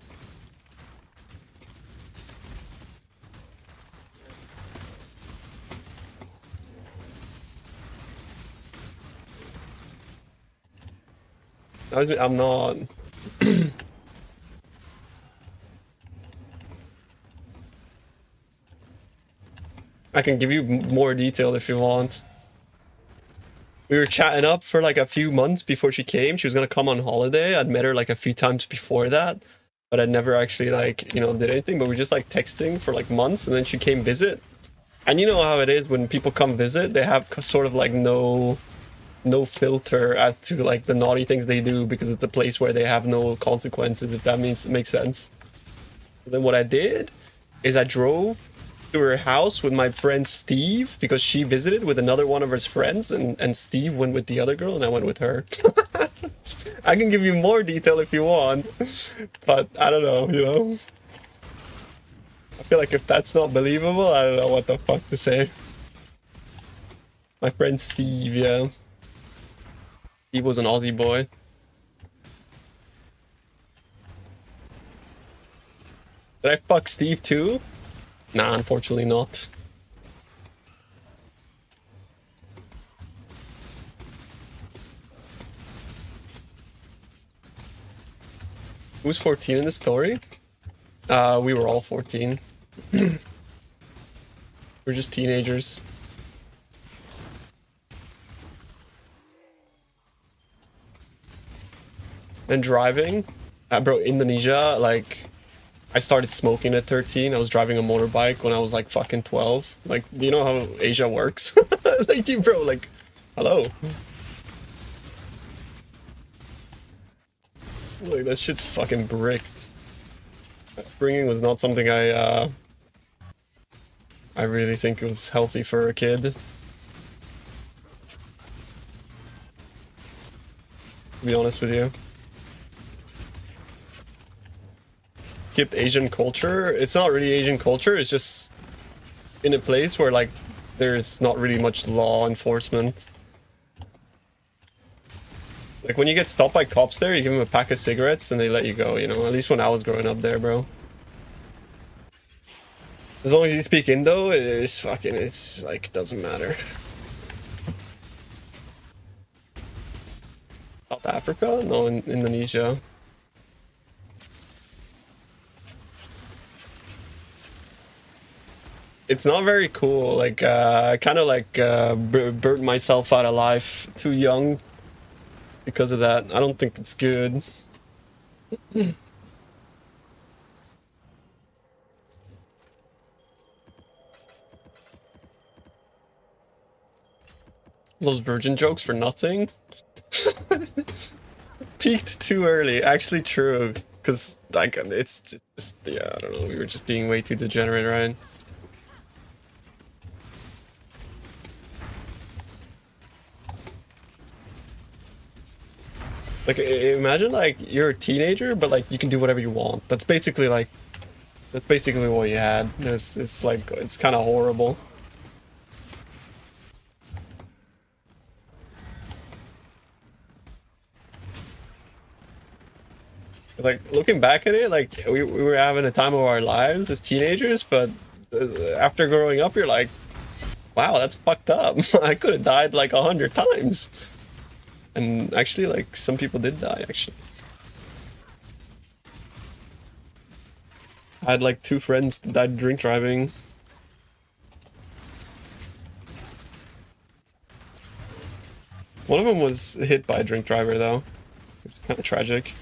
I'm not. I can give you more detail if you want. We were chatting up for like a few months before she came. She was gonna come on holiday. I'd met her like a few times before that, but I never actually like, you know, did anything. But we were just like texting for like months, and then she came visit. And you know how it is when people come visit, they have sort of like no filter as to like the naughty things they do because it's a place where they have no consequences, if that makes sense. And then what I did is I drove to her house with my friend Steve because she visited with another one of his friends, and Steve went with the other girl and I went with her. I can give you more detail if you want, but I don't know, you know? I feel like if that's not believable, I don't know what the fuck to say. My friend Steve, yeah. He was an Aussie boy. Did I fuck Steve too? Nah, unfortunately not. Who's 14 in the story? We were all 14. We're just teenagers. And driving, bro, Indonesia, like, I started smoking at 13. I was driving a motorbike when I was like fucking 12. Like, do you know how Asia works? Like, bro, like, hello. Like, that shit's fucking bricked. Upbringing was not something I really think it was healthy for a kid. To be honest with you. Keep Asian culture. It's not really Asian culture, it's just in a place where like there's not really much law enforcement. Like when you get stopped by cops there, you give them a pack of cigarettes and they let you go, you know, at least when I was growing up there, bro. As long as you speak Indo, it's like, doesn't matter. South Africa? No, in Indonesia. It's not very cool. Like, I kind of like burnt myself out of life too young because of that. I don't think it's good. Those virgin jokes for nothing. Peaked too early. Actually true. Because, like, it's just, yeah, I don't know. We were just being way too degenerate, right? Like, imagine, like, you're a teenager, but, like, you can do whatever you want. That's basically, like, that's basically what you had. It's like, it's kind of horrible. Like, looking back at it, like, we were having a time of our lives as teenagers, but after growing up, you're like, wow, that's fucked up. I could have died, like, 100 times. And actually, like, some people did die, actually. I had, like, 2 friends that died drink driving. One of them was hit by a drink driver, though, which is kind of tragic.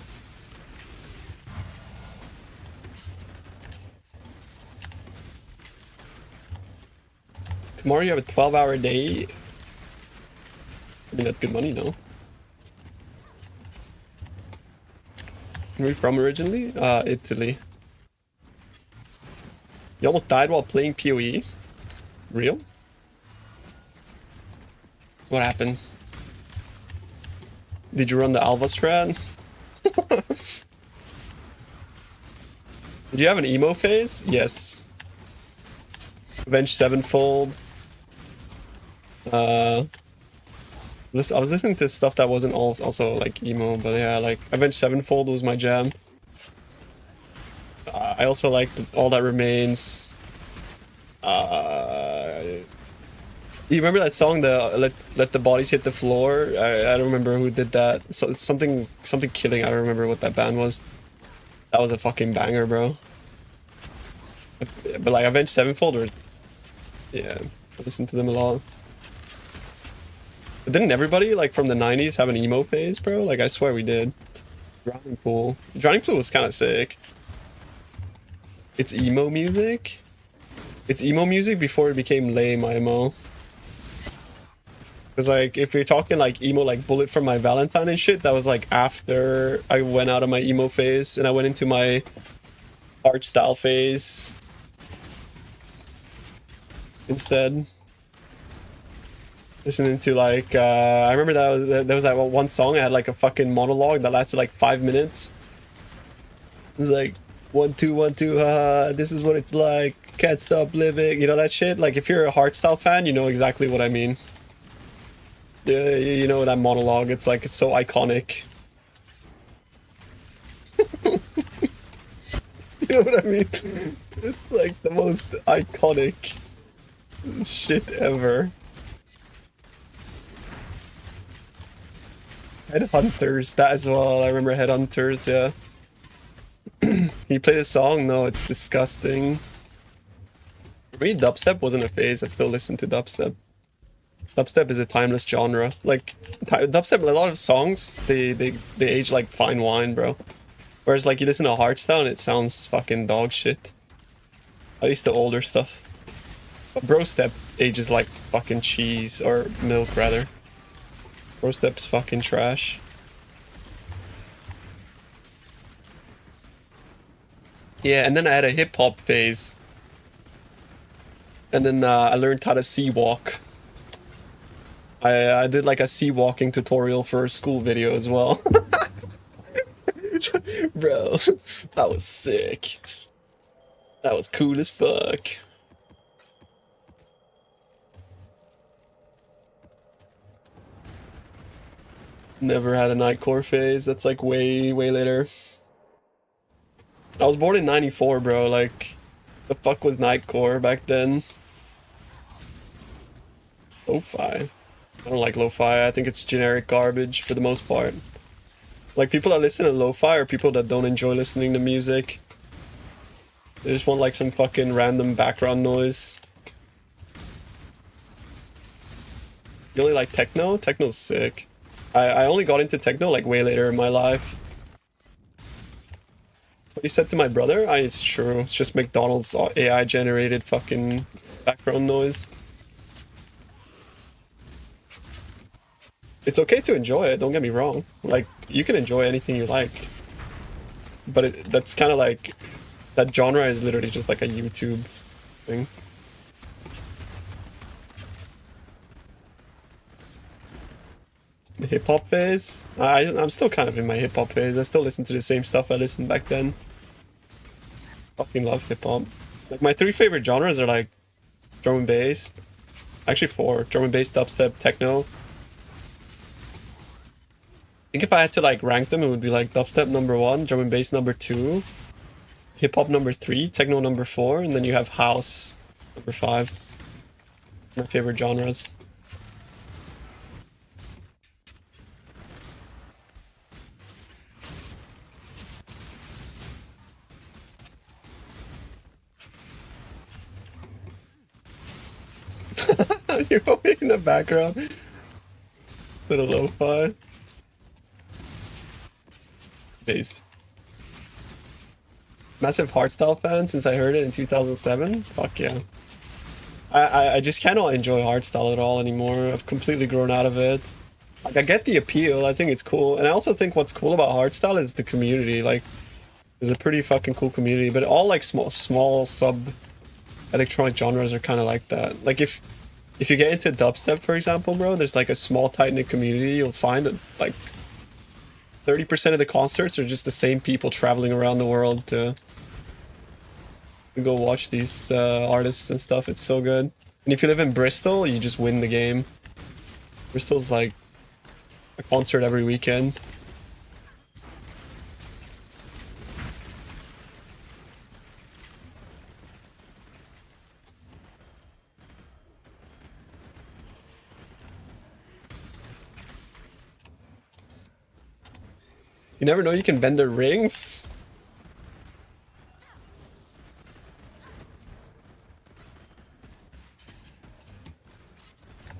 Tomorrow you have a 12-hour day. I mean, that's good money, no? Where are you from originally? Italy. You almost died while playing PoE? Real? What happened? Did you run the Alva strat? Did you have an emo phase? Yes. Avenge Sevenfold. I was listening to stuff that wasn't also like emo, but yeah, like Avenged Sevenfold was my jam. I also liked All That Remains. You remember that song, the let the bodies hit the floor? I don't remember who did that. So it's something Killing. I don't remember what that band was. That was a fucking banger, bro. But like Avenged Sevenfold, or yeah, I listened to them a lot. But didn't everybody like from the 90s have an emo phase, bro? Like I swear we did. Drowning Pool. Drowning Pool was kind of sick. It's emo music. It's emo music before it became lame emo. Because like if you're talking like emo, like Bullet for My Valentine and shit, that was like after I went out of my emo phase and I went into my art style phase instead. Listening to like I remember there was that one song. I had like a fucking monologue that lasted like 5 minutes. It was like 1 2 1 2 this is what it's like, can't stop living, you know that shit. Like if you're a hardstyle fan, you know exactly what I mean. Yeah, you know that monologue. It's like it's so iconic. You know what I mean? It's like the most iconic shit ever. Headhunters, that as well. I remember Headhunters, yeah. You play the song? No, it's disgusting. For me, dubstep wasn't a phase. I still listen to dubstep. Dubstep is a timeless genre. Like, dubstep, a lot of songs, they age like fine wine, bro. Whereas, like, you listen to hardstyle and it sounds fucking dog shit. At least the older stuff. But brostep ages like fucking cheese, or milk, rather. Brostep's fucking trash. Yeah, and then I had a hip-hop phase. And then I learned how to sea walk. I did like a sea walking tutorial for a school video as well. Bro, that was sick. That was cool as fuck. Never had a nightcore phase. That's like way later. I was born in 94, bro. Like, the fuck was nightcore back then? Lo-fi. I don't like lo-fi. I think it's generic garbage for the most part. Like, people that listen to lo-fi are people that don't enjoy listening to music. They just want like some fucking random background noise. You only like techno? Techno's sick. I only got into techno like way later in my life. What you said to my brother? It's true. It's just McDonald's AI generated fucking background noise. It's okay to enjoy it, don't get me wrong. Like, you can enjoy anything you like. But that's kind of like... That genre is literally just like a YouTube thing. The hip-hop phase? I'm still kind of in my hip-hop phase. I still listen to the same stuff I listened back then. Fucking love hip-hop. Like, my 3 favorite genres are like... Drum and bass. Actually 4. Drum and bass, dubstep, techno. I think if I had to like rank them, it would be like dubstep number 1, drum and bass number 2, hip-hop number 3, techno number 4, and then you have house number 5. My favorite genres. You're always in the background. Little lo-fi. Based. Massive hardstyle fan since I heard it in 2007. Fuck yeah. I just cannot enjoy hardstyle at all anymore. I've completely grown out of it. Like, I get the appeal. I think it's cool. And I also think what's cool about hardstyle is the community. Like, there's a pretty fucking cool community. But all like small sub electronic genres are kind of like that. Like if you get into dubstep, for example, bro, there's like a small tight-knit community. You'll find that like 30% of the concerts are just the same people traveling around the world to go watch these artists and stuff. It's so good. And if you live in Bristol, you just win the game. Bristol's like a concert every weekend. You never know you can bend the rings.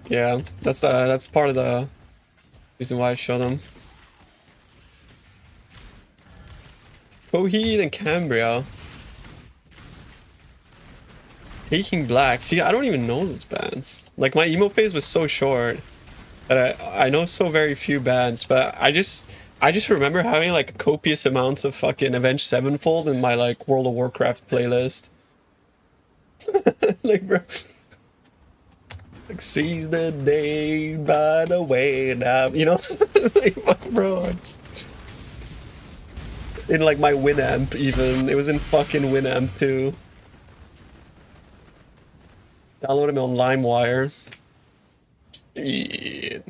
Yeah, that's part of the reason why I show them. Coheed and Cambria. Taking Black. See, I don't even know those bands. Like, my emo phase was so short that I know so very few bands, but I just remember having like copious amounts of fucking Avenged Sevenfold in my like World of Warcraft playlist. Like, bro. Like, seize the day by the way now, you know? Like, fuck, bro. In like my Winamp even. It was in fucking Winamp too. Download him on LimeWire. Shit.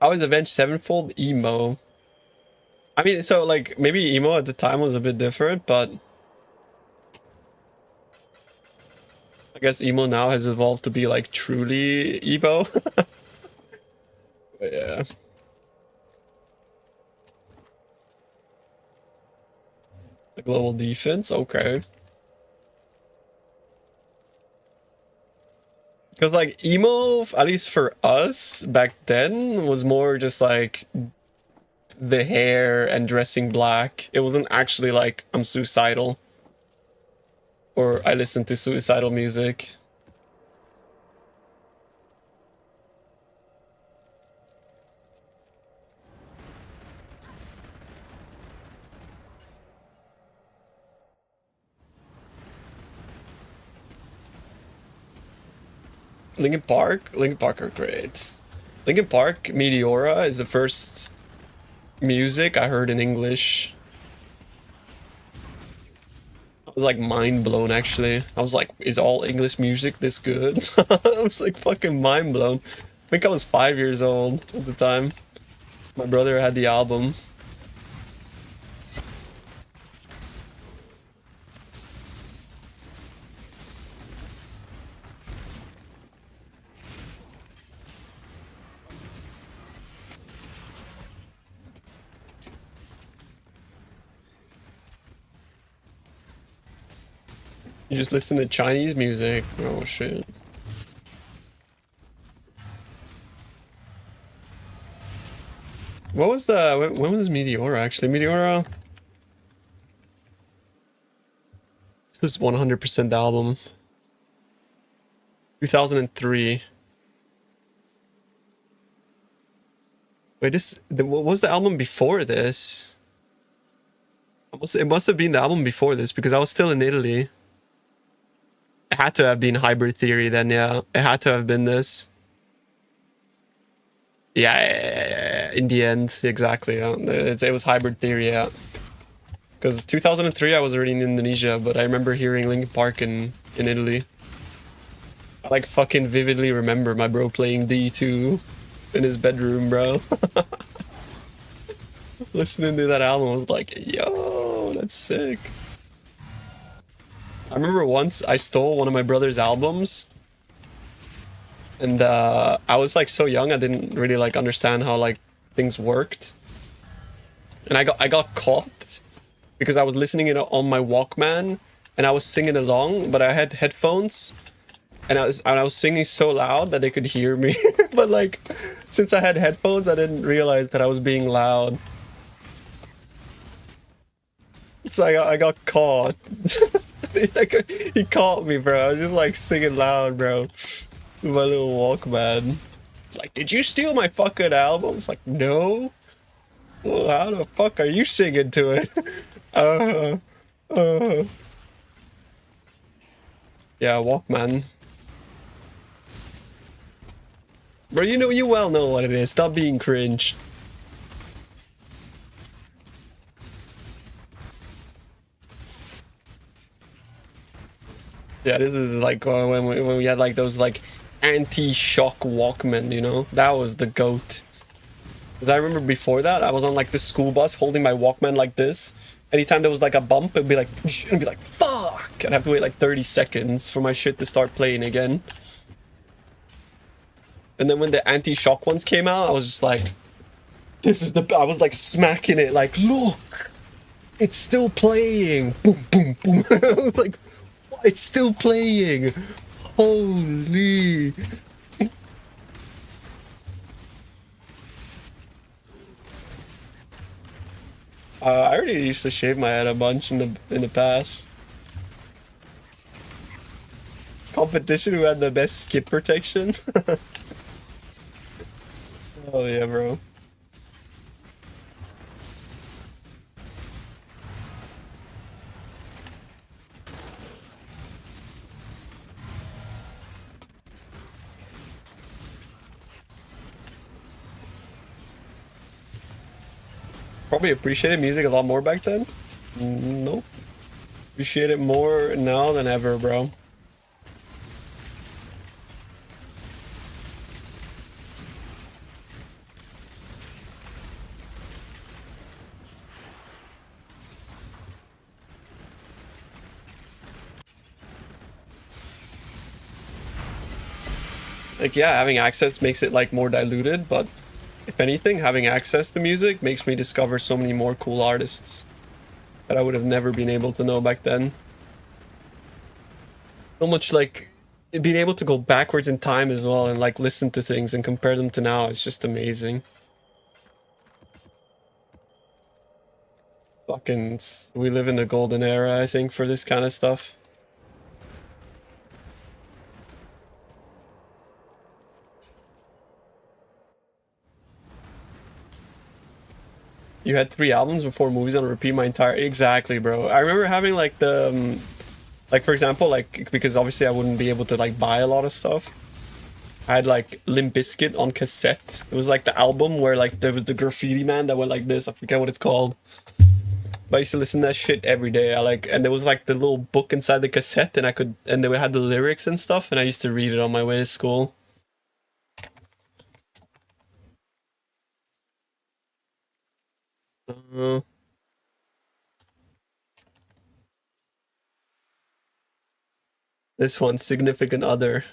How is Avenged Sevenfold emo? I mean, so like maybe emo at the time was a bit different, but I guess emo now has evolved to be like truly emo. But yeah. The global defense, okay. Because like emo, at least for us back then, was more just like the hair and dressing black. It wasn't actually like I'm suicidal or I listen to suicidal music. Linkin Park are great. Linkin Park Meteora is the first music I heard in English. I was like mind blown actually. I was like, is all English music this good? I was like fucking mind blown. I think I was 5 years old at the time. My brother had the album. You just listen to Chinese music. Oh shit. What was the when was Meteora actually? Meteora. This was 100% the album. 2003. Wait, what was the album before this? It must have been the album before this because I was still in Italy. It had to have been Hybrid Theory then, yeah. It had to have been this. Yeah, in the end, exactly. Yeah. It was Hybrid Theory, yeah. Because 2003 I was already in Indonesia, but I remember hearing Linkin Park in Italy. I like fucking vividly remember my bro playing D2 in his bedroom, bro. Listening to that album, I was like, yo, that's sick. I remember once I stole one of my brother's albums, and I was like so young, I didn't really like understand how like things worked, and I got caught because I was listening it on my Walkman and I was singing along, but I had headphones, and I was singing so loud that they could hear me. But like, since I had headphones, I didn't realize that I was being loud. So I got caught. He caught me, bro. I was just like singing loud, bro. With my little Walkman. It's like, did you steal my fucking album? It's like, no. Well, how the fuck are you singing to it? Yeah, Walkman. Bro, you well know what it is. Stop being cringe. Yeah, this is like when we had like those like anti-shock Walkman, you know? That was the goat. Because I remember before that, I was on like the school bus holding my Walkman like this. Anytime there was like a bump, it'd be like, fuck! I'd have to wait like 30 seconds for my shit to start playing again. And then when the anti-shock ones came out, I was just like, this is the... I was like smacking it, like, look! It's still playing! Boom, boom, boom. I was like, it's still playing! Holy... I already used to shave my head a bunch in the past. Competition who had the best skip protection? Oh yeah, bro. Probably appreciated music a lot more back then. Nope. Appreciate it more now than ever, bro. Like, yeah, having access makes it like more diluted, but if anything, having access to music makes me discover so many more cool artists that I would have never been able to know back then. So much like being able to go backwards in time as well and like listen to things and compare them to now is just amazing. Fucking, we live in the golden era, I think, for this kind of stuff. You had 3 albums before movies on repeat my entire... Exactly, bro. I remember having like the... like, for example, like, because obviously I wouldn't be able to like buy a lot of stuff. I had like Limp Bizkit on cassette. It was like the album where like there was the graffiti man that went like this. I forget what it's called. But I used to listen to that shit every day. I like, and there was like the little book inside the cassette, and I could, and they had the lyrics and stuff, and I used to read it on my way to school. Uh, this one, Significant Other.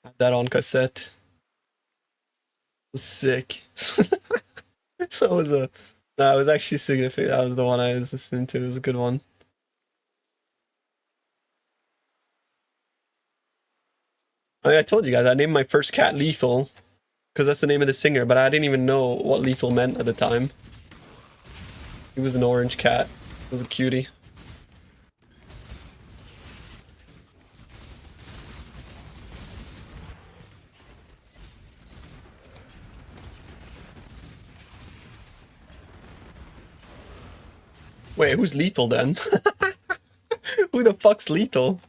Had that on cassette. It was sick. That was a... That was actually significant. That was the one I was listening to. It was a good one. I told you guys, I named my first cat Lethal. Because that's the name of the singer, but I didn't even know what lethal meant at the time. He was an orange cat. It was a cutie. Wait, who's Lethal then? Who the fuck's Lethal?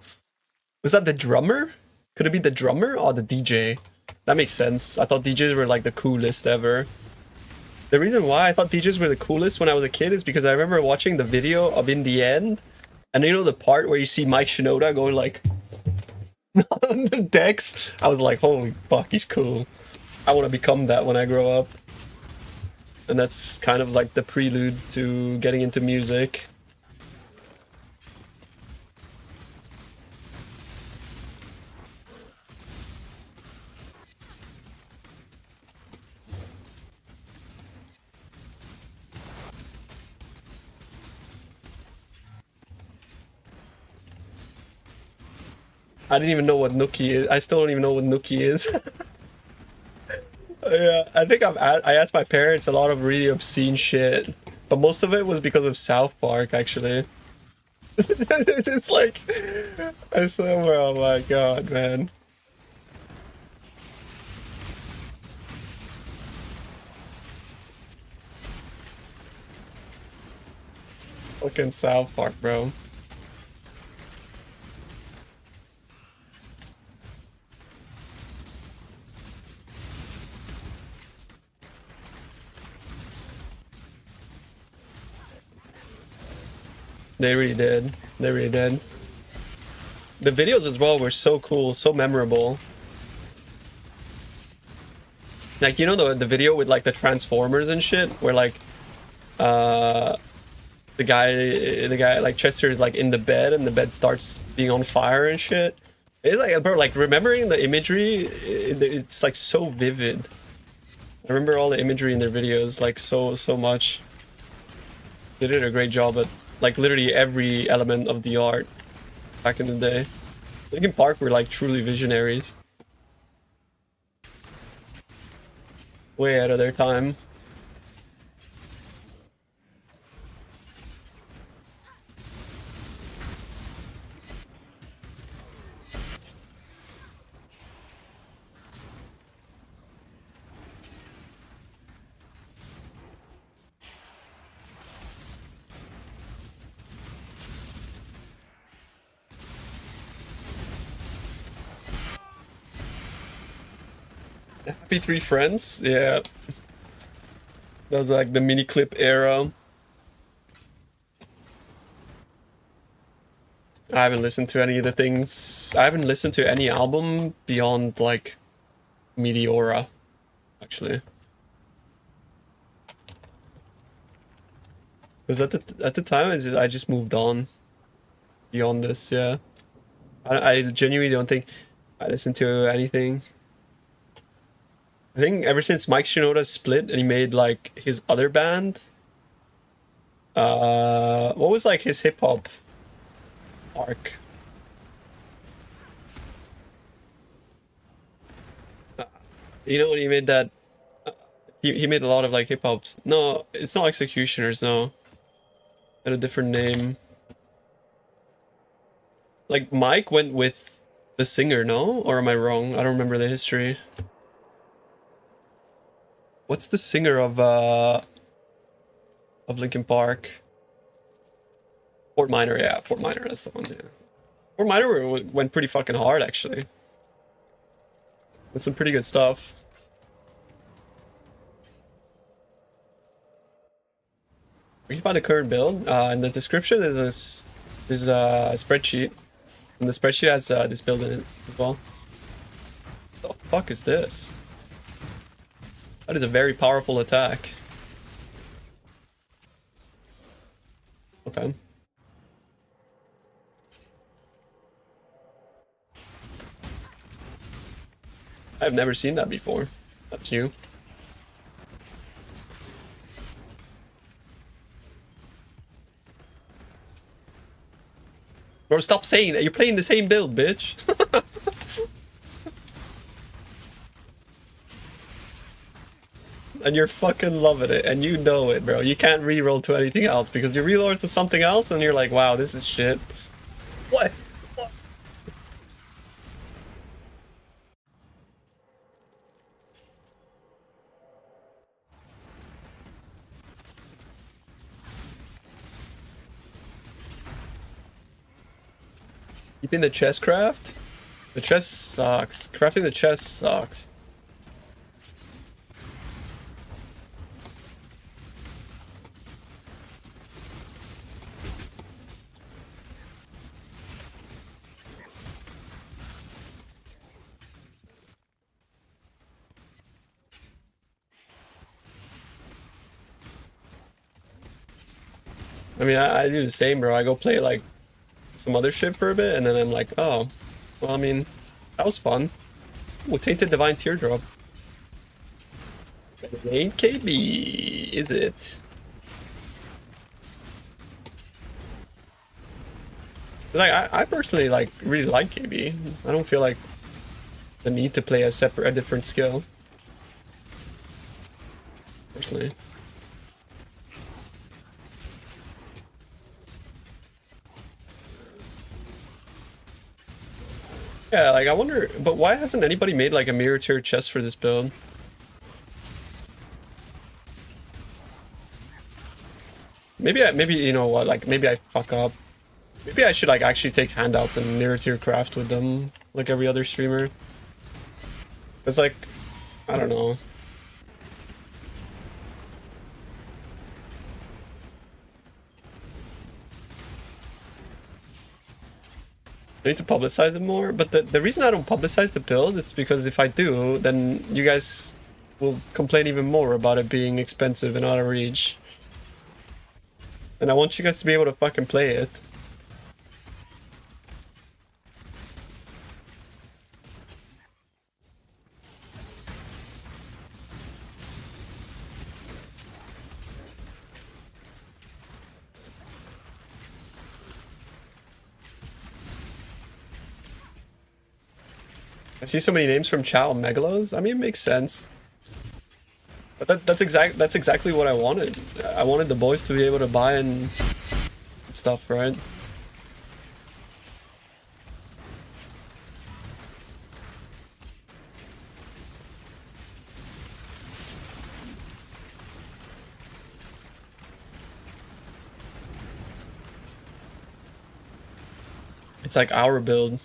Was that the drummer? Could it be the drummer or the DJ? That makes sense. I thought DJs were like the coolest ever. The reason why I thought DJs were the coolest when I was a kid is because I remember watching the video of In the End, and you know the part where you see Mike Shinoda going like on the decks? I was like, holy fuck, he's cool. I want to become that when I grow up. And that's kind of like the prelude to getting into music. I didn't even know what Nookie is. I still don't even know what Nookie is. Yeah, I think I asked my parents a lot of really obscene shit, but most of it was because of South Park, actually. It's like, I said, oh my god, man. Fucking South Park, bro. They really did. They really did. The videos as well were so cool, so memorable. Like, you know the video with like the Transformers and shit, where like the guy like Chester is like in the bed and the bed starts being on fire and shit. It's like, bro, like remembering the imagery, it's like so vivid. I remember all the imagery in their videos like so much. They did a great job at like literally every element of the art back in the day. Linkin Park were like truly visionaries. Way ahead of their time. Happy Three Friends, yeah. That was like the mini clip era. I haven't listened to any of the things. I haven't listened to any album beyond like Meteora, actually. Because at the time I just moved on beyond this, yeah. I genuinely don't think I listened to anything. I think ever since Mike Shinoda split and he made like his other band. What was like his hip hop arc? You know when he made that? He made a lot of like hip hops. No, it's not Executioners. No, had a different name. Like Mike went with the singer, no? Or am I wrong? I don't remember the history. What's the singer of Linkin Park? Fort Minor, yeah, Fort Minor, that's the one, yeah. Fort Minor went pretty fucking hard, actually. That's some pretty good stuff. We can find a current build. In the description, there's a spreadsheet. And the spreadsheet has this build in it as well. What the fuck is this? That is a very powerful attack. Okay. I've never seen that before. That's new. Bro, stop saying that. You're playing the same build, bitch. And you're fucking loving it, and you know it, bro. You can't reroll to anything else because you reroll to something else, and you're like, wow, this is shit. What? What? Keeping the chest craft? The chest sucks. Crafting the chest sucks. I mean, I do the same, bro. I go play like some other shit for a bit, and then I'm like, oh, well, I mean, that was fun. Ooh, Tainted Divine Teardrop. It ain't KB, is it? Like, I personally like really like KB. I don't feel like the need to play a different skill. Personally. Yeah, like I wonder, but why hasn't anybody made like a mirror tier chest for this build? Maybe you know what, like maybe I fuck up. Maybe I should like actually take handouts and mirror tier craft with them, like every other streamer. It's like, I don't know. I need to publicize it more, but the reason I don't publicize the build is because if I do, then you guys will complain even more about it being expensive and out of reach. And I want you guys to be able to fucking play it. I see so many names from Chow Megalos. I mean, it makes sense. But that's exactly what I wanted. I wanted the boys to be able to buy and stuff, right? It's like our build.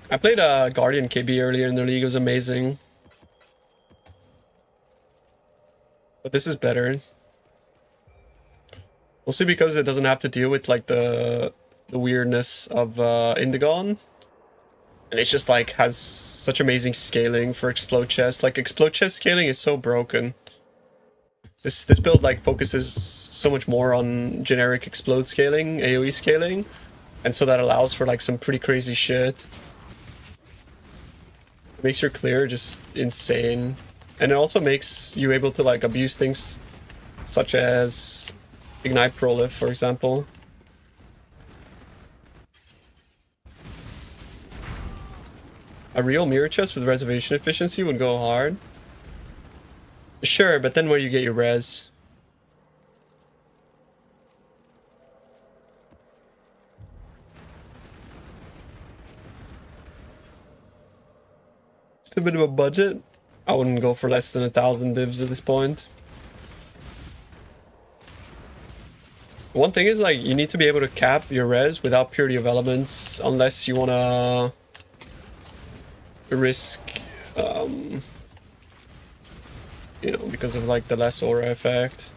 I played Guardian KB earlier in the league. It was amazing. But this is better. Mostly because it doesn't have to deal with like the weirdness of Indigon. And it's just like has such amazing scaling for Explode Chest. Like Explode Chest scaling is so broken. This build like focuses so much more on generic explode scaling, AoE scaling. And so that allows for like some pretty crazy shit. It makes your clear just insane. And it also makes you able to like abuse things such as Ignite Prolif, for example. A real mirror chest with reservation efficiency would go hard. Sure, but then where do you get your res? Just a bit of a budget. I wouldn't go for less than 1,000 divs at this point. One thing is like you need to be able to cap your res without purity of elements unless you wanna risk you know, because of like the less aura effect.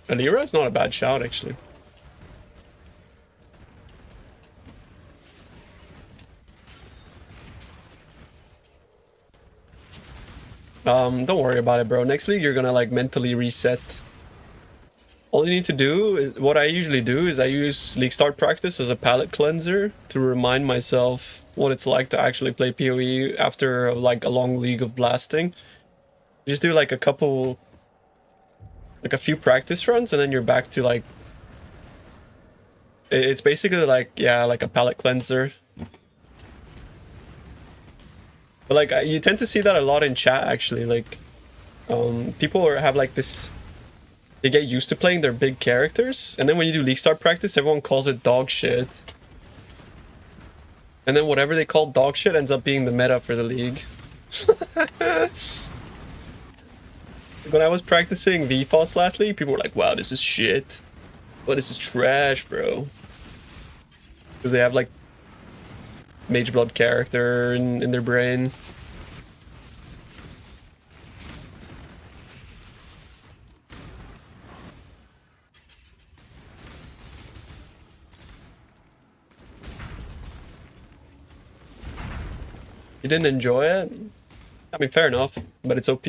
Alira is not a bad shout actually. Don't worry about it, bro. Next league you're gonna like mentally reset. All you need to do is, what I usually do is I use League Start practice as a palate cleanser to remind myself what it's like to actually play PoE after like a long league of blasting. You just do like a few practice runs and then you're back to like, it's basically like, yeah, like a palate cleanser. But like you tend to see that a lot in chat actually, like people have like this, they get used to playing their big characters, and then when you do League Start practice, everyone calls it dog shit. And then whatever they call dog shit ends up being the meta for the league. When I was practicing VFOS last league, people were like, wow, this is shit. Well, this is trash, bro. Because they have like Mageblood character in their brain. You didn't enjoy it? I mean, fair enough, but it's OP.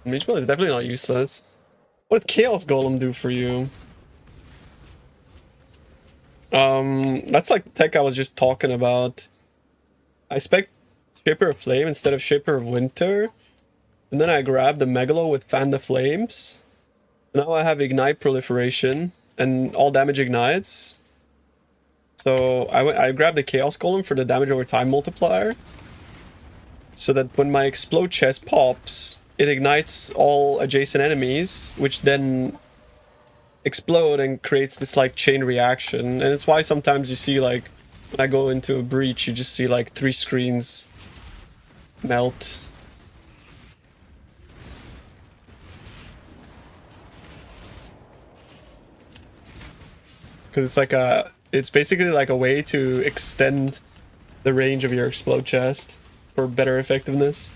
Mageblood is definitely not useless. What does Chaos Golem do for you? That's like the tech I was just talking about. I spec Shaper of Flame instead of Shaper of Winter. And then I grabbed the Megalo with Fan the Flames. Now I have Ignite Proliferation, and all damage ignites. So I grabbed the Chaos Golem for the damage over time multiplier. So that when my Explode Chest pops, it ignites all adjacent enemies, which then explode and creates this like chain reaction. And it's why sometimes you see like, when I go into a breach, you just see like 3 screens melt. Because it's like it's basically like a way to extend the range of your explode chest for better effectiveness.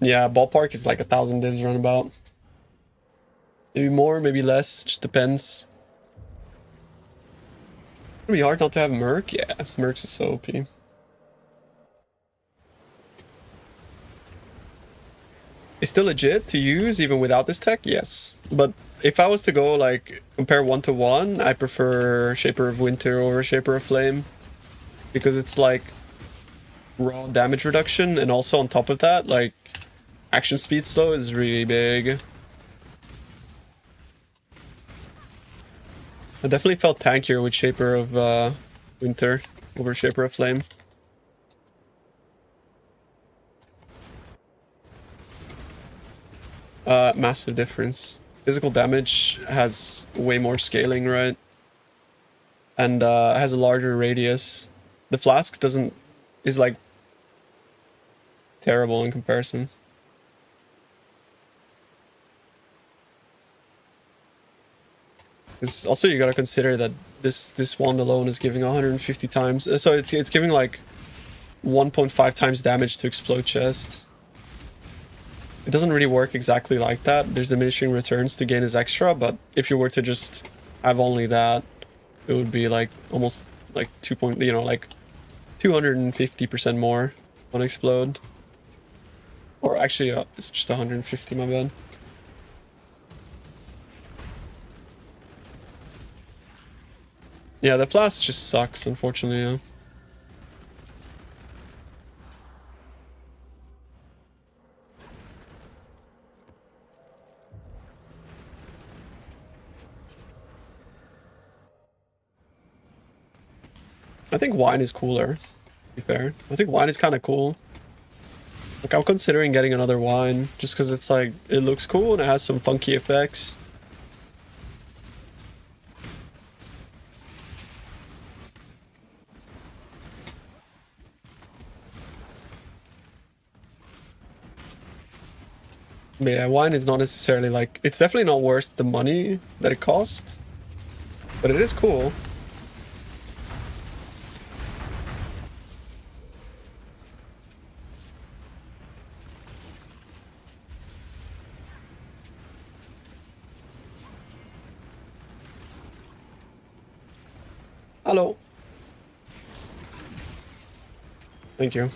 Yeah, ballpark is like 1,000 divs runabout. Maybe more, maybe less, just depends. It'd be hard not to have Merc. Yeah, Mercs is so OP. It's still legit to use even without this tech, yes. But if I was to go like compare 1-to-1, I prefer Shaper of Winter over Shaper of Flame. Because it's like raw damage reduction, and also on top of that, like action speed slow is really big. I definitely felt tankier with Shaper of Winter over Shaper of Flame. Massive difference. Physical damage has way more scaling, right? And has a larger radius. The flask is like terrible in comparison. It's also, you gotta consider that this wand alone is giving 150 times. So it's giving like 1.5 times damage to explode chest. It doesn't really work exactly like that. There's diminishing returns to gain his extra, but if you were to just have only that, it would be like almost like 250% more on explode. Or actually, it's just 150, my bad. Yeah, the flask just sucks, unfortunately, yeah. I think wine is cooler, to be fair. I think wine is kind of cool. Like, I'm considering getting another wine, just because it's like, it looks cool and it has some funky effects. But yeah, wine is not necessarily like, it's definitely not worth the money that it costs, but it is cool. Hello. Thank you.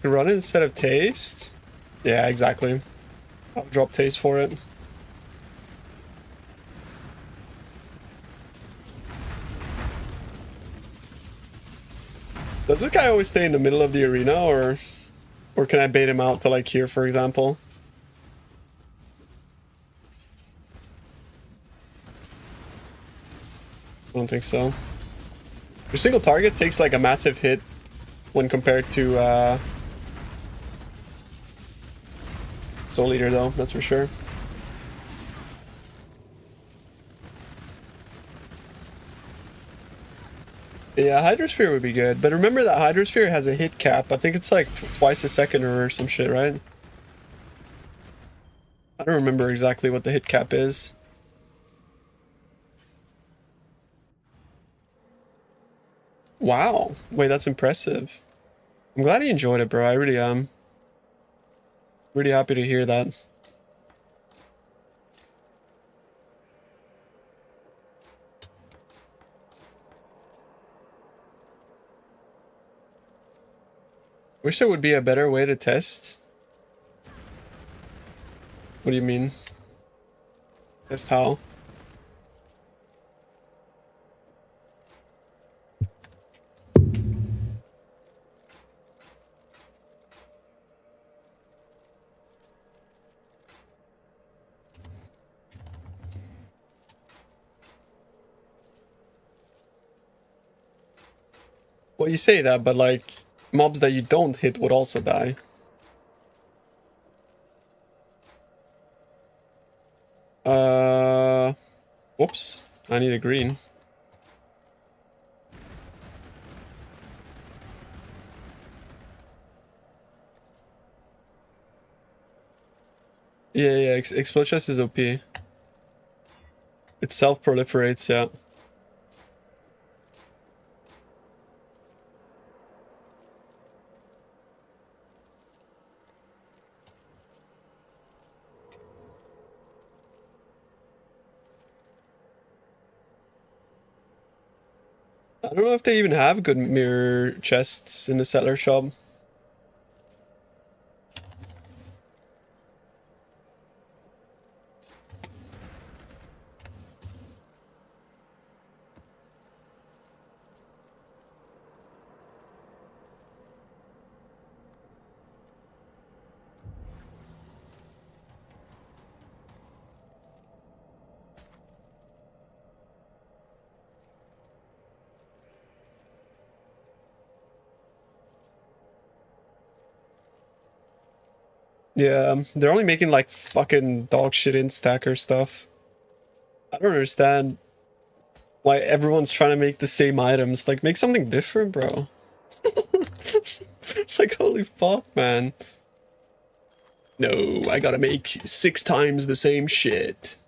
You run it instead of taste? Yeah, exactly. I'll drop taste for it. Does this guy always stay in the middle of the arena, or can I bait him out to like here, for example? I don't think so. Your single target takes like a massive hit when compared to Soul Eater though, that's for sure. Yeah, Hydrosphere would be good, but remember that Hydrosphere has a hit cap. I think it's like twice a second or some shit, right? I don't remember exactly what the hit cap is. Wow. Wait, that's impressive. I'm glad he enjoyed it, bro. I really am. Really happy to hear that. Wish there would be a better way to test. What do you mean? Test how? Well, you say that, but like mobs that you don't hit would also die. Whoops. I need a green. Yeah, Explosions is OP. It self-proliferates, yeah. I don't know if they even have good mirror chests in the settler shop. Yeah, they're only making like fucking dog shit in stacker stuff. I don't understand why everyone's trying to make the same items. Like, make something different, bro. It's like, holy fuck, man. No, I gotta make 6 times the same shit.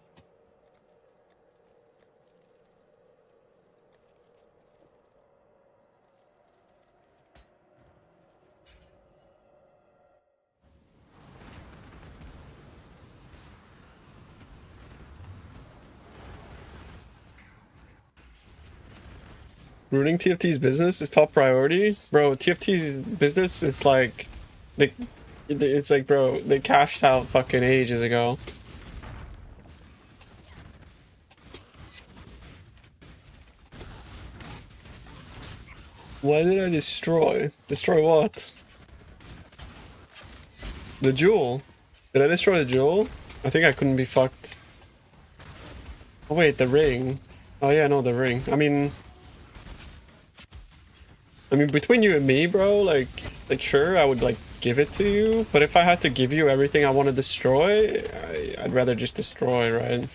Ruining TFT's business is top priority? Bro, TFT's business is like... It's like, bro, they cashed out fucking ages ago. Why did I destroy? Destroy what? The jewel. Did I destroy the jewel? I think I couldn't be fucked. Oh wait, the ring. Oh yeah, no, the ring. I mean, between you and me, bro, like sure, I would like give it to you, but if I had to give you everything I want to destroy, I'd rather just destroy, right?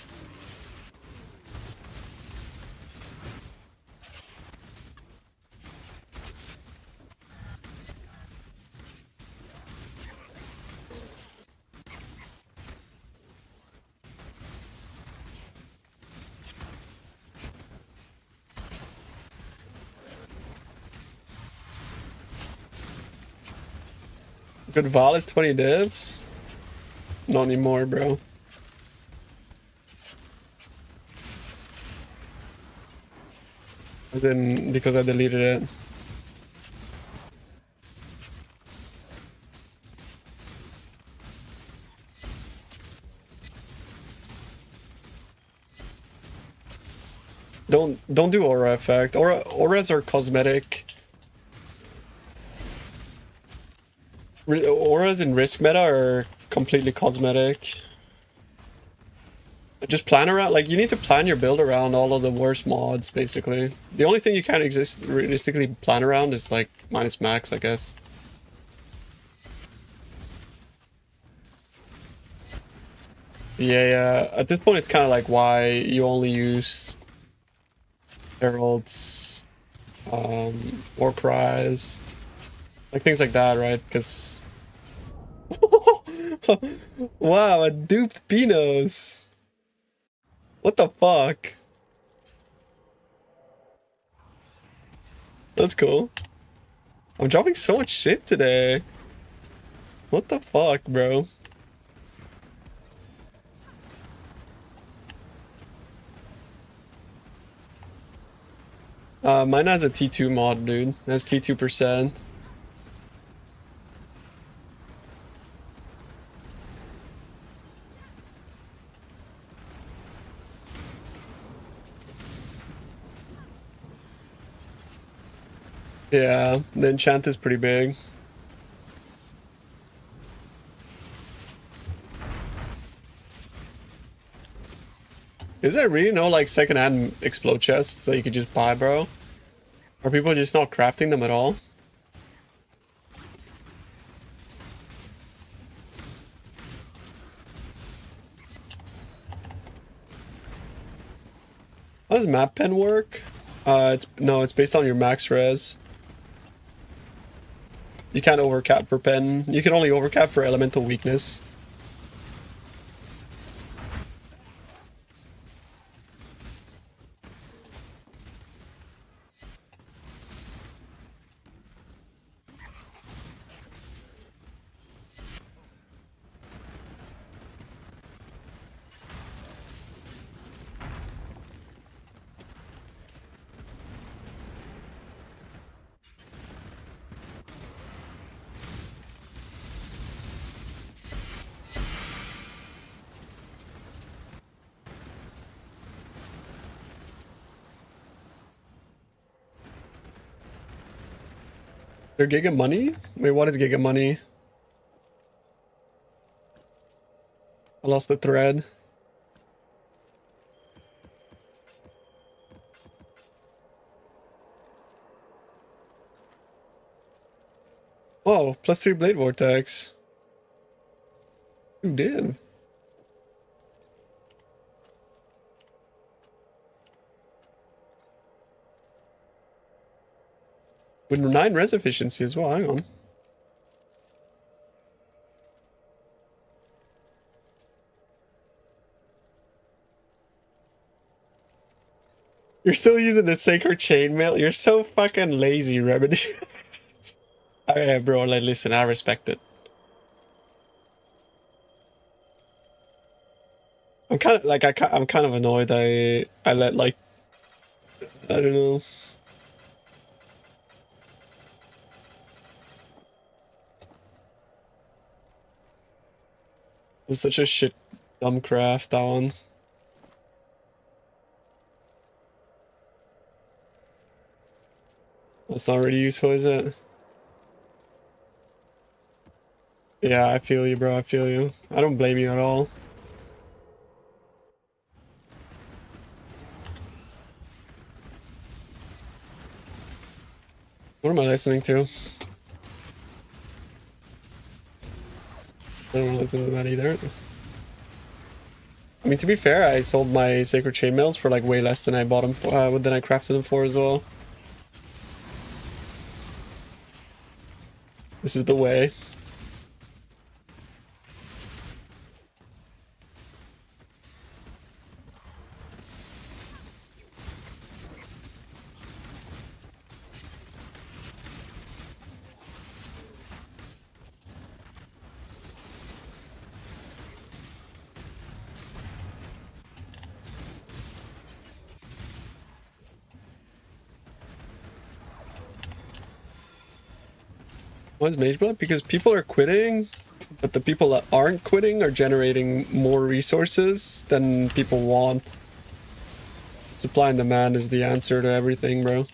Good Val is 20 divs? Not anymore, bro. As in, because I deleted it. Don't do aura effect. Auras are cosmetic. Auras in risk meta are completely cosmetic. Just plan around, like, you need to plan your build around all of the worst mods, basically. The only thing you can't realistically plan around is, like, minus max, I guess. Yeah, at this point it's kind of like why you only use heralds, war cries, like things like that, right? Because wow, a duped Beanos. What the fuck? That's cool. I'm dropping so much shit today. What the fuck, bro? Mine has a T2 mod, dude. It has T2%. Yeah, the enchant is pretty big. Is there really no like secondhand explode chests that you could just buy, bro? Are people just not crafting them at all? How does map pen work? It's based on your max res. You can't overcap for pen. You can only overcap for elemental weakness. They're Giga Money? Wait, what is Giga Money? I lost the thread. Oh, +3 Blade Vortex. Ooh, damn. With 9 res efficiency as well, hang on. You're still using the Sacred Chainmail? You're so fucking lazy, Remedy. Okay, bro, like, listen, I respect it. I'm kind of, like, I'm kind of annoyed I let, like, I don't know. It was such a shit dumb craft, that one. That's not really useful, is it? Yeah, I feel you, bro. I feel you. I don't blame you at all. What am I listening to? I don't want to listen to that either. I mean, to be fair, I sold my Sacred Chainmails for like way less than I bought them for, than I crafted them for as well. This is the way. Why is Mageblood? Because people are quitting, but the people that aren't quitting are generating more resources than people want. Supply and demand is the answer to everything, bro.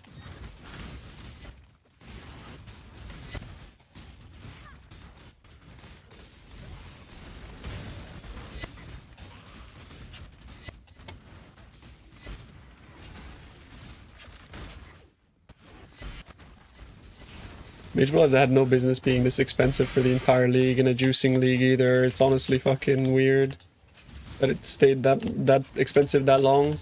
Mageblood had no business being this expensive for the entire league, and a juicing league either. It's honestly fucking weird that it stayed that expensive that long.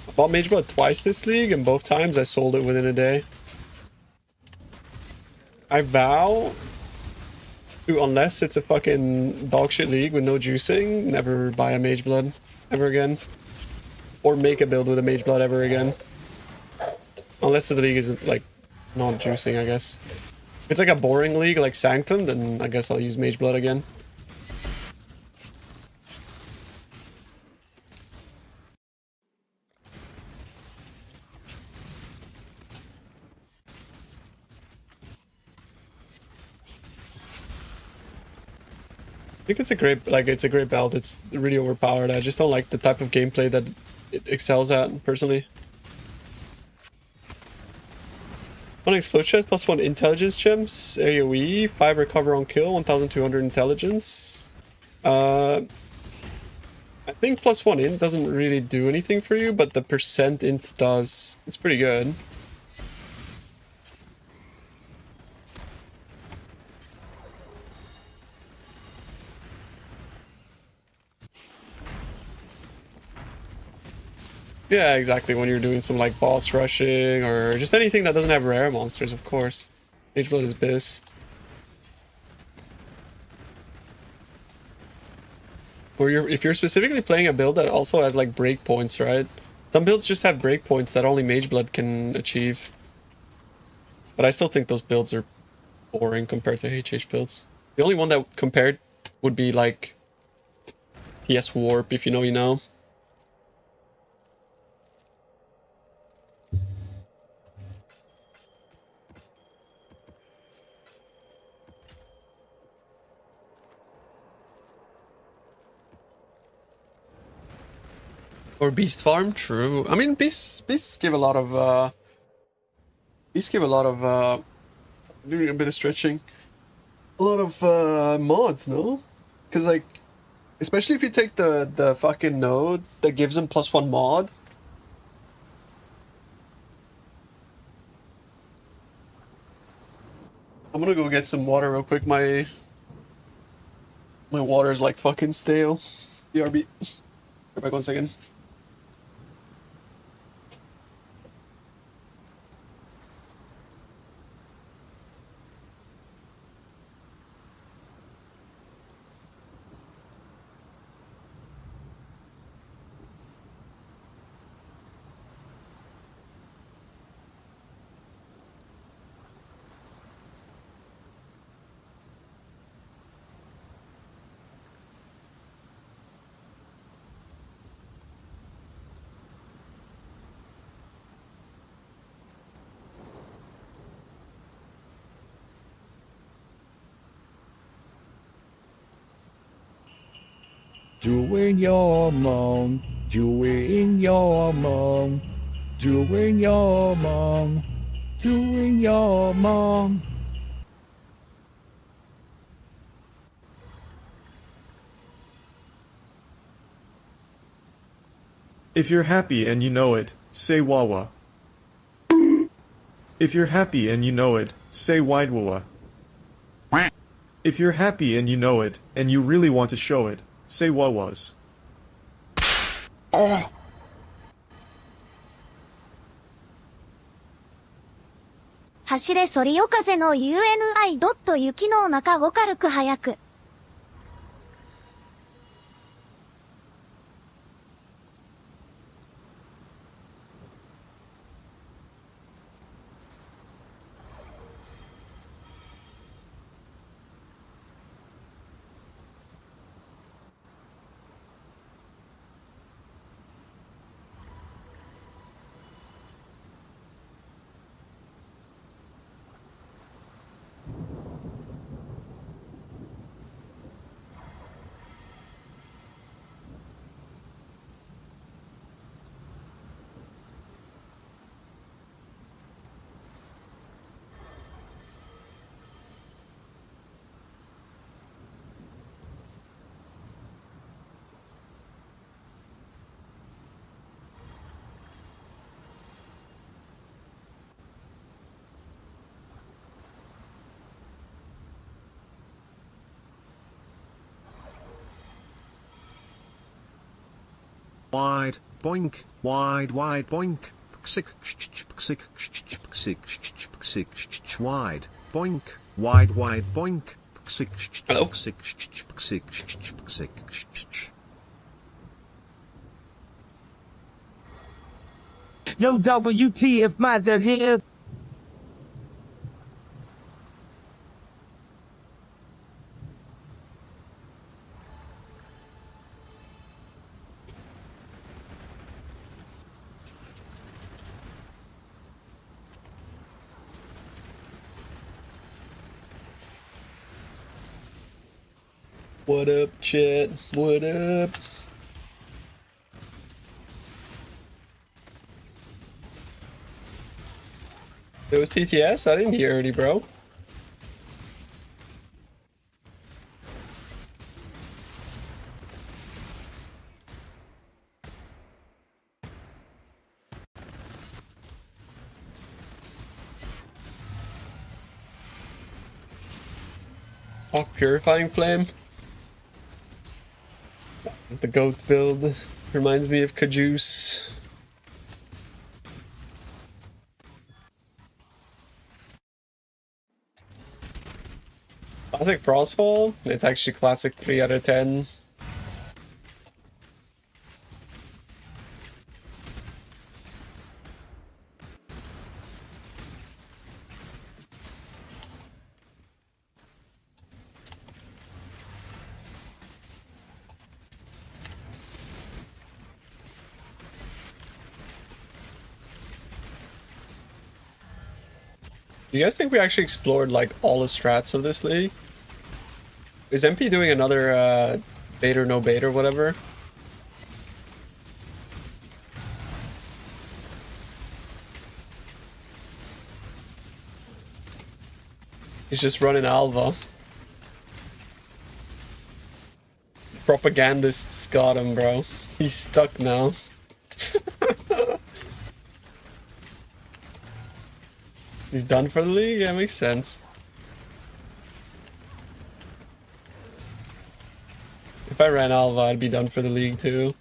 I bought Mageblood twice this league, and both times I sold it within a day. I vow to, unless it's a fucking dogshit league with no juicing, never buy a Mageblood ever again. Or make a build with a Mageblood ever again. Unless the league isn't, like, not juicing, I guess. If it's like a boring league like Sanctum, then I guess I'll use Mageblood again. I think it's a great, like, it's a great belt. It's really overpowered. I just don't like the type of gameplay that it excels at, personally. 1 explode chest, +1 intelligence gems, AoE, 5 recover on kill, 1200 intelligence. I think +1 int doesn't really do anything for you, but the percent int does. It's pretty good. Yeah, exactly, when you're doing some like boss rushing or just anything that doesn't have rare monsters, of course. Mageblood is biz. Or if you're specifically playing a build that also has like breakpoints, right? Some builds just have breakpoints that only Mageblood can achieve. But I still think those builds are boring compared to HH builds. The only one that compared would be like TS Warp, if you know, you know. Or Beast Farm, true. I mean, beasts give a lot of doing a bit of stretching. A lot of mods, no? Because like, especially if you take the fucking node that gives them +1 mod. I'm gonna go get some water real quick. My water is like fucking stale. BRB. Go back 1 second. Doing your mom, doing your mom, doing your mom, doing your mom. If you're happy and you know it, say Wawa. If you're happy and you know it, say Wide Wawa. If you're happy and you know it, and you really want to show it, say Wawas. 走れそりよ風の UNI ドット雪の中を軽く早く。Wide, boink, wide, boink. Wide, boink, wide, boink. Hello? Yo, WTF, Mazer here. What up, chat? What up? It was TTS? I didn't hear any, bro. Oh, Purifying Flame. The goat build reminds me of Cajuice. Classic Frostfall? It's actually classic 3 out of 10. Do you guys think we actually explored like all the strats of this league? Is MP doing another bait or no bait or whatever? He's just running Alva. Propagandists got him, bro. He's stuck now. He's done for the league? Yeah, makes sense. If I ran Alva, I'd be done for the league too.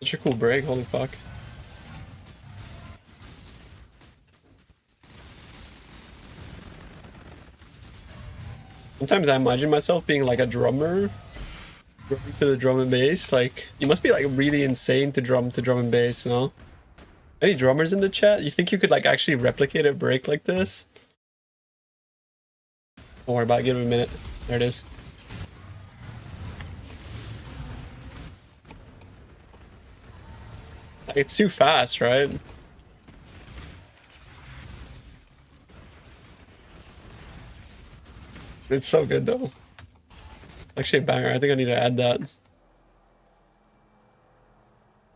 Such a cool break, holy fuck. Sometimes I imagine myself being like a drummer. Drumming to the drum and bass. Like, you must be like really insane to drum and bass, you know? Any drummers in the chat? You think you could like actually replicate a break like this? Don't worry about it, give it a minute. There it is. Like, it's too fast, right? It's so good though. Actually a banger. I think I need to add that.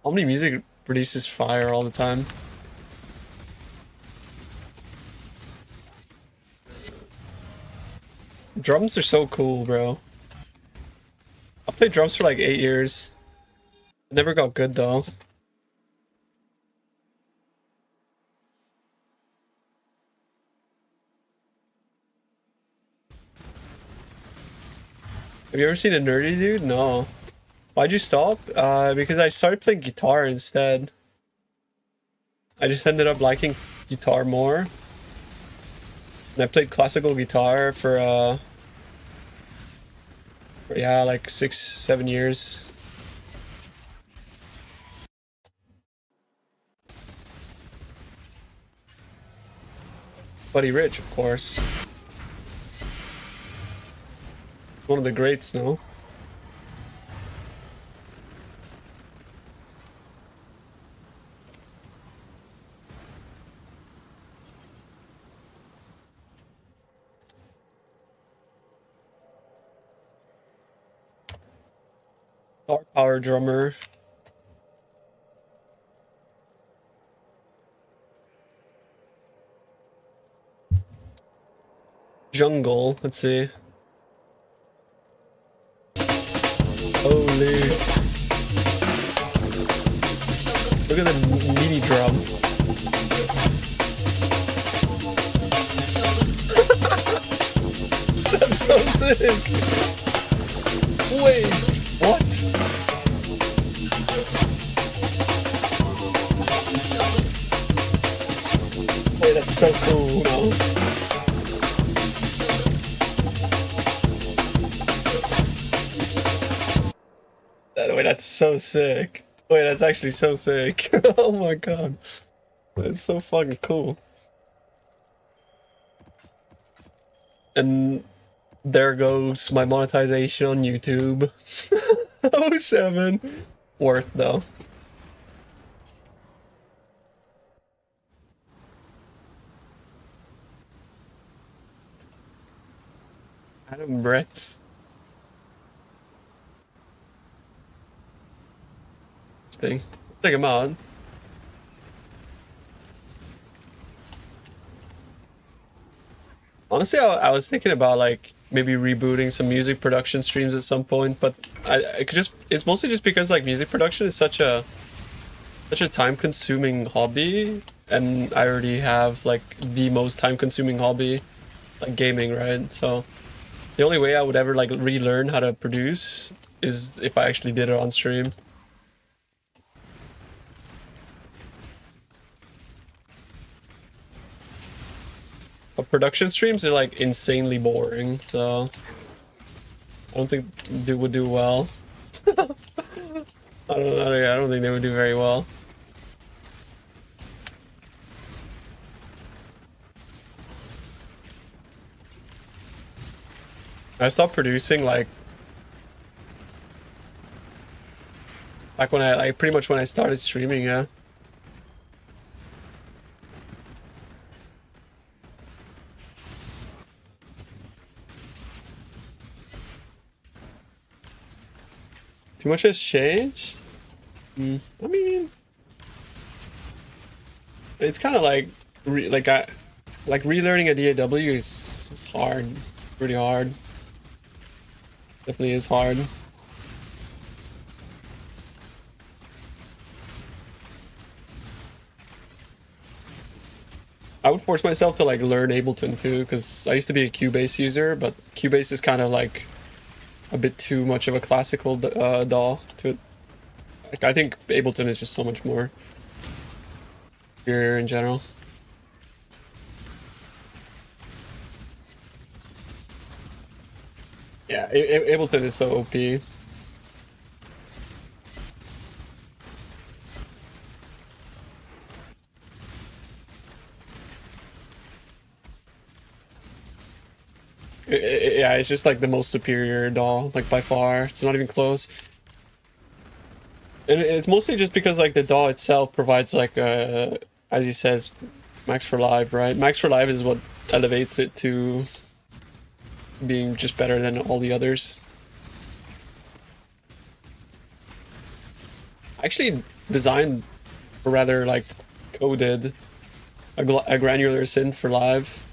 Omni Music produces fire all the time. Drums are so cool, bro. I played drums for like 8 years. It never got good though. Have you ever seen a nerdy dude? No. Why'd you stop? Because I started playing guitar instead. I just ended up liking guitar more. And I played classical guitar for yeah, like 6-7 years. Buddy Rich, of course. One of the greats, no? Star Power drummer. Jungle, let's see. Holy. Look at the meaty drum. That's so sick. Wait, what? Wait, that's so cool, no? Wait, that's so sick. Wait, that's actually so sick. Oh my god. That's so fucking cool. And there goes my monetization on YouTube. Oh, 7. Worth though. Adam Bretts. Thing. Check him out. Honestly, I was thinking about like maybe rebooting some music production streams at some point, but I could just, it's mostly just because like music production is such a time-consuming hobby, and I already have like the most time-consuming hobby, like gaming, right? So the only way I would ever like relearn how to produce is if I actually did it on stream. But production streams are like insanely boring, so I don't think they would do well. I don't think they would do very well. I stopped producing like back when I like pretty much when I started streaming, yeah. Too much has changed? I mean, it's kind of like relearning a DAW is hard, pretty hard. Definitely is hard. I would force myself to like learn Ableton too, because I used to be a Cubase user, but Cubase is kind of like a bit too much of a classical DAW to it. Like, I think Ableton is just so much more superior in general. Yeah, Ableton is so OP. Yeah, it's just like the most superior DAW, like by far. It's not even close. And it's mostly just because like the DAW itself provides like as he says, Max for Live, right? Max for Live is what elevates it to being just better than all the others. I actually designed, or rather like coded, a granular synth for live.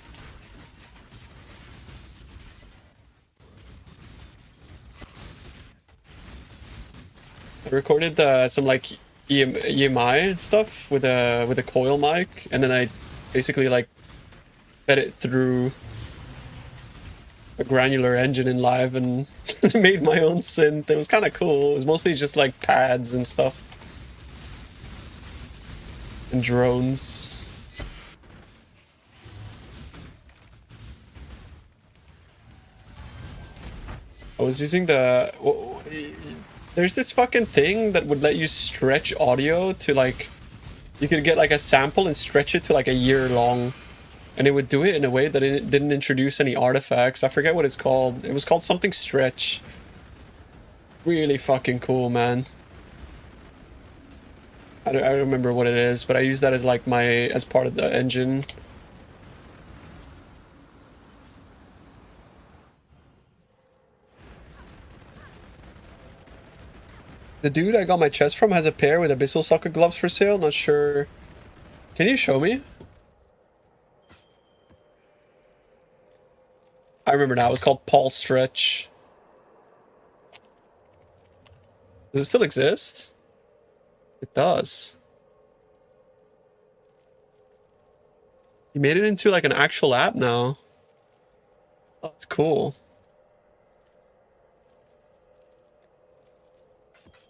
I recorded some like EMI stuff with a coil mic, and then I basically like fed it through a granular engine in live and made my own synth. It was kind of cool. It was mostly just like pads and stuff and drones. I was using the there's this fucking thing that would let you stretch audio to like, you could get like a sample and stretch it to like a year long, and it would do it in a way that it didn't introduce any artifacts. I forget what it's called. It was called something stretch. Really fucking cool, man. I don't remember what it is, but I use that as like as part of the engine. The dude I got my chest from has a pair with Abyssal Socket gloves for sale. Not sure. Can you show me? I remember now. It's called Paul Stretch. Does it still exist? It does. He made it into like an actual app now. Oh, that's cool.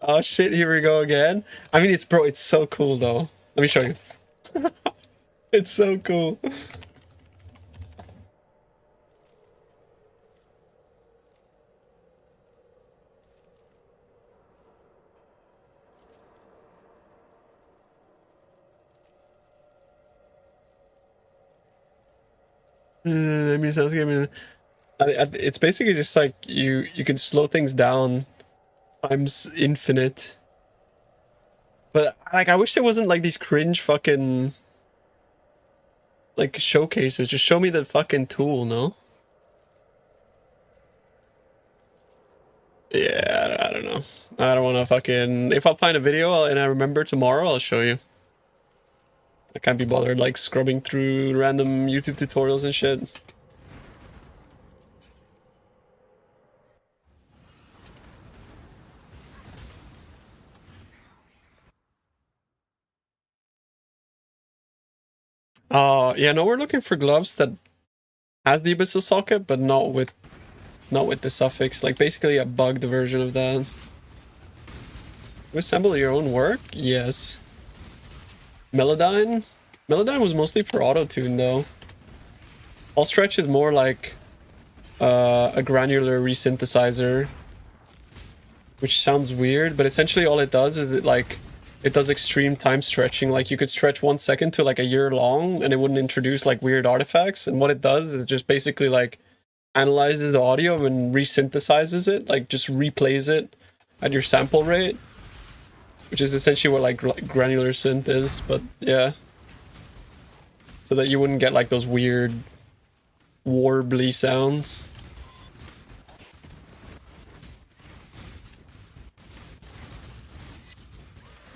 Oh shit, here we go again. I mean, it's so cool though. Let me show you. It's so cool. I mean, sounds good. I mean, it's basically just like you can slow things down times infinite. But like, I wish there wasn't like these cringe fucking like showcases. Just show me the fucking tool, no? Yeah, I don't know. I don't want to fucking... If I find a video and I remember tomorrow, I'll show you. I can't be bothered like scrubbing through random YouTube tutorials and shit. Yeah, no, we're looking for gloves that has the abyssal socket, but not with the suffix. Like basically a bugged version of that. You assemble your own work? Yes. Melodyne? Melodyne was mostly for auto-tune though. All stretch is more like a granular resynthesizer, which sounds weird, but essentially all it does is it does extreme time stretching. Like you could stretch 1 second to like a year long and it wouldn't introduce like weird artifacts. And what it does is it just basically like analyzes the audio and resynthesizes it, like just replays it at your sample rate, which is essentially what like granular synth is. But yeah, so that you wouldn't get like those weird warbly sounds.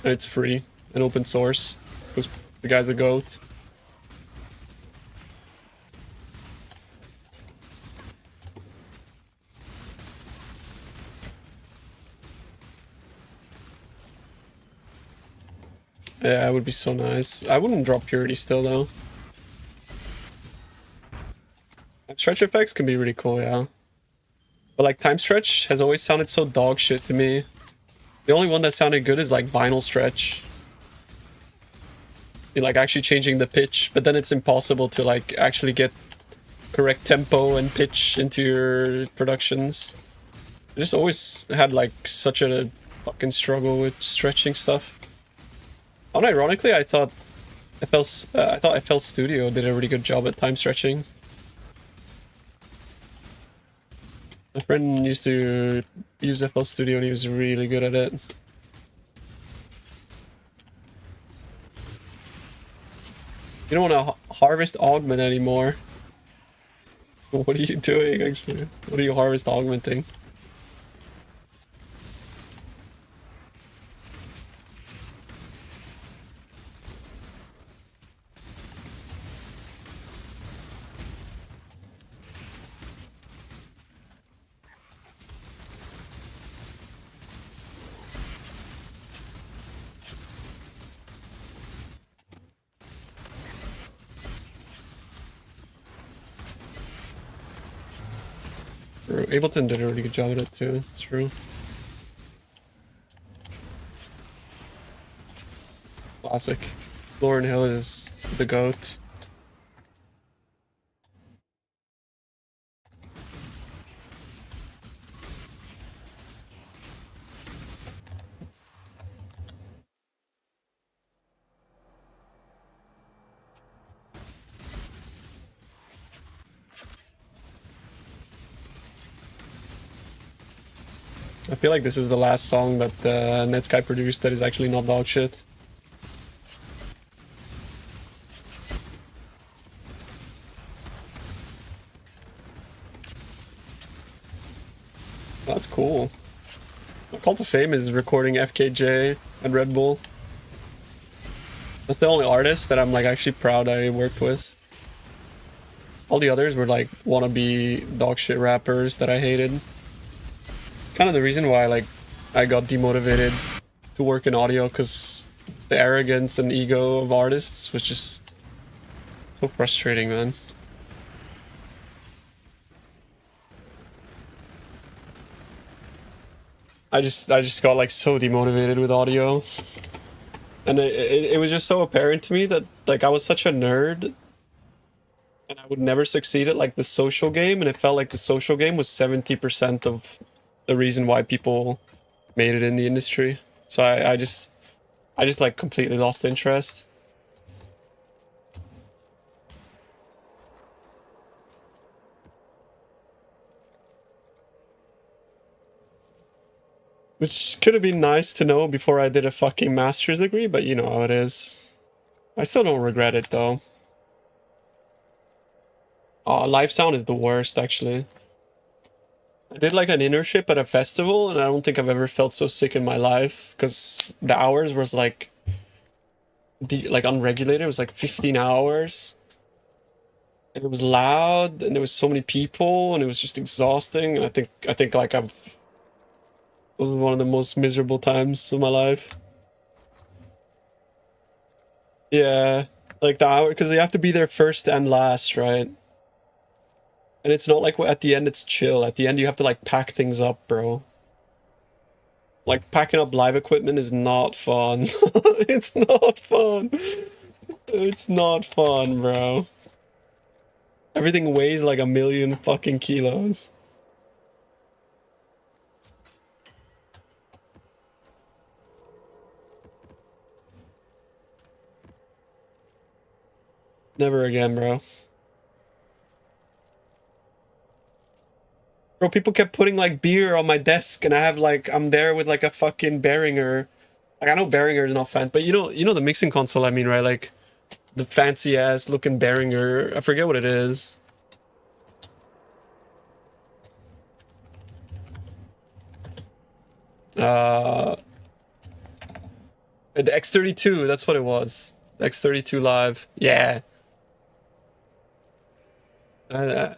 And it's free and open source because the guy's a goat. Yeah, it would be so nice. I wouldn't drop purity still though. Stretch effects can be really cool, yeah. But like time stretch has always sounded so dog shit to me. The only one that sounded good is like vinyl stretch. You're like actually changing the pitch, but then it's impossible to like actually get correct tempo and pitch into your productions. I just always had like such a fucking struggle with stretching stuff. Unironically, I thought FL Studio did a really good job at time stretching. My friend used to use FL Studio and he was really good at it. You don't want to harvest augment anymore. What are you doing actually? What are you harvest augmenting? Ableton did a really good job at it too, it's true. Classic. Lauryn Hill is the GOAT. I feel like this is the last song that Netsky produced that is actually not dog shit. That's cool. Call to Fame is recording FKJ and Red Bull. That's the only artist that I'm like actually proud I worked with. All the others were like wannabe dog shit rappers that I hated. Kind of the reason why like I got demotivated to work in audio, because the arrogance and ego of artists was just so frustrating, man. I just got like so demotivated with audio, and it was just so apparent to me that like I was such a nerd and I would never succeed at like the social game, and it felt like the social game was 70% of the reason why people made it in the industry. So I just like completely lost interest. Which could have been nice to know before I did a fucking master's degree, but you know how it is. I still don't regret it though. Live sound is the worst actually. I did like an internship at a festival, and I don't think I've ever felt so sick in my life, because the hours was like unregulated. It was like 15 hours, and it was loud, and there was so many people, and it was just exhausting. And I think like it was one of the most miserable times of my life. Yeah, like the hour, because you have to be there first and last, right? And it's not like at the end it's chill. At the end you have to like pack things up, bro. Like packing up live equipment is not fun. It's not fun. It's not fun, bro. Everything weighs like 1,000,000 fucking kilos. Never again, bro. Bro, people kept putting like beer on my desk, and I have like, I'm there with like a fucking Behringer. Like, I know Behringer is not fan, but you know the mixing console I mean, right? Like the fancy ass looking Behringer. I forget what it is. The X32, that's what it was. The X32 Live. Yeah.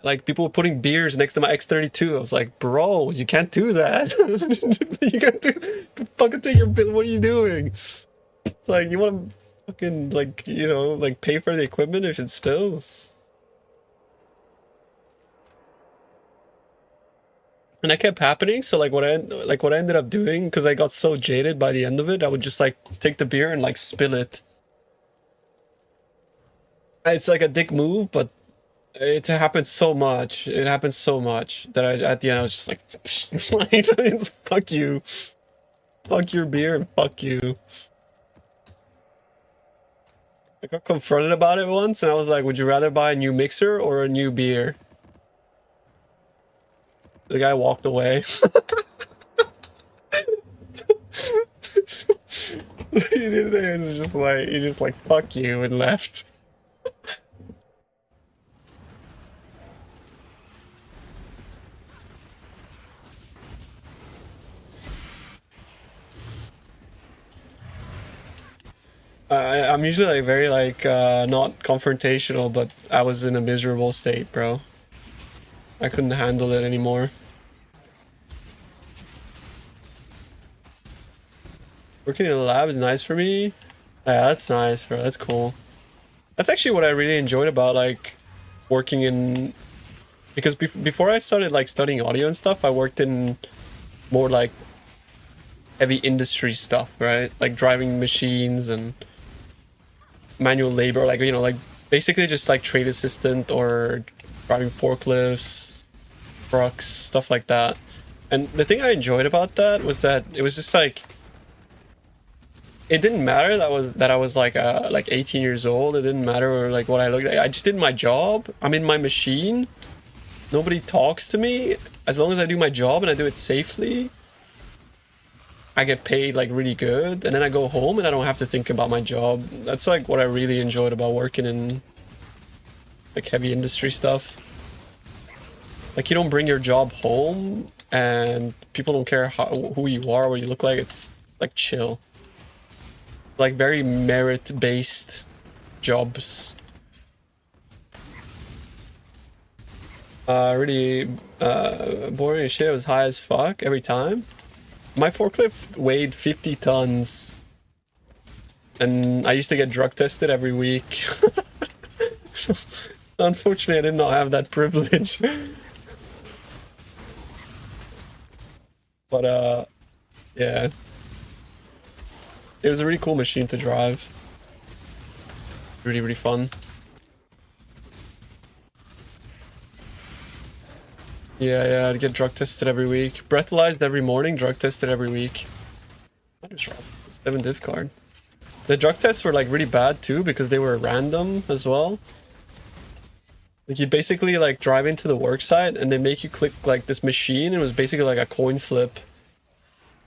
Like people were putting beers next to my X32. I was like, bro, you can't do that. You can't do fucking take your bill. What are you doing? It's like, you want to fucking like, like pay for the equipment if it spills. And that kept happening. So like what I ended up doing, because I got so jaded by the end of it, I would just like take the beer and like spill it. It's like a dick move, but it happens so much. It happens so much that at the end I was just like, it's, fuck you. Fuck your beer and fuck you. I got confronted about it once, and I was like, would you rather buy a new mixer or a new beer? The guy walked away. He just like fuck you and left. I'm usually like very like not confrontational, but I was in a miserable state, bro. I couldn't handle it anymore. Working in a lab is nice for me. Yeah, that's nice, bro. That's cool. That's actually what I really enjoyed about like working in, because before I started like studying audio and stuff, I worked in more like heavy industry stuff, right? Like driving machines and manual labor, like, like basically just like trade assistant or driving forklifts, trucks, stuff like that. And the thing I enjoyed about that was that it was just like, it didn't matter that I was like 18 years old. It didn't matter like what I looked like. I just did my job. I'm in my machine. Nobody talks to me. As long as I do my job and I do it safely, I get paid like really good, and then I go home and I don't have to think about my job. That's like what I really enjoyed about working in like heavy industry stuff. Like, you don't bring your job home and people don't care who you are, what you look like. It's like chill. Like very merit-based jobs. Really boring as shit. It was high as fuck every time. My forklift weighed 50 tons. And I used to get drug tested every week. Unfortunately, I did not have that privilege. But, yeah. It was a really cool machine to drive. Really, really fun. Yeah, I'd get drug tested every week. Breathalyzed every morning, drug tested every week. I just robbed a 7 div card. The drug tests were like really bad too, because they were random as well. Like, you'd basically like drive into the work site and they make you click like this machine, and it was basically like a coin flip.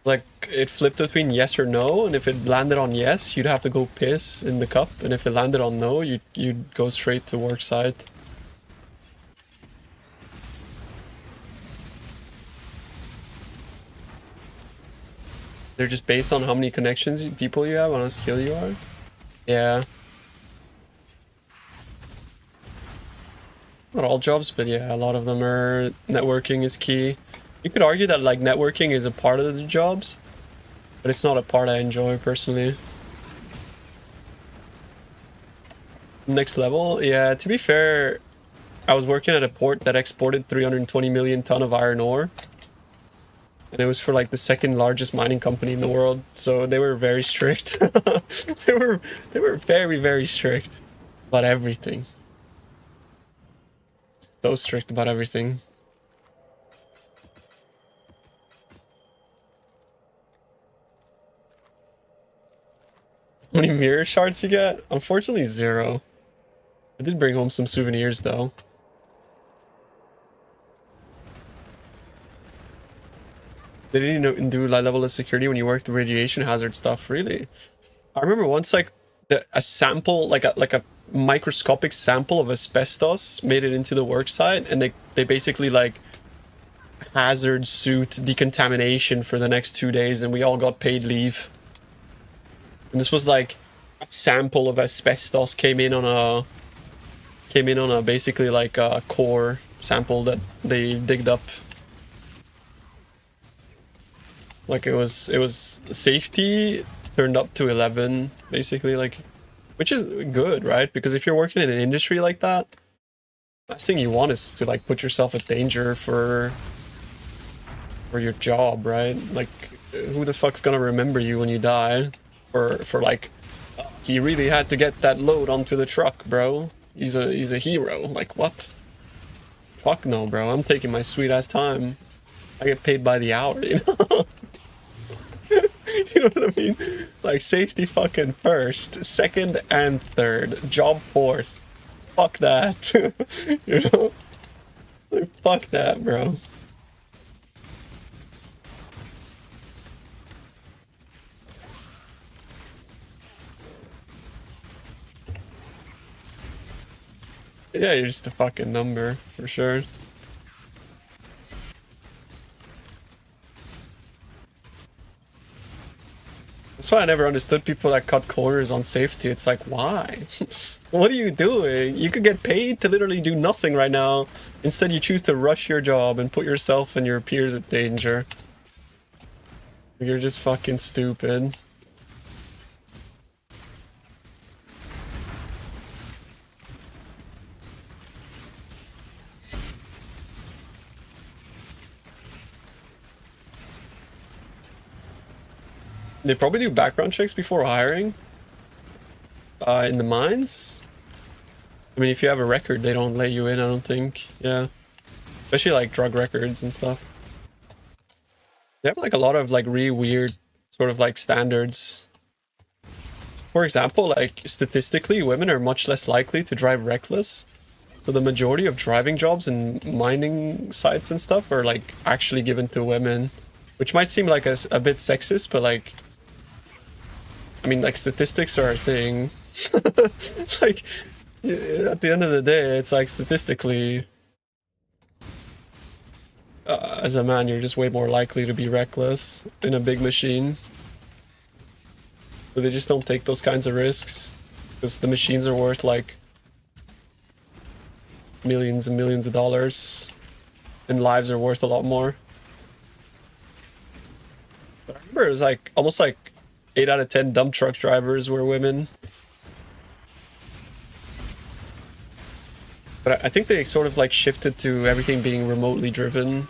Like, it flipped between yes or no, and if it landed on yes, you'd have to go piss in the cup, and if it landed on no, you'd go straight to work site. They're just based on how many connections people you have, on how skilled you are. Yeah. Not all jobs, but yeah, a lot of them are networking is key. You could argue that like networking is a part of the jobs, but it's not a part I enjoy personally. Next level, yeah, to be fair, I was working at a port that exported 320 million ton of iron ore. And it was for like the second largest mining company in the world, so they were very strict. they were very, very strict about everything. So strict about everything. How many mirror shards you get? Unfortunately, 0. I did bring home some souvenirs though. They didn't even do that level of security when you worked the radiation hazard stuff, really. I remember once like a sample, like a microscopic sample of asbestos made it into the work site, and they basically like hazard suit decontamination for the next 2 days, and we all got paid leave. And this was like a sample of asbestos came in on a basically like a core sample that they digged up. Like it was safety turned up to 11, basically, like, which is good, right? Because if you're working in an industry like that, last thing you want is to like put yourself in danger for your job, right? Like, who the fuck's gonna remember you when you die? For like, oh, he really had to get that load onto the truck, bro. He's a hero. Like, what? Fuck no, bro. I'm taking my sweet ass time. I get paid by the hour, you know? You know what I mean? Like, safety fucking first, second and third, job fourth. Fuck that. You know? Like, fuck that, bro. Yeah, you're just a fucking number, for sure. That's why I never understood people that cut corners on safety. It's like, why? What are you doing? You could get paid to literally do nothing right now. Instead, you choose to rush your job and put yourself and your peers at danger. You're just fucking stupid. They probably do background checks before hiring. In the mines. I mean, if you have a record, they don't let you in, I don't think. Yeah. Especially like drug records and stuff. They have like a lot of like really weird sort of like standards. For example, like statistically, women are much less likely to drive reckless. So the majority of driving jobs in mining sites and stuff are like actually given to women. Which might seem like a bit sexist, but like, I mean, like, statistics are a thing. It's like, at the end of the day, it's like, statistically, as a man, you're just way more likely to be reckless in a big machine. So they just don't take those kinds of risks. Because the machines are worth, like, millions and millions of dollars. And lives are worth a lot more. But I remember it was, like, almost like 8 out of 10 dump truck drivers were women. But I think they sort of like shifted to everything being remotely driven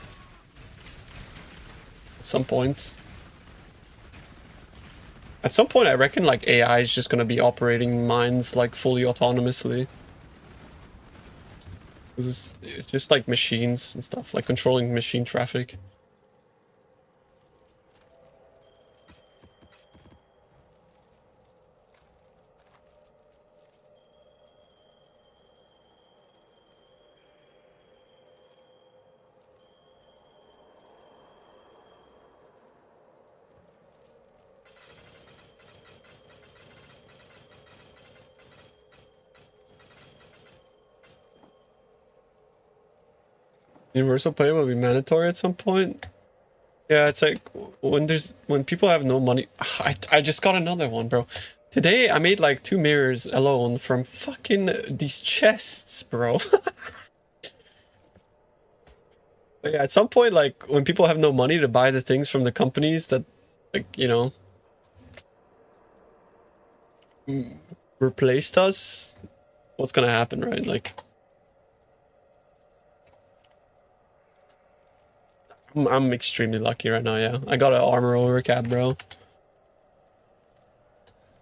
at some point. At some point, I reckon like AI is just going to be operating mines like fully autonomously. It's just like machines and stuff, like controlling machine traffic. Universal pay will be mandatory at some point. Yeah, it's like when people have no money. I just got another one, bro. Today I made like 2 mirrors alone from fucking these chests, bro. But yeah, at some point, like when people have no money to buy the things from the companies that, like, you know, replaced us, what's gonna happen, right? Like, I'm extremely lucky right now. Yeah, I got an armor overcap, bro.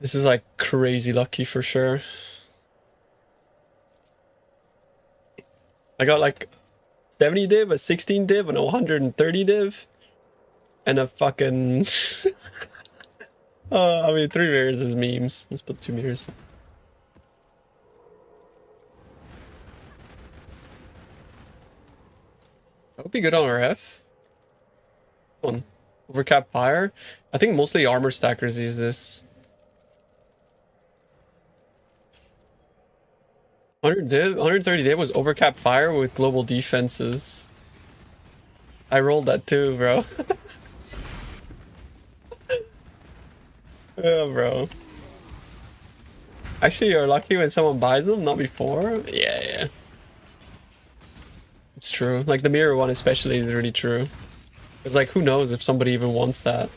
This is like crazy lucky for sure. I got like 70 div, a 16 div, and a 130 div, and a fucking. I mean, 3 mirrors is memes. Let's put 2 mirrors. That would be good on RF. One. Overcap fire. I think mostly armor stackers use this. 100 div, 130 div was overcap fire with global defenses. I rolled that too, bro. Yeah, bro. Actually, you're lucky when someone buys them, not before. Yeah. It's true. Like the mirror one especially is really true. It's like, who knows if somebody even wants that.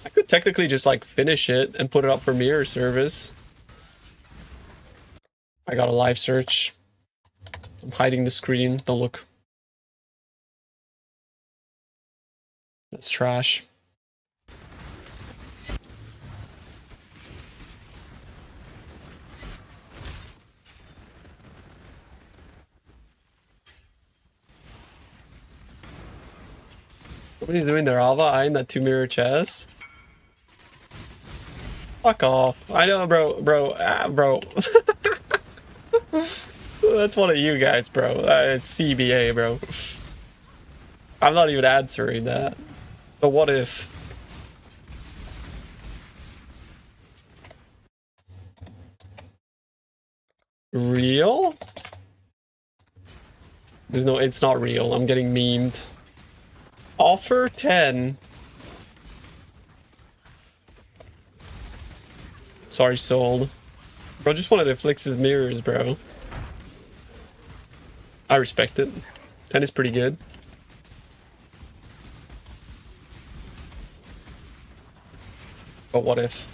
I could technically just like finish it and put it up for mirror service. I got a live search. I'm hiding the screen. Don't look. That's trash. Nobody's doing their Alva eyeing that 2 mirror chest. Fuck off. I know, bro. Bro. That's one of you guys, bro. It's CBA, bro. I'm not even answering that. But what if? Real? There's no, it's not real. I'm getting memed. Offer 10. Sorry, sold. Bro, just wanted to flex his mirrors, bro. I respect it. 10 is pretty good. But what if?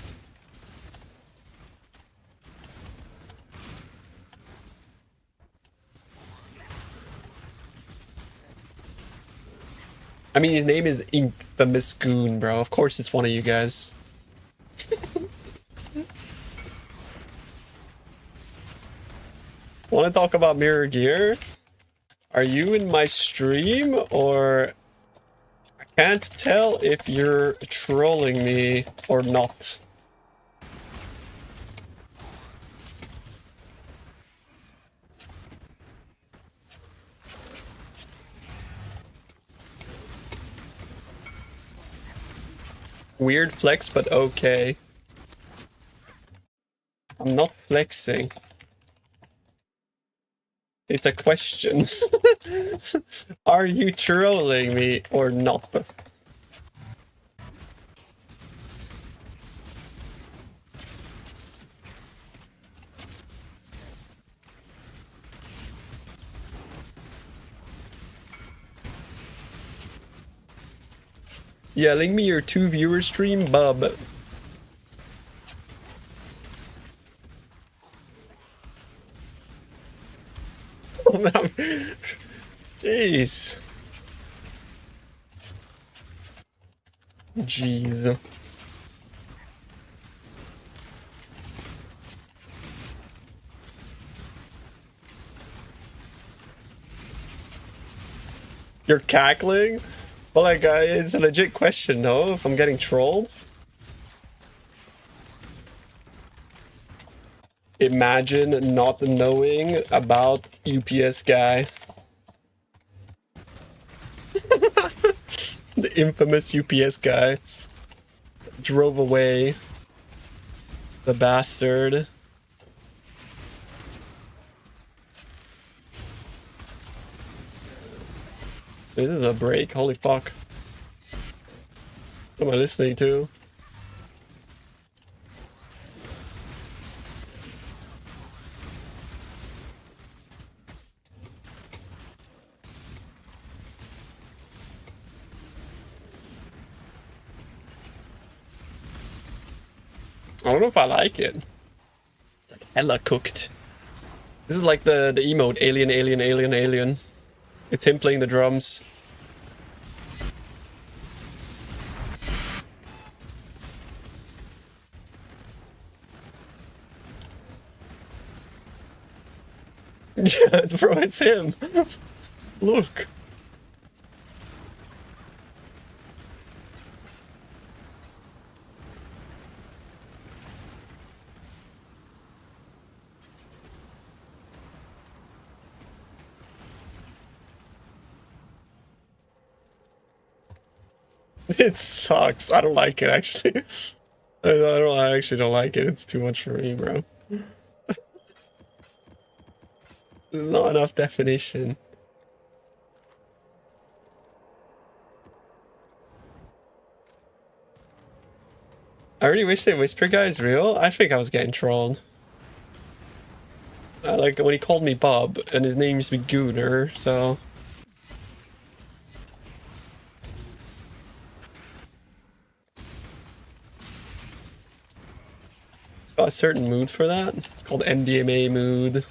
I mean, his name is Infamous Goon, bro. Of course it's one of you guys. Want to talk about mirror gear? Are you in my stream or... I can't tell if you're trolling me or not. Weird flex, but okay. I'm not flexing. It's a question. Are you trolling me or not? Yeah, link me your 2 viewer stream, bub. Jeez. Jeez. You're cackling? Well, like, it's a legit question, no? If I'm getting trolled? Imagine not knowing about UPS guy. The infamous UPS guy. Drove away. The bastard. This is a break. Holy fuck. What am I listening to? I don't know if I like it. It's like hella cooked. This is like the emote, alien, alien, alien, alien. It's him playing the drums. Yeah, bro, it's him. Look. It sucks. I don't like it, actually. I actually don't like it. It's too much for me, bro. There's not enough definition. I really wish the Whisper guy is real. I think I was getting trolled. Like when he called me Bob, and his name used to be Gooner, so... It's got a certain mood for that. It's called MDMA mood.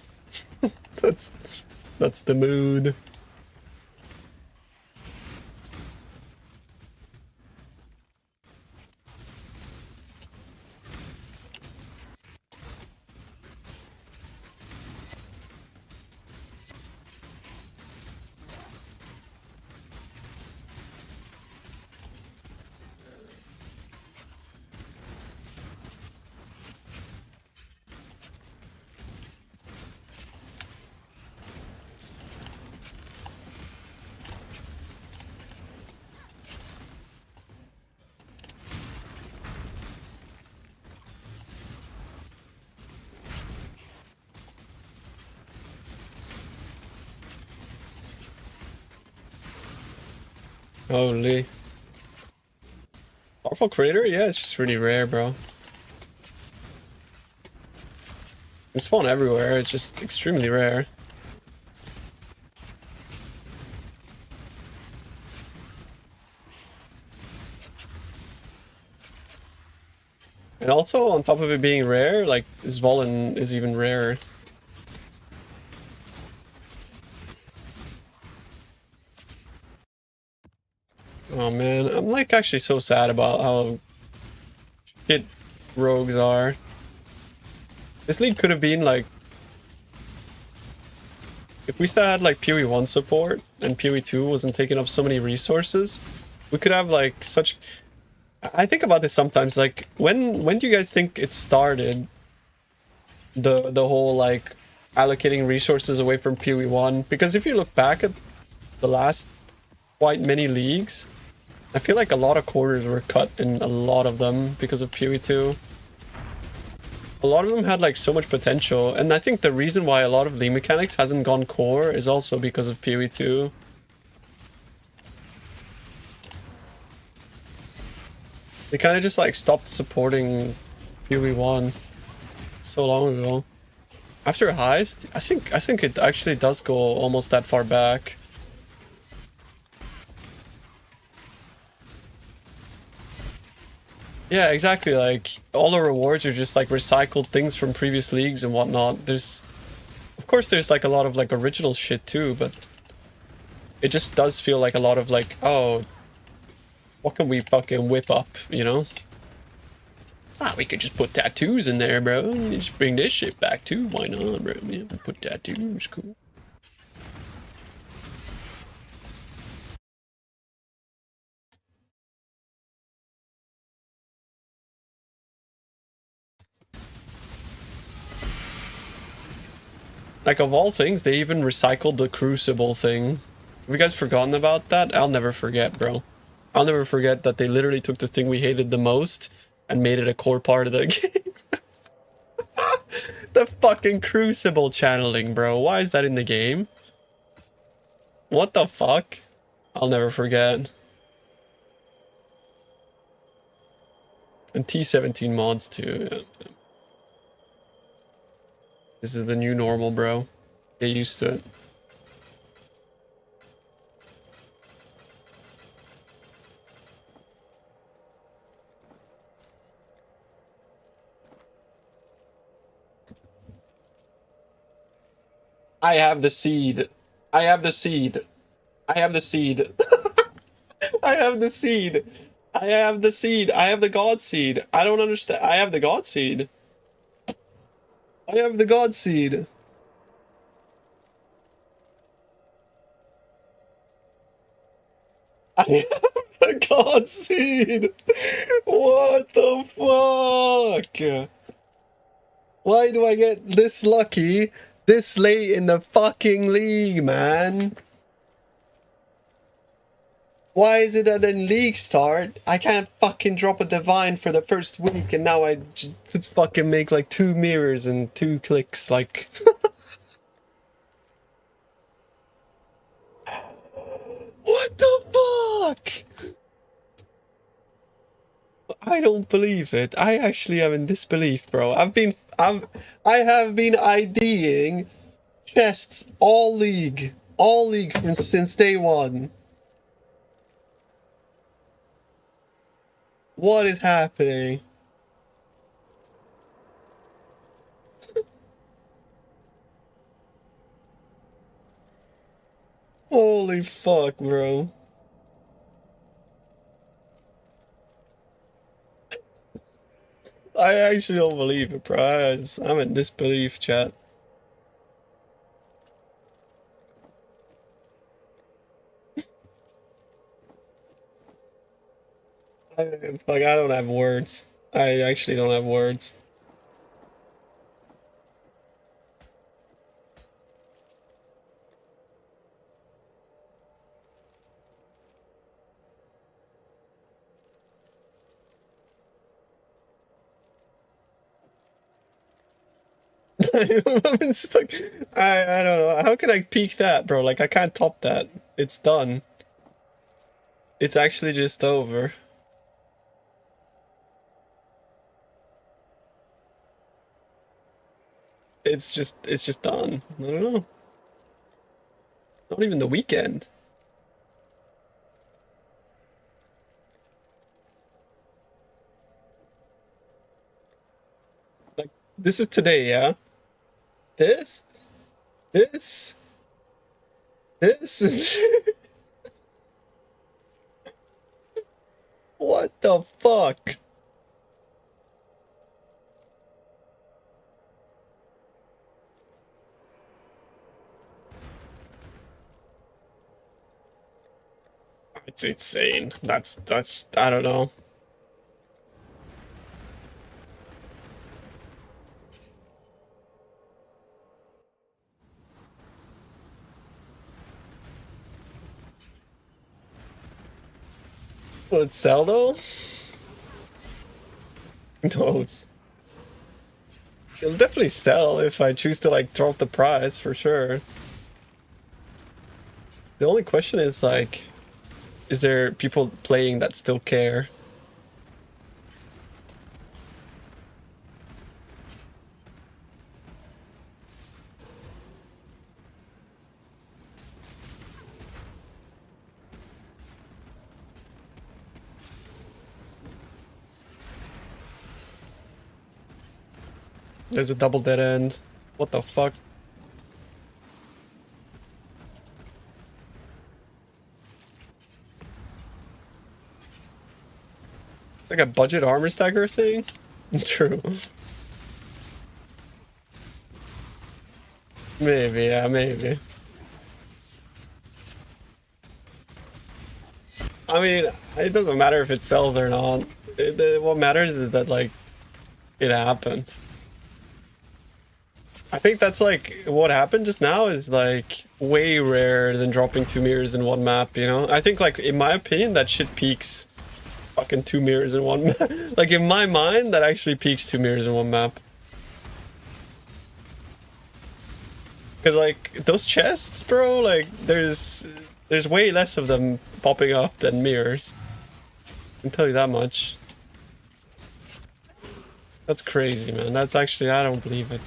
That's the mood. Holy. Powerful creator? Yeah, it's just really rare, bro. They spawn everywhere, it's just extremely rare. And also, on top of it being rare, like, Zvolen is even rarer. Oh man, I'm like actually so sad about how shit rogues are. This league could have been like... If we still had like PoE 1 support and PoE 2 wasn't taking up so many resources, we could have like such... I think about this sometimes, like when do you guys think it started? The whole like allocating resources away from PoE 1? Because if you look back at the last quite many leagues, I feel like a lot of corners were cut in a lot of them because of PoE 2. A lot of them had like so much potential, and I think the reason why a lot of league mechanics hasn't gone core is also because of PoE 2. They kind of just like stopped supporting PoE 1 so long ago. After Heist, I think it actually does go almost that far back. Yeah, exactly, like, all the rewards are just like recycled things from previous leagues and whatnot. There's... Of course there's like a lot of like original shit too, but... It just does feel like a lot of like, oh... What can we fucking whip up, you know? Ah, we could just put tattoos in there, bro. Just bring this shit back too, why not, bro? Yeah, put tattoos, cool. Like, of all things, they even recycled the Crucible thing. Have you guys forgotten about that? I'll never forget, bro. I'll never forget that they literally took the thing we hated the most and made it a core part of the game. The fucking Crucible channeling, bro. Why is that in the game? What the fuck? I'll never forget. And T17 mods too. Yeah. This is the new normal, bro. Get used to it. I have the seed. I have the seed. I have the seed. I have the seed. I have the seed. I have the god seed. I don't understand. I have the god seed. I have the god seed. I have the god seed. What the fuck? Why do I get this lucky this late in the fucking league, man? Why is it that in league start, I can't fucking drop a divine for the first week and now I just fucking make like 2 mirrors and 2 clicks, like... What the fuck? I don't believe it. I actually am in disbelief, bro. I have been IDing chests all league since day one. What is happening? Holy fuck, bro. I actually don't believe it, bro. I'm in disbelief, chat. Like, I don't have words. I actually don't have words. I'm stuck. I don't know. How can I peak that, bro? Like, I can't top that. It's done. It's actually just over. It's just done. I don't know. Not even the weekend. Like, this is today, yeah? This? What the fuck? It's insane. That's I don't know. Will it sell though? No, it'll definitely sell if I choose to like drop the price for sure. The only question is like, is there people playing that still care? There's a double dead end. What the fuck? Like a budget armor stacker thing? True. Maybe, yeah, maybe. I mean, it doesn't matter if it sells or not. What matters is that, like, it happened. I think that's like what happened just now is like way rarer than dropping 2 mirrors in one map, you know? I think, like, in my opinion, that shit peaks fucking 2 mirrors in one map. Like, in my mind, that actually peaks 2 mirrors in one map. Because, like, those chests, bro, like, there's There's way less of them popping up than mirrors. I can tell you that much. That's crazy, man. That's actually, I don't believe it.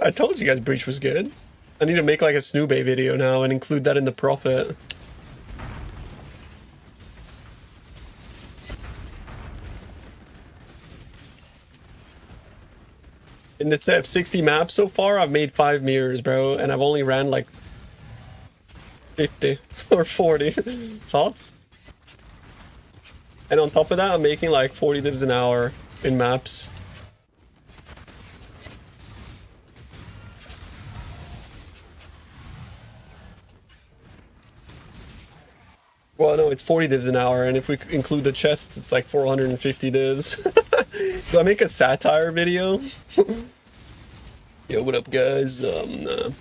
I told you guys Breach was good. I need to make like a Snoobay video now and include that in the profit. In the set of 60 maps so far, I've made 5 mirrors, bro, and I've only ran like 50 or 40. Thoughts? And on top of that, I'm making like 40 divs an hour in maps. Well, no, it's 40 divs an hour, and if we include the chests, it's like 450 divs. Do I make a satire video? Yo, what up, guys? Doing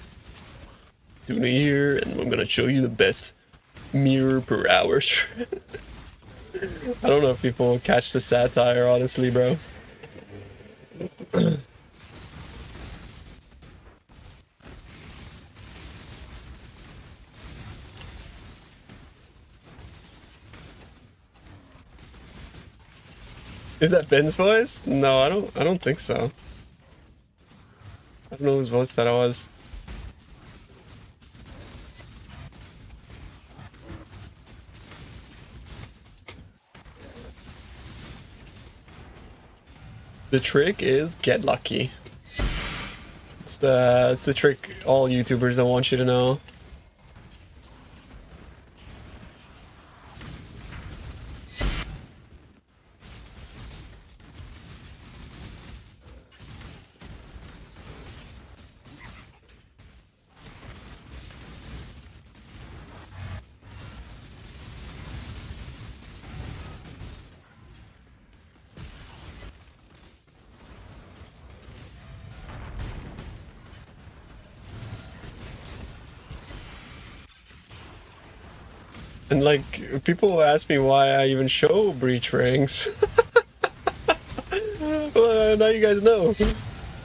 a year, and I'm gonna show you the best mirror per hour. I don't know if people will catch the satire, honestly, bro. Is that Ben's voice? No, I don't think so. I don't know whose voice that was. The trick is get lucky. It's the trick all YouTubers don't want you to know. And like, people ask me why I even show breach rings. Well, now you guys know.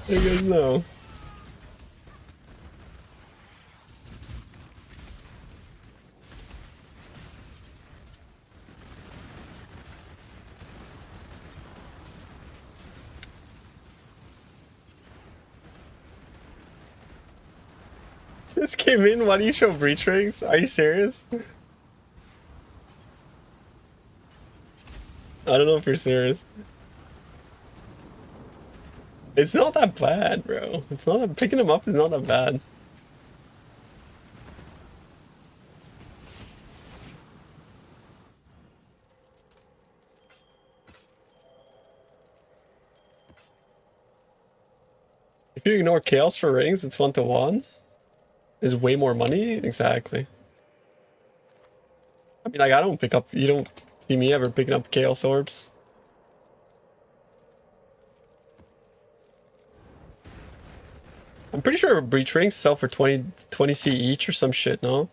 You guys know. Just came in, why do you show breach rings? Are you serious? I don't know if you're serious. It's not that bad, bro. It's not that, picking them up is not that bad. If you ignore chaos for rings, it's 1-to-1. Is way more money? Exactly. I mean, like, I don't pick up, you don't see me ever picking up chaos orbs. I'm pretty sure breach rings sell for 20C each or some shit, no?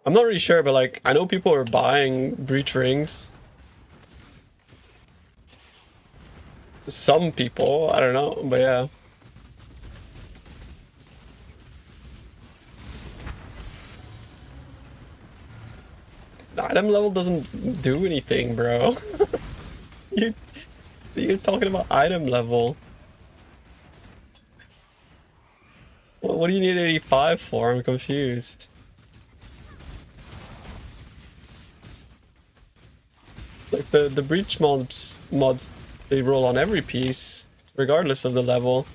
I'm not really sure, but like, I know people are buying breach rings. Some people, I don't know, but yeah. The item level doesn't do anything, bro. You're talking about item level. Well, what do you need 85 for? I'm confused. Like the breach mods, they roll on every piece, regardless of the level.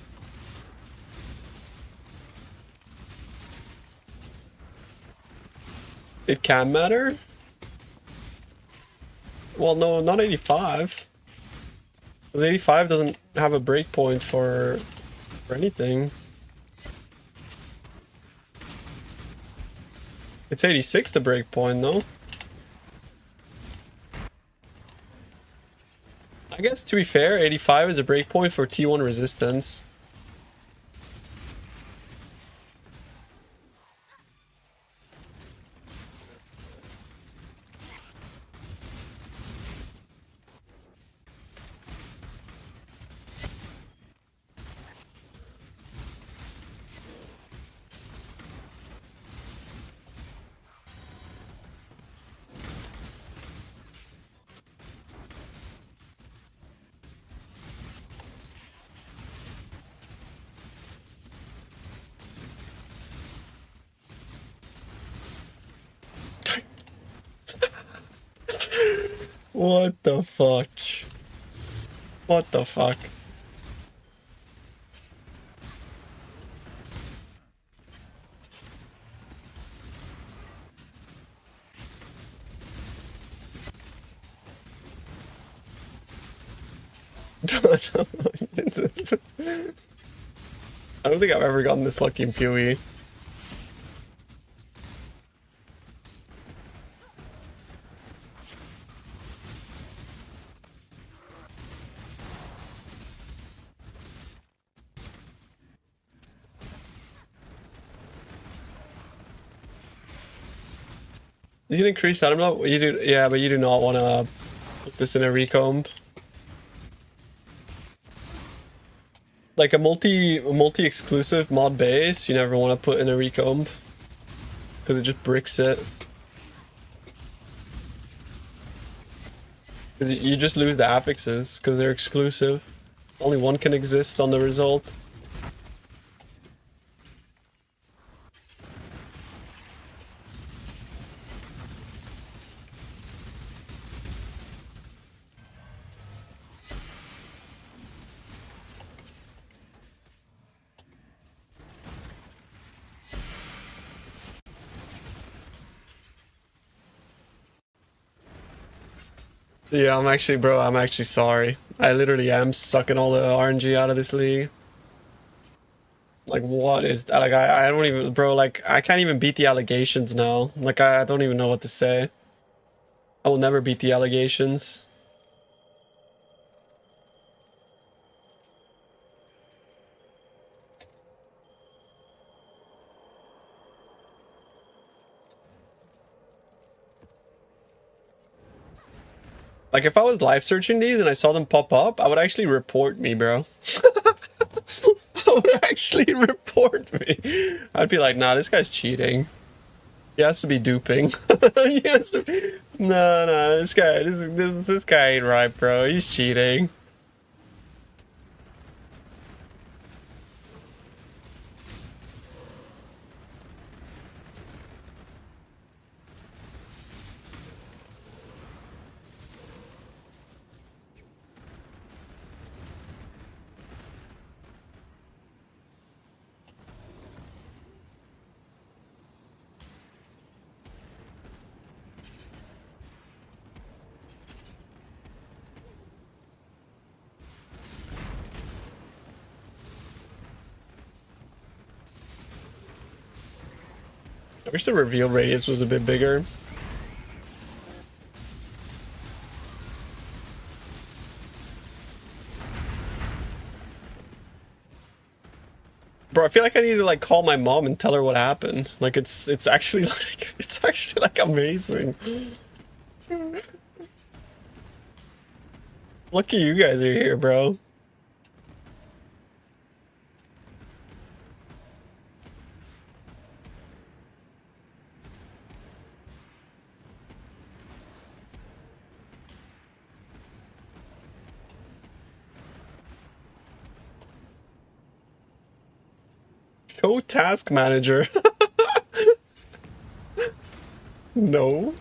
It can matter? Well, no, not 85. Because 85 doesn't have a breakpoint for anything. It's 86 the breakpoint, no? I guess to be fair, 85 is a breakpoint for T1 resistance. What the fuck? What the fuck? I don't think I've ever gotten this lucky in PoE. You can increase that. I'm not. You do. Yeah, but you do not want to put this in a recomb. Like a multi-exclusive mod base, you never want to put in a recomb because it just bricks it. Because you just lose the affixes because they're exclusive. Only one can exist on the result. Yeah, I'm actually sorry. I literally am sucking all the RNG out of this league. Like, what is that? Like, I don't even, bro, like, I can't even beat the allegations now. Like, I don't even know what to say. I will never beat the allegations. Like, if I was live searching these and I saw them pop up, I would actually report me, bro. I would actually report me. I'd be like, nah, this guy's cheating. He has to be duping. He has to be... No, this guy ain't right, bro. He's cheating. I wish the reveal radius was a bit bigger. Bro, I feel like I need to like call my mom and tell her what happened. Like it's actually like amazing. Lucky you guys are here, bro. Show task manager. No.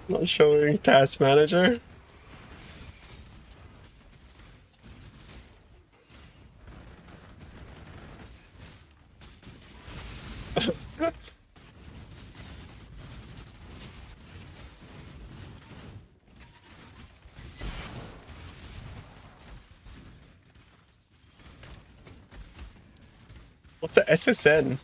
Not showing task manager. What's a SSN?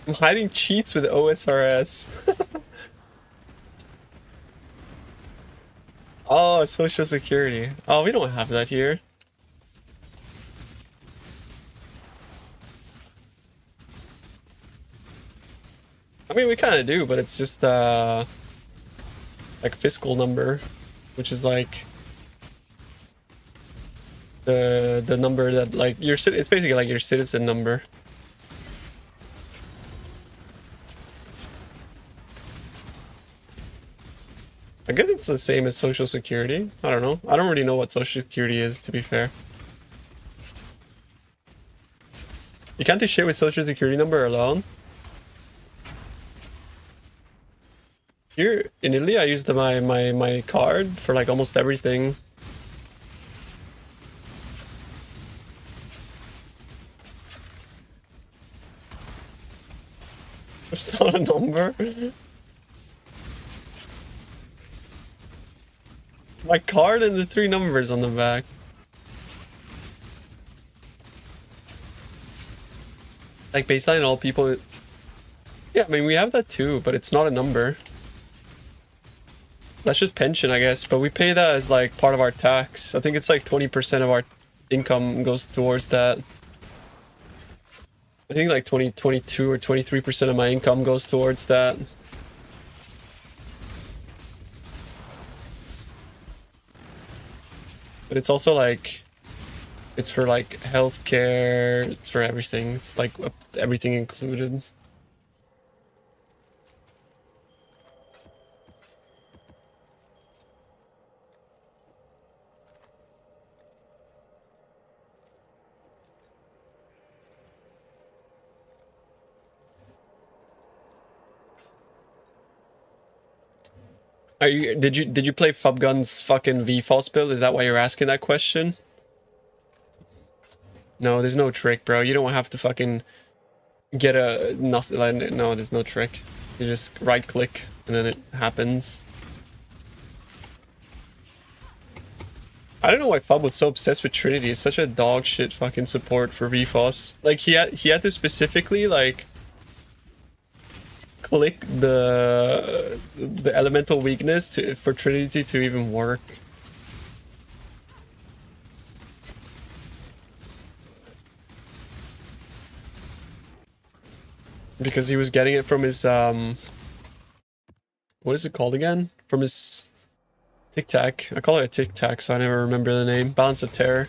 I'm hiding cheats with OSRS. Oh, Social Security. Oh, we don't have that here. I mean, we kind of do, but it's just like fiscal number, which is like the number that like your it's basically like your citizen number. I guess it's the same as Social Security. I don't know. I don't really know what Social Security is, to be fair. You can't do shit with social security number alone. Here in Italy, I used my card for like almost everything. It's not a number. My card and the 3 numbers on the back. Like baseline all people. Yeah, I mean we have that too, but it's not a number. That's just pension, I guess, but we pay that as like part of our tax. I think it's like 20% of our income goes towards that. I think like 22 or 23% of my income goes towards that. But it's also like, it's for like healthcare, it's for everything. It's like everything included. Are you did you play Fubgun's fucking VFOS build? Is that why you're asking that question? No, there's no trick, bro. You don't have to fucking get a nothing. No, there's no trick. You just right click and then it happens. I don't know why Fub was so obsessed with Trinity. It's such a dog shit fucking support for VFOS. Like he had to specifically like click the elemental weakness for Trinity to even work. Because he was getting it from his what is it called again? From his Tic Tac. I call it a Tic Tac, so I never remember the name. Balance of Terror.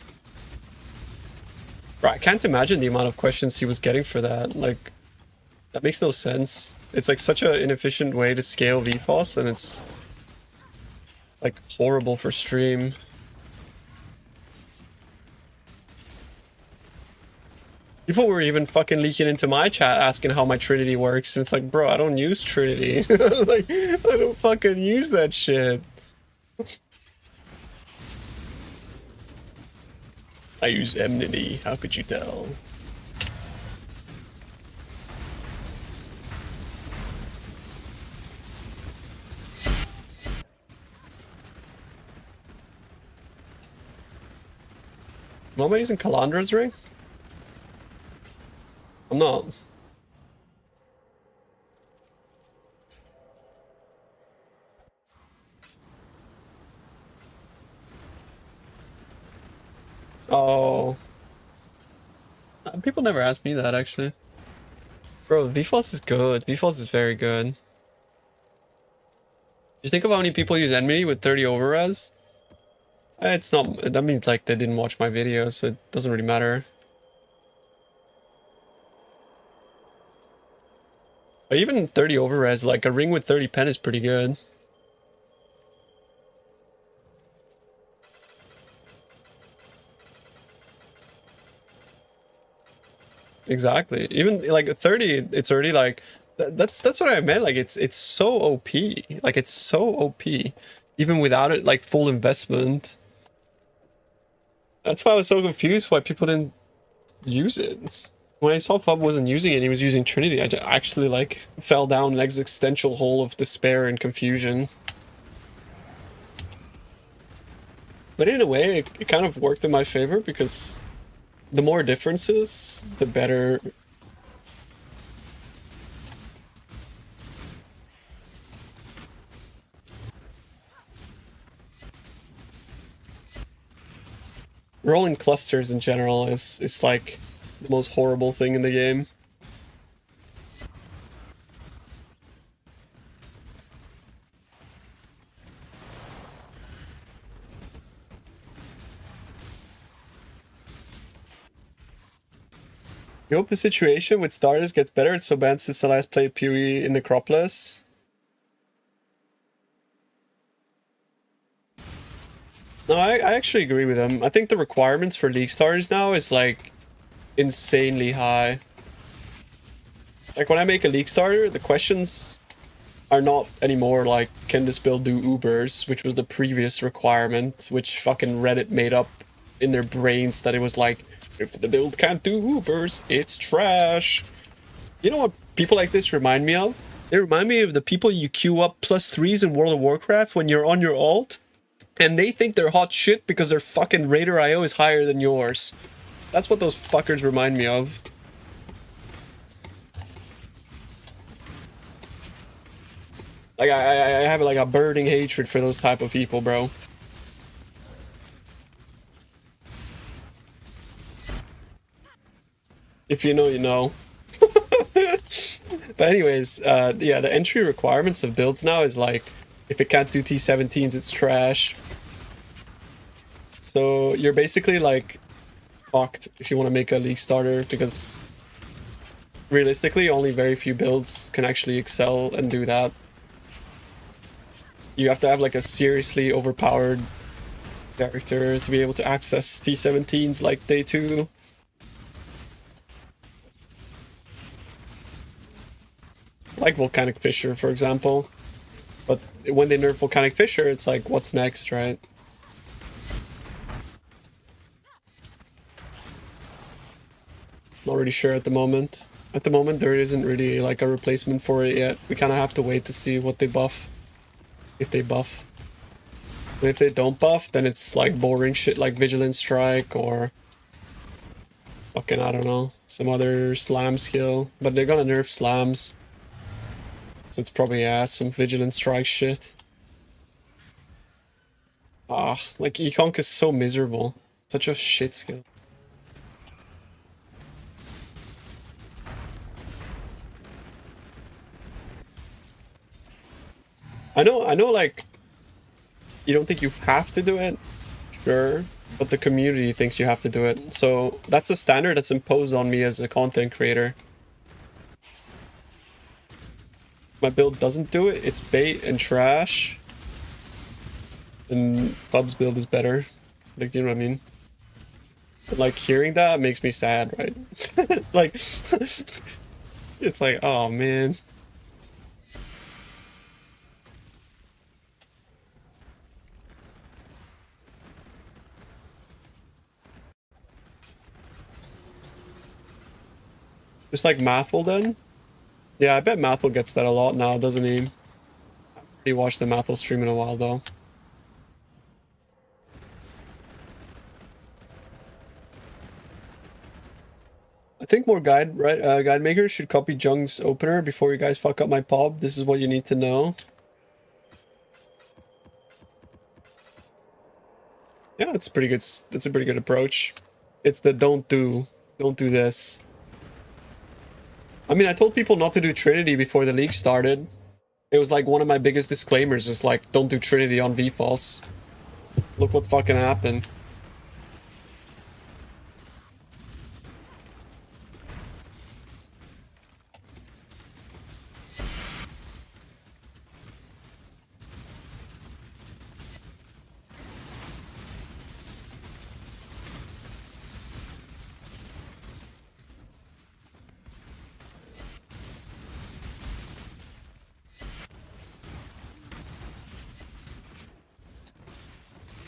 Bro, I can't imagine the amount of questions he was getting for that. Like, that makes no sense. It's like such an inefficient way to scale VFOS, and it's like horrible for stream. People were even fucking leaking into my chat asking how my Trinity works, and it's like, bro, I don't use Trinity. Like, I don't fucking use that shit. I use Enmity, how could you tell? Am I using Kalandra's ring? I'm not. Oh. People never ask me that, actually. Bro, VFOS is good. VFOS is very good. Just think of how many people use Enmity with 30 overres. It's not... That means, like, they didn't watch my videos, so it doesn't really matter. But even 30 overres, like, a ring with 30 pen is pretty good. Exactly. Even like 30, it's already like that's what I meant. Like it's so OP. Like it's so OP, even without it like full investment. That's why I was so confused why people didn't use it. When I saw Fub wasn't using it, he was using Trinity. I actually like fell down an existential hole of despair and confusion. But in a way, it kind of worked in my favor because the more differences, the better. Rolling clusters in general is like the most horrible thing in the game. You hope the situation with starters gets better. It's so bad since the last played PoE in Necropolis. No, I actually agree with him. I think the requirements for League starters now is like insanely high. Like when I make a league starter, the questions are not anymore like, can this build do Ubers, which was the previous requirement, which fucking Reddit made up in their brains that it was like, if the build can't do Ubers, it's trash. You know what people like this remind me of? They remind me of the people you queue up +3s in World of Warcraft when you're on your ult, and they think they're hot shit because their fucking Raider IO is higher than yours. That's what those fuckers remind me of. Like, I have like a burning hatred for those type of people, bro. If you know, you know. But anyways, yeah, the entry requirements of builds now is like, if it can't do T17s, it's trash. So you're basically like fucked if you want to make a league starter, because realistically only very few builds can actually excel and do that. You have to have like a seriously overpowered character to be able to access T17s like day 2. Like Volcanic Fissure, for example. But when they nerf Volcanic Fissure, it's like, what's next, right? Not really sure at the moment. At the moment, there isn't really like a replacement for it yet. We kind of have to wait to see what they buff. If they buff. And if they don't buff, then it's like boring shit like Vigilant Strike or fucking, I don't know, some other slam skill. But they're gonna nerf slams. So it's probably, yeah, some Vigilant Strike shit. Ah, like Econk is so miserable. Such a shit skill. I know, like, you don't think you have to do it, sure, but the community thinks you have to do it. So that's a standard that's imposed on me as a content creator. My build doesn't do it, it's bait and trash. And Club's build is better. Like, you know what I mean? But like, hearing that makes me sad, right? Like, it's like, oh man. Just like Mathel then? Yeah, I bet Mathel gets that a lot now, doesn't he? I haven't really watched the Mathel stream in a while though. I think more guide makers should copy Jung's opener before you guys fuck up my pub. This is what you need to know. Yeah, it's pretty good. That's a pretty good approach. It's the don't do this. I mean, I told people not to do Trinity before the league started. It was like one of my biggest disclaimers is like, don't do Trinity on VPulse. Look what fucking happened.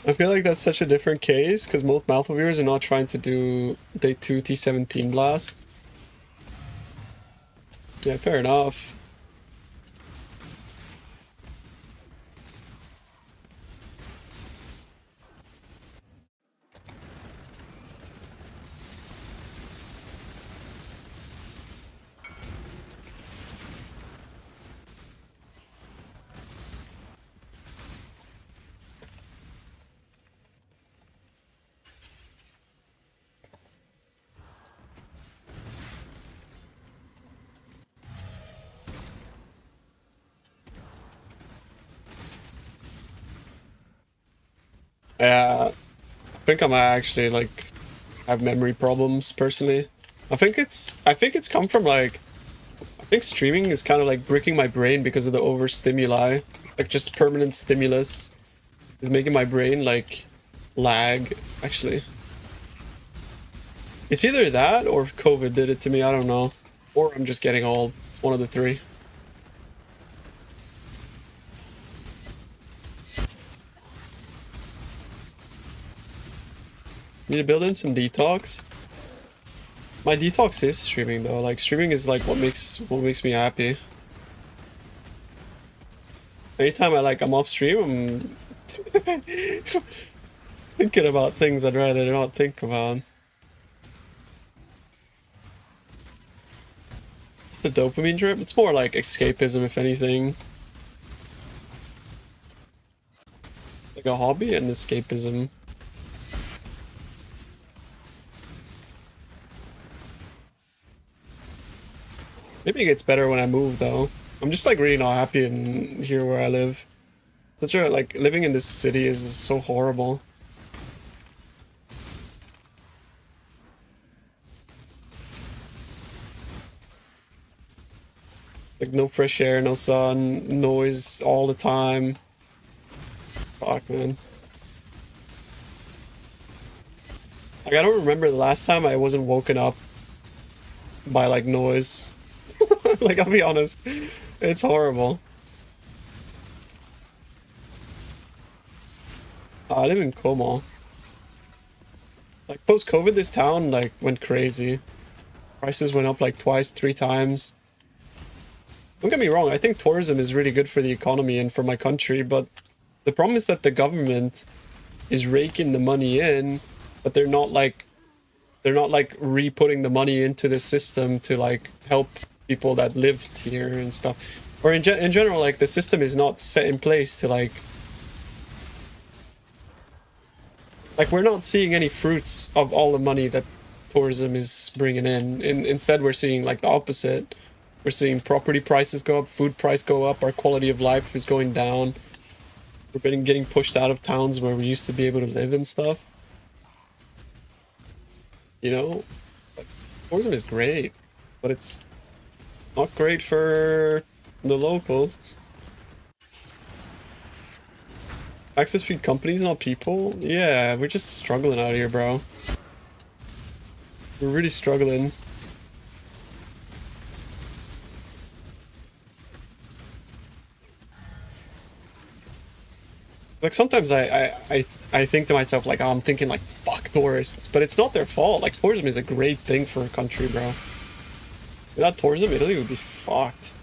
I feel like that's such a different case, because most Malthus viewers are not trying to do day 2 T17 blast. Yeah, fair enough. Yeah, I think I might actually like have memory problems personally. I think it's come from like, I think streaming is kind of like bricking my brain because of the overstimuli. Like just permanent stimulus is making my brain like lag actually. It's either that or COVID did it to me, I don't know. Or I'm just getting old. One of the three. Need to build in some detox. My detox is streaming though. Like streaming is like what makes me happy. Anytime I'm off stream, I'm thinking about things I'd rather not think about. The dopamine drip? It's more like escapism, if anything. Like a hobby and escapism. Maybe it gets better when I move though. I'm just like really not happy in here where I live. Such a like living in this city is so horrible. Like no fresh air, no sun, noise all the time. Fuck, man. Like I don't remember the last time I wasn't woken up by like noise. Like I'll be honest, it's horrible. I live in Como. Like post-COVID, this town like went crazy. Prices went up like twice, 3 times. Don't get me wrong, I think tourism is really good for the economy and for my country, but the problem is that the government is raking the money in, but they're not like re-putting the money into the system to like help people that lived here and stuff. Or in general, like the system is not set in place to like we're not seeing any fruits of all the money that tourism is bringing in. Instead, we're seeing like the opposite. We're seeing property prices go up, food price go up, our quality of life is going down. We're getting pushed out of towns where we used to be able to live and stuff. You know, like, tourism is great, but it's not great for the locals. Access feed companies, not people? Yeah, we're just struggling out here, bro. We're really struggling. Like sometimes I think to myself like, oh, I'm thinking like, fuck tourists, but it's not their fault. Like tourism is a great thing for a country, bro. Without tourism, Italy would be fucked.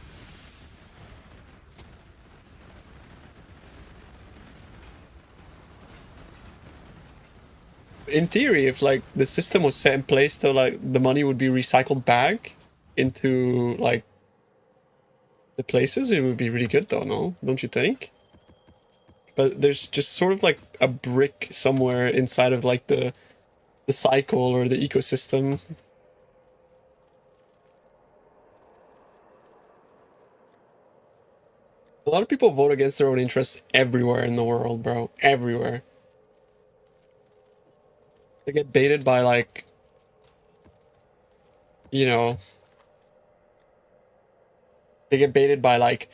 In theory, if like the system was set in place so like the money would be recycled back into like the places, it would be really good though, no? Don't you think? But there's just sort of like a brick somewhere inside of like the cycle or the ecosystem. A lot of people vote against their own interests everywhere in the world, bro. Everywhere. They get baited by like, you know, they get baited by like,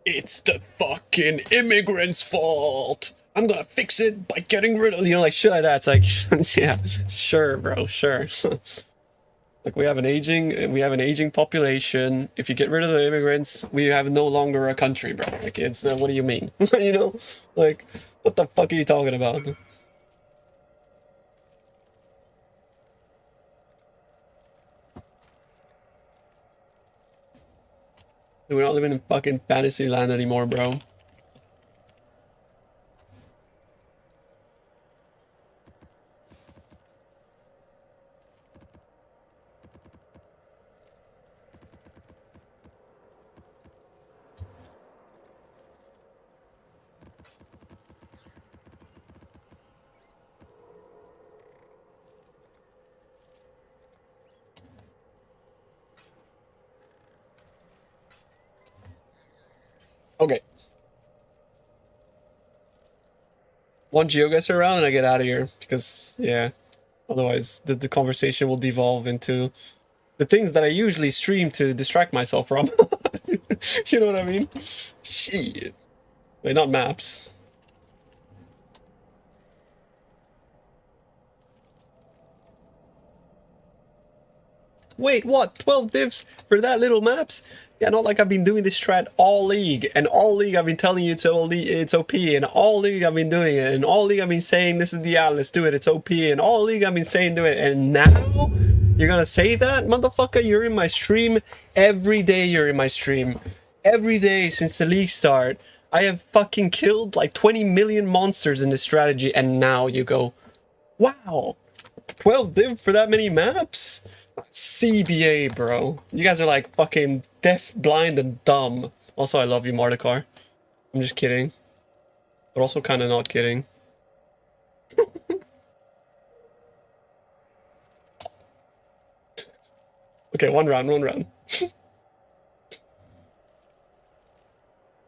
it's the fucking immigrants' fault. I'm gonna fix it by getting rid of, you know, like shit like that. It's like, yeah, sure, bro, sure. Like we have an aging population. If you get rid of the immigrants, we have no longer a country, bro. Like it's, what do you mean? You know, like what the fuck are you talking about? We're not living in fucking fantasy land anymore, bro. Okay. One GeoGuessr round and I get out of here because, yeah, otherwise the conversation will devolve into the things that I usually stream to distract myself from. You know what I mean? Shit. Wait, not maps. Wait, what? 12 divs for that little maps? Yeah, not like I've been doing this strat all league. And all league I've been telling you it's OP. And all league I've been doing it. And all league I've been saying this is the Atlas, do it, it's OP. And all league I've been saying do it. And now you're gonna say that? Motherfucker, you're in my stream. Every day you're in my stream. Every day since the league start. I have fucking killed like 20 million monsters in this strategy. And now you go, wow, 12 div for that many maps? CBA, bro. You guys are like fucking deaf, blind, and dumb. Also, I love you, Mardukar. I'm just kidding. But also kind of not kidding. Okay, one round.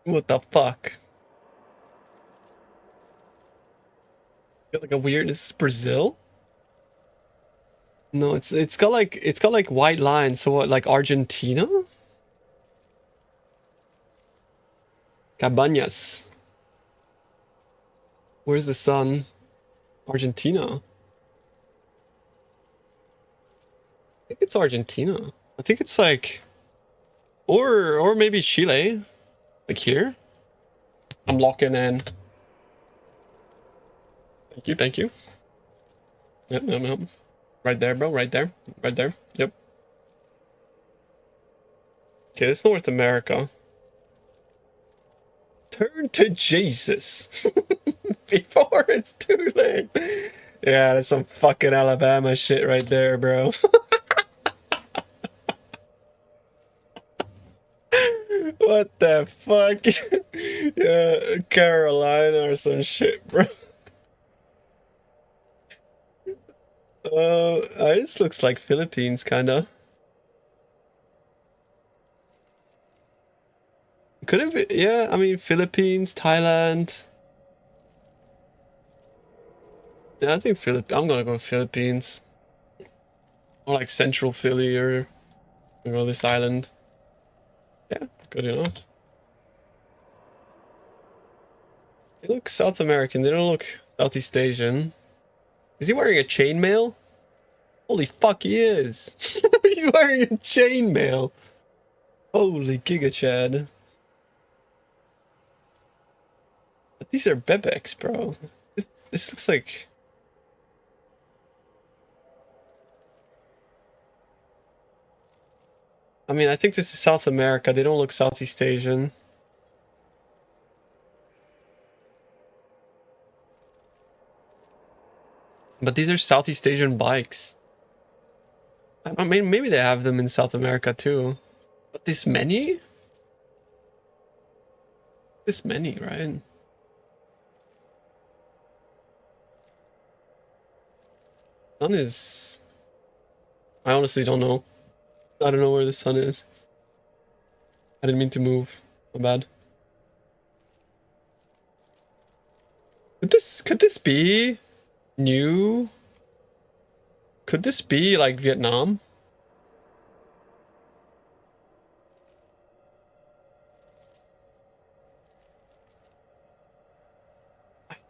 What the fuck? Got like a weird... Is this Brazil? No, it's got like white lines. So what, like Argentina? Cabañas. Where's the sun? Argentina. I think it's Argentina. I think it's like, or maybe Chile. Like here. I'm locking in. Thank you. Yep. Right there, bro. Right there. Yep. Okay, it's North America. Turn to Jesus. Before it's too late. Yeah, that's some fucking Alabama shit right there, bro. What the fuck? Yeah, Carolina or some shit, bro. This looks like Philippines, kinda. Could it be? Yeah, I mean, Philippines, Thailand. Yeah, I think I'm gonna go Philippines. Or like Central Philly or this island. Yeah, good enough. They look South American, they don't look Southeast Asian. Is he wearing a chainmail? Holy fuck, he is. He's wearing a chainmail. Holy Giga Chad. But these are Bebex, bro. This looks like... I mean, I think this is South America. They don't look Southeast Asian. But these are Southeast Asian bikes. I mean, maybe they have them in South America too. But this many? This many, right? Sun is... I honestly don't know. I don't know where the sun is. I didn't mean to move. My bad. Could this be new? Could this be like Vietnam?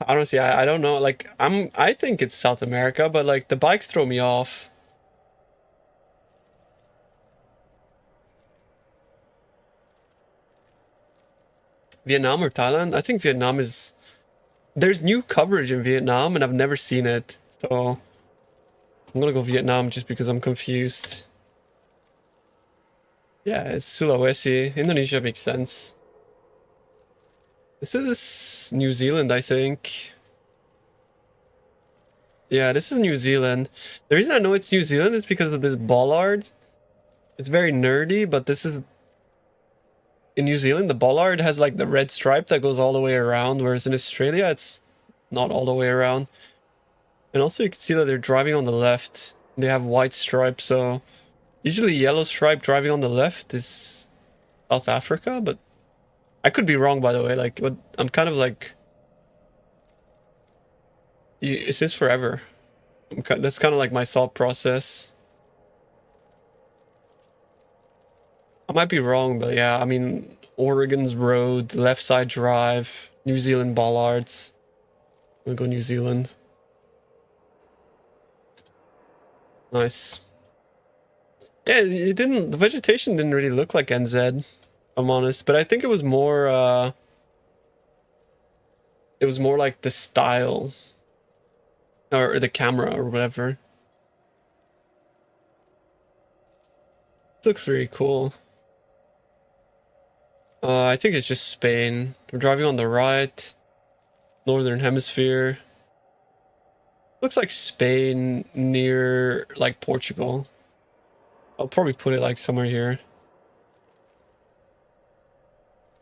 Honestly, I don't know. Like I think it's South America, but like the bikes throw me off. Vietnam or Thailand? I think Vietnam is... There's new coverage in Vietnam and I've never seen it. So I'm gonna go Vietnam just because I'm confused. Yeah, it's Sulawesi. Indonesia makes sense. This is New Zealand, I think. Yeah, this is New Zealand. The reason I know it's New Zealand is because of this bollard. It's very nerdy, but this is... In New Zealand, the bollard has like the red stripe that goes all the way around, whereas in Australia, it's not all the way around. And also you can see that they're driving on the left. They have white stripes, so usually yellow stripe driving on the left is South Africa, but I could be wrong, by the way. Like, I'm kind of like... It says forever. That's kind of like my thought process. I might be wrong, but yeah, I mean, Oregon's road, left side drive, New Zealand bollards. I'm gonna go New Zealand. Nice. Yeah, it didn't. The vegetation didn't really look like NZ, if I'm honest. But I think it was more. It was more like the style, or the camera, or whatever. This looks really cool. I think it's just Spain. We're driving on the right, northern hemisphere. Looks like Spain near like Portugal. I'll probably put it like somewhere here.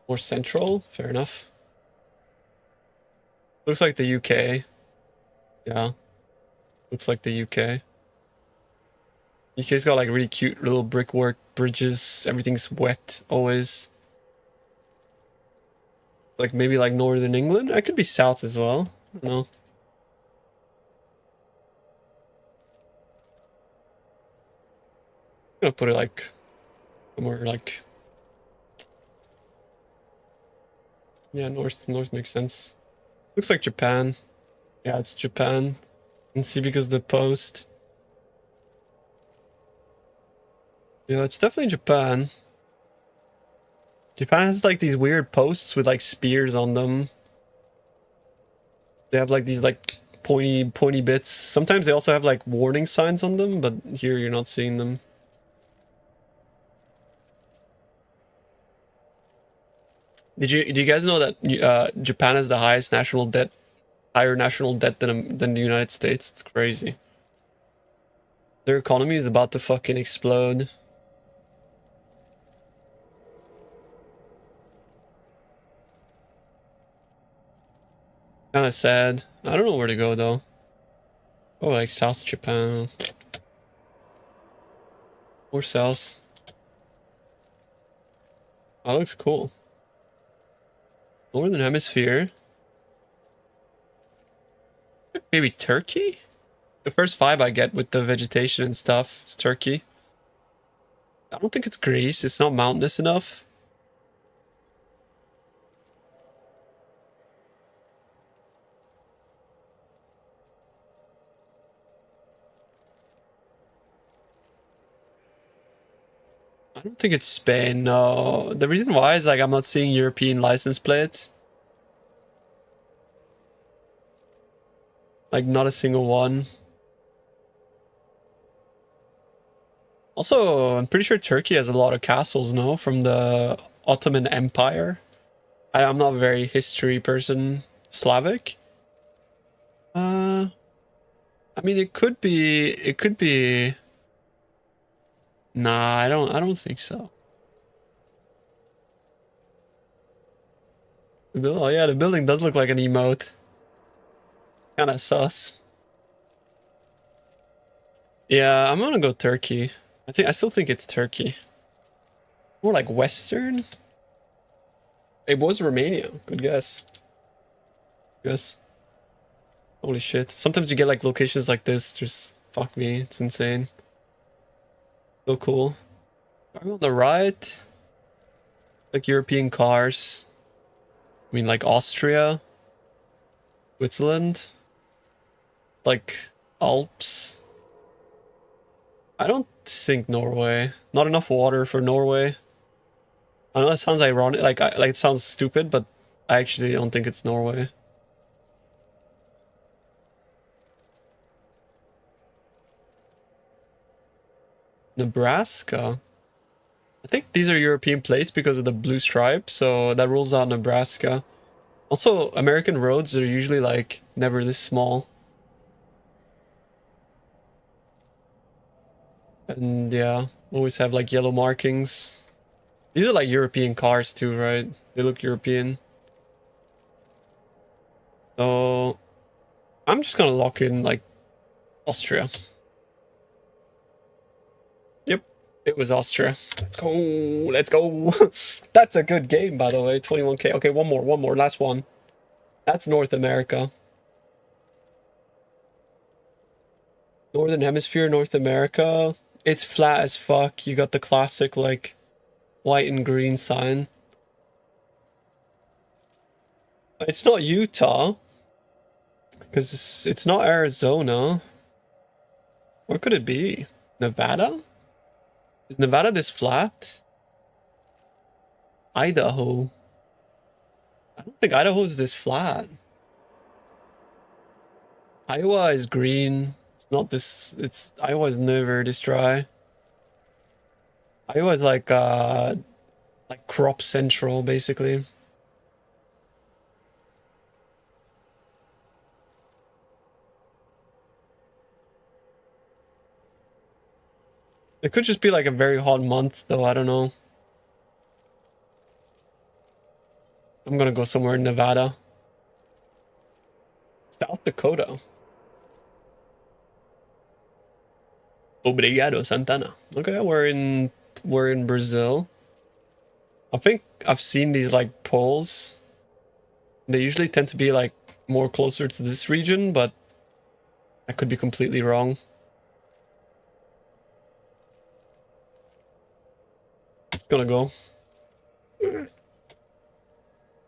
More central, fair enough. Looks like the UK. Yeah. Looks like the UK. UK's got like really cute little brickwork bridges. Everything's wet always. Like maybe like northern England. I could be south as well. I don't know. I'm gonna put it like somewhere like, yeah, north makes sense. Looks like Japan. Yeah, it's Japan. And see, because the post. Yeah, it's definitely Japan. Japan has like these weird posts with like spears on them. They have like these like pointy bits. Sometimes they also have like warning signs on them, but here you're not seeing them. Do you guys know that Japan has the highest national debt, higher national debt than the United States? It's crazy. Their economy is about to fucking explode. Kind of sad. I don't know where to go though. Oh, like South Japan. Or south. That looks cool. Northern Hemisphere. Maybe Turkey? The first vibe I get with the vegetation and stuff is Turkey. I don't think it's Greece. It's not mountainous enough. I don't think it's Spain, no. The reason why is like I'm not seeing European license plates. Like not a single one. Also, I'm pretty sure Turkey has a lot of castles, no? From the Ottoman Empire. I'm not a very history person. Slavic? I mean it could be. Nah, I don't think so. Oh yeah, the building does look like an emote. Kinda sus. Yeah, I'm gonna go Turkey. I still think it's Turkey. More like Western? It was Romania. Good guess. Yes. Holy shit. Sometimes you get like locations like this, just fuck me, it's insane. So cool. On the right, like European cars. I mean, like Austria, Switzerland, like Alps. I don't think Norway. Not enough water for Norway. I know that sounds ironic, like it sounds stupid, but I actually don't think it's Norway. Nebraska. I think these are European plates because of the blue stripe, so that rules out Nebraska. Also, American roads are usually like never this small. And yeah, always have like yellow markings. These are like European cars too, right? They look European. So I'm just gonna lock in like Austria. It was Austria. Let's go. Let's go. That's a good game, by the way. 21k. Okay, one more. Last one. That's North America. Northern Hemisphere, North America. It's flat as fuck. You got the classic, like, white and green sign. It's not Utah. Because it's not Arizona. Where could it be? Nevada? Is Nevada this flat? Idaho. I don't think Idaho is this flat. Iowa is green. It's not this. It's Iowa is never this dry. Iowa is like crop central basically. It could just be like a very hot month though. I don't know. I'm gonna go somewhere in Nevada. South Dakota. Obrigado, Santana. Okay, we're in Brazil. I think I've seen these like polls. They usually tend to be like more closer to this region, but I could be completely wrong. Gonna go.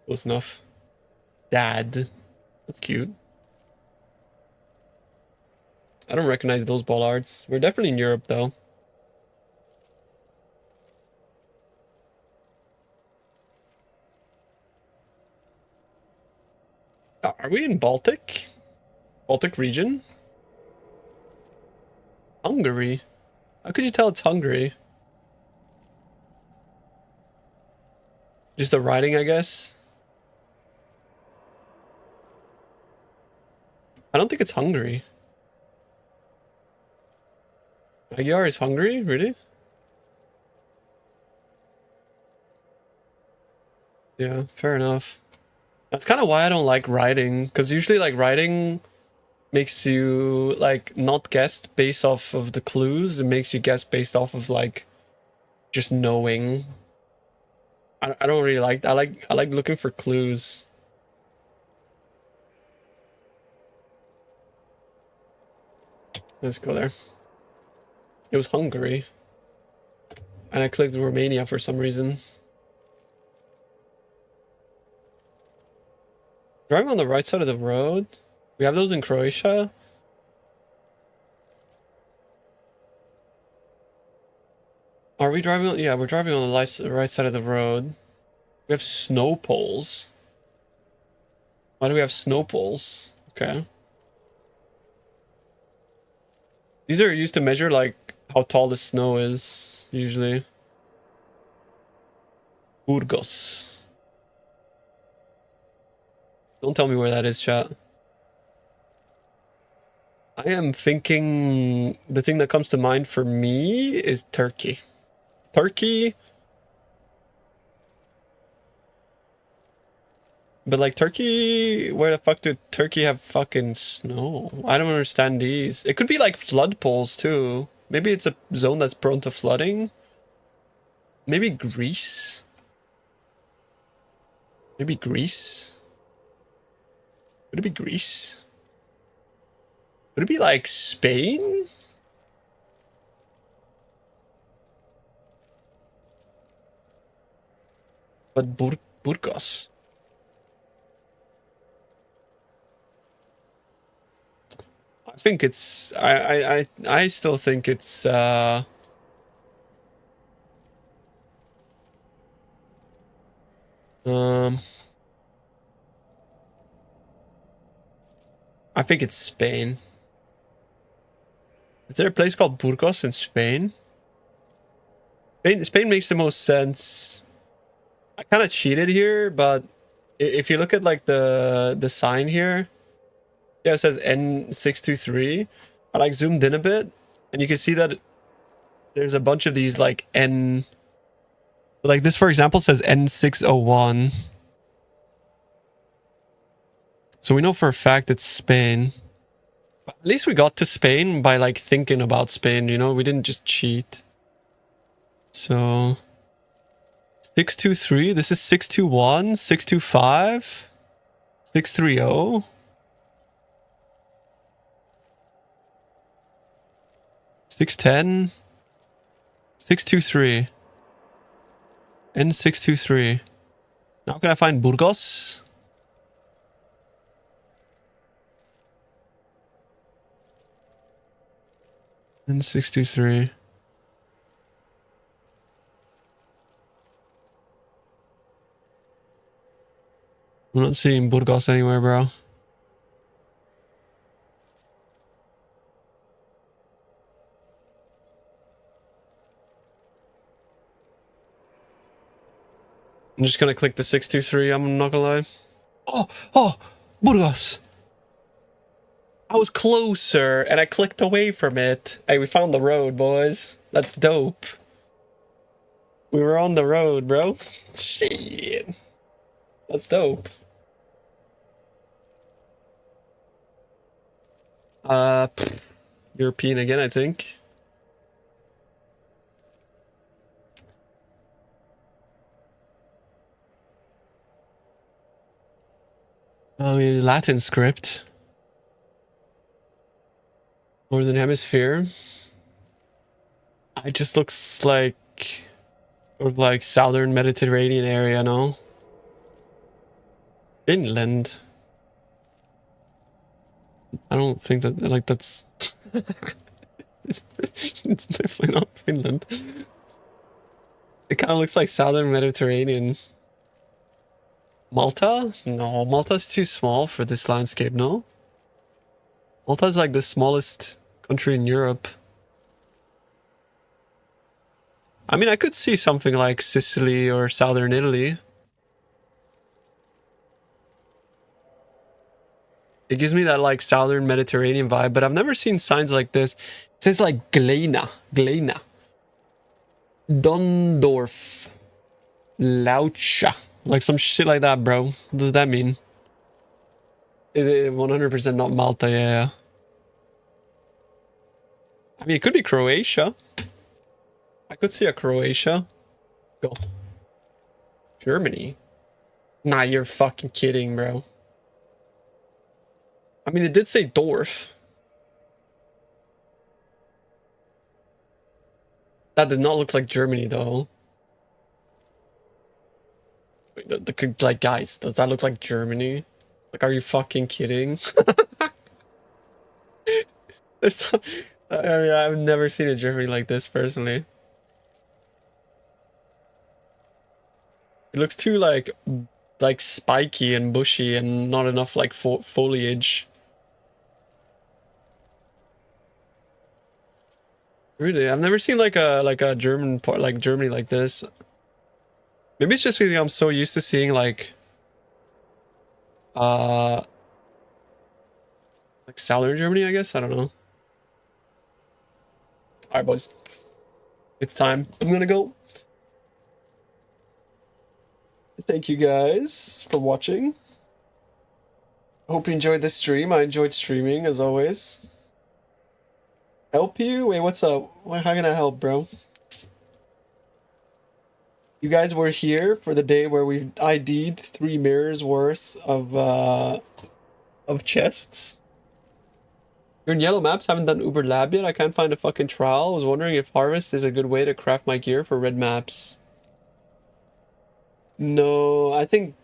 Close enough. Dad. That's cute. I don't recognize those bollards. We're definitely in Europe though. Are we in Baltic? Baltic region? Hungary? How could you tell it's Hungary? Just the writing, I guess. I don't think it's Hungary. Magyar is Hungary? Really? Yeah, fair enough. That's kind of why I don't like writing, because usually like writing makes you like not guess based off of the clues. It makes you guess based off of like just knowing. I don't really like. I like looking for clues. Let's go there. It was Hungary, and I clicked Romania for some reason. Driving on the right side of the road. We have those in Croatia. Are we driving on? Yeah, we're driving on the right side of the road. We have snow poles. Why do we have snow poles? Okay. These are used to measure like how tall the snow is, usually. Burgos. Don't tell me where that is, chat. I am thinking the thing that comes to mind for me is Turkey. Turkey. But like Turkey, where the fuck did Turkey have fucking snow? I don't understand these. It could be like flood poles too. Maybe it's a zone that's prone to flooding. Maybe Greece. Maybe Greece. Would it be Greece? Would it be like Spain? But Burgos. I think it's I still think it's I think it's Spain. Is there a place called Burgos in Spain? Spain makes the most sense. I kind of cheated here, but if you look at like the sign here, yeah, it says N623. I like zoomed in a bit, and you can see that there's a bunch of these like N. Like this, for example, says N601. So we know for a fact it's Spain. But at least we got to Spain by like thinking about Spain, you know? We didn't just cheat. So 623, this is 621, 625, 630. $610, 623, N623. Now can I find Burgos? N623. I'm not seeing Burgos anywhere, bro. I'm just gonna click the 623, I'm not gonna lie. Oh, Burgos! I was closer, and I clicked away from it. Hey, we found the road, boys. That's dope. We were on the road, bro. Shit. That's dope. European again, I think. Oh, Latin script. Northern Hemisphere. It just looks like sort of like Southern Mediterranean area, no? Finland. I don't think that like that's it's definitely not Finland. It kind of looks like Southern Mediterranean. Malta? No, Malta's too small for this landscape, no? Malta's like the smallest country in Europe. I mean, I could see something like Sicily or Southern Italy. It gives me that like Southern Mediterranean vibe, but I've never seen signs like this. It says like Glena. Dondorf. Laucha. Like some shit like that, bro. What does that mean? 100% not Malta, yeah. I mean, it could be Croatia. I could see a Croatia. Go. Germany? Nah, you're fucking kidding, bro. I mean, it did say Dorf. That did not look like Germany, though. Wait, like, guys, does that look like Germany? Like, are you fucking kidding? There's some... I mean, I've never seen a Germany like this, personally. It looks too, like spiky and bushy and not enough, like, foliage. Really, I've never seen like a German part like Germany like this. Maybe it's just because I'm so used to seeing like Southern Germany, I guess. I don't know. Alright, boys. It's time. I'm gonna go. Thank you guys for watching. I hope you enjoyed this stream. I enjoyed streaming as always. Help you? Wait, what's up? How can I help, bro? You guys were here for the day where we ID'd 3 mirrors worth of chests. You're in yellow maps, haven't done Uber Lab yet? I can't find a fucking trial. I was wondering if Harvest is a good way to craft my gear for red maps. No, I think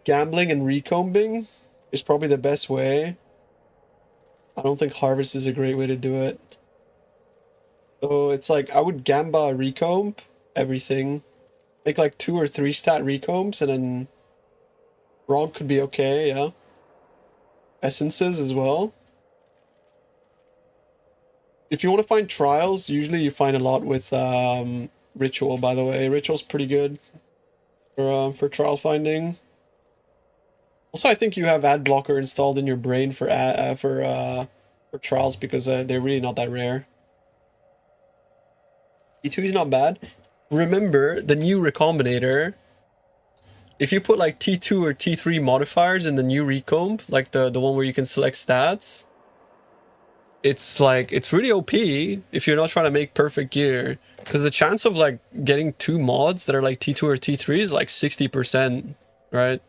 gambling and recombing is probably the best way. I don't think Harvest is a great way to do it. So it's like, I would gamba recomb everything. Make like 2 or 3 stat recombs, and then Rog could be okay, yeah. Essences as well. If you want to find trials, usually you find a lot with Ritual, by the way. Ritual's pretty good for trial finding. Also, I think you have ad blocker installed in your brain for trials because they're really not that rare. T2 is not bad. Remember the new recombinator. If you put like T2 or T3 modifiers in the new recomb, like the one where you can select stats, it's like, it's really OP if you're not trying to make perfect gear, because the chance of like getting 2 mods that are like T2 or T3 is like 60%, right?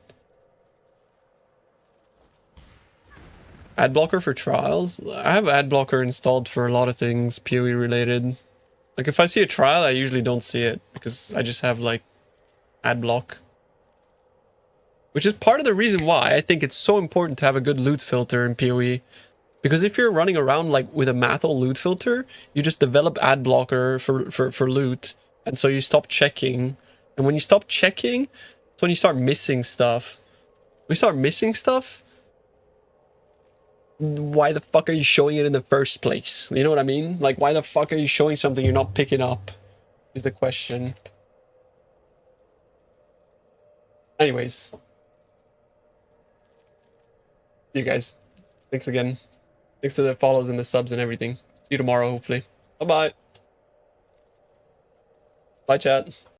Ad blocker for trials. I have ad blocker installed for a lot of things PoE related. Like if I see a trial, I usually don't see it because I just have like ad block. Which is part of the reason why I think it's so important to have a good loot filter in PoE. Because if you're running around like with a Mathel loot filter, you just develop ad blocker for loot. And so you stop checking. And when you stop checking, it's when you start missing stuff. We start missing stuff? Why the fuck are you showing it in the first place? You know what I mean? Like, why the fuck are you showing something you're not picking up? Is the question. Anyways. You guys. Thanks again. Thanks to the follows and the subs and everything. See you tomorrow, hopefully. Bye-bye. Bye, chat.